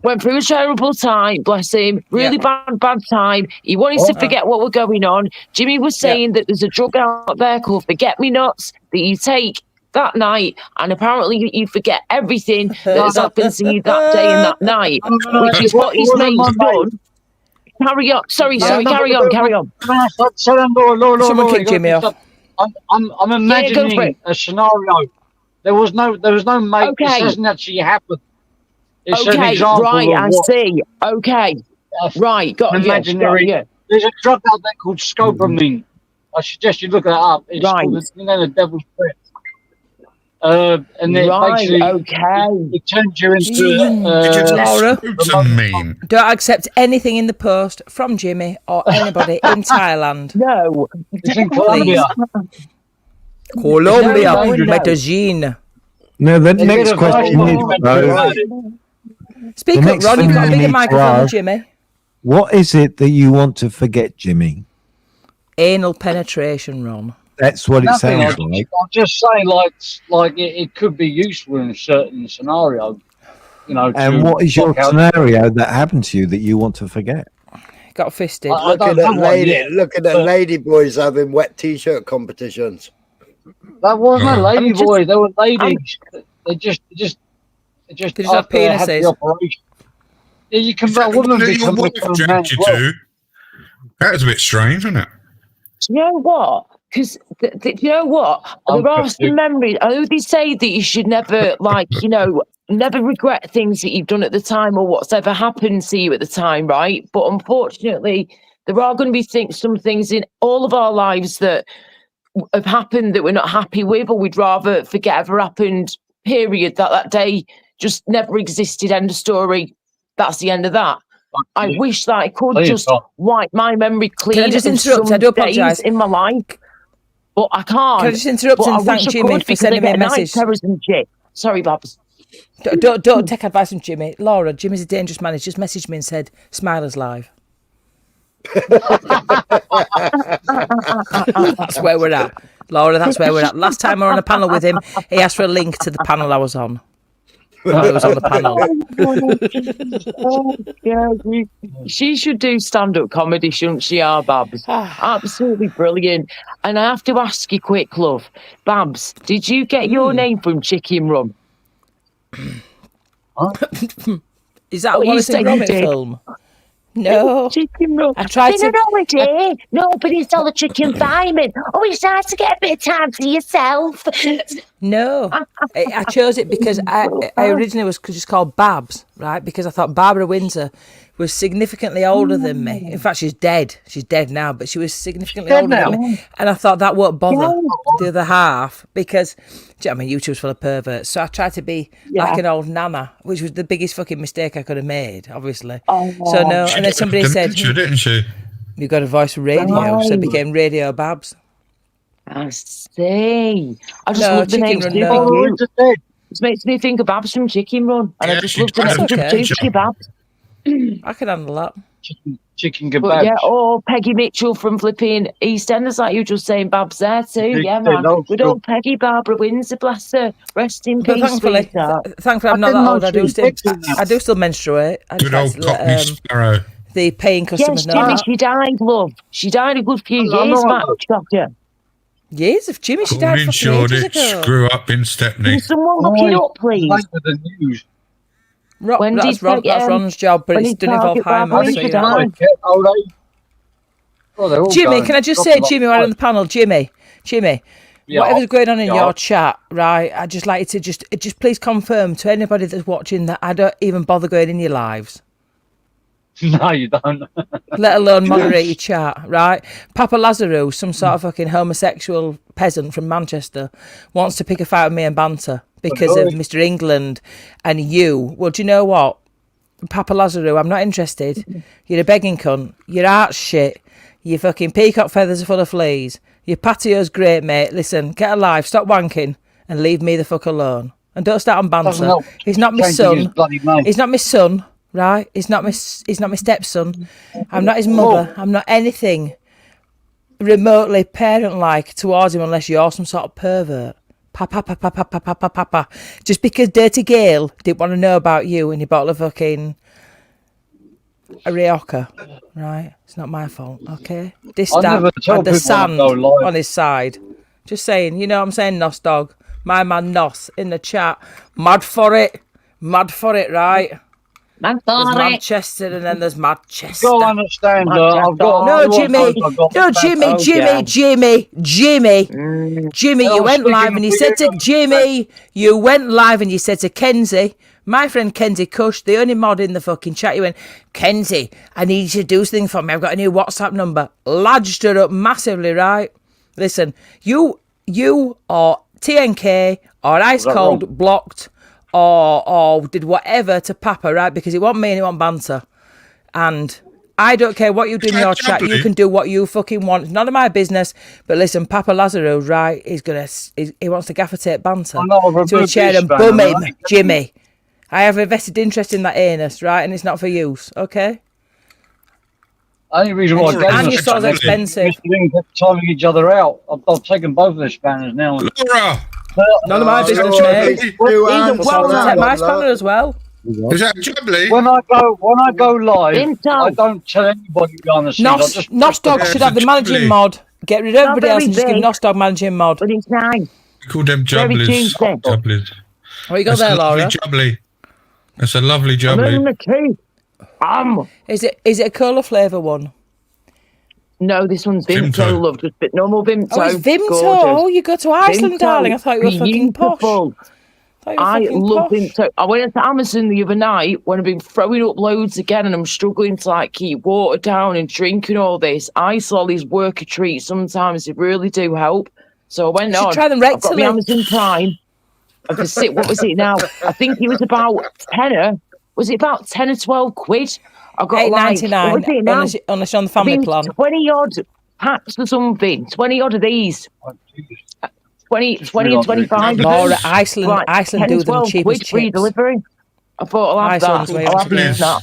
went through a terrible time, bless him, really bad time. He wanted to forget what was going on. Jimmy was saying that there's a drug out there called Forget-Me-Nots that you take that night, and apparently you forget everything that has happened to you that day and that night, which is what his mate's done. Carry on. Sorry, carry on. Someone kicked Jimmy off. I'm imagining a scenario. There was no mate. This hasn't actually happened. It's an example right, I see. Okay. Right, got imaginary. There's a drug out there called scopolamine. I suggest you look that up. It's called the devil's breath. And then basically it turns you into Laura. Mean. Don't accept anything in the post from Jimmy or anybody in Thailand. No. It's in Colombia. Metagene. No, the next question is, speak up, Ron. You've got a bigger microphone than Jimmy. What is it that you want to forget, Jimmy? Anal penetration, Ron. That's what it sounds like. I'm just saying, like it could be useful in a certain scenario, you know. And what is your scenario that happened to you that you want to forget? Got fisted. Look at that lady boys having wet t-shirt competitions. That wasn't a lady boy. They were ladies. They just have penises. You can. A woman become a man. That was a bit strange, wasn't it? Do you know what? Because you know what? There are some memories. I know they say that you should never, never regret things that you've done at the time or what's ever happened to you at the time, right? But unfortunately, there are going to be some things in all of our lives that have happened that we're not happy with, or we'd rather forget ever happened, period. That day just never existed, end of story. That's the end of that. I wish that I could just wipe my memory clean. Can I just interrupt? I do apologise. In my life, but I can't. Can I just interrupt and thank Jimmy for sending me a message? Sorry, Babs. Don't take advice from Jimmy. Laura, Jimmy's a dangerous man. He's just messaged me and said, Smiler's live. That's where we're at. Laura, that's where we're at. Last time I was on a panel with him, he asked for a link to the panel I was on. I was on the panel. She should do stand-up comedy, shouldn't she, Babs? Absolutely brilliant. And I have to ask you quick, love. Babs, did you get your name from Chicken Run? Is that a Wallace and Gromit film? No. Chicken Run. I tried to... Nobody's all the chicken fireman. Oh, it's nice to get a bit of time to yourself. No. I chose it because I originally was just called Babs, right? Because I thought Barbara Windsor was significantly older than me. In fact, she's dead. She's dead now, but she was significantly older than me. And I thought that won't bother the other half because, YouTube's full of perverts. So I tried to be like an old nana, which was the biggest fucking mistake I could have made, obviously. So no, and then somebody said, didn't she? You got a voice for radio, so it became Radio Babs. I see. I just love the name. It makes me think of Babs from Chicken Run. And I just love the name Chicken Babs. I can handle that. Chicken kebabs. Yeah, or Peggy Mitchell from flipping EastEnders, like you were just saying, Babs there too. Yeah, man. Good old Peggy, Barbara Windsor, bless her. Rest in peace. Thankfully, I'm not that old. I do still menstruate. Good old Cockney Sparrow. The paying customers know Jimmy, that. she died, love. She died a good few years back, Doctor. Years of Jimmy, she died fucking ages ago. Grew up in Stepney. Can someone look it up, please? The news. That's Ron's job, but it's done involve Hyman. Jimmy, can I just say, Jimmy, while on the panel, Jimmy, whatever's going on in your chat, right? I'd just like you to just please confirm to anybody that's watching that I don't even bother going in your lives. No, you don't. Let alone moderate your chat, right? Papa Lazarou, some sort of fucking homosexual peasant from Manchester, wants to pick a fight with me and banter because of Mr. England and you. Well, do you know what? Papa Lazarou, I'm not interested. You're a begging cunt. Your art's shit. Your fucking peacock feathers are full of fleas. Your patio's great, mate. Listen, get a life, stop wanking and leave me the fuck alone. And don't start on banter. He's not my son. He's not my son. Right, he's not my stepson. I'm not his mother. I'm not anything remotely parent-like towards him unless you're some sort of pervert. Papa. Just because Dirty Gale didn't want to know about you and you bought a fucking Rioja, right? It's not my fault, okay? This dad had the sand on his side. Just saying, you know what I'm saying, Nos Dog? My man Nos in the chat. Mad for it, right? There's Manchester and then there's Manchester. Go understand. Jimmy. You went live and you said to Jimmy. You went live and you said to Kenzie, my friend Kenzie Cush, the only mod in the fucking chat. You went, Kenzie, I need you to do something for me. I've got a new WhatsApp number. Lodged her up massively, right? Listen, you or TNK or Ice Cold blocked. Or did whatever to Papa, right? Because it wasn't me and it wasn't banter. And I don't care what you do in your chat. You can do what you fucking want. It's none of my business. But listen, Papa Lazarou, right, he wants to gaffer tape banter to a chair and bum him, right? Jimmy. I have a vested interest in that anus, right? And it's not for use, okay? Only reason why and your soul's expensive. Timing each other out. I've taken both of the spanners now. Laura! None of my business, mate. Take my spanner as well. Is that Jubbly? When I go live, I don't tell anybody honestly. Nos Dog should have the managing mod. Get rid of everybody else and just give Nos Dog managing mod. But it's nice. We call them Jubblies. What you got there, Laura? Jubbly. That's a lovely Jubbly. Is it a cola flavour one? No, this one's Vimto, Vimto. love. Just bit normal Vimto. Oh, it's Vimto. Gorgeous. Oh, you go to Iceland, Vimto, darling. I thought you were fucking posh. beautiful. I love Vimto. I went into Amazon the other night when I've been throwing up loads again and I'm struggling to like keep water down and drinking all this. I saw these worker treats sometimes. They really do help. So I went on. Try them I've got my rectally. Amazon Prime. What was it now? I think it was about tenner. Was it about 10 or 12 quid? I got $8.99 what was it now? unless you're on the family plan. 20 odd packs or something. 20 odd of these. 20 and 25. Or Iceland, Iceland 10, do them 12 cheap as quid chips. free delivery. I thought I'll have Iceland's way that. I'll have that.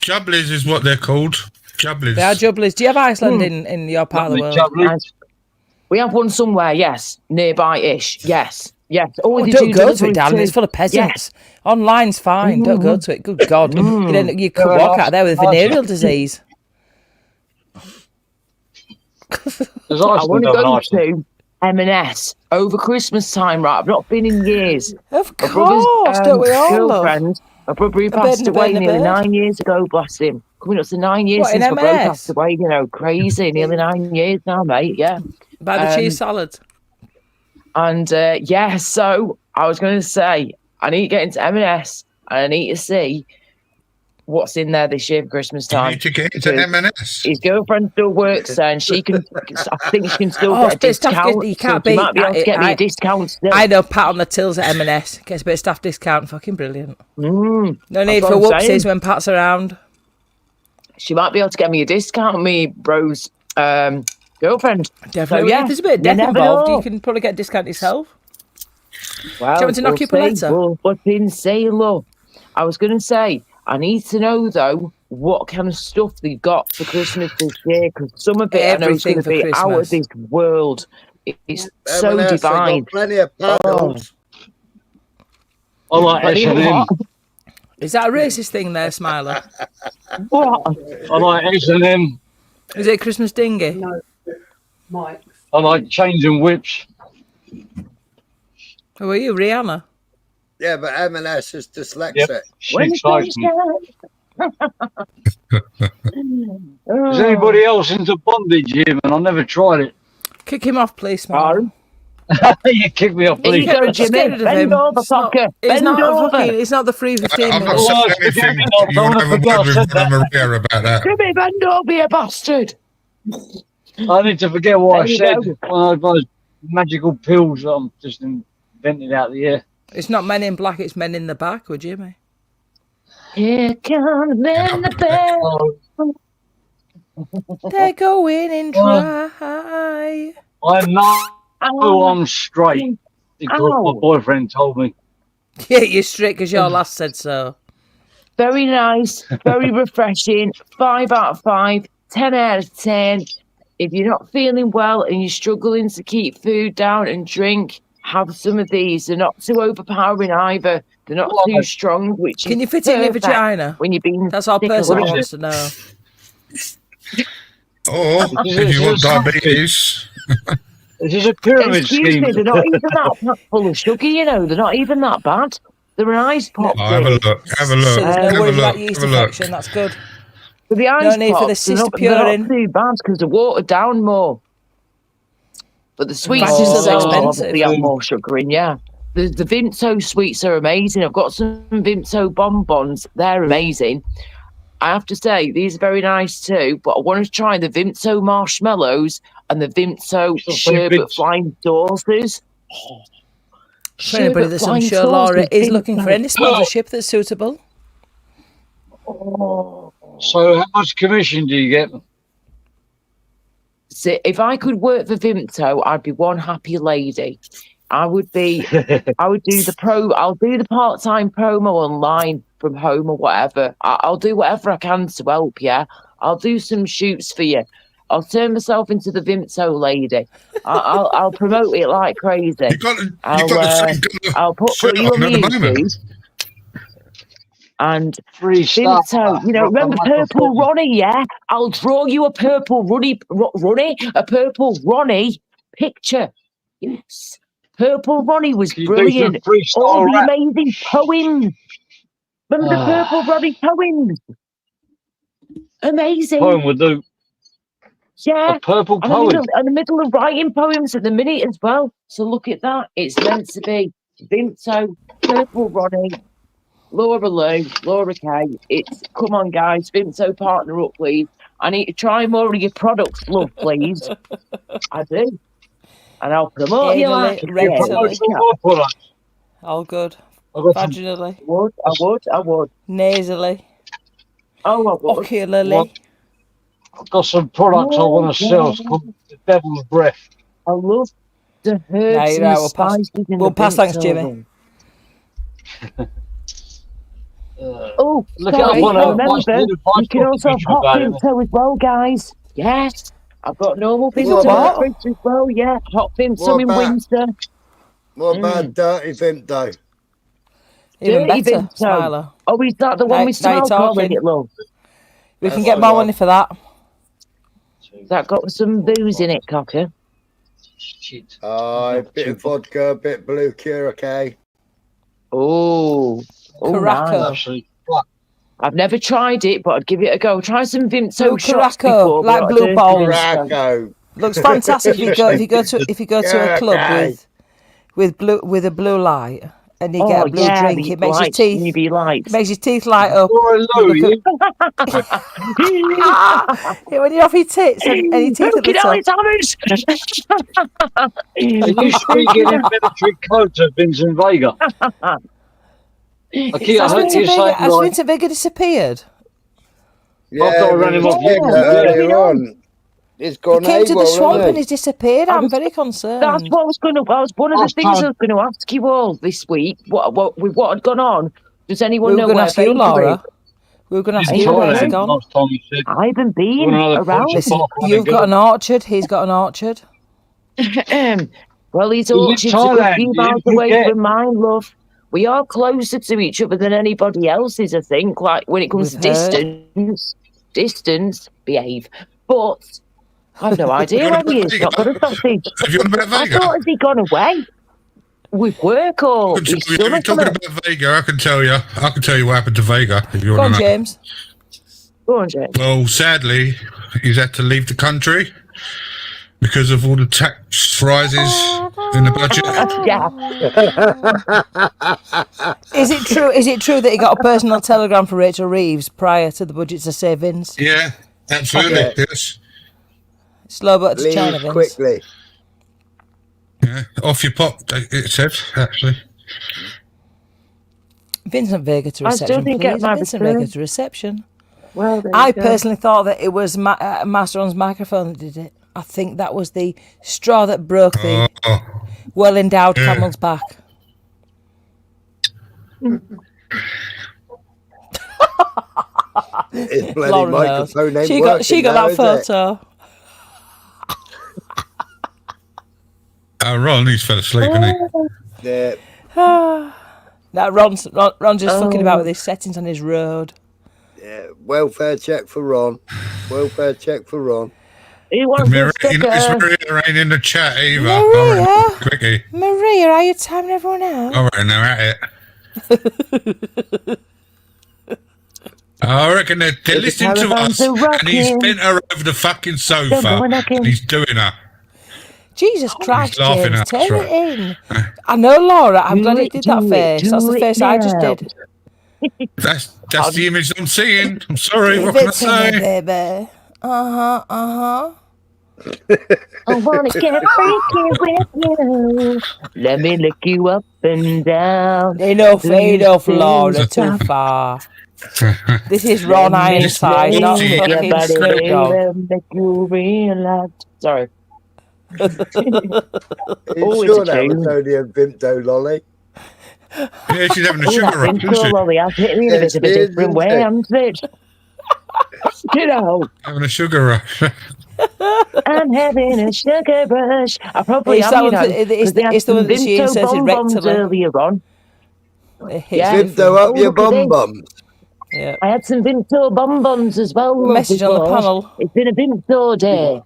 Jubblies is what they're called. Jubblies. They are jubblies. Do you have Iceland in your part of the world? We have one somewhere, yes. Nearby-ish, yes. Yes. Oh, don't go to it, darling. It's full of peasants. Online's fine. Don't go to it. Good God. You could walk out there with venereal disease. I want to go to M&S over Christmas time, right? I've not been in years. Of course, don't we all, love? Girlfriend, my brother who passed away nearly 9 years ago, bless him. Coming up to 9 years since my brother passed away, you know, crazy. Nearly 9 years now, mate, yeah. By the cheese salad. And yeah, so I was going to say, I need to get into M&S and I need to see what's in there this year for Christmas time. You need to get into M&S. His girlfriend still works there and she can, I think she can still get a discount. You can't so beat. she might be able to get me a discount still. I know, pat on the tills at M&S. Gets a bit of staff discount. Fucking brilliant. No need That's for what I'm whoopsies saying. when Pat's around. She might be able to get me a discount, me bro's girlfriend. Definitely. So, yeah, If there's a bit of death involved, you can probably get a discount yourself. Well, Do you want me to knock you up a letter? What's in say, love? I was going to say, I need to know, though, what kind of stuff they've got for Christmas this year, because some of it I know is going to be out of this world. It's so M&S, they got divine. plenty of paddles. I like S&M. Is that a racist thing there, Smiler? What? I like S&M. Is it a Christmas dinghy? No, Mike. I like chains and whips. Who are you, Rihanna? Yeah, but M&S is dyslexic. She excites me. Is anybody else into bondage here, man? I've never tried it. Kick him off, please, Smiler. You kick me off, please. Get rid of him. It's not the free 15 I'm minutes. not saying anything. You want to have a word with Maria about that. Come here, bend over, you bastard. I need to forget what I There you said. One of those magical pills that I'm just invented out of the air. It's not Men in Black, it's Men in the Back with Jimmy. Here comes Men in the Back. They're going in dry. I know I'm straight because my boyfriend told me. Yeah, you're straight because your last said so. Very nice, very refreshing. 5 out of 5, 10 out of 10. If you're not feeling well and you're struggling to keep food down and drink, have some of these. They're not too overpowering either. They're not too strong, which Can you is fit it in your perfect vagina? when you're being That's all sick person of it. wants to know. Or if you want diabetes. This is a pyramid Excuse scheme. me, they're not even that packed full of sugar, you know. They're not even that bad. They're an ice pop. Oh, have a look. Have a look. So there's Have no a worries look. about yeast Have a look. infection, that's good. But the No ice need for the pops, they're cyst not, they're puring. not too bad because they're watered down more. But the sweets Fact, it's still expensive. obviously have more sugar in, yeah. The Vimto sweets are amazing. I've got some Vimto bonbons. They're amazing. I have to say, these are very nice too, but I want to try the Vimto marshmallows and the Vimto sherbet flying saucers. For anybody that's unsure, Laura is looking for any sponsorship that's suitable. So how much commission do you get? So if I could work for Vimto, I'd be one happy lady. I would do the part-time promo online from home or whatever. I'll do whatever I can to help, yeah. I'll do some shoots for you. I'll turn myself into the Vimto lady. I'll promote it like crazy. I'll put you on the YouTube. And Vimto, you know, remember Purple Ronnie, yeah? I'll draw you a Purple Ronnie picture. Yes. Purple Ronnie was brilliant. All the amazing poems. Remember the Purple Ronnie poems? Amazing. Poem would do. Yeah, A purple I'm in poet. the middle of writing poems at the minute as well. So look at that. It's meant to be Vinto, Purple Ronnie, Laura Lou, Laura Kay. It's come on, guys. Vinto, partner up, please. I need to try more of your products, love, please. I do. And I'll promote you like a rectally. All good. Vaginally. I would. Nasally. Oh, I would. Ocularly. I've got some products I want to sell. It's called the Devil's Breath. I love the herbs you're and right, the we'll pass- spices in we'll the pass, thanks, Vinto Jimmy. rum. Oh, Look sorry, at one of remember, the you can also have hot Vinto as well, guys. Yes, I've got normal Vinto in the fridge as well, yeah. Hot Vinto in winter. What about dirty Vinto? Even Dirty better, Vinto. Smiler. Oh, is that the one with Now you're smell calling talking. it, love? We can get more money for that. That got some booze in it, Cocker. Bit of vodka, bit of blue cure, okay. Oh, Caraco. nice. I've never tried it, but I'd give it a go. Try some Vinto Blue shots Caraco, before. like but blue I balls. don't Caraco. Looks fantastic if you go to a club with a blue light and you get a blue drink. It makes your teeth light up. When you're off your tits and your teeth at the top. Are you speaking in military codes of Vincent Vega? Has Vincent Vega disappeared? Yeah, earlier on. He's gone He came to the AWOL, swamp hasn't and he? he's disappeared. I'm very concerned. That's what I was going to. One of the things I was going to ask you all this week. What had gone on? Does anyone know where ask you, Vega Laura. is? We were going to ask you where's he gone. I haven't been around. Listen, you've got an orchard. He's got an orchard. Well, his orchard's a good few miles away from mine, love. We are closer to each other than anybody else's, I think. Like when it comes to distance, behave. But I've no idea where he is. Not got a sausage. Have you heard about Vega? I thought, has he gone away? With work or his If you're talking about Vega, I can tell you what happened to Vega. If you Go want on, to know. James. Go on, James. Well, sadly, he's had to leave the country because of all the tax rises in the budget. Is it true that he got a personal telegram from Rachel Reeves prior to the budget to say Vince? Yeah, absolutely. Okay. Yes. Slow but to China, Vince. Quickly. Yeah, off your pop. It said actually. Vincent Vega to I still reception, didn't get please. my Vincent return. Vega to reception. Well, there I you go. personally thought that it was Master On's microphone that did it. I think that was the straw that broke the well-endowed camel's back. His bloody Lauren microphone knows. ain't She got working that now, is it? photo. Ron, he's fell asleep, isn't he? Yeah. Now Ron's just fucking about with his settings on his road. Yeah. Welfare check for Ron. Welfare check for Ron. Maria ain't in the chat either. Maria? Quickie. Maria, are you timing everyone out? All right, now at it. I reckon they're listening to us, and he's bent her over the fucking sofa, and he's doing her. Jesus Christ, laughing James, at us, turn right. it in. I know, Laura. I'm glad you did that face. That's the face I just did. That's the image I'm seeing. I'm sorry, what Give can I it to me, say? baby. Uh-huh. I wanna get freaky with you. Let me lick you up and down. Enough, Laura. Too far. This is Ron Ironside, not fucking Snoop Dogg. Make you realize. Sorry. Are you sure that was only a Vimto lolly? Yeah, she's having a sugar rush, isn't she? Lolly, I've hit me in a bit of a different way, haven't it? You know. Having a sugar rush. I'm having a sugar rush. I probably am, you know. It's the one that she inserted rectally. Earlier on. Vimto up your bum-bums. Yeah. I had some Vinto bonbons as well. Message on the panel. It's been a Vinto day.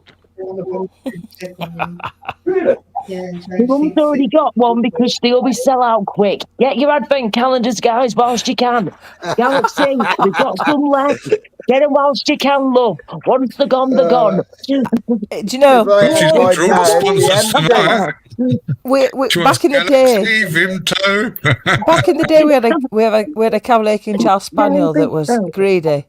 My mum's already got one because they always sell out quick. Get your advent calendars, guys, whilst you can. Galaxy, we've got some left. Get them whilst you can, love. Once they're gone, they're gone. Do you know? Back in the day, back in the day, we had a Cavalier Charles Spaniel that was greedy.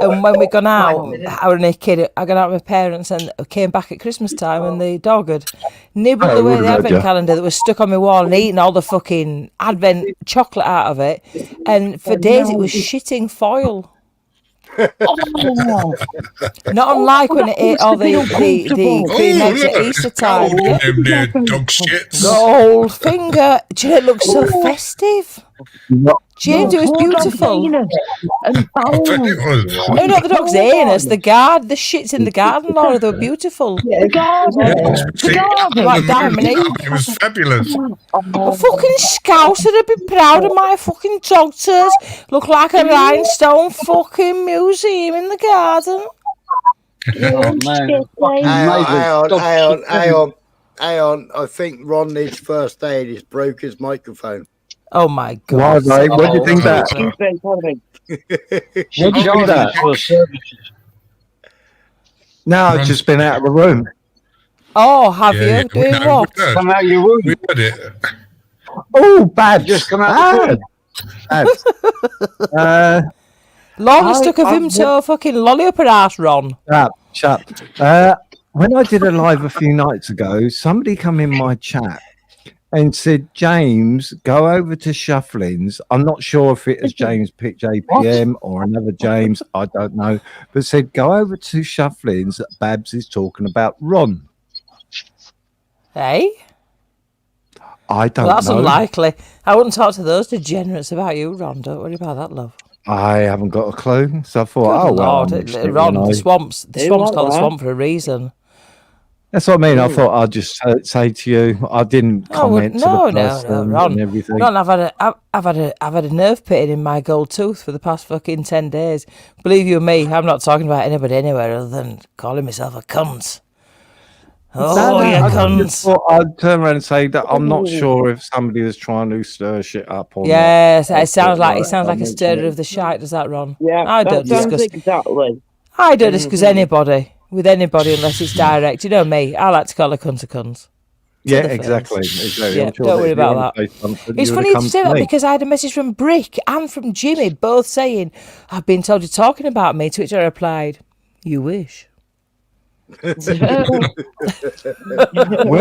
And when we gone out, I was a kid, I got out with my parents and came back at Christmas time and the dog had nibbled away the advent calendar that was stuck on my wall and eaten all the fucking advent chocolate out of it. And for days it was shitting foil. Not unlike when it ate all the cream eggs at Easter time. Gold finger. Do you know, it looks so festive. James, it was beautiful. No, not the dog's anus. The shits in the garden, Laura. They were beautiful. The garden. Like diamond. It was fabulous. A fucking Scouser would be proud of my fucking doctors. Look like a rhinestone fucking museum in the garden. Hang on. I think Ron needs first aid. He's broke his microphone. Oh my God! Why, mate? What do you think that? What do you think that? No, I've just been out of the room. Oh, have you? Doing what? Come out of your room. We heard it. Oh, bad. Just come out. Laura stuck a Vimto fucking lolly up her ass, Ron. Shut. When I did a live a few nights ago, somebody come in my chat and said, James, go over to Shufflings. I'm not sure if it was James Pick JPM or another James. I don't know. But said, go over to Shufflings. Babs is talking about Ron. Hey? I don't Well, that's know. unlikely. I wouldn't talk to those degenerates about you, Ron. Don't worry about that, love. I haven't got a clue. So I thought, Good well. Lord, Ron, the swamp's called the swamp for a reason. That's what I mean. I thought I'd just say to you, I didn't comment to the person Ron. and everything. Ron, I've had a nerve pitting in my gold tooth for the past fucking 10 days. Believe you me, I'm not talking about anybody anywhere other than calling myself a cunt. Oh, you cunts. I'd turn around and say that I'm not sure if somebody was trying to stir shit up or yes, not. it sounds like a stirrer of the shite. Does that, Ron? Yeah, I don't discuss exactly. I don't discuss anybody with anybody unless it's direct. You know me. I like to call a cunt a cunt. Yeah, exactly. Yeah, don't worry about that. It's funny you say that because I had a message from Brick and from Jimmy, both saying, I've been told you're talking about me, to which I replied, you wish. Where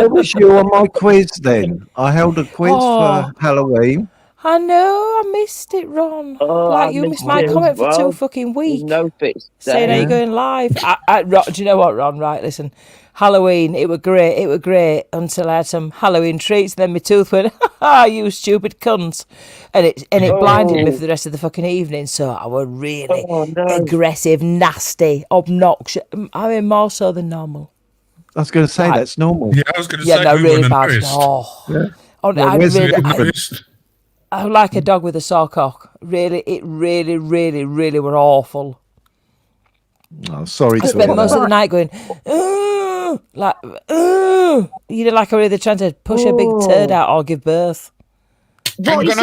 was you on my quiz then? I held a quiz for Halloween. I know, I missed it, Ron. Like you missed my comment for 2 fucking weeks. Saying how you're going live. Ron, do you know what, Ron? Right, listen. Halloween, it were great until I had some Halloween treats. Then my tooth went, you stupid cunts, and it blinded me for the rest of the fucking evening. So I was really aggressive, nasty, obnoxious. I mean, more so than normal. I was going to say that's normal. Yeah, I was going to say no, really bad. I like a dog with a sore cock. It really were awful. Oh, sorry. I spent most of the night going, like, you know, like I really trying to push a big turd out or give birth. What is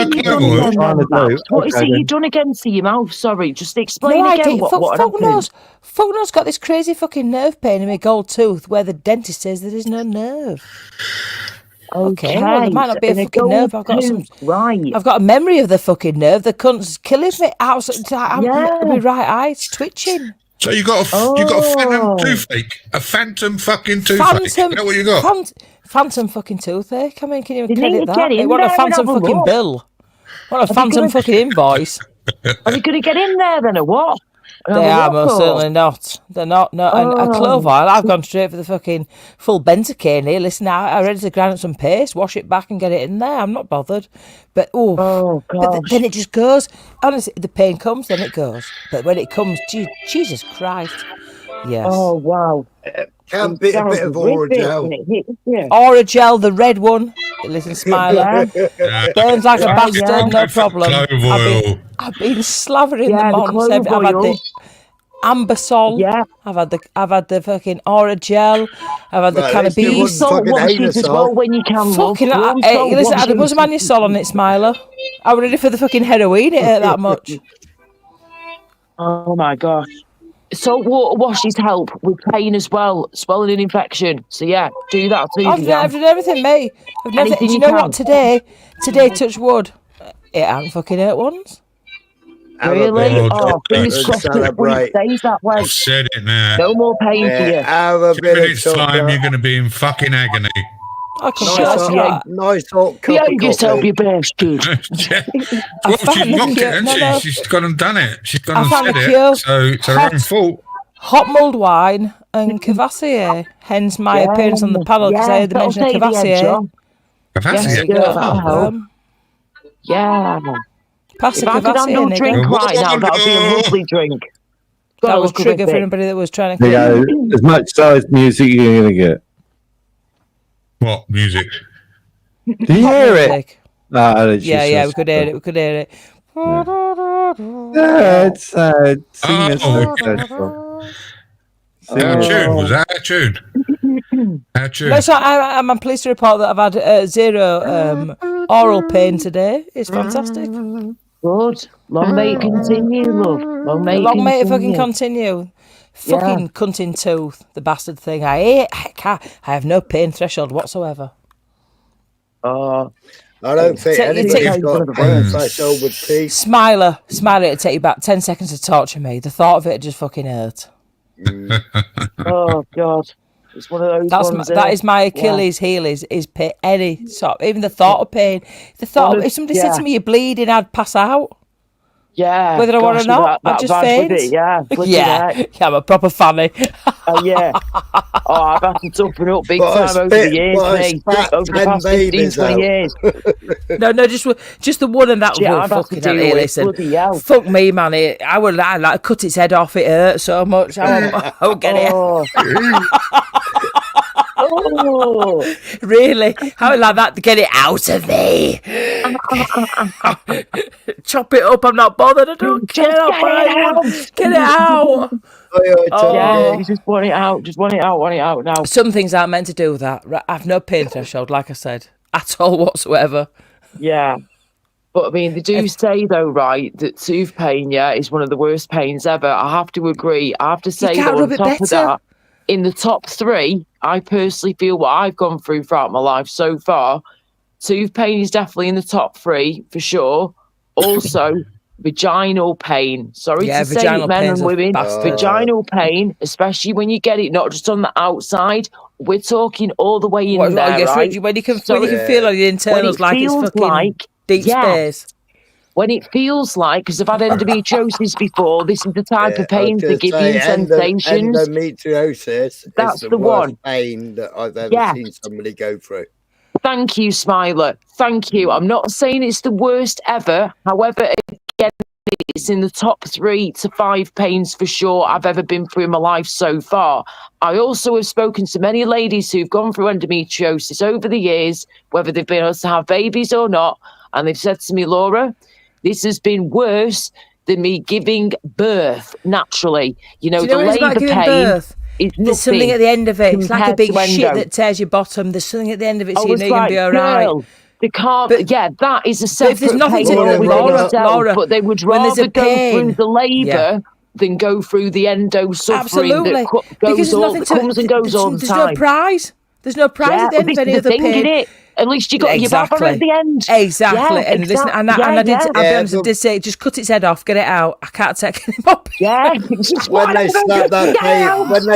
it you done against your mouth? Sorry, just explain again what happened. Fuck knows got this crazy fucking nerve pain in my gold tooth where the dentist says there is no nerve. Okay, well, there might not be a fucking nerve. I've got a memory of the fucking nerve. The cunt's killing me. I'll be right eye, it's twitching. So you got a phantom toothache, a phantom fucking toothache. Is that what you got? Phantom fucking toothache. I mean, can you even credit that? It wasn't a phantom fucking bill. What a phantom fucking invoice. Are you going to get in there then, or what? They are most certainly not. They're not. No, and a clove oil. I've gone straight for the fucking full benzocaine here. Listen, I'm ready to grind up some paste, wash it back, and get it in there. I'm not bothered. But but then it just goes. Honestly, the pain comes, then it goes. But when it comes, Jesus Christ, yes. Oh wow. Can be a bit of Oragel. Oragel, the red one. Listen, Smiler. Burns like a bastard, no problem. I've been slavering them on. Ambisol. Yeah. I've had the fucking Aura gel. I've had the cannabis. Warm salt washes as well when you can. Fucking Warm salt listen, there was a washes. manisol on it, Smiler. I was ready for the fucking heroin. It hurt that much. Oh my gosh. Salt water washes help with pain as well, swelling and infection. So yeah, do that too. I've done everything, mate. I've never. Anything Do you you know can. what? Today, touch wood. It hasn't fucking hurt once. Really? Oh, fingers crossed it celebrate. stays that way. I've said it now. No more pain for you. Have a 2 bit minutes of time, you're going to be in fucking agony. I can nice hot cup Behave of yourself, coffee. you bastard. Well, she's mocked it, hasn't she? She's gone and done it. She's gone and said it. So it's her own fault. Hot mulled wine and Cavassier. Hence my appearance on the panel because I heard the mention of Cavassier. Cavassier? Yeah. Pass If the I could Cavassier, handle nigga. drink right now, that would be a lovely drink. That Gotta was look a trigger bit for anybody that was trying to. Yeah, as much size music you're gonna get. What music? Do you hear it? Yeah, we could hear it. We could hear it. It's sing us Out of tune. Was that out of tune? Out of tune. No, so I'm pleased to report that I've had zero oral pain today. It's fantastic. Good. Long may it continue, love. Long may it fucking continue. Fucking cunting tooth, the bastard thing. I have no pain threshold whatsoever. I don't think anybody's got a pain threshold with teeth. Smiler, it'd take you about 10 seconds to torture me. The thought of it just fucking hurt. Oh God. It's one of those ones. That is my Achilles heel is pain, any sort, even the thought of pain. The thought of, if somebody said to me you're bleeding, I'd pass out. Yeah. Whether I want or not, I just faint. Yeah, I'm a proper fanny. Yeah. Oh, I've had to toughen up big time over the years, mate. Over the past 15, 20 years. No, just the one and that I've had to fucking deal hell. with Listen, bloody hell. fuck me, man. I would like cut its head off. It hurt so much. I won't get it. Oh. Really? How would like that to get it out of me? Chop it up. I'm not bothered. I don't care. Get it out. Yeah, you just want it out. Just want it out now. Some things aren't meant to do that. I have no pain threshold, like I said, at all whatsoever. Yeah. But I mean, they do say though, right, that tooth pain, is one of the worst pains ever. I have to agree. I have to say that on top of that, in the top 3, I personally feel what I've gone through throughout my life so far, tooth pain is definitely in the top 3 for sure. Also, vaginal pain. Sorry to say it, men and women. Vaginal pain, especially when you get it, not just on the outside. We're talking all the way in there, right? When you can feel on your internals like it's fucking deep space. When it feels like, because I've had endometriosis before, this is the type of pain they give you sensations. Endometriosis That's is the the worst one. pain that I've ever seen somebody go through. Thank you, Smiler. Thank you. I'm not saying it's the worst ever. However, again, it's in the top 3 to 5 pains for sure I've ever been through in my life so far. I also have spoken to many ladies who've gone through endometriosis over the years, whether they've been able to have babies or not, and they've said to me, Laura, this has been worse than me giving birth naturally. You know, the labour pain is nothing. There's something at the end of it. It's like a big shit that tears your bottom. There's something at the end of it, so you know you're going to be all right. They can't, that is a separate there's nothing pain. Laura, but they would rather go through the labour than go through the endo suffering that comes and goes all the time. There's no prize. There's no prize at the end of any other pain. At least you got your baba at the end. Exactly. And listen, I'll be honest, I did say, just cut its head off, get it out. I can't take any more. Yeah. when they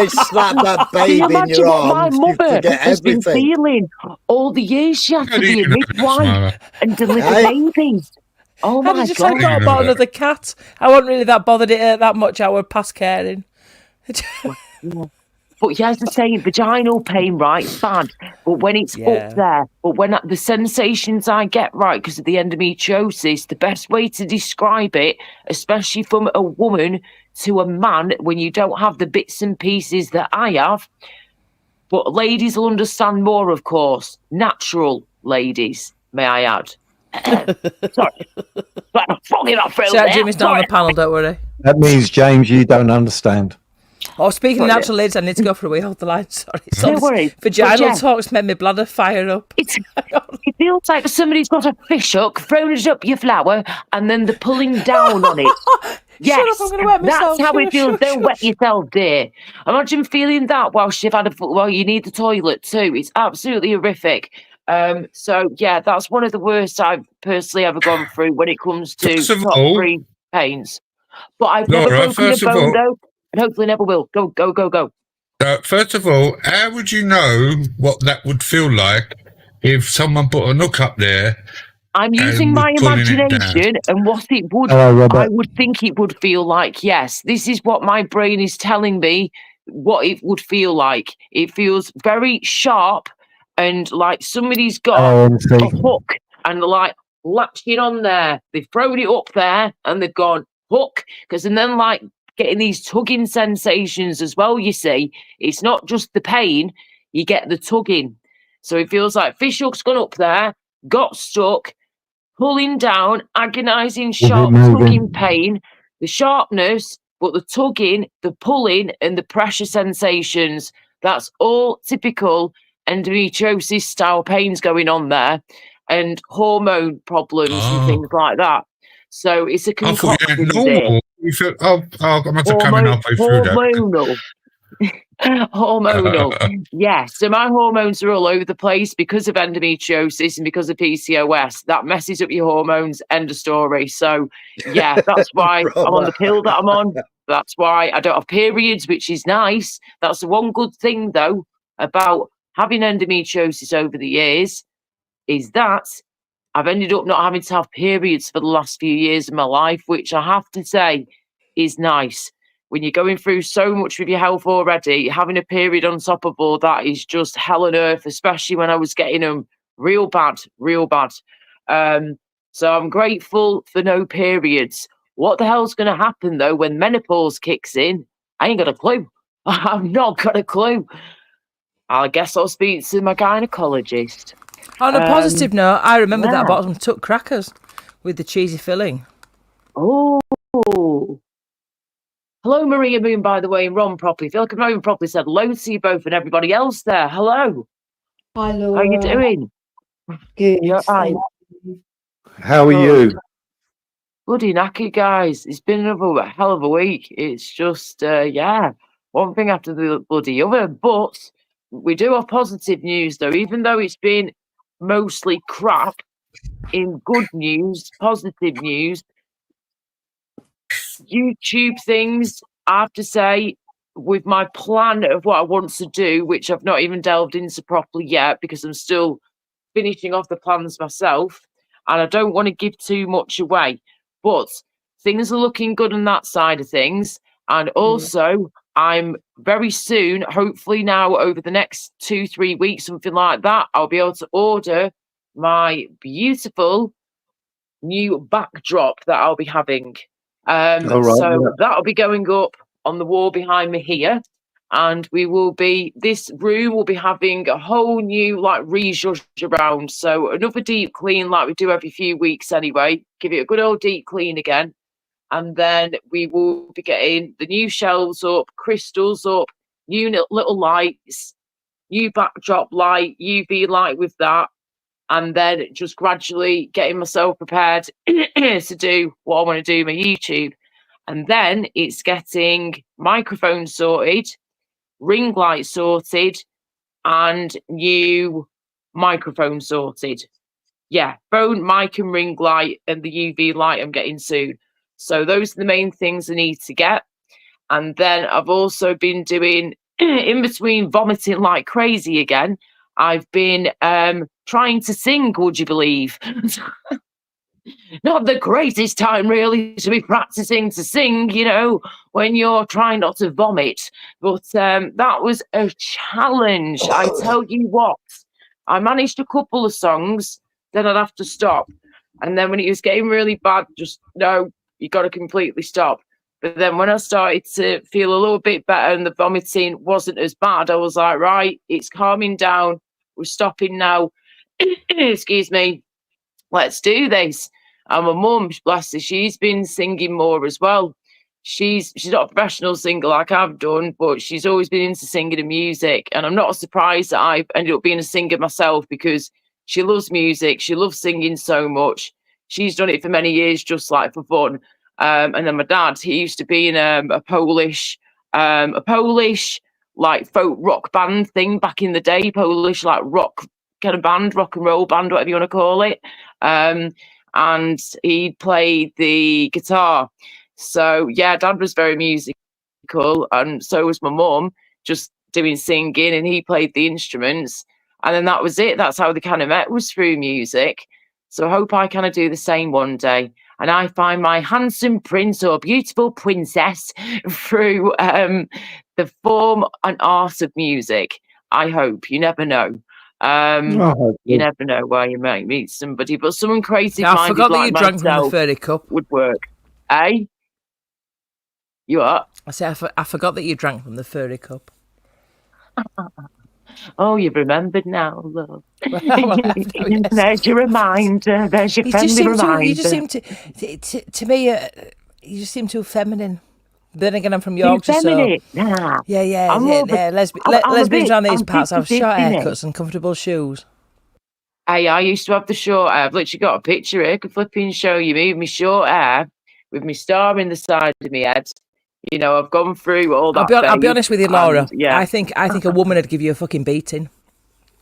slap that baby in your arms, my mother has everything. been feeling all the years she had to be a midwife and deliver babies. Oh my God. I thought about another cat. I wasn't really that bothered it hurt that much. I would pass caring. But as I say, vaginal pain, right, bad. But when it's up there, but when the sensations I get, right, because of the endometriosis, the best way to describe it, especially from a woman to a man, when you don't have the bits and pieces that I have, but ladies will understand more, of course. Natural ladies, may I add. Sorry. But I'm fucking off Jimmy's not on the panel, don't worry. That means, James, you don't understand. Oh, speaking of Sorry. natural ladies, I need to go for a wee. Hold the line. Sorry. It's No all worries. But vaginal yeah. talks made my bladder fire up. It feels like somebody's got a fish hook, thrown it up your flower, and then they're pulling down on it. Yes, Shut up, I'm going to wet myself. that's how it feels. Shush, Don't wet yourself, dear. Imagine feeling that whilst you've had well, you need the toilet too. It's absolutely horrific. So yeah, that's one of the worst I've personally ever gone through when it comes to First of top all- 3 pains. But I've Laura, never broken a first of bone all- though, and hopefully never will. Go, go, go, go. First of all, how would you know what that would feel like if someone put a hook up there? I'm using and was my pulling it down? imagination and what it would, Hello, Robert. I would think it would feel like. Yes, this is what my brain is telling me what it would feel like. It feels very sharp and like somebody's got Hello, a hook and they're like latching on there. They've thrown it up there and they've gone hook, because and then like getting these tugging sensations as well. You see, it's not just the pain, you get the tugging. So it feels like fish hook's gone up there, got stuck, pulling down, agonising, sharp, moving? tugging pain, the sharpness, but the tugging, the pulling, and the pressure sensations. That's all typical endometriosis style pains going on there, and hormone problems and things like that. So it's a I thought you concoction. meant dear. normal. You feel, I must have come in halfway through that. Hormonal. Hormonal. Yes. So my hormones are all over the place because of endometriosis and because of PCOS. That messes up your hormones. End of story. So yeah, that's why I'm on the pill that I'm on. That's why I don't have periods, which is nice. That's the one good thing though about having endometriosis over the years, is that I've ended up not having to have periods for the last few years of my life, which I have to say is nice. When you're going through so much with your health already, having a period on top of all that is just hell on earth, especially when I was getting them real bad, real bad. So I'm grateful for no periods. What the hell's going to happen, though, when menopause kicks in? I ain't got a clue. I've not got a clue. I guess I'll speak to my gynecologist. On a positive note, I remember that I yeah. bought some tuck crackers with the cheesy filling. Oh. Hello, Maria Moon, by the way, and Ron Properly. I feel like I've not even properly said hello to you both and everybody else there. Hello. Hi, Laura. How you doing? Good. You're right. How are you? Bloody knackered, guys. It's been another hell of a week. It's just, yeah, one thing after the bloody other. But we do have positive news, though. Even though it's been mostly crap, in good news, positive news, YouTube things, I have to say, with my plan of what I want to do, which I've not even delved into properly yet because I'm still finishing off the plans myself, and I don't want to give too much away, but things are looking good on that side of things. And also, I'm very soon, hopefully now over the next 2-3 weeks, something like that, I'll be able to order my beautiful new backdrop that I'll be having. So that'll be going up on the wall behind me here, and this room will be having a whole new like rezhuzh around. So another deep clean like we do every few weeks anyway, give it a good old deep clean again, and then we will be getting the new shelves up, crystals up, new little lights, new backdrop light, UV light with that, and then just gradually getting myself prepared to do what I want to do, my YouTube. And then it's getting microphone sorted, ring light sorted, and new microphone sorted. Yeah, phone, mic, and ring light, and the UV light I'm getting soon. So those are the main things I need to get. And then I've also been doing, in between vomiting like crazy again, I've been trying to sing, would you believe? Not the greatest time, really, to be practicing to sing, you know, when you're trying not to vomit. But that was a challenge. I tell you what, I managed a couple of songs, then I'd have to stop. And then when it was getting really bad, just, no, you got to completely stop. But then when I started to feel a little bit better and the vomiting wasn't as bad, I was like, right, it's calming down. We're stopping now. Excuse me. Let's do this. And my mum, bless her, she's been singing more as well. she's not a professional singer like I've done, but she's always been into singing and music. And I'm not surprised that I've ended up being a singer myself, because she loves music. She loves singing so much. She's done it for many years, just like for fun. And then my dad, he used to be in a Polish like folk rock band thing back in the day, Polish like rock kind of band, rock and roll band, whatever you want to call it. And he played the guitar. So yeah, Dad was very musical, and so was my mum, just doing singing, and he played the instruments. And then that was it. That's how they kind of met, was through music. So I hope I kind of do the same one day, and I find my handsome prince or beautiful princess through the form and art of music. I hope. You never know. You never know where you might meet somebody, but someone creative minded, I forgot that like you drank from the fairy cup. Would work. Eh? You what? I said I forgot that you drank from the fairy cup. Oh, you've remembered now, love. Well, yes. There's your reminder. There's your friendly reminder. You just seem to me, you just seem too feminine. Then again, I'm from Yorkshire, so nah. yeah. Lesbians around these parts have short haircuts and comfortable shoes. Hey, I used to have the short hair. I've literally got a picture here. I could flip and show you me with my short hair, with my star in the side of my head. You know, I've gone through all that. I'll be honest with you, Laura. Yeah. I think a woman would give you a fucking beating.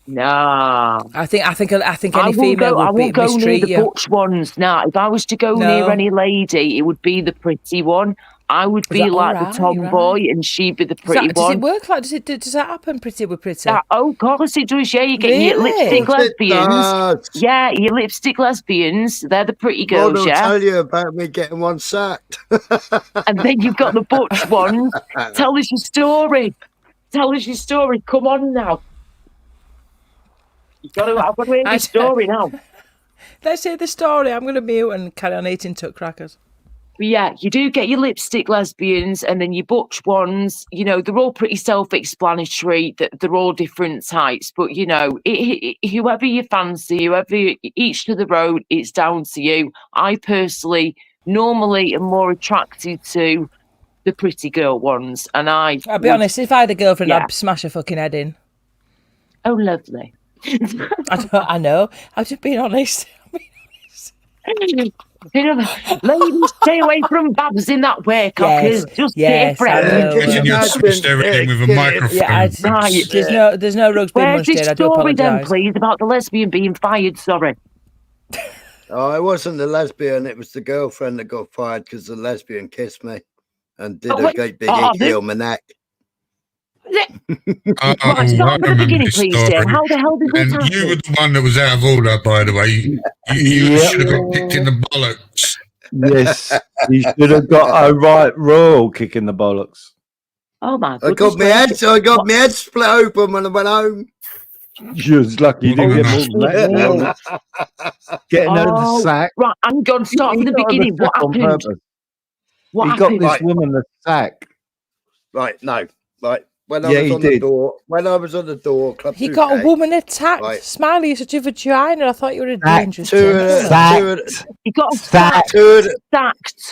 Nah. I think any female would mistreat you. I won't go near the butch ones. Now, if I was to go near any lady, it would be the pretty one. I would be like the tomboy, and she'd be the pretty one. Does it work like? Does that happen? Pretty with pretty? Oh, of course it does. Yeah, you get your lipstick lesbians. Yeah, your lipstick lesbians. They're the pretty girls. I'll yeah. tell you about me getting one sacked. And then you've got the butch ones. Tell us your story. Tell us your story. Come on now. I've got to hear your story now. Let's hear the story. I'm going to mute and carry on eating tuck crackers. But yeah, you do get your lipstick lesbians, and then your butch ones. You know, they're all pretty self-explanatory. That they're all different types. But you know, whoever you fancy, each to their own. It's down to you. I personally, normally, am more attracted to the pretty girl ones, and I'll be honest. If I had a girlfriend, I'd smash her fucking head in. Oh, lovely. I know. I'm just being honest. You know, ladies, stay away from babs in that way, cockers. Just stay friends. With a microphone. There's no rugs being munched in. I do apologise. Then, please, about the lesbian being fired. Sorry. Oh, it wasn't the lesbian. It was the girlfriend that got fired because the lesbian kissed me and did a great big icky on my neck. Start from the beginning, please, Jim. How the hell did this happen? You were the one that was out of order, by the way. You should have got kicked in the bollocks. Yes, you should have got a right royal kick in the bollocks. Oh my God! I got my head split open when I went home. You was lucky you didn't get more than that. Getting out of the sack. Right, I'm going to start from the beginning. What happened? He got this woman the sack. Right, no, right. When I was on the door, Club he 2K, got a woman attacked. Right. Smiley, you're such a vagina. I thought you were a dangerous sacked. He got sacked.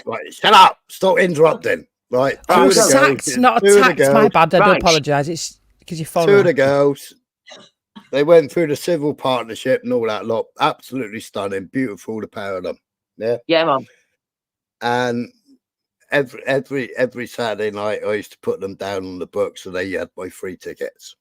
Right, shut up. Stop interrupting. Right. Sacked, not attacked. My bad. I do apologise. It's because you followed. Two of the girls. They went through the civil partnership and all that lot. Absolutely stunning. Beautiful, the pair of them. Yeah. Yeah, Mum. And every Saturday night I used to put them down on the book so they had my free tickets.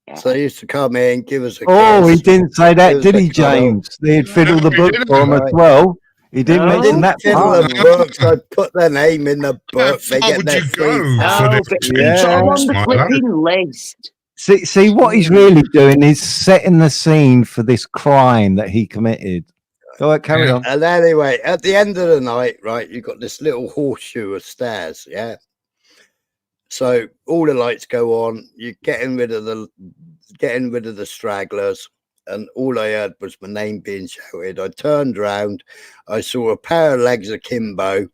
Yeah. So they used to come in, give us a kiss. He didn't say that, did he, James? They'd fiddle the book for him as well. He didn't mention that part. The books, I put their name in the book. They get their free. On the flipping list. See, what he's really doing is setting the scene for this crime that he committed. Go ahead, carry on. And anyway, at the end of the night, right, you've got this little horseshoe of stairs, yeah. So all the lights go on. You're getting rid of the stragglers, and all I heard was my name being shouted. I turned around, I saw a pair of legs akimbo.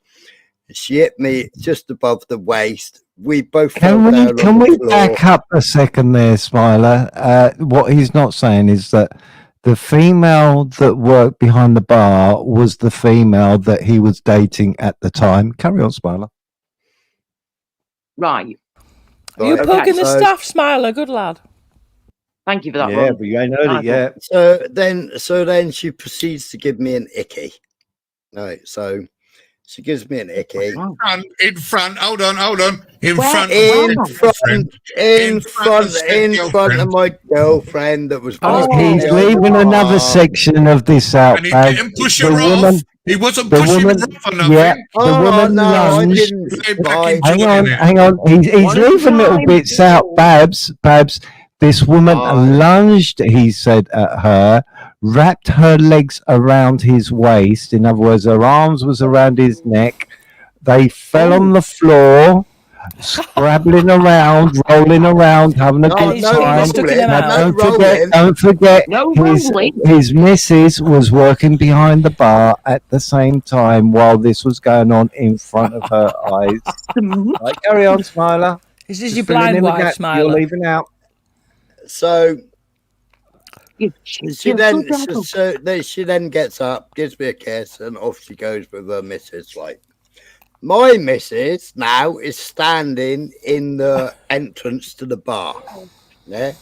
She hit me just above the waist. We both can we back up a second there, Smiler? What he's not saying is that the female that worked behind the bar was the female that he was dating at the time. Carry on, Smiler. Right. You poking the staff, Smiler, good lad. Thank you for that, Yeah, Ron. but you ain't heard it yet. So then she proceeds to give me an icky. Right, so she gives me an icky. In front. Hold on. In front of my girlfriend that was. He's leaving another section of this out. And he didn't push her off. He wasn't pushing her off or nothing. Yeah, the woman lunged. Hang on. He's leaving little bits out, Babs. This woman lunged, he said, at her, wrapped her legs around his waist. In other words, her arms was around his neck. They fell on the floor, scrabbling around, rolling around, having a good time. Now, don't forget, his missus was working behind the bar at the same time while this was going on in front of her eyes. Right, carry on, Smiler. Is this your blind wife, Smiler? You're leaving out. So she then gets up, gives me a kiss, and off she goes with her missus. Like, my missus now is standing in the entrance to the bar. Yeah.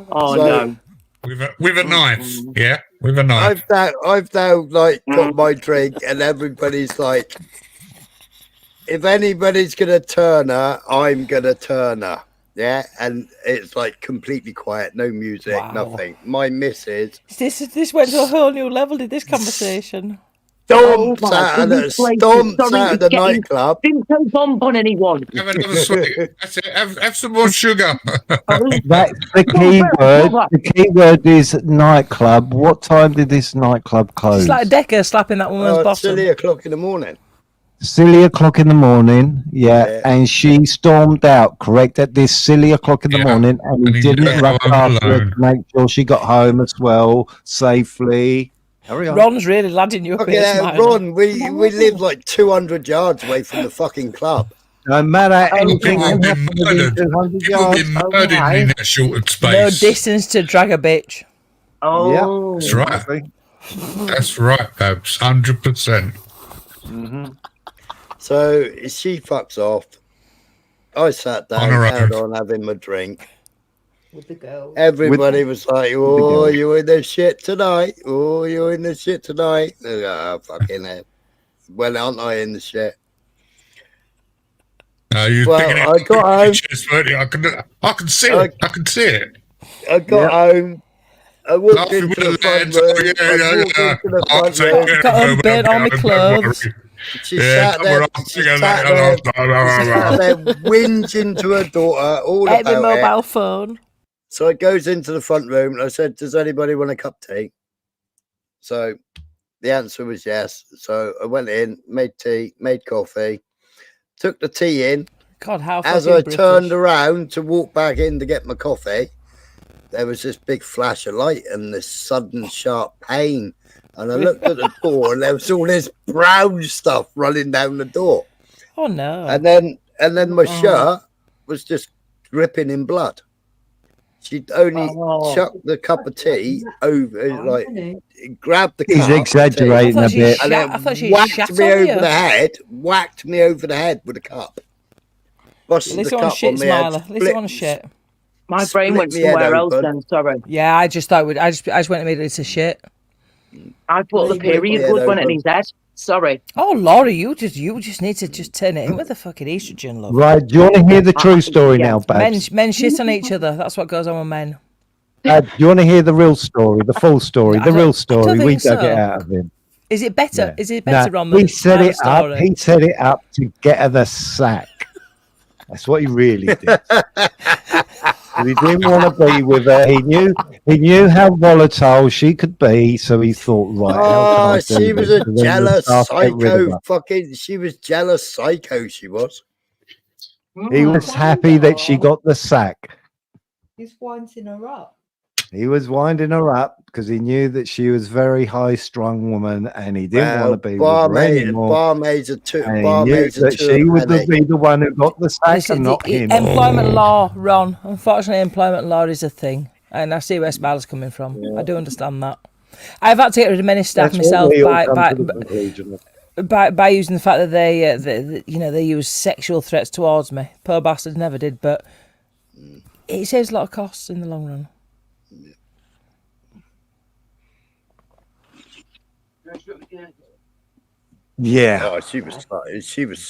No. With a knife. Yeah. With a knife. I've now got my drink, and everybody's like, if anybody's gonna turn her, I'm gonna turn her. Yeah, and it's like completely quiet, no music, nothing. My missus. This went to a whole new level, did this conversation? Stomps out of the nightclub. Didn't go bump on anyone. Have another sweet. That's it. Have some more sugar. That's the key word. The key word is nightclub. What time did this nightclub close? It's like a Decker slapping that woman's bottom. 3 o'clock in the morning. Silly o'clock in the morning, yeah, and she stormed out, correct, at this silly o'clock in the morning, and he didn't rush after her to make sure she got home as well, safely. Carry on. Ron's really ladding you up here, Ron, we live like 200 yards away from the fucking club. No matter anything can happen within 200 yards. In that shortened space. No distance to drag a bitch. Oh, that's right. That's right, Babs. 100%. So she fucks off. I sat down, carried on having my drink. With the girl. Everybody was like, "Oh, you in the shit tonight? Oh, you in the shit tonight?" Oh, fucking hell. Well, aren't I in the shit? I got home. I can see it. I can see it. I got home. I walked into the front room. Got home, burnt all my clothes. She sat there whinging to her daughter all about the mobile phone. So I goes into the front room and I said, "Does anybody want a cup of tea?" So the answer was yes. So I went in, made tea, made coffee, took the tea in. God, how as I turned around to walk back in to get my coffee, there was this big flash of light and this sudden sharp pain. And I looked at the door, and there was all this brown stuff running down the door. Oh no! And then my shirt was just dripping in blood. She'd only chucked the cup of tea over, like grabbed the cup. He's exaggerating a bit. And then whacked me over the head with a cup. Busted At least the on cup shit, on my head. Smiler. At least on shit. My brain went somewhere else then. Sorry. Yeah, I just thought I just went immediately to shit. I thought the period would went in his head. Sorry. Oh, Laurie, you just need to just turn it in with the fucking estrogen, love. Right, do you want to hear the true story now, Babs? Men shit on each other. That's what goes on with men. Do you want to hear the real story, the full story, the real story? We dug it out of him. Is it better? Yeah. Is it better, Ron? He set it up. He set it up to get her the sack. That's what he really did. He didn't want to be with her. He knew how volatile she could be, so he thought, right. She was a jealous psycho. She was jealous psycho. She was. He was happy that she got the sack. He's winding her up. He was winding her up because he knew that she was a very high-strung woman, and he didn't want to be with her anymore. Barmaids are too. She was the one who got the sack and not him. Employment law, Ron. Unfortunately, employment law is a thing, and I see where Smiler's coming from. I do understand that. I've had to get rid of many staff myself by using the fact that they use sexual threats towards me. Poor bastards never did, but it saves a lot of costs in the long run. Yeah. Oh, she was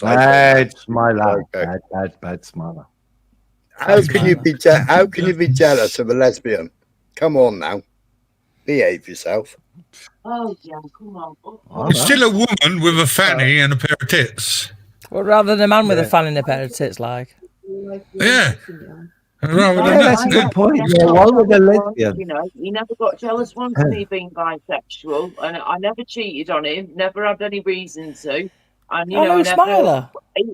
bad smiler. Bad smiler. How can you be jealous of a lesbian? Come on now, behave yourself. Oh yeah, come on. It's still a woman with a fanny and a pair of tits. Well, rather than a man with a fan and a pair of tits, like. Yeah. That's a good point. Yeah, why would a lesbian? You know, he never got jealous once of me being bisexual, and I never cheated on him. Never had any reason to. And you know, never,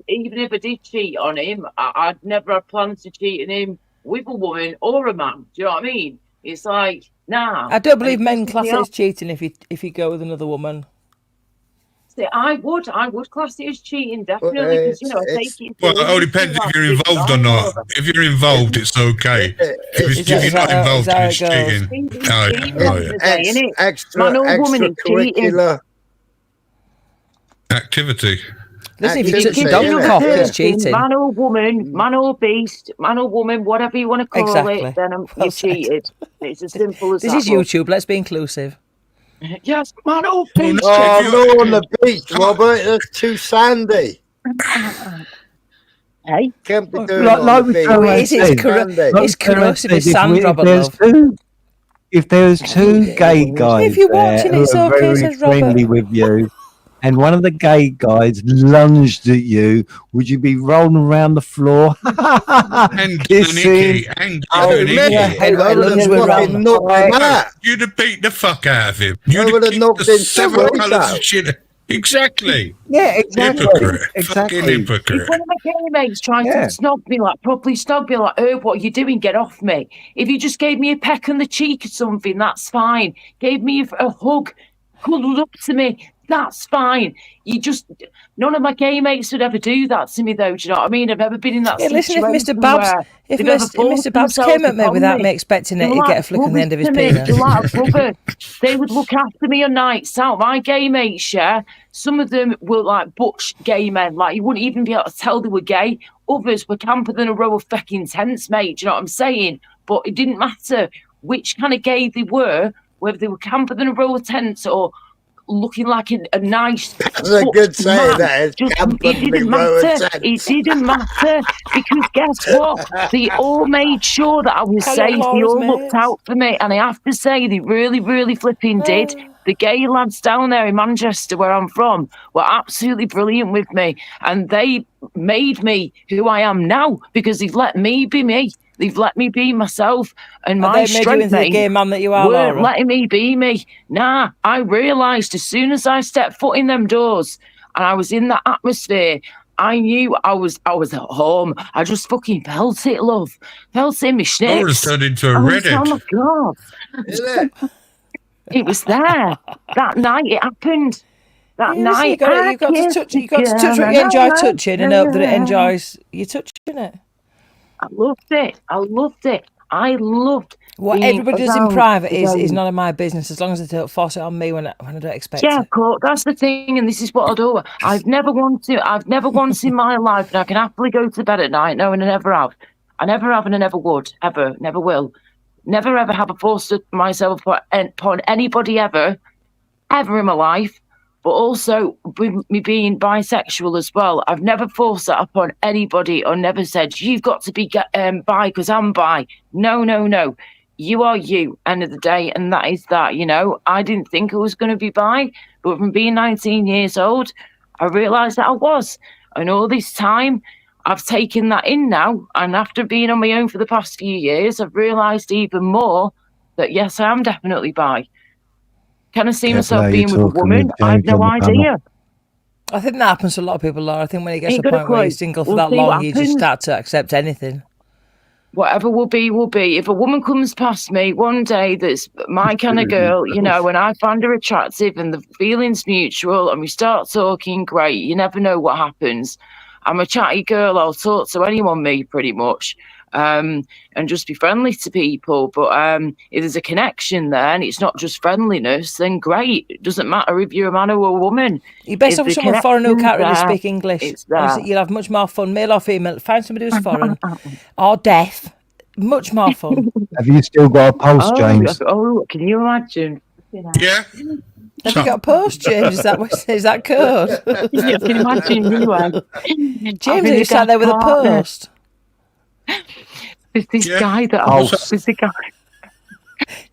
even if I did cheat on him, I'd never had plans to cheat on him with a woman or a man. Do you know what I mean? It's like, nah. I don't believe men class it as cheating if you go with another woman. See, I would class it as cheating, definitely, because you know, I take it. Well, it all depends if you're involved or not. If you're involved, it's okay. If you're not involved, it's cheating. Extracurricular activity. Listen, if you touch your dog cock, it's cheating. Man or woman, man or beast, man or woman, whatever you want to call it, then you cheated. It's as simple as that. This is YouTube. Let's be inclusive. Yes, man or beast. Oh, no, on the beach, Robert. That's too sandy. Hey, can't be doing on the beach. It's corrosive as sand, Robert. If there's two gay guys if you're watching, there it's who are okay, very says Robert. friendly with you, and one of the gay guys lunged at you, would you be rolling around the floor and kissing? You'd have beat the fuck out of him. You'd have knocked the several colours of shit. Exactly. Yeah, exactly. Fucking hypocrite. If one of my gay mates tried to snog me, like properly snog me, like, what are you doing? Get off me. If you just gave me a peck on the cheek or something, that's fine. Gave me a hug, cuddled up to me, that's fine. None of my gay mates would ever do that to me, though. Do you know what I mean? I've never been in that situation. Listen, if Mr. Babs came at me without me expecting it, he'd get a flick on the end of his penis. They would look after me on nights out. My gay mates, some of them were like butch gay men. Like, you wouldn't even be able to tell they were gay. Others were camper than a row of fucking tents, mate. Do you know what I'm saying? But it didn't matter which kind of gay they were, whether they were camper than a row of tents or looking like a nice. That's a good saying. That is. It didn't matter. It didn't matter because guess what? They all made sure that I was safe. They all looked out for me, and I have to say they really, really flipping did. The gay lads down there in Manchester, where I'm from, were absolutely brilliant with me, and they made me who I am now because they've let me be me. They've let me be myself, and my strength, made you into the gay man that you are, weren't Laura. letting me be me. Nah, I realised as soon as I stepped foot in them doors and I was in that atmosphere, I knew I was at home. I just fucking felt it, love. Felt it in my schnips. Laura's turned into a redhead. Oh my God. It was there. That night it happened. That night. You got to touch what you enjoy touching and hope that it enjoys you touching it. I loved it. I loved what everybody does in private is none of my business as long as they don't force it on me when I don't expect it. Yeah, cool. That's the thing, and this is what I'll do. I've never once in my life, and I can happily go to bed at night. No, and I never have. I never have, and I never would, ever, never will. Never ever have I forced myself upon anybody ever in my life. But also, with me being bisexual as well, I've never forced that upon anybody or never said, you've got to be bi because I'm bi. No. You are you, end of the day, and that is that, you know. I didn't think I was going to be bi, but from being 19 years old, I realised that I was. And all this time, I've taken that in now, and after being on my own for the past few years, I've realised even more that, yes, I am definitely bi. Can I see myself being with a woman? I have no idea. I think that happens to a lot of people, Laura. I think when it gets to the point where you're single for that long, you just start to accept anything. Whatever will be, will be. If a woman comes past me one day that's my kind of girl, you know, and I find her attractive and the feeling's mutual and we start talking, great. You never know what happens. I'm a chatty girl. I'll talk to anyone, me, pretty much. and just be friendly to people. But if there's a connection there and it's not just friendliness, then great. It doesn't matter if you're a man or a woman. You best have someone foreign who can't really speak English. It's there. You'll have much more fun, male or female. Find somebody who's foreign or deaf. Much more fun. Have you still got a pulse, James? Oh, can you imagine? Yeah. Have you got a post, James? Is that code? Yeah, can you imagine anyway? James, you sat there with a post. There's this guy that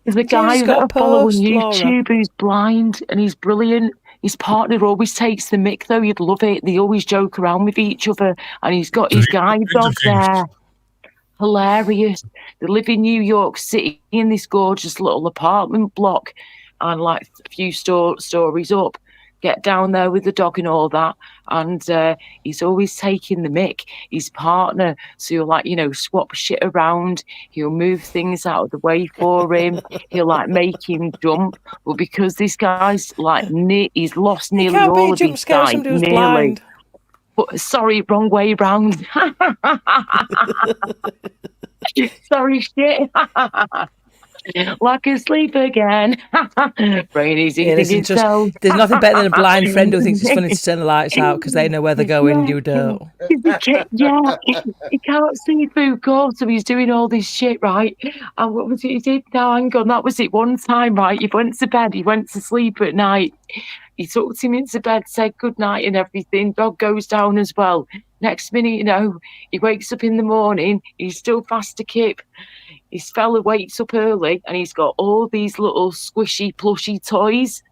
there's a guy that I follow on YouTube who's blind and he's brilliant. His partner always takes the mick though. You'd love it. They always joke around with each other, and he's got his guide dog there. Hilarious. They live in New York City in this gorgeous little apartment block, and like a few stories up. Get down there with the dog and all that, and he's always taking the mick, his partner. So you'll like, swap shit around. He'll move things out of the way for him. He'll like make him jump. But because this guy's like he's lost nearly all of his sight, nearly. Blind. But sorry, wrong way round. Sorry, shit. Like asleep again. Brain is eating itself. There's nothing better than a blind friend who thinks it's funny to turn the lights out because they know where they're going and you don't. Yeah, he can't see through God, so he's doing all this shit, right? And what was it he did? Now, hang on, that was it one time, right? He went to bed, he went to sleep at night. He tucked him into bed, said good night and everything. Dog goes down as well. Next minute, he wakes up in the morning, he's still fast asleep. His fella wakes up early and he's got all these little squishy, plushy toys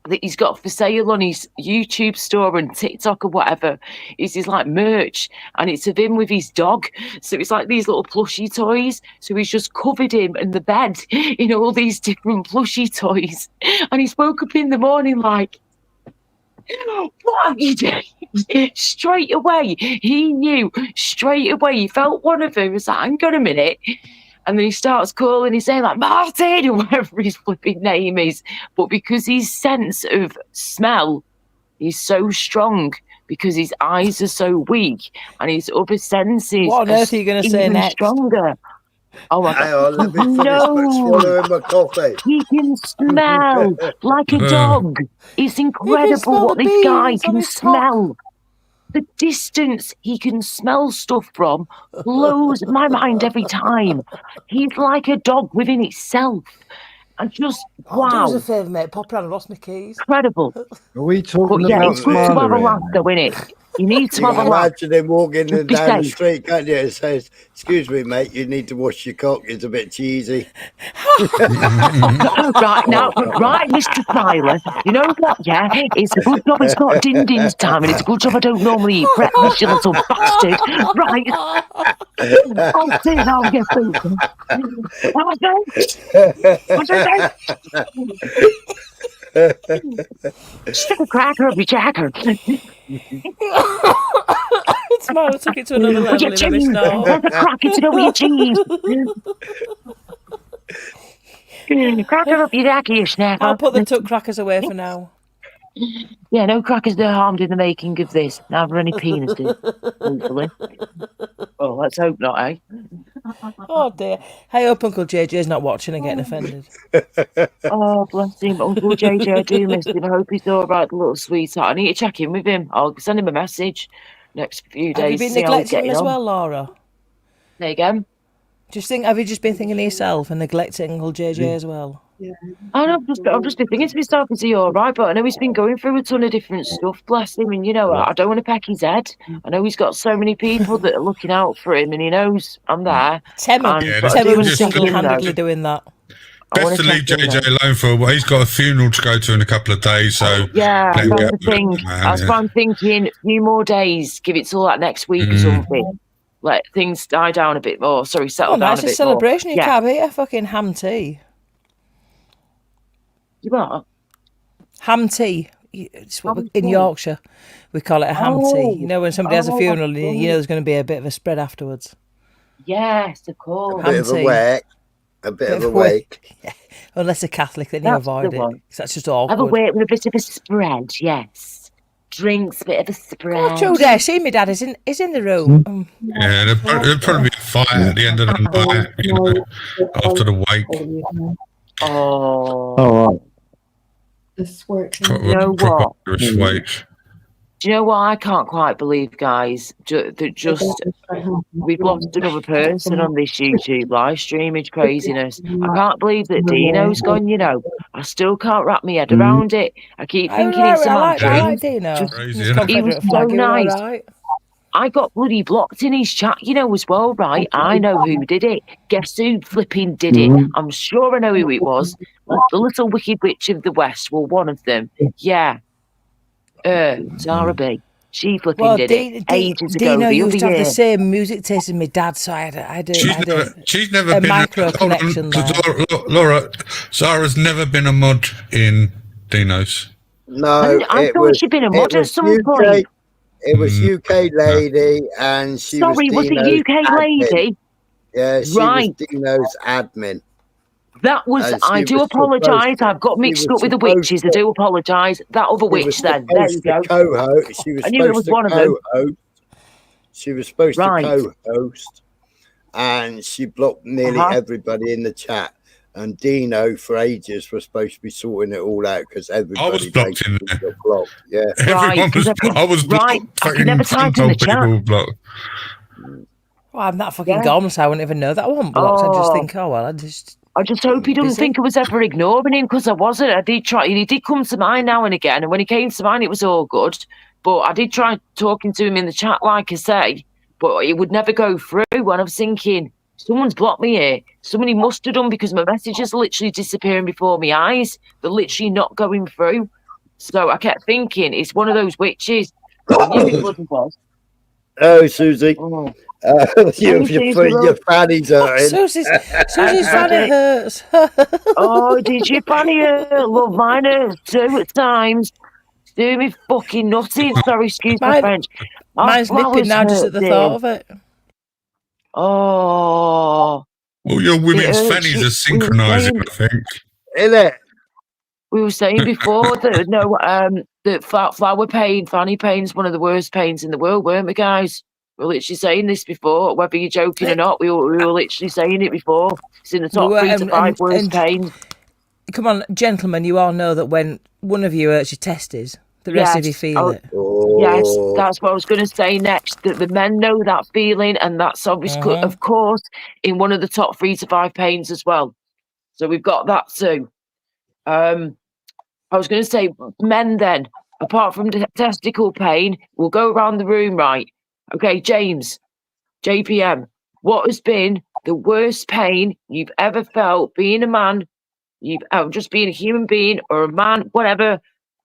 that he's got for sale on his YouTube store and TikTok or whatever. It's his like merch, and it's of him with his dog. So it's like these little plushy toys. So he's just covered him and the bed in all these different plushy toys. And he woke up in the morning like, what have you done? Straight away, he knew straight away. He felt one of them. He was like, hang on a minute. And then he starts calling, he's saying like, Martin, or whatever his flipping name is. But because his sense of smell is so strong, because his eyes are so weak, and his other senses what on earth are you going to say next? Stronger. Oh my God. Let me finish swallowing my coffee. He can smell like a dog. It's incredible what this guy can smell. The distance he can smell stuff from blows my mind every time. He's like a dog within itself. And just, wow. Do us a favour, mate. Pop around, I lost my keys. Incredible. Are we talking but yeah, about it's good to have a laugh, though, innit? You need to have a laugh. Imagine him walking down the street, can't you? It says, excuse me, mate, you need to wash your cock. It's a bit cheesy. Right, now, right, Mr. Tyler, you know what, yeah? It's a good job it's not din-din's time, and it's a good job I don't normally eat breakfast, you little bastard. Right. I'll say now, get food. Stick a cracker up your jacker. Tomorrow took it to another level. There's a cracker to go with your cheese. Cracker up your jacker, you snapper. I'll put the tuck crackers away for now. Yeah, no crackers are harmed in the making of this. Neither any penis do. Hopefully. Oh, let's hope not, eh? Oh dear. I hope Uncle JJ's not watching and getting offended. Oh, bless him. Uncle JJ, I do miss him. I hope he's all right, the little sweetheart. I need to check in with him. I'll send him a message next few days. Have you been neglecting him as well, Laura? There you go. Have you just been thinking of yourself and neglecting Uncle JJ as well? Yeah. I've just been thinking to myself, is he all right? But I know he's been going through a ton of different stuff, bless him. And, I don't want to peck his head. I know he's got so many people that are looking out for him, and he knows I'm there. Temmie was single-handedly doing that. Best to leave JJ alone for a while. He's got a funeral to go to in a couple of days, so yeah, that's the thing. That's why I'm thinking a few more days, give it till like next week or something. Let things die down a bit more. Sorry, settle down a bit more. It's a celebration. You can't eat a fucking ham tea. You what? Ham tea. It's what in Yorkshire we call it a ham tea. You know, when somebody has a funeral, there's going to be a bit of a spread afterwards. Yes, of course. A bit of a wake. A bit of a wake. Yeah. Unless a Catholic, then you avoid it. That's just awkward. Have a wake with a bit of a spread, yes. drinks, bit of a spread. True there. See, my dad is in the room. Yeah, there'll probably be a fight at the end of the night, you know, after the wake. Oh. This works. You know what? Wake. Do you know what I can't quite believe, guys? We've lost another person on this YouTube live stream. It's craziness. I can't believe that Dino's gone, you know. I still can't wrap my head around it. I keep thinking he's a man. I like Dino. He was so nice. I got bloody blocked in his chat, you know, as well, right? I know who did it. Guess who flipping did it? I'm sure I know who it was. The little wicked witch of the West. Well, one of them. Yeah. Zara B. She flipping did it ages ago. Dino used to have year. the same music taste as my dad, so I had She's never a been micro connection there. Laura, Zara's never been a mod in Dino's. No, I thought she'd been a mod at some point. It was UK lady, and she Sorry, was it Dino's UK admin. lady? Yeah, she Right. was Dino's admin. That was. And I she do was apologise. supposed- I've got she mixed was up with the supposed witches. I do apologise. That other She was witch, then. There you supposed go. to co-host. She was I knew it was supposed to one of them. co-host. She was supposed Right. to co-host, and she blocked nearly everybody in the chat. And Dino, for ages, was supposed to be sorting it all out because everybody was blocked in basically got blocked. Yeah, Everyone was. I was blocked. I could never type in the chat. People blocked. Well, I'm that fucking gone, so I wouldn't even know that I wasn't blocked. I just think, oh well, I just hope he doesn't busy. think I was ever ignoring him, because I wasn't. I did try. He did come to mind now and again, and when he came to mind, it was all good. But I did try talking to him in the chat, like I say, but it would never go through. And I was thinking, someone's blocked me here. Somebody must have done, because my messages are literally disappearing before my eyes. They're literally not going through. So I kept thinking, it's one of those witches. I knew it wasn't was. Oh, Susie. Your fanny's hurting. Susie's fanny hurts. Oh, did your fanny hurt? Love, mine hurts too at times. Do me fucking nutty. Sorry, excuse my French. Mine's nipping now just at the thought of it. Oh. All your women's fannies are synchronising, I think. Isn't it? We were saying before that that flower pain, fanny pain, is one of the worst pains in the world, weren't we, guys? We were literally saying this before, whether you're joking or not. We were literally saying it before. It's in the top 3 to 5 worst pains. Come on, gentlemen, you all know that when one of you hurts your testes, the rest of you feel it. Yes, that's what I was going to say next. That the men know that feeling, and that's obviously, of course, in one of the top 3 to 5 pains as well. So we've got that too. I was going to say, men then, apart from the testicle pain, we'll go around the room, right? Okay, James, JPM, what has been the worst pain you've ever felt being a man, just being a human being or a man, whatever,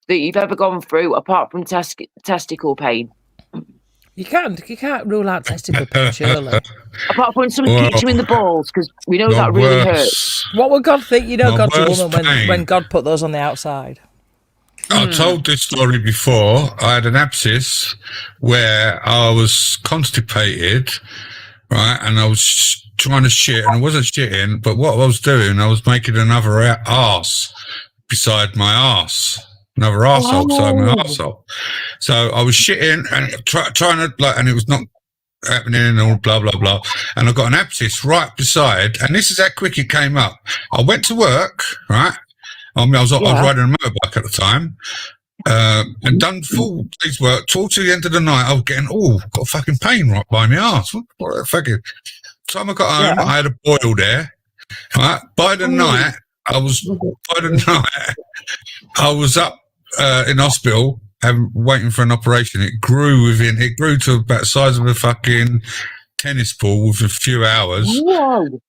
that you've ever gone through apart from testicle pain? You can't rule out testicle pain, surely. Apart from when someone kicks you in the balls, because we know that really hurts. What would God think? You know, God's a woman when God put those on the outside. I told this story before. I had an abscess where I was constipated, right, and I was trying to shit, and I wasn't shitting, but what I was doing, I was making another arse beside my arse. Another arsehole beside my arsehole. So I was shitting and trying to, like, and it was not happening and all blah, blah, blah. And I got an abscess right beside, and this is how quick it came up. I went to work, right? I was riding a motorbike at the time, and done full day's work. Towards the end of the night, I was getting, got a fucking pain right by my arse. What the fucking... Time I got home, I had a boil there. Right? By the night, I was up in hospital, waiting for an operation. It grew to about the size of a fucking tennis ball within a few hours. Whoa.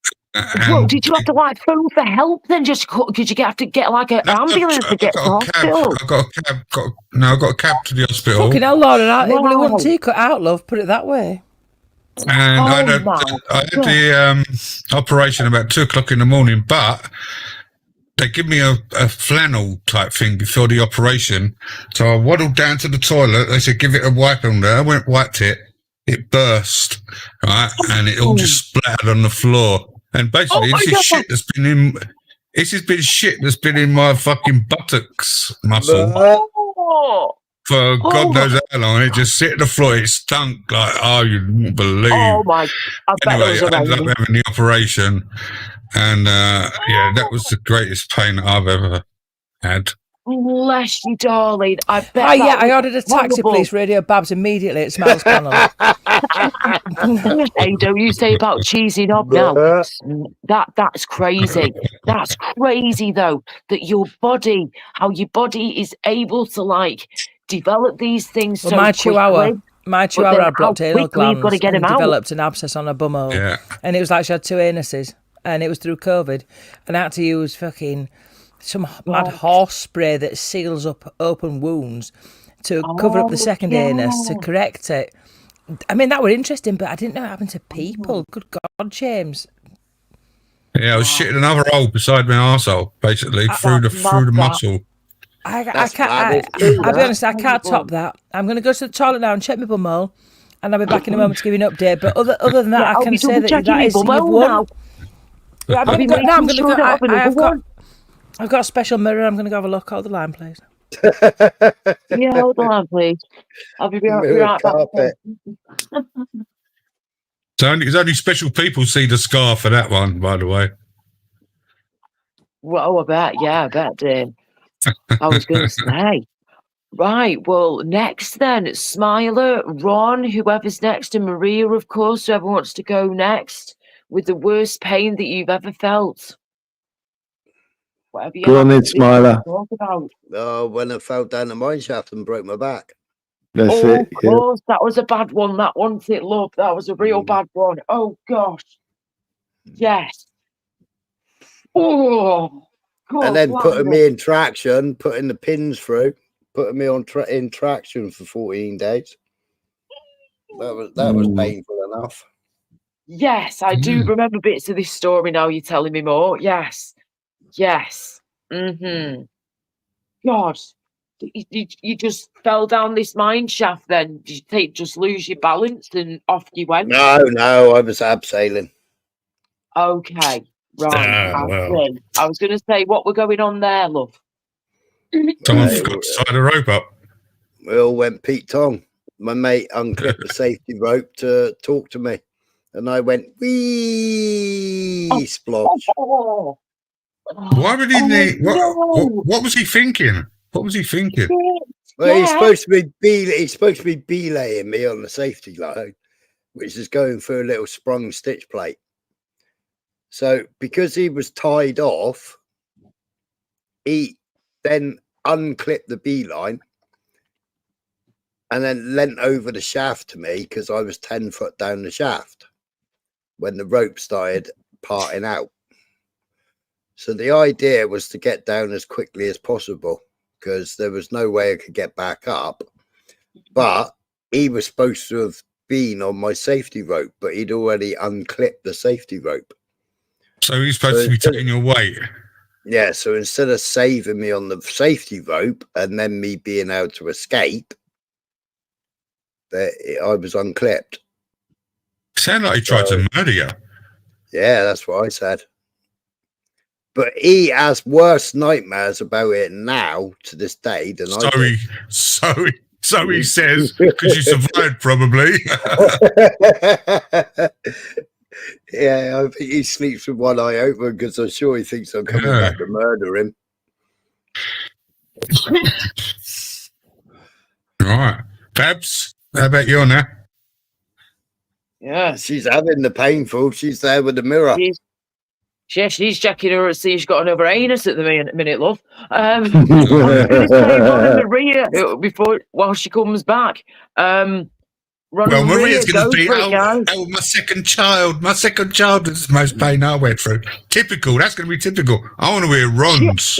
Well, did you have to like phone for help then? Just because you have to get like an ambulance to get to hospital? I got a cab to the hospital. Fucking hell, Lord, it wasn't too cut out, love. Put it that way. And I had the operation about 2:00 in the morning, but they give me a flannel type thing before the operation. So I waddled down to the toilet. They said, give it a wipe on there. I went, wiped it. It burst, right? And it all just splattered on the floor. And basically, this is shit that's been in my fucking buttocks muscle. for God knows how long. It just sit on the floor. It stunk like, oh, you wouldn't believe. Oh my! I bet Anyway, it was I ended up amazing. having the operation, and yeah, that was the greatest pain that I've ever had. Bless you, darling. I bet. Oh yeah, I ordered a taxi, horrible. please. Radio Babs immediately at Smiles Panel. Hey, don't you say about cheesy knob now. That's crazy. That's crazy though. That your body, how your body is able to like develop these things Well, so my quickly. chihuahua had blocked anal You've got to glands get and him out. developed an abscess on her bumhole. Yeah. And it was like she had 2 anuses, and it was through COVID, and I had to use fucking some mad horse spray that seals up open wounds to cover up the second anus to correct it. I mean, that were interesting, but I didn't know it happened to people. Good God, James. Yeah, I was shitting another hole beside my arsehole, basically, through the muscle. I'll be honest, I can't top that. I'm going to go to the toilet now and check my bumhole, and I'll be back in a moment to give you an update. But other than that, I can say that is you've won. Yeah, I've got a special mirror. I'm going to go have a look. Hold the line, please. Yeah, hold the line, please. I'll be right back. It's only special people see the scar for that one, by the way. Well, I bet, Dave. I was going to say. Right, well, next then, Smiler, Ron, whoever's next, and Maria, of course, whoever wants to go next with the worst pain that you've ever felt. Whatever you Go on then, Smiler. Talk about. Oh, when I fell down the mine shaft and broke my back. That's it. Of course, that was a bad one. That wasn't it, love. That was a real bad one. Oh, gosh. Yes. Oh, God, and then putting me in traction, putting the pins through, putting me on in traction for 14 days. That was painful enough. Yes, I do remember bits of this story now. You're telling me more. Yes. Mm-hmm. God, you just fell down this mine shaft. Then did you just lose your balance and off you went? No, I was abseiling. Okay, right. I was going to say, what we're going on there, love? Someone forgot to tie the rope up. We all went Pete Tong. My mate unclipped the safety rope to talk to me, and I went wee splosh. Why would he need? What was he thinking? What was he thinking? Well, he's supposed to be belaying me on the safety line, which is going through a little sprung stitch plate. So because he was tied off, he then unclipped the beeline and then leant over the shaft to me because I was 10 foot down the shaft when the rope started parting out. So the idea was to get down as quickly as possible because there was no way I could get back up. But he was supposed to have been on my safety rope, but he'd already unclipped the safety rope. So he's supposed to be taking your weight. Yeah, so instead of saving me on the safety rope and then me being able to escape, I was unclipped. Sound like he tried to murder you. Yeah, that's what I said. But he has worse nightmares about it now to this day than I do. So he says, because you survived probably. Yeah, I think he sleeps with one eye open because I'm sure he thinks I'm coming back to murder him. Right. Babs, how about you now? Yeah. She's having the painful. She's there with the mirror. She's checking her to see if she's got another anus at the minute, love. I was going to say Ron and Maria while she comes back. Maria's going to be, my second child. My second child is the most pain I went through. Typical. That's going to be typical. I want to hear Ron's.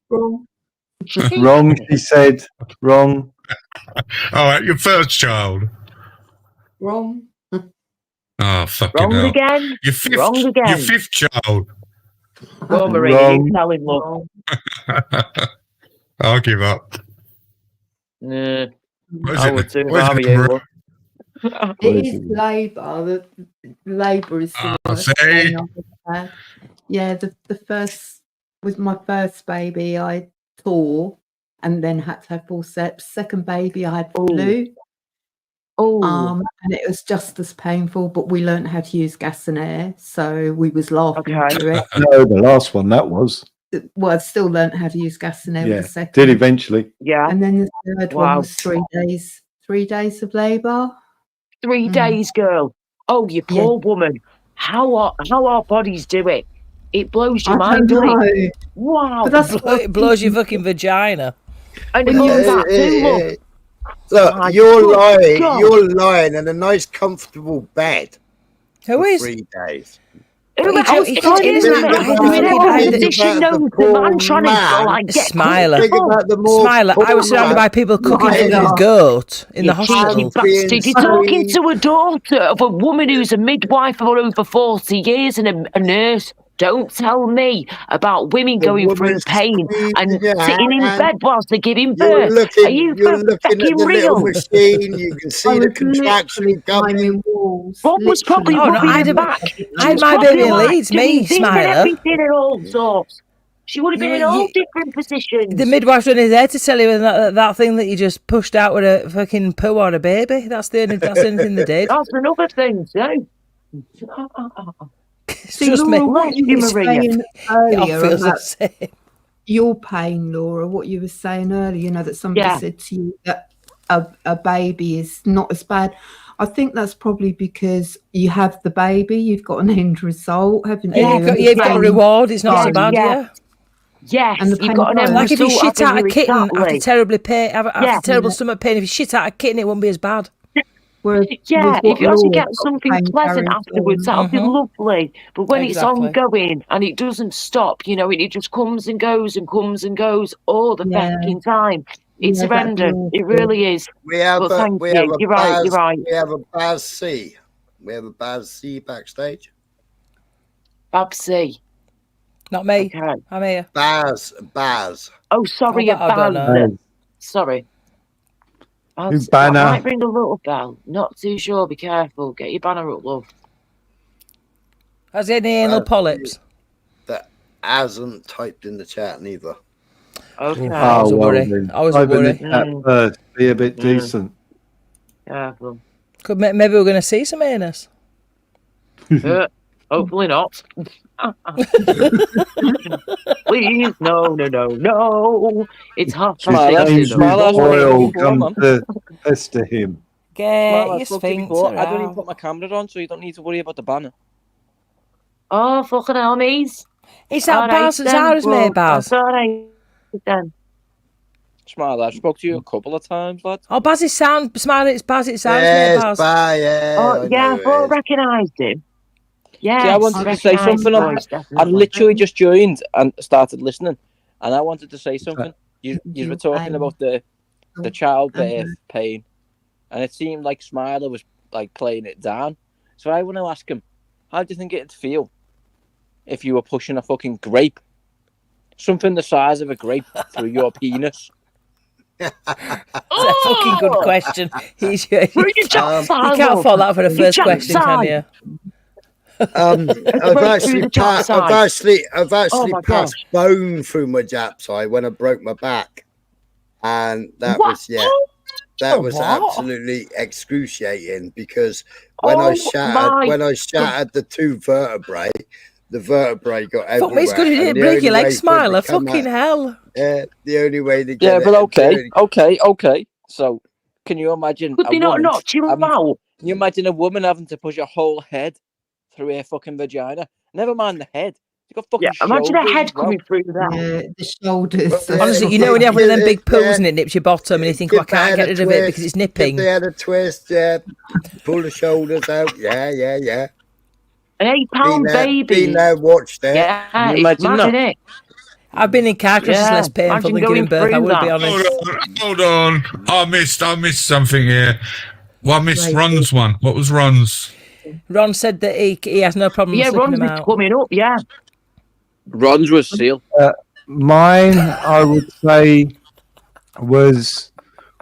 Wrong, she said. Wrong. All right, your first child. Wrong. Oh, fucking hell. Again. Your fifth child. Go, Maria, you tell him, love. I'll give up. Nah. I would too. It is labour. The labour is the worst. Yeah, the first with my first baby, I tore, and then had to have forceps. Second baby, I had flu. And it was just as painful, but we learned how to use gas and air, so we was laughing through it. No, the last one that was. Well, I still learned how to use gas and air with the second. Did eventually. Yeah. And then the third one was 3 days. 3 days of labour. 3 days, girl. Oh, you poor woman. How our bodies do it. It blows your mind, doesn't it? Wow. It blows your fucking vagina. And it comes back too, Look, you're lying. You're lying in a nice, comfortable bed. Who for is? 3 days. Smiler, I was surrounded by people cooking for his goat in the hospital. Bastard, you're talking to a daughter of a woman who's a midwife for over 40 years and a nurse. Don't tell me about women going through pain and sitting in bed whilst they're giving birth. Are you fucking real? Machine. You can see the contraction coming. Rob was probably rubbing her back. I had my baby in Leeds, me, Smiler. Everything and all sorts. She would have been in all different positions. The midwife's only there to tell you that thing that you just pushed out with a fucking poo or a baby. That's the only thing they did. That's another thing, too. See, just Laura, me. what you were saying earlier feels the about same. your pain, Laura, what you were saying earlier, you know, that somebody said to you that a baby is not as bad. I think that's probably because you have the baby, you've got an end result, haven't you? You've got a reward, it's not so bad, Yes, and the you've got an end like if you result shit out a after kitten you after terribly pain, after terrible stomach pain, if you shit out a kitten, it won't be as bad. If you actually get something pleasant afterwards, that'll be lovely. But when it's ongoing and it doesn't stop, you know, it just comes and goes and comes and goes all the fucking time. It's horrendous. It really is. We have but a, thank we you. have a You're Baz, right. You're right. We have a Baz C. We have a Baz C backstage. Babsy. Not me. Okay. I'm here. Baz. Oh, sorry, I don't know. Sorry. Who's That banner? might ring a little bell. Not too sure. Be careful. Get your banner up, love. Has any anal polyps? That hasn't typed in the chat neither. Okay. I was a worry. I was a worry. First, be a bit decent. Careful. Maybe we're going to see some anus. Hopefully not. Please, no. It's half past Oil come to pester him. Get your your sphincter sphincter I don't even out. put my camera on, so you don't need to worry about the banner. Oh, fucking hell, me's. It's that Baz that's ours, mate, Baz. That's all right then. Smile, I've spoke to you a couple of times, lad. Oh, Baz is sound. Smile, it's Baz, it sounds, Yes, mate, Baz. I thought I recognised him. Yeah, See, I wanted to say something. I literally just joined and started listening, and I wanted to say something. You were talking about the childbirth pain, and it seemed like Smiler was like playing it down. So I want to ask him, how do you think it'd feel if you were pushing a fucking grape, something the size of a grape, through your penis? That's a fucking good question. You can't fall out for the first question, can you? I've actually passed bone through my Jap's eye when I broke my back, and that was absolutely excruciating because when I shattered the two vertebrae, the vertebrae got everywhere. Fuck me, it's good you didn't break your leg, Smiler. Fucking hell. Yeah, the only way to get but okay. So, can you imagine? Could they not knock you out? Can you imagine a woman having to push a whole head through her fucking vagina? Never mind the head. You got fucking imagine a head coming through that. The shoulders. Honestly, you know when you have one of them big poos and it nips your bottom and you think, I can't get rid of it because it's nipping. Give the head a twist, pull the shoulders out, yeah. An 8-pound baby. Been there, watched it. Yeah, imagine it. I've been in car crashes less painful than giving birth, I will be honest. Hold on. I missed something here. Well, I missed Ron's one. What was Ron's? Ron said that he has no problem slipping Ron's them out. coming up, Ron's was seal. Mine, I would say, was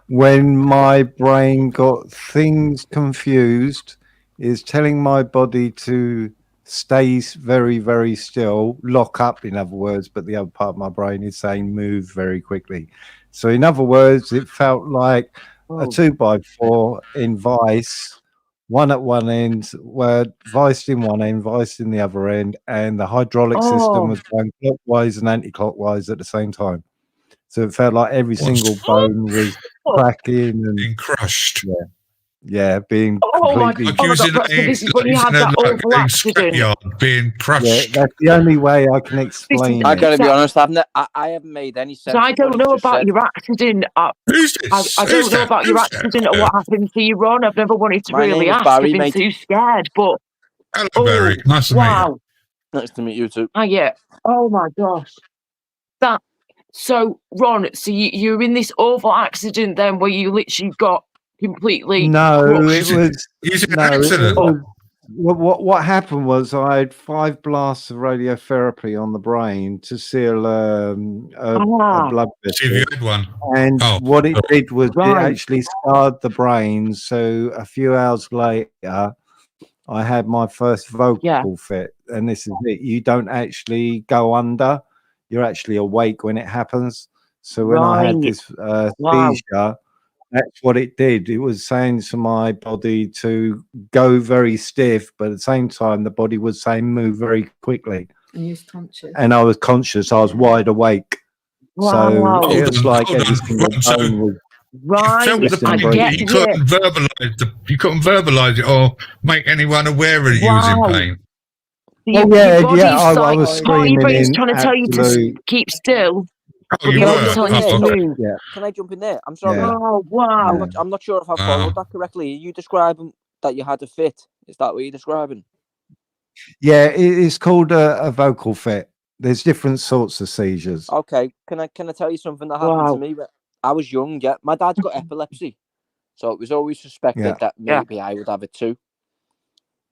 when my brain got things confused, is telling my body to stay very, very still, lock up, in other words, but the other part of my brain is saying move very quickly. So in other words, it felt like a 2x4 in vice, one at one end, where vice in one end, vice in the other end, and the hydraulic system was going clockwise and anti-clockwise at the same time. So it felt like every single bone was cracking and being crushed. Yeah, being completely. Like using a scrapyard, being crushed. Yeah, that's the only way I can explain I it. gotta be honest, I haven't made any sense. So I of don't what know he's just about said. your accident. I don't know about your accident or what happened to you, Ron. I've never wanted to My really name is ask. Barry, I've been mate. too scared. But Hello, Barry. Nice to meet you. Nice to meet you too. Yeah. Oh my gosh. So Ron, so you're in this awful accident then, where you literally got completely No, crushed. it was. What happened was I had 5 blasts of radiotherapy on the brain to seal a blood See if you vessel. had one. And what it did was it Right. actually scarred the brain. So a few hours later, I had my first vocal fit. And this is it. You don't actually go under. You're actually awake when it happens. So when I had this seizure, that's what it did. It was saying to my body to go very stiff, but at the same time, the body was saying move very quickly. And you was conscious. And I was conscious. I was wide awake. So it was like every single bone was. You felt the pain, but you couldn't verbalise you couldn't verbalise it or make anyone aware that you was in pain. Oh yeah, I was screaming Your body's in trying to tell you to keep still. Oh, you were. Yeah. Can I jump in there? I'm sorry. Yeah. Oh wow! I'm not sure if I followed that correctly. Are you describing that you had a fit? Is that what you're describing? Yeah, it's called a vocal fit. There's different sorts of seizures. Okay. Can I tell you something that happened to me? I was young. Yeah, my dad's got epilepsy, so it was always suspected that maybe I would have it too.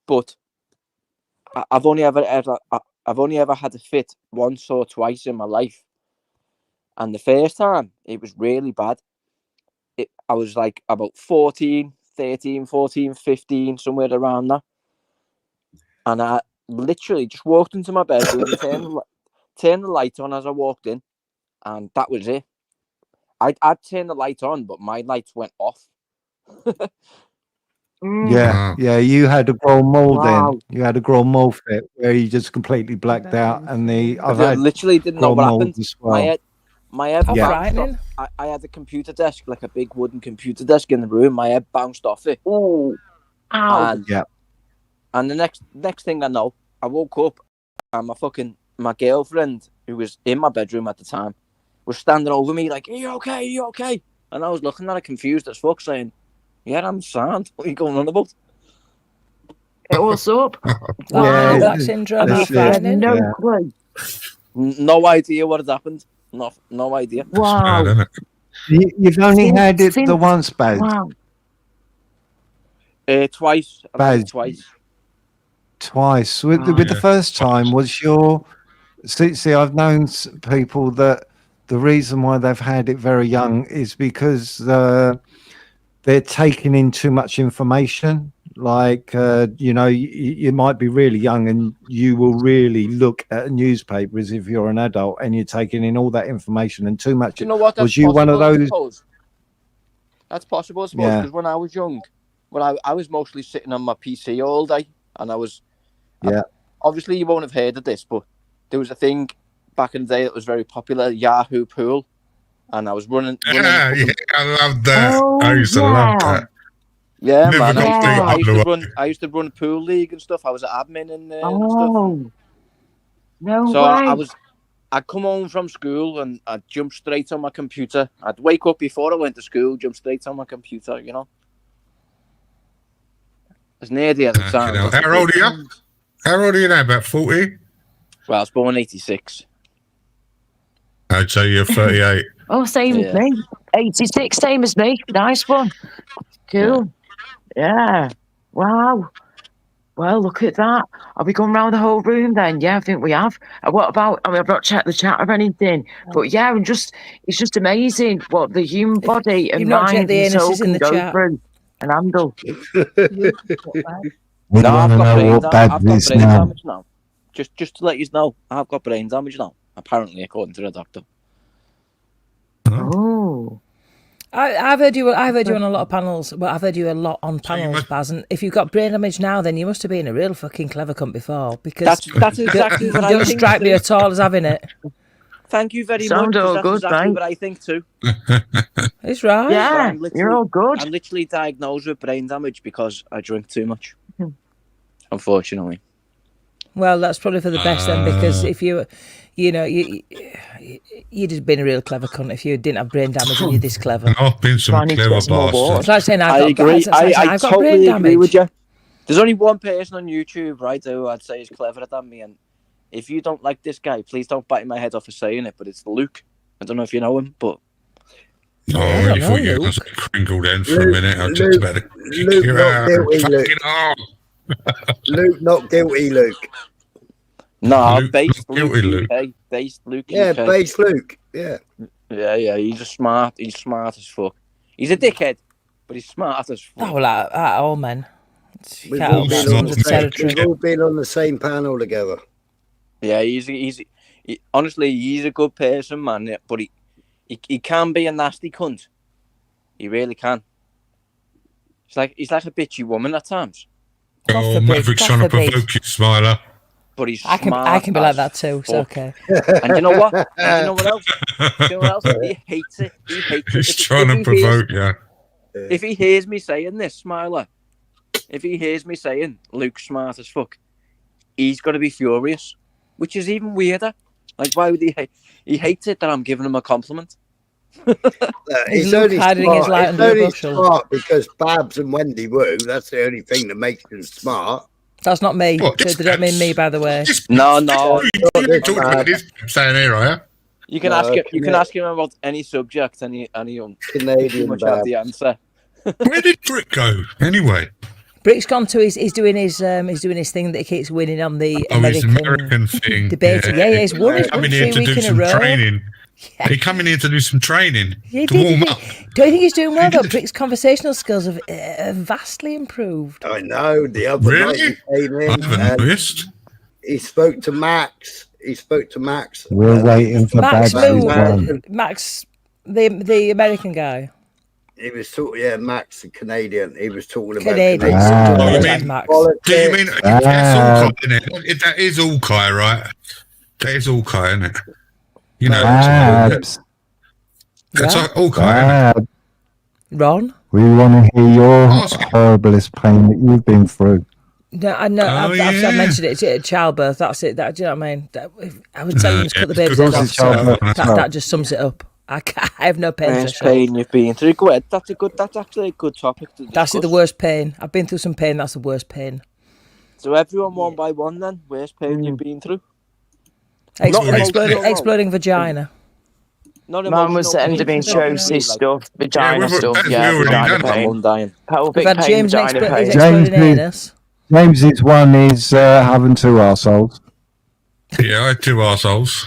But I've only ever had a fit once or twice in my life, and the first time it was really bad. I was like about 13, 14, 15, somewhere around that, and I literally just walked into my bedroom, turned the light on as I walked in, and that was it. I'd turn the light on, but my lights went off. Yeah, you had a grow mole then. You had a grow mole fit where you just completely blacked out, and I literally didn't know what happened. Well. My head bounced off. I had a computer desk, like a big wooden computer desk in the room. My head bounced off it. Oh, ow! And the next thing I know, I woke up and my girlfriend, who was in my bedroom at the time, was standing over me like, "Are you okay? Are you okay?" And I was looking at her confused as fuck, saying, "Yeah, I'm sound. What are you going on about?" What's up? Wow, that syndrome. No clue. No idea what had happened. No idea. Wow. You've only had it the once, Baz. Wow. Twice. Twice. With the first time was your. See, I've known people that the reason why they've had it very young is because they're taking in too much information. Like, you might be really young and you will really look at a newspaper as if you're an adult and you're taking in all that information and too much. You know what? Was you one of those? That's possible, I suppose, because when I was young, I was mostly sitting on my PC all day, and I was. Obviously, you won't have heard of this, but there was a thing back in the day that was very popular, Yahoo Pool, and I was running. I love that. I used to love that. Yeah, man. I used to run a pool league and stuff. I was an admin in there and stuff. No so way. I'd come home from school and I'd jump straight on my computer. I'd wake up before I went to school, jump straight on my computer, you know. It's near the other time. How old are you? How old are you now? About 40? Well, I was born in 86. I'd say you're 38. Oh, same as me. 86, same as me. Nice one. Cool. Yeah. Wow. Well, look at that. Are we going around the whole room then? Yeah, I think we have. What about, I've not checked the chat or anything, but yeah, it's just amazing what the human body and mind and soul can go through and handle. We want to know what bad is now. Just to let you know, I've got brain damage now, apparently, according to the doctor. Oh. I've heard you on a lot of panels. Well, I've heard you a lot on panels, Baz. And if you've got brain damage now, then you must have been a real fucking clever cunt before. Because that's exactly what I don't think strike me too. at all as having it. Thank you very Sound much. all That's good, exactly mate. what I think too. It's right. Yeah, you're all good. I'm literally diagnosed with brain damage because I drink too much. Unfortunately. Well, that's probably for the best then, because if you'd have been a real clever cunt if you didn't have brain damage and you're this clever. I've been some clever bastard. It's like saying I I've agree. got totally brain damage. agree with you. There's only one person on YouTube, right, who I'd say is cleverer than me, and if you don't like this guy, please don't bite my head off for saying it, but it's Luke. I don't know if you know him, but... Oh, I really thought you were going to say Kringle then for a minute. I was just about to kick Luke you not out. guilty, Luke. Fucking hell. Luke not guilty, Luke. No, Luke, based not Luke guilty, Luke. UK. Based Luke Yeah, UK. base Luke. Yeah. Yeah, he's smart as fuck. He's a dickhead, but he's smart as fuck. Oh, well, all men. We've all been on the same panel together. Yeah, honestly, he's a good person, man, but he can be a nasty cunt. He really can. He's like a bitchy woman at times. Oh, Maverick's trying to provoke you, Smiler. But he's I can be like that too. It's okay. And you know what? And you know what else? He hates it. He hates it. He's trying to provoke you. If he hears me saying this, Smiler, if he hears me saying Luke's smart as fuck, he's going to be furious, which is even weirder. Like, why would he hate? He hates it that I'm giving him a compliment. He's only smart because Babs and Wendy Woo. That's the only thing that makes him smart. That's not me. They don't mean me, by the way. No. You're talking about this saying here, are you? You can ask him. You can ask him about any subject, and he'll Canadian much have the answer. Where did Brick go anyway? Brick's gone to he's doing his thing that he keeps winning on the American thing. debate. Yeah, he's won his coming here to do some training. Yeah. He coming here to do some training to warm up. Don't you think he's doing well though? Brick's conversational skills have vastly improved. I know. The other night he came in and he spoke to Max. We're waiting for Max, the American guy. He was talking, Max, the Canadian. He was talking about Canadian. Max. Do you mean that's all Kai, isn't it? That is all Kai, right? That is all Kai, isn't it? You know, that's all Kai, isn't it? Ron? We want to hear your horriblest pain that you've been through. No, I know. I've mentioned it. It's childbirth. That's it. Do you know what I mean? I would tell you to cut the baby's head off. So that just sums it up. I have no pain. Worst pain you've been through. Go ahead. That's actually a good topic to discuss. That's the worst pain. I've been through some pain. That's the worst pain. So everyone one by one then. Worst pain you've been through. Exploding vagina. Mine was the endometriosis stuff, vagina stuff. Yeah, vagina pain. Pelvic pain, James vagina pain. James's one is having two arseholes. Yeah, I had two arseholes.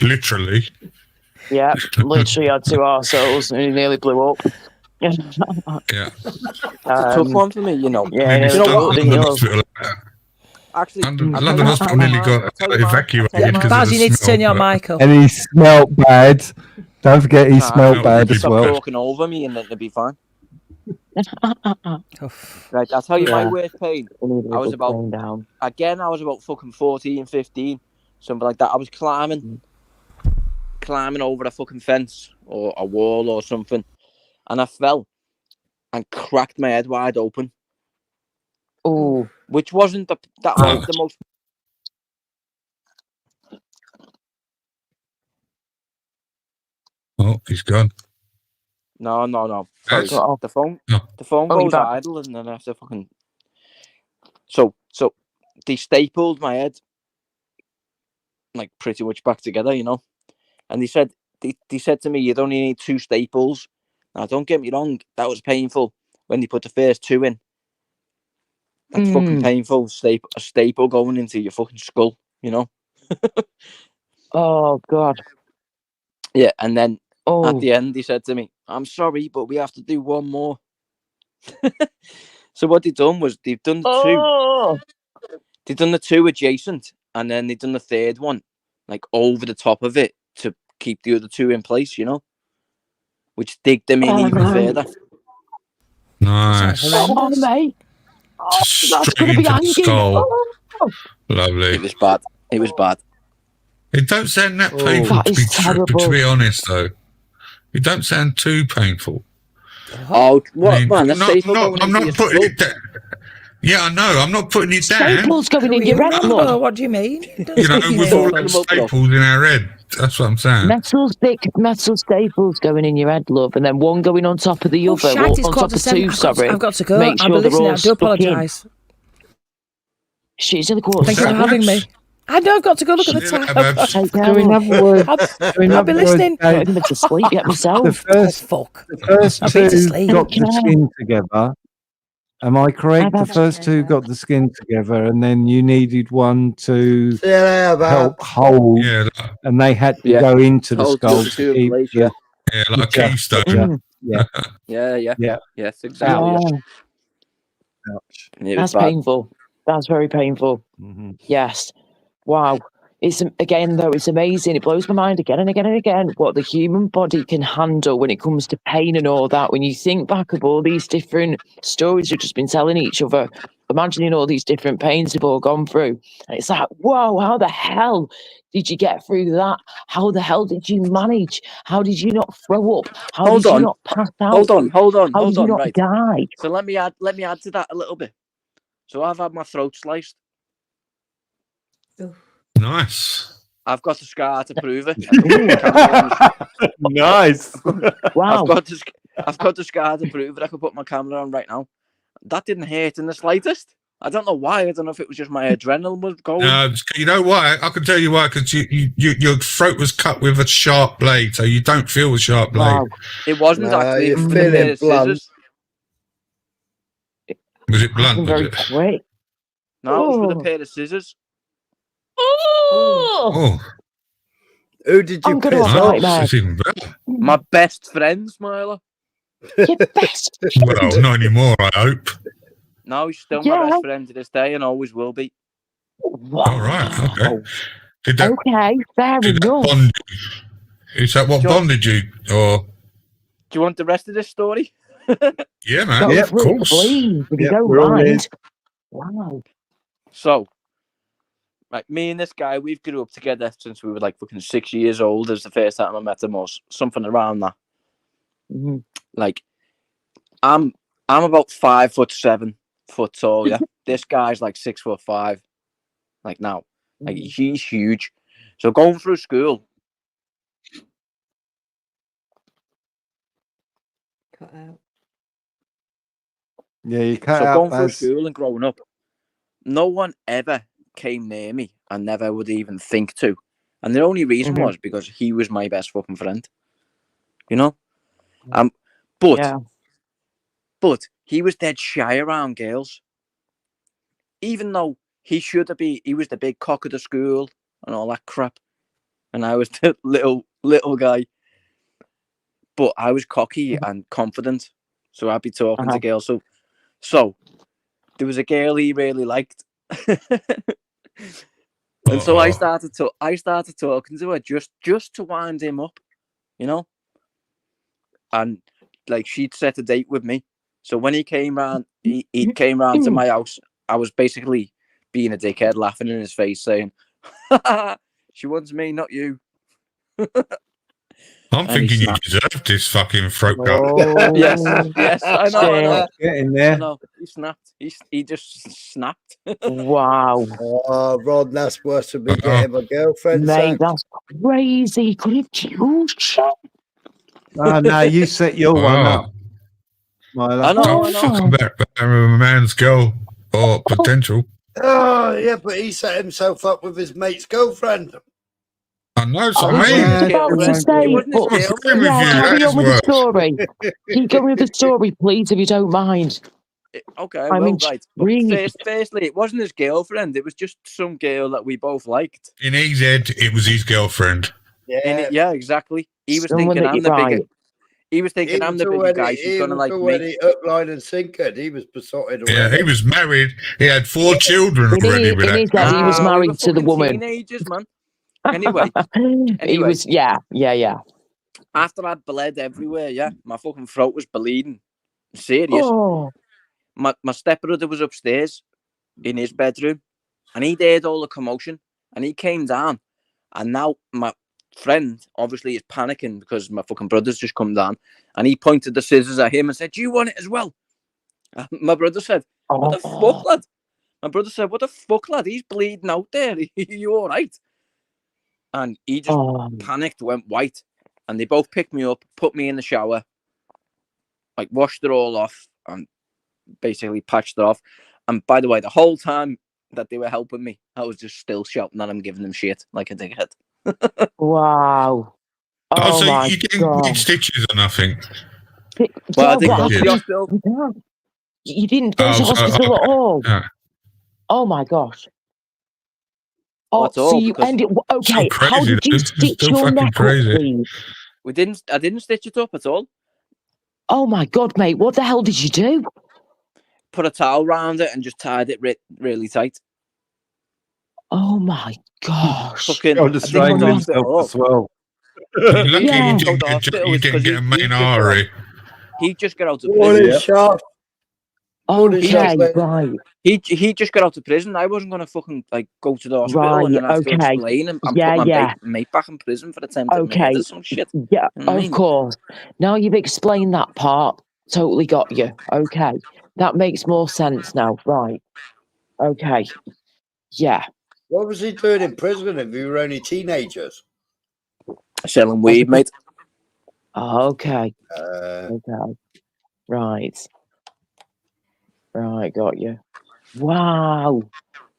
Literally. Yeah, literally had two arseholes and he nearly blew up. Yeah. It's a tough one for me, you know. Yeah, Actually, London Hospital nearly got evacuated. Baz, you need to turn your mic up. And he smelt bad. Don't forget he smelt bad as well. Stop talking over me and then it'll be fine. Right, I'll tell you my worst pain. I was about fucking 14, 15, something like that. I was climbing over a fucking fence or a wall or something, and I fell and cracked my head wide open. Oh, which wasn't the most. Oh, he's gone. No. Sorry, the phone goes idle, and then I have to fucking. So they stapled my head, like pretty much back together, you know. And they said to me, "You'd only need 2 staples." Now, don't get me wrong, that was painful when they put the first 2 in. That's fucking painful. A staple going into your fucking skull, you know. Oh God. Yeah, and then at the end, he said to me, "I'm sorry, but we have to do one more." So what they've done was they've done the 2. They've done the 2 adjacent, and then they've done the 3rd one, like over the top of it to keep the other 2 in place, you know. which digged them in even further. Nice. Oh, mate. Oh, that's Straight going to be into the hanging. skull. Oh, Lovely. It was bad. It was bad. It don't sound that Oh, painful that to be is terrible. to be honest, though. It don't sound too painful. Oh, what, I mean, man? I'm not putting it down. Yeah, I know. I'm not putting it down. Staples going in your head, love. What do you mean? You know, we've all got staples in our head. That's what I'm saying. Metal staples going in your head, love, and then one going on top of the other. Shite, Well, it's on quarter top to of 7. two, sorry. I've got to go. Make I'll sure be they're listening. all I do stuck in. apologise. She's in the quarter. Thank you for having me. I know I've got to go look at the time. So in other words, I'll be listening. I'm not even to sleep yet myself. The first I've been to two sleep. got the skin together. Am I correct? The first two got the skin together, and then you needed one to help hold, and they had to go into the Hold skull the to two keep place, the, like a keystone. Yeah. Yeah. Yes, exactly. Ouch. It was That's bad. painful. That's very painful. Yes. Wow. It's again though. It's amazing. It blows my mind again and again and again what the human body can handle when it comes to pain and all that. When you think back of all these different stories we've just been telling each other, imagining all these different pains we've all gone through, and it's like, whoa! How the hell did you get through that? How the hell did you manage? How did you not throw up? How Hold did on. you not pass out? Hold on. How did you not Right. die? So let me add to that a little bit. So I've had my throat sliced. Nice. I've got the scar to prove it. Nice. Wow. I've got the scar to prove it. I could put my camera on right now. That didn't hurt in the slightest. I don't know why. I don't know if it was just my adrenaline was going. You know why? I can tell you why. Because your throat was cut with a sharp blade, so you don't feel the sharp blade. Wow. It wasn't actually. It was with a pair of scissors. Was it blunt? Was Very it? quick. No, it was with a pair of scissors. Oh. Who did you I'm gonna piss have off? nightmares. It's even better. My best friend, Smiler. Your best friend. Well, not anymore, I hope. No, he's still my best friend to this day and always will be. Wow. All right. Okay. Did that? Okay. Fair Did that enough. bond you? Is that what bonded you? Or Do you want the rest of this story? yeah, man. Go Yeah, of for it, course. please, if you Yep, don't we're all in. mind. Wow. So, like, me and this guy, we've grew up together since we were like fucking 6 years old. Is the first time I met him, or something around that. Mhm. Like, I'm about 5'7" tall. Yeah, this guy's like 6'5". Like now, like he's huge. So going through school. Cut out. Yeah, you cut So out going through as school and growing up, no one ever came near me. I never would even think to. And the only reason was because he was my best fucking friend. You know? But he was dead shy around girls. Even though he was the big cock of the school and all that crap. And I was the little guy. But I was cocky and confident. So I'd be talking to girls. So there was a girl he really liked. And so I started talking to her just to wind him up, you know? And like she'd set a date with me. So when he came round, he came round to my house. I was basically being a dickhead, laughing in his face, saying, "She wants me, not you." I'm thinking you deserve this fucking throat cut. Yes, I know. Get in there. I know. He snapped. He just snapped. Wow. Oh, Rod, that's worse than me getting my girlfriend Mate, sacked. that's crazy. Could have killed shit. Oh, no, you set your one up. I know. Don't fucking better a man's girl or potential. Oh, yeah, but he set himself up with his mate's girlfriend. I know, so I was about to say, carry on with the story. Keep going with the story, please, if you don't mind. Okay, I'm well, right. But intrigued. firstly, it wasn't his girlfriend. It was just some girl that we both liked. In his head, it was his girlfriend. Yeah, exactly. He was Someone thinking that I'm you the bigger. like. He was thinking I'm the bigger guy. She's gonna like me. He up, line, and sinkered. He was besotted already. Yeah, he was married. He had 4 children already with In his head, he was married to the woman. Teenagers, man. Anyway, He was, yeah. after I bled everywhere, yeah, my fucking throat was bleeding. Serious. Oh. My stepbrother was upstairs in his bedroom, and he heard all the commotion, and he came down, and now my friend obviously is panicking because my fucking brother's just come down, and he pointed the scissors at him and said, "Do you want it as well?" And my brother said, "What the fuck, lad?" My brother said, "What the fuck, lad? He's bleeding out there. Are you all right?" And he just panicked, went white, and they both picked me up, put me in the shower, like washed it all off, and basically patched it off. And by the way, the whole time that they were helping me, I was just still shouting at them, giving them shit like a dickhead. Wow. Oh, so my you didn't God. need stitches or nothing? Well, I didn't Well, go to the hospital. You didn't go to hospital at all? Oh, my gosh. Not at all, so you because- ended... Okay, Still how crazy, did you though. It's stitch still your fucking neck up, crazy. please? I didn't stitch it up at all. Oh, my God, mate. What the hell did you do? Put a towel around it and just tied it really tight. Oh, my gosh. Fucking, I'll just strangle himself as well. You're lucky Yeah. you didn't get a main artery. He just got out of What prison. is sharp? Okay, right. He just got out of prison. I wasn't gonna fucking like go to the hospital and then have to okay. explain and Yeah, put my yeah. mate back in prison for attempted Okay. murder, some shit. Yeah, You know what I of mean? course. Now you've explained that part. Totally got you. Okay. That makes more sense now. Right. Okay. Yeah. What was he doing in prison if you were only teenagers? Selling weed, mate. Okay. Uh, Okay. Right. Right, got you. Wow.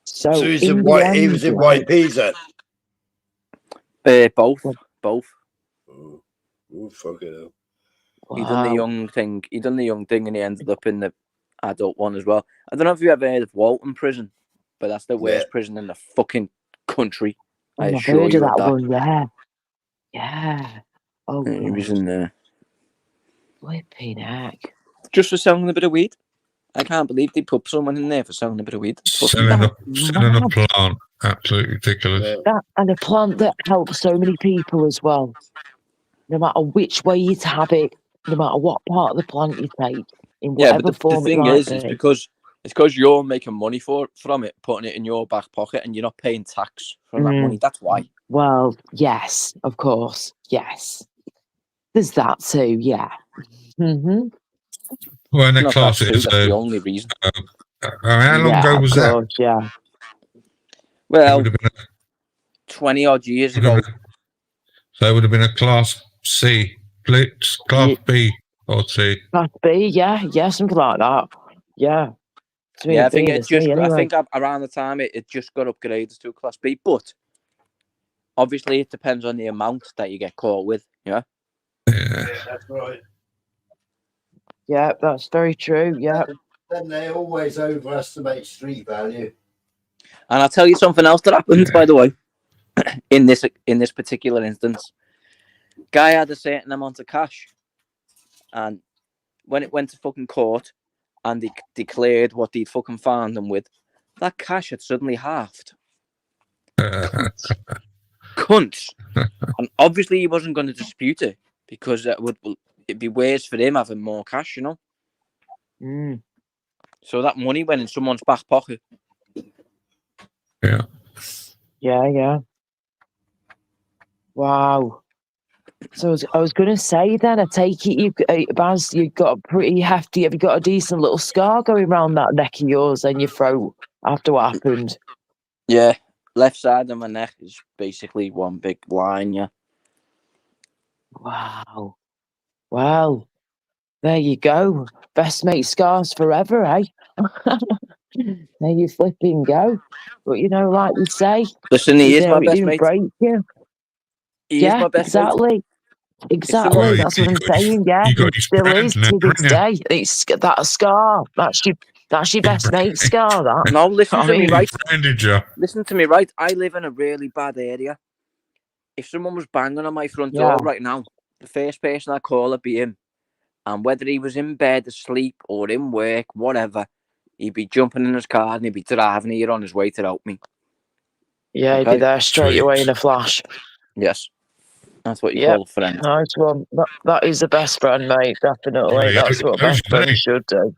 So he's in in the white. end, He was in right, white pizza. Both. Oh, fucking hell. He done the young thing. He done the young thing, and he ended up in the adult one as well. I don't know if you ever heard of Walton Prison, but that's the worst prison in the fucking country. I I've assure heard you of of that that. one. Yeah. Yeah. Oh, He was God. in there Flipping heck. just for selling a bit of weed. I can't believe they put someone in there for selling a bit of weed. Selling a plant. Absolutely ridiculous. That and a plant that helps so many people as well. No matter which way you have it, no matter what part of the plant you take, in Yeah, whatever but the form thing it might is be. because you're making money from it, putting it in your back pocket, and you're not paying tax from that money. That's why. Well, yes, of course, yes. There's that too, yeah. Mm-hmm. Well, in the Not class, that too, it's that's the only reason. how long ago was that? Yeah. Well, 20 odd years ago. So it would have been a class C, class B or C. Class B, yeah, something like that. Yeah. Yeah, I think anyway. I think around the time it just got upgraded to a class B, but obviously it depends on the amount that you get caught with, yeah. Yeah, that's right. Yeah, that's very true. Yeah. Then they always overestimate street value. And I'll tell you something else that happened, by the way, in this particular instance. Guy had a certain amount of cash, and when it went to fucking court and they declared what they'd fucking found them with, that cash had suddenly halved. Cunts. And obviously he wasn't going to dispute it because it'd be worse for him having more cash, you know. So that money went in someone's back pocket. Yeah. Yeah. Wow. So I was going to say then, I take it Baz, you've got a pretty hefty, have you got a decent little scar going around that neck of yours and your throat after what happened? Yeah, left side of my neck is basically one big line, yeah. Wow. Well, there you go. Best mate scars forever, eh? There you flipping go. But like you say, listen, he is my it best didn't mate. break you. He is my best exactly. mate. Exactly. That's what I'm saying. Yeah, it still is to this day. It's that scar. That's your best mate scar. That. No, listen to me, right? You. Listen to me, right? I live in a really bad area. If someone was banging on my front door right now, the first person I'd call would be him. And whether he was in bed asleep or in work, whatever, he'd be jumping in his car and he'd be driving here on his way to help me. Yeah, he'd be there straight away in a flash. Yes. That's what you Yep, call a friend. nice one. That is the best friend, mate. Definitely. Well, he That's what a owes best you, friend doesn't he? should do.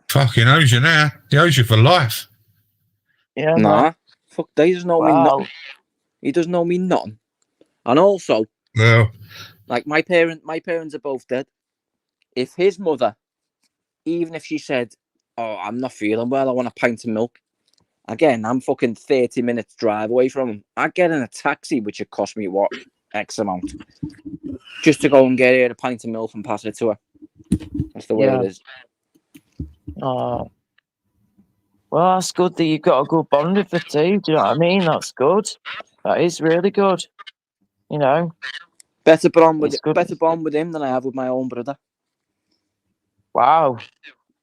Fucking owes you now. He owes you for life. Yeah, Nah, man. fuck, he doesn't know me nothing. He doesn't know me nothing. And also, No. like my parents are both dead. If his mother, even if she said, "Oh, I'm not feeling well, I want a pint of milk," again, I'm fucking 30 minutes drive away from him. I'd get in a taxi, which would cost me what, X amount, just to go and get her a pint of milk and pass it to her. That's the way it is. Oh. Well, that's good that you've got a good bond with the two. Do you know what I mean? That's good. That is really good. You know, better bond with him than I have with my own brother. Wow.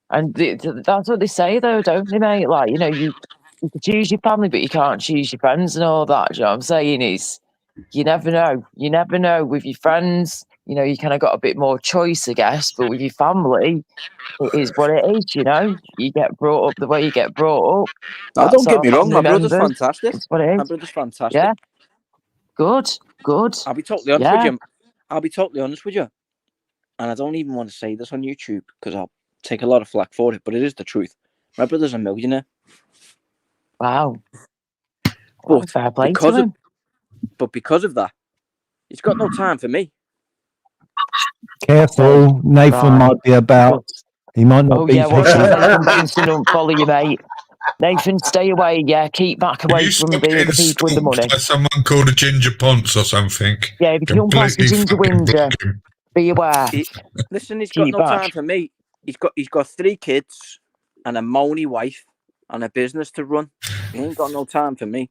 And that's what they say, though, don't they, mate? Like, you know, you can choose your family, but you can't choose your friends and all that. Do you know what I'm saying? Is you never know. You never know. With your friends, you know, you kind of got a bit more choice, I guess. But with your family, it is what it is. You know, you get brought up the way you get brought up. Now, That's don't get our me wrong. family My brother's members. fantastic. That's what it is. My brother's fantastic. Yeah. Good. I'll be totally honest with you. I'll be totally honest with you. And I don't even want to say this on YouTube because I'll take a lot of flack for it, but it is the truth. My brother's a millionaire. Wow. But fair play to him. Because of that, he's got no time for me. Careful, Nathan might be about. He might not be. Yeah, watch out, Nathan Benson don't follow you, mate. Nathan, stay away. Yeah, keep back away from the people with the money. By someone called a Ginger Ponce or something. Yeah, if you don't pass the Ginger Windsor, be aware. Listen, he's got no time for me. He's got 3 kids and a moany wife and a business to run. He ain't got no time for me.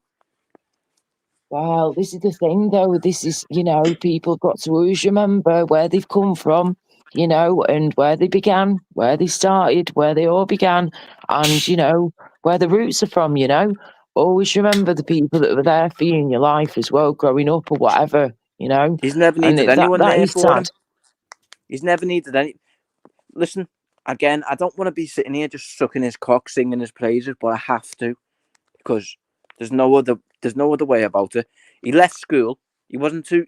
Well, this is the thing, though. This is, you know, people have got to always remember where they've come from, you know, and where they began, where they started, where they all began, and, you know, where the roots are from, you know. Always remember the people that were there for you in your life as well, growing up or whatever, you know. He's never needed anyone there for him. He's never needed any. Listen, again, I don't want to be sitting here just sucking his cock, singing his praises, but I have to because there's no other way about it. He left school. He wasn't too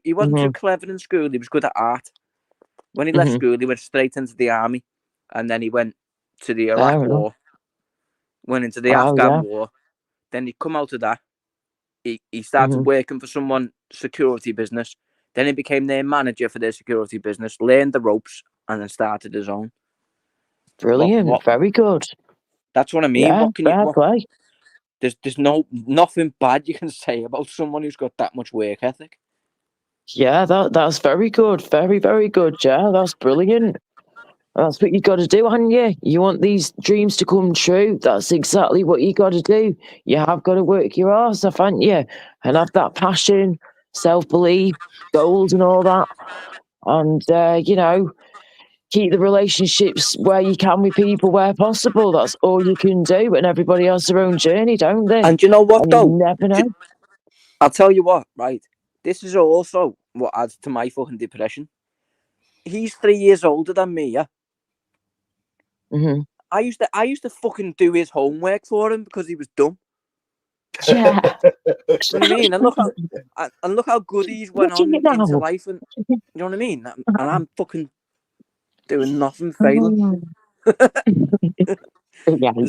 clever in school. He was good at art. When he left school, he went straight into the army, and then he went to the Iraq War. Went into the Afghan War. Then he come out of that. He started working for someone security business. Then he became their manager for their security business, learned the ropes, and then started his own. Brilliant, very good. That's what I mean. Yeah, what can you play? There's nothing bad you can say about someone who's got that much work ethic. Yeah, that's very good. Very, very good, yeah. That's brilliant. That's what you got to do, haven't you? You want these dreams to come true. That's exactly what you got to do. You have got to work your arse off, haven't you? And have that passion, self-belief, goals and all that. And, you know, keep the relationships where you can with people where possible. That's all you can do. And everybody has their own journey, don't they? And you know what, though? You never know. I'll tell you what, right? This is also what adds to my fucking depression. He's 3 years older than me, yeah? Mm-hmm. I used to fucking do his homework for him because he was dumb. Yeah. You know what I mean? And look how good he's went on into life, and you know what I mean? And I'm fucking doing nothing, failing. Does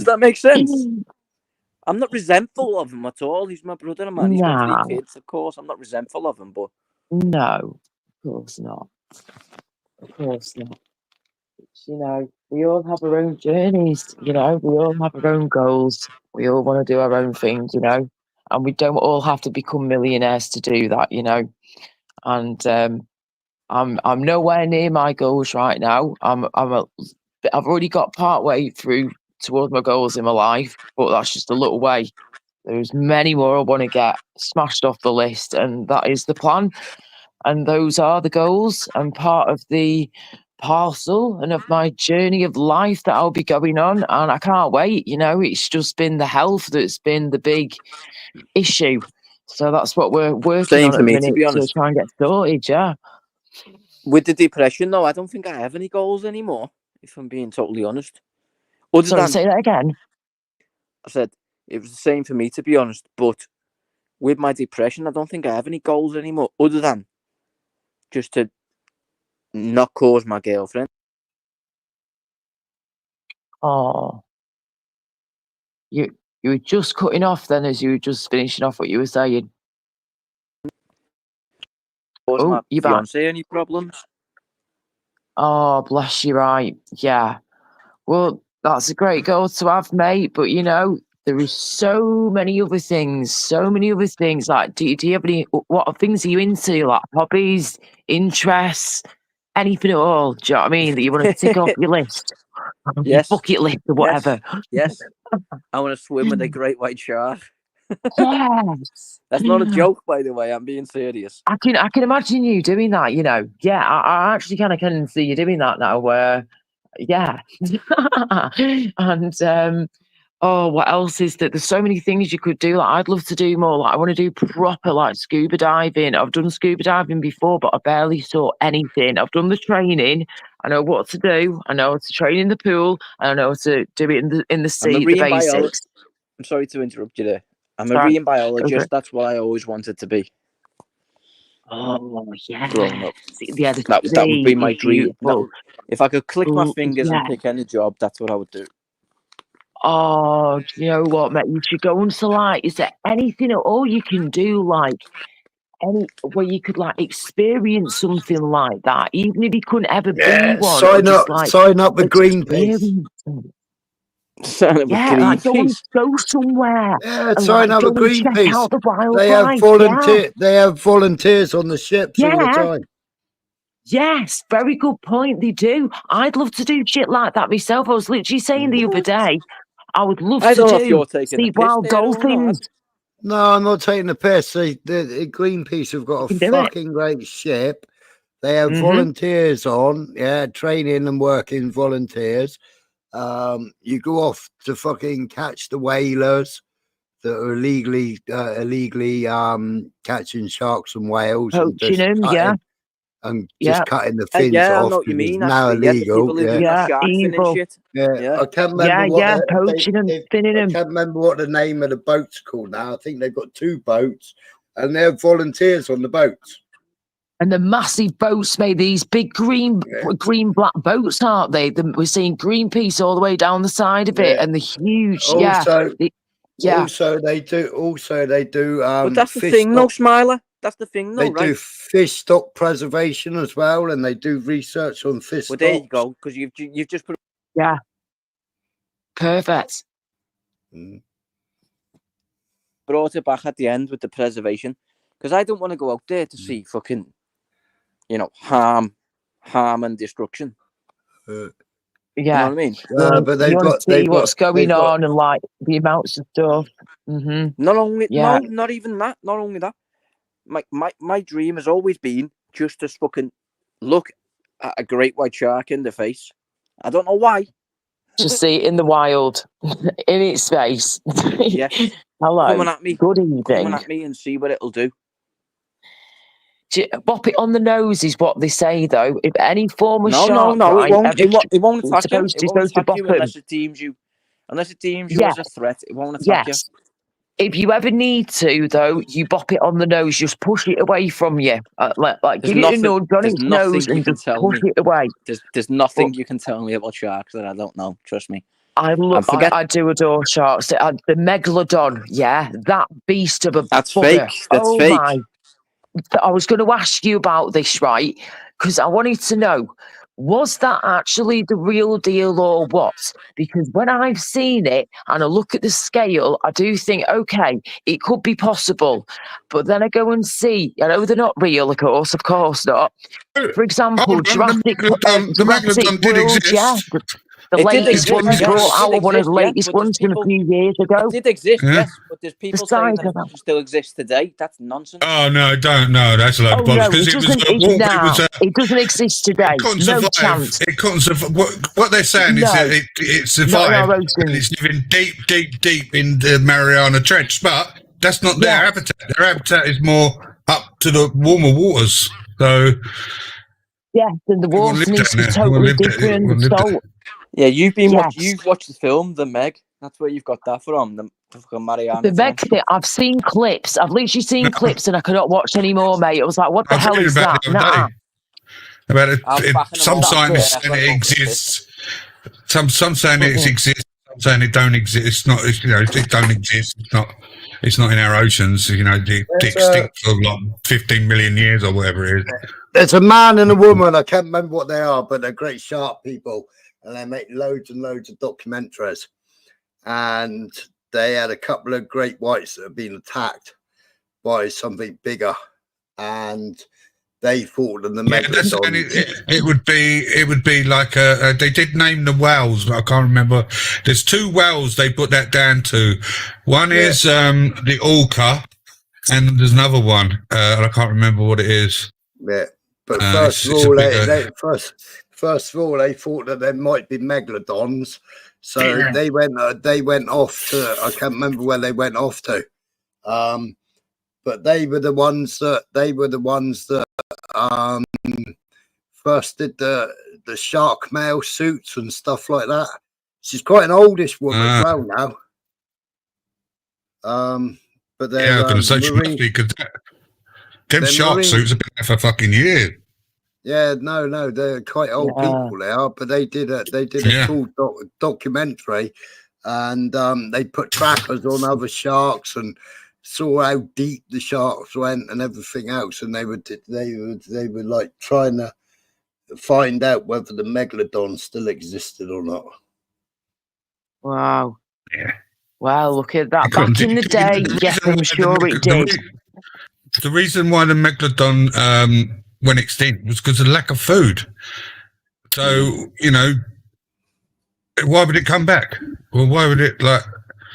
that make sense? I'm not resentful of him at all. He's my brother, man. He's got 3 kids, of course. I'm not resentful of him, but no, of course not. Of course not. You know, we all have our own journeys, you know, we all have our own goals. We all want to do our own things, you know, and we don't all have to become millionaires to do that, you know. And I'm nowhere near my goals right now. I've already got part way through towards my goals in my life, but that's just a little way. There's many more I want to get smashed off the list, and that is the plan. And those are the goals and part of the parcel and of my journey of life that I'll be going on. And I can't wait, you know, it's just been the health that's been the big issue. So that's what we're working on at the minute to be honest. to try and get sorted, yeah. With the depression, though, I don't think I have any goals anymore, if I'm being totally honest. Say that again. I said it was the same for me, to be honest, but with my depression, I don't think I have any goals anymore, other than just to not cause my girlfriend. Oh, you were just cutting off then as you were just finishing off what you were saying. Cause my you back? fiance any problems? Oh, bless you, right. Yeah. Well, that's a great goal to have, mate. But, you know, there is so many other things. Like, do you have any, what things are you into? Like hobbies, interests, anything at all? Do you know what I mean? That you want to tick off your list? Yes. Your bucket list or whatever. Yes. I want to swim with a great white shark. Yes. That's not a joke, by the way. I'm being serious. I can imagine you doing that, you know. Yeah, I actually kind of can see you doing that now. Where, yeah, and oh, what else is that? There's so many things you could do. Like, I'd love to do more. Like, I want to do proper like scuba diving. I've done scuba diving before, but I barely saw anything. I've done the training. I know what to do. I know how to train in the pool. And I know how to do it in the sea. The basics. I'm sorry to interrupt you there. I'm a marine biologist. Okay. That's what I always wanted to be. Oh, yeah. Growing up. Yeah, that would be my dream. If I could click my fingers and pick any job, that's what I would do. Oh, do you know what, mate? You should go into like, is there anything at all you can do, like, where you could like experience something like that, even if you couldn't ever be one? Sign up with Greenpeace. Like go somewhere. Yeah, sign up with Greenpeace. Check out the wildlife. They have volunteers on the ships all the time. Yes, very good point. They do. I'd love to do shit like that myself. I was literally saying the other day, I would love to see wild dolphins. No, I'm not taking the piss. The Greenpeace have got a fucking great ship. They have volunteers on, training and working volunteers. You go off to fucking catch the whalers that are illegally catching sharks and whales, poaching them, and just cutting the fins off. I know what you mean. Now illegal. Evil. I can't remember poaching and thinning them. I can't remember what the name of the boat's called now. I think they've got 2 boats, and they have volunteers on the boats. And the massive boats, mate, these big green black boats, aren't they? We're seeing Greenpeace all the way down the side of it, and the huge, Also, they do. But that's the thing, though, Smiler. That's the thing, though, right? They do fish stock preservation as well, and they do research on fish stocks. There you go, because you've just put. Yeah. Perfect. Brought it back at the end with the preservation, because I don't want to go out there to see fucking, harm and destruction. You know what I mean? But they've got what's going on and like the amounts of stuff. Not only not even that. Not only that. My dream has always been just to fucking look at a great white shark in the face. I don't know why. To see it in the wild, in its face. Yes. Hello. Coming at me. Good evening. Coming at me and see what it'll do. Bop it on the nose is what they say, though. If any form of shark, it won't attack you. It won't attack you unless it deems you. Unless it deems you as a threat, it won't attack you. If you ever need to, though, you bop it on the nose. Just push it away from you. Like give it a nudge on its nose and just push it away. There's nothing you can tell me about sharks that I don't know. Trust me. I do adore sharks. The megalodon, that beast of a That's bugger. fake. That's fake. I was going to ask you about this, right? Because I wanted to know, was that actually the real deal or what? Because when I've seen it and I look at the scale, I do think, okay, it could be possible. But then I go and see, they're not real, of course not. For example, Jurassic Megalodon did exist. The latest one brought out one of the latest ones from a few years ago. It did exist, yes, but there's people saying that it still exists today. That's nonsense. Oh no, don't know. That's a load of bollocks. It doesn't exist today. No chance. It couldn't survive. What they're saying is that it survived. And it's living deep in the Mariana Trench, but that's not their habitat. Their habitat is more up to the warmer waters. So. Yes, and the water needs to be totally different. So. Yeah, you've watched the film The Meg. That's where you've got that from. The fucking Mariana. The Meg thing. I've seen clips. I've literally seen clips, and I cannot watch anymore, mate. I was like, "What the hell is that?" about it. I'm backing them Some all. scientists Yeah, saying I've it got exists. Some saying it exists. Some saying it don't exist. It's not. It's, you know, it don't exist. It's not. It's not in our oceans. You know, the extinct for like 15 million years or whatever it is. There's a man and a woman. I can't remember what they are, but they're great shark people, and they make loads and loads of documentaries. And they had a couple of great whites that have been attacked by something bigger, and they thought of the megalodons. It would be like they did name the whales, but I can't remember. There's two whales they put that down to. One is the orca, and there's another one. And I can't remember what it is. Yeah, but first of all, they thought that there might be megalodons, so they went off to, I can't remember where they went off to, but they were the ones that first did the shark male suits and stuff like that. She's quite an oldish woman as well now. But they're I was going to say she must be, because them shark suits have been there for fucking years. Yeah, no, they're quite old people they are, but they did a full documentary, and they put trackers on other sharks and saw how deep the sharks went and everything else, and they were like trying to find out whether the megalodon still existed or not. Wow. Yeah. Wow, look at that. Back in the day, yes, I'm sure it did. The reason why the megalodon went extinct was because of the lack of food. So, you know, why would it come back? Well, why would it, like...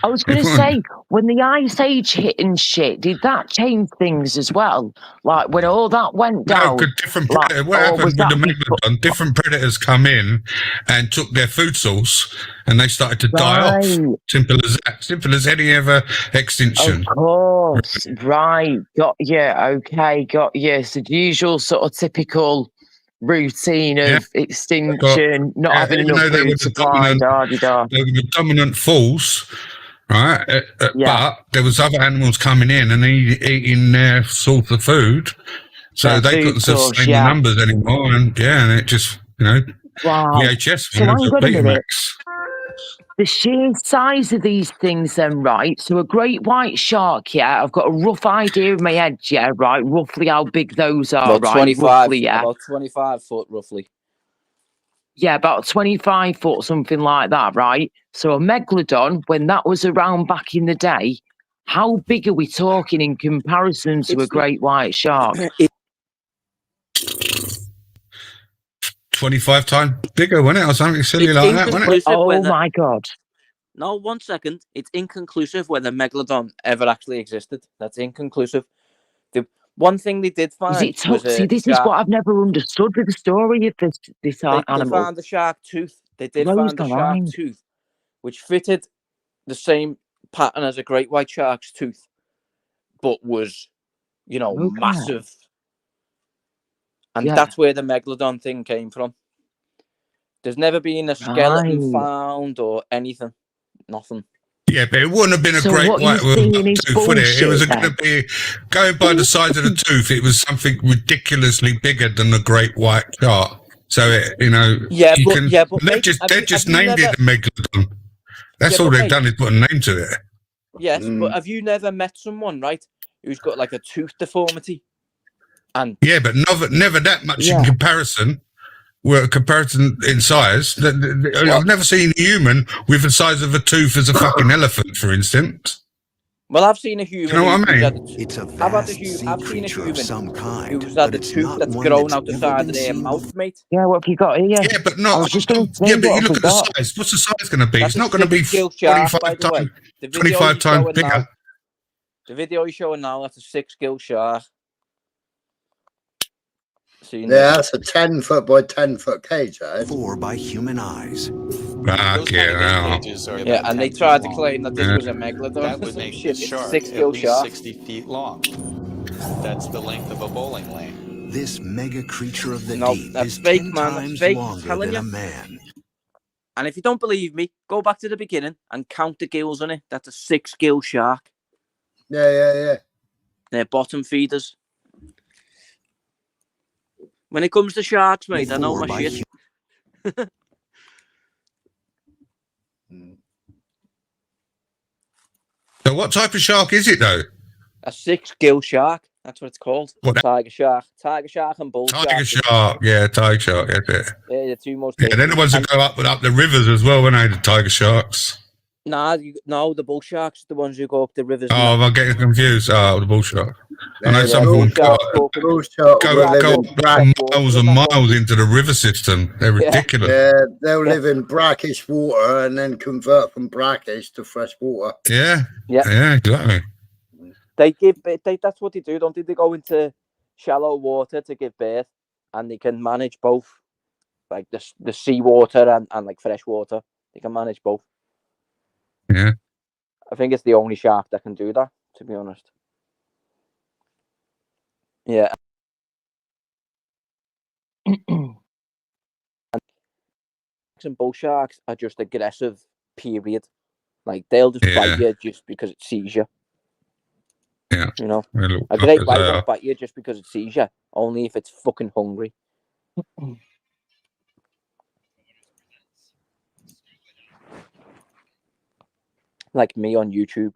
I was going to say, when the Ice Age hit and shit, did that change things as well? Like, when all that went down... No, different predators. What happened with the megalodon, different predators come in and took their food source, and they started to die off. Simple as that. Simple as any other extinction. Of course. Right. Got you. Okay. Got you. So the usual sort of typical routine of extinction, not having enough food supply. They were the dominant force, right? But there was other animals coming in and eating their source of food. So they couldn't sustain the numbers anymore. And it just, you know, VHS. So hang on a minute. The sheer size of these things then, right? So a great white shark, I've got a rough idea in my head, right? Roughly how big those are, about right? 25, roughly, about 25 foot, roughly. Yeah, about 25 foot, something like that, right? So a megalodon, when that was around back in the day, how big are we talking in comparison to a great white shark? 25 times bigger, wasn't it? Or something silly like that, wasn't it? Oh my God. No, 1 second. It's inconclusive whether megalodon ever actually existed. That's inconclusive. The one thing they did find was see, this is what I've never understood with the story of this animal. They found the shark tooth. They did find the shark tooth, which fitted the same pattern as a great white shark's tooth, but was, you know, massive. And that's where the megalodon thing came from. There's never been a skeleton found or anything. Nothing. Yeah, but it wouldn't have been a great white tooth, would it? It was going to be, going by the size of the tooth, it was something ridiculously bigger than the great white shark. So, you know, they just named it the megalodon. That's all they've done is put a name to it. Yes, but have you never met someone, right, who's got like a tooth deformity? And yeah, but never that much in comparison. Well, comparison in size. I've never seen a human with the size of a tooth as a fucking elephant, for instance. Well, I've seen a human. You know what I mean? It's a vast sea creature of some kind, who's had a tooth that's grown out the side of their mouth, mate. Yeah, what have you got here? Yeah, but not. But you look at the size. What's the size going to be? It's not going to be 25 times bigger. The video you're showing now, that's a 6-gill shark. Yeah, that's a 10 foot by 10 foot cage, eh? 4 by human eyes. Yeah, and they tried to claim that this was a megalodon. That would make the shark 6-gill at least shark. 60 feet long. That's the length of a bowling lane. This mega creature of the deep that's is fake, 10 man. times That's fake. longer than a man. And if you don't believe me, go back to the beginning and count the gills on it. That's a 6-gill shark. Yeah. They're bottom feeders. When it comes to sharks, mate, I know my By shit. So what type of shark is it though? A 6-gill shark. That's what it's called. What? Tiger shark and bull shark. Tiger shark. Yeah, tiger shark. That's it. Yeah, the two most. Yeah, they're the ones that go up the rivers as well, when they the tiger sharks. Nah, no, the bull sharks are the ones who go up the rivers. Oh, I'm getting confused. Oh, the bull shark. I know Yeah, some of them go miles and miles into the river system. They're ridiculous. Yeah, they'll live in brackish water and then convert from brackish to fresh water. Yeah, yeah, yeah, exactly. That's what they do, don't they? They go into shallow water to give birth, and they can manage both, like the sea water and like fresh water. They can manage both. Yeah, I think it's the only shark that can do that, to be honest. Yeah. And bull sharks are just aggressive, period. Like, they'll just bite you just because it sees you. Yeah. You know? A great white won't bite you just because it sees you, only if it's fucking hungry. Like me on YouTube.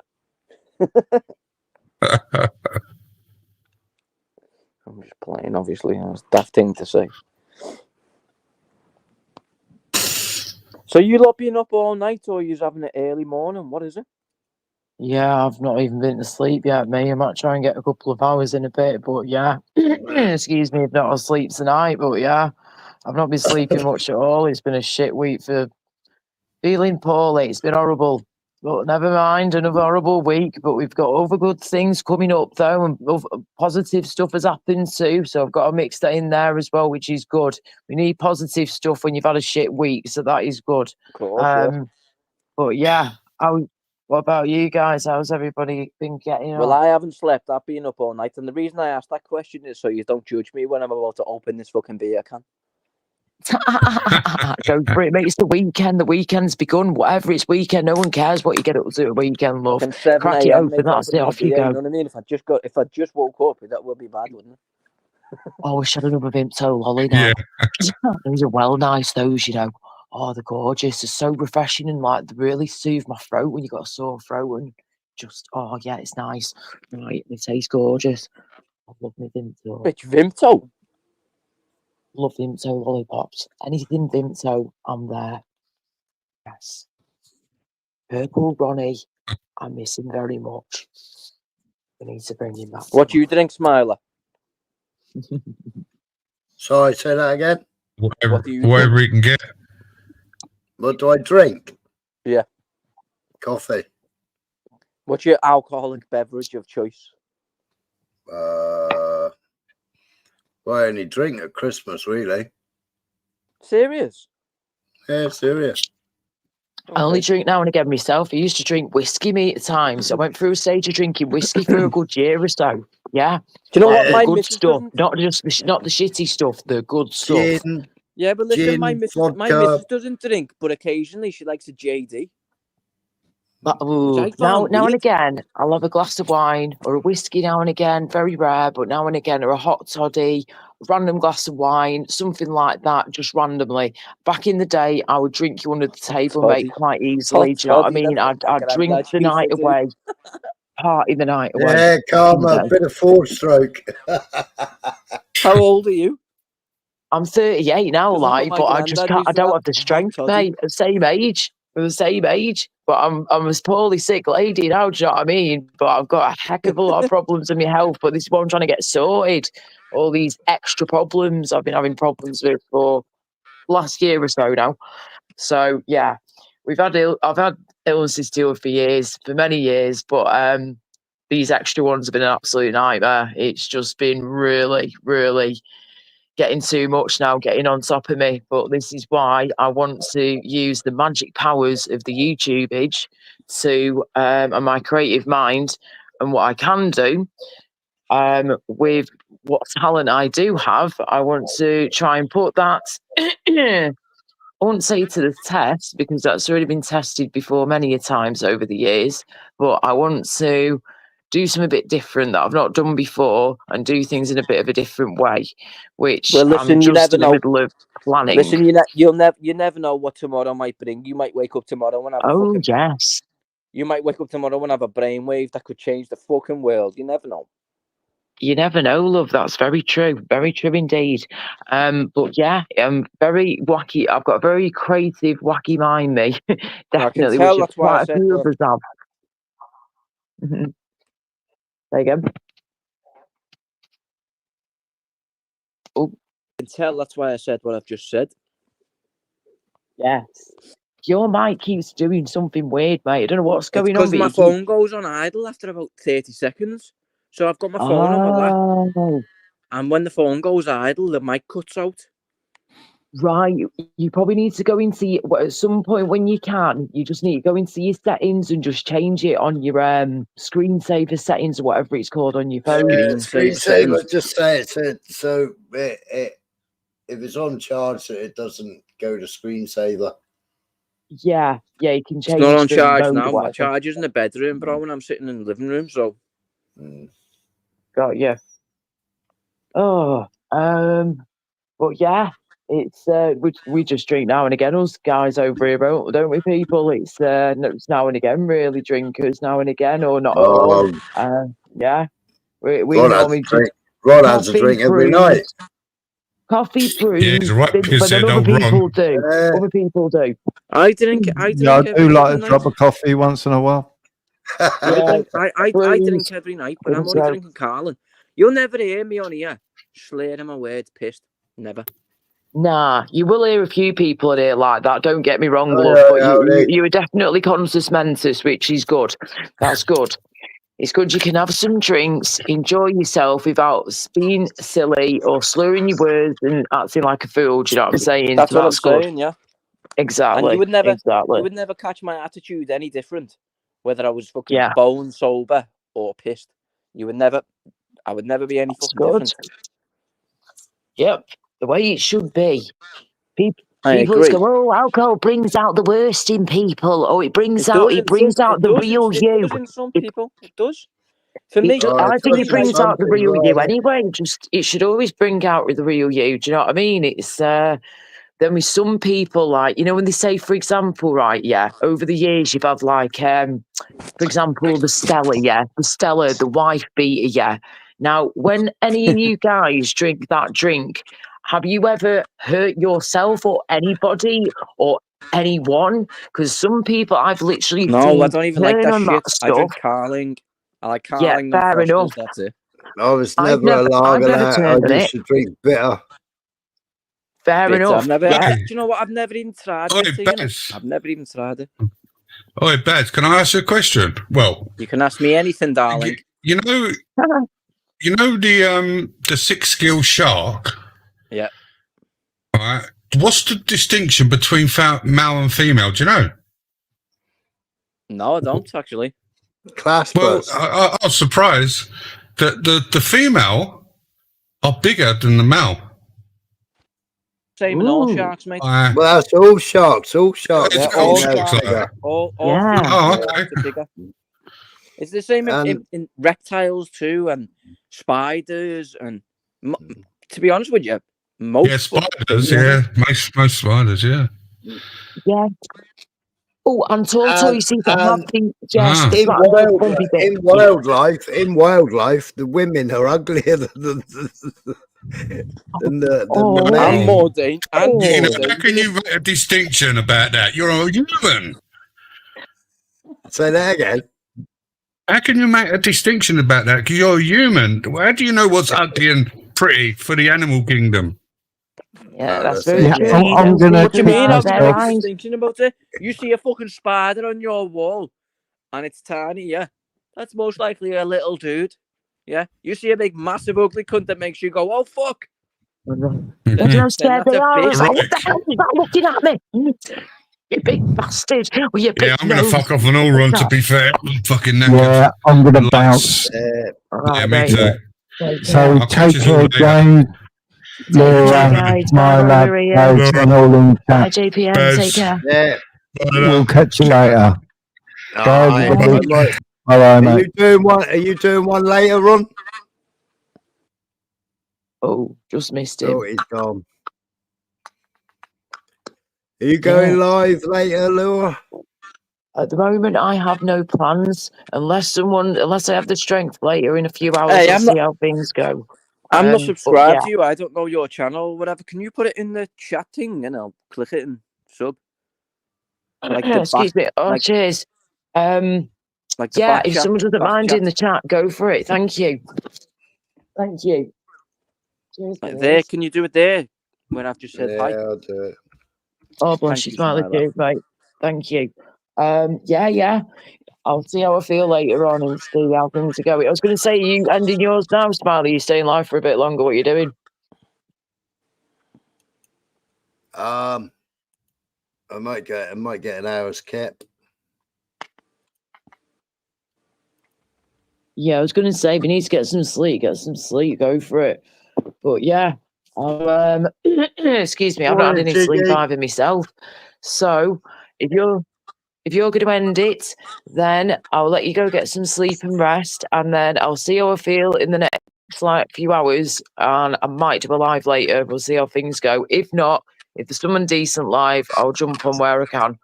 I'm just playing, obviously. It's a daft thing to say. So you lot been up all night, or you having an early morning? What is it? Yeah, I've not even been to sleep yet, mate. I might try and get a couple of hours in a bit, but yeah. Excuse me if not asleep tonight, but yeah. I've not been sleeping much at all. It's been a shit week for feeling poorly. It's been horrible. But never mind, another horrible week. But we've got other good things coming up, though, and positive stuff has happened too. So I've got to mix that in there as well, which is good. We need positive stuff when you've had a shit week, so that is good. Course, But yeah, what about you guys? How's everybody been getting on? Well, I haven't slept. I've been up all night, and the reason I asked that question is so you don't judge me when I'm about to open this fucking beer can. Go for it, mate. It's the weekend. The weekend's begun. Whatever, it's weekend. No one cares what you get up to at weekend, love. Crack it open. That's it. Off you go. You know what I mean? If I just woke up, that would be bad, wouldn't it? Oh, we should have another Vimto lolly now. Those are well nice. Those, you know. Oh, they're gorgeous. They're so refreshing and like they really soothe my throat when you got a sore throat and just yeah, it's nice. Right, they taste gorgeous. I love my Vimto. Which Vimto? Love Vimto lollipops. Anything Vimto, I'm there. Yes. Purple Ronnie, I miss him very much. We need to bring him back. What do you drink, Smiler? Sorry, say that again. Whatever you can get. What do I drink? Yeah. Coffee. What's your alcoholic beverage of choice? Well, I only drink at Christmas, really. Serious? Yeah, serious. I only drink now and again myself. I used to drink whiskey me at times. I went through a stage of drinking whiskey for a good year or so. Yeah. Do you know what? The good stuff, not the shitty stuff. The good stuff. Gin, yeah, but listen, gin, my missus doesn't drink, but occasionally she likes a JD. But, now and again, I'll have a glass of wine or a whiskey now and again, very rare, but now and again, or a hot toddy, a random glass of wine, something like that, just randomly. Back in the day, I would drink you under the table, mate, quite easily. Do you know what I mean? I'd drink the night away, party the night away. Yeah, Karma, a bit of four-stroke. How old are you? I'm 38 now, like, but I just can't. I don't have the strength, mate. The same age. We're the same age, but I'm a poorly sick lady now, do you know what I mean? But I've got a heck of a lot of problems in my health, but this is what I'm trying to get sorted. All these extra problems I've been having problems with for last year or so now. So yeah, I've had illnesses to deal with for many years, but these extra ones have been an absolute nightmare. It's just been really, really getting too much now, getting on top of me. But this is why I want to use the magic powers of the YouTubeage to and my creative mind and what I can do with what talent I do have. I want to try and put that I won't say to the test, because that's already been tested before many a times over the years, but I want to do something a bit different that I've not done before and do things in a bit of a different way, which Well, listen, I'm you just never in the know. middle of planning. Listen, you never know what tomorrow might bring. You might wake up tomorrow and have a fucking... yes. You might wake up tomorrow and have a brainwave that could change the fucking world. You never know. You never know, love. That's very true. Very true indeed. But yeah, I'm very wacky. I've got a very creative, wacky mind, me. Definitely, I can tell, which that's why I quite a said, few of us have. There you go. Oh. I can tell, that's why I said what I've just said. Yes. Your mic keeps doing something weird, mate. I don't know what's going on. Because my phone goes on idle after about 30 seconds. So I've got my phone on my lap. And when the phone goes idle, the mic cuts out. Right. You probably need to go into at some point when you can. You just need to go into your settings and just change it on your screensaver settings or whatever it's called on your phone. Screensaver, just say it so if it's on charge, so it doesn't go to screensaver. Yeah, you can change. It's not on charge now. My charger's in the bedroom, bro, and I'm sitting in the living room, so. Got you. Oh, but yeah, it's we just drink now and again. Us guys over here, don't we, people? It's now and again, really drinkers now and again, or not at all. Yeah, we normally drink. Rod has a drink every night. Coffee brews, Yeah, he's right. but then other people do. Other people do. I drink. I do like a drop of coffee once in a while. I drink every night, but I'm only drinking Carlin. You'll never hear me on here slurring my words, pissed. Never. Nah, you will hear a few people in here like that. Don't get me wrong, love, but you are definitely conscious mentis, which is good. That's good. It's good you can have some drinks, enjoy yourself without being silly or slurring your words and acting like a fool. Do you know what I'm saying? That's what I'm good. saying, yeah. Exactly. And you would never, exactly. you would never catch my attitude any different, whether I was fucking bone sober or pissed. I would never be any fucking different. Yep, the way it should be. People agree. go, oh, alcohol brings out the worst in people. Oh, it brings out the real you. It does in some people. It does. For me, I think it brings out the real you anyway. Just it should always bring out the real you. Do you know what I mean? It's then with some people, like, you know, when they say, for example, right, over the years you've had like, for example, the Stella, the wife beater, Now, when any of you guys drink that drink, have you ever hurt yourself or anybody or anyone? Because some people I've literally no, I don't even like that shit. Stuff. I drink Carling. I like Carling. Yeah, fair enough. That's it. I was never a lager. I used to drink bitter. Fair enough. I've never. Do you know what? I've never even tried it. I've never even tried it. Oh, Baz, can I ask you a question? Well, you can ask me anything, darling. You know the 6-gill shark. Yeah. All right. What's the distinction between male and female? Do you know? No, I don't actually. Well, I was surprised that the female are bigger than the male. Same in all sharks, mate. Well, that's all sharks. All sharks. It's all sharks. Okay. Bigger. It's the same in reptiles too, and spiders, and to be honest with you, most spiders. Yeah, most spiders. Yeah. Yeah. Oh, and tortoises have been in wildlife, the women are uglier than the men. I'm more dangerous. How can you make a distinction about that? You're a human. Say that again. How can you make a distinction about that? Because you're a human. How do you know what's ugly and pretty for the animal kingdom? Yeah, that's very true. What do you mean? I've never been thinking about it. You see a fucking spider on your wall, and it's tiny. Yeah, that's most likely a little dude. Yeah, you see a big, massive, ugly cunt that makes you go, "Oh fuck!" You're scared they are. What the hell is that looking at me? You big bastard! I'm gonna fuck off and all run. To be fair, I'm fucking knackered. Yeah, I'm gonna bounce. Yeah, me too. So take care, James. Laura, my lad, and all in chat. JPM, take care. Yeah. We'll catch you later. I All right, Are mate. you doing one? Are you doing one later on? Oh, just missed him. Oh, he's gone. Are you going live later, Laura? At the moment, I have no plans unless I have the strength later in a few hours. Hey, I'll see how things go. I'm not But subscribed yeah. to you. I don't know your channel or whatever. Can you put it in the chat thing and I'll click it and sub? Like the Excuse me. Oh, like, cheers. like the Yeah, back if chat. someone doesn't Back mind chat. in the chat, go for it. Thank you. Thank you. Cheers, Like there, boys. can you do it there when I've just said hi? Yeah, I'll do it. Oh, bless Thank you, you, smiley Smiler. too, mate. Thank you. Yeah. I'll see how I feel later on and see how things are going. I was going to say, you ending yours now, Smiley? You staying live for a bit longer? What are you doing? I might get an hour's cap. Yeah, I was going to say, if you need to get some sleep, go for it. But yeah, excuse me, I've not had any sleep either myself. So if you're going to end it, then I'll let you go get some sleep and rest, and then I'll see how I feel in the next few hours, and I might do a live later. We'll see how things go. If not, if there's someone decent live, I'll jump on where I can.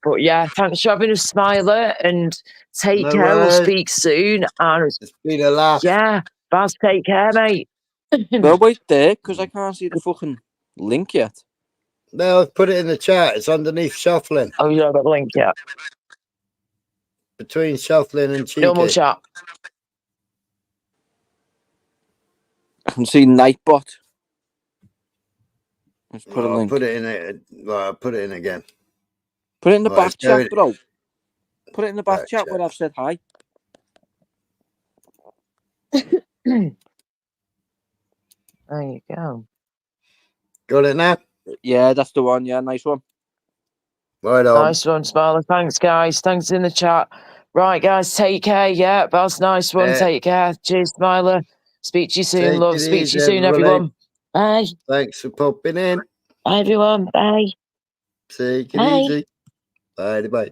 But yeah, thanks for having us, Smiler, and take care. We'll speak soon. And it's been a laugh. Yeah, Baz, take care, mate. Well, wait there, because I can't see the fucking link yet. No, I've put it in the chat. It's underneath shuffling. Oh, you don't got the link yet? Between shuffling and cheeky. Normal chat. I can see Nightbot. Let's put a link. Put it in it. Well, put it in again. Put it in the back chat, going- bro. Put it in the back chat where I've said hi. There you go. Got it now? Yeah, that's the one. Yeah, nice one. Right on. Nice one, Smiler. Thanks, guys. Thanks in the chat. Right, guys, take care. Yeah, Baz, nice one. Yeah. Take care. Cheers, Smiler. Speak to you soon, Take love. it Speak to you easy, soon, everybody. everyone. Bye. Thanks for popping in. Bye, everyone. Bye. Take it Bye. easy. Bye. Bye.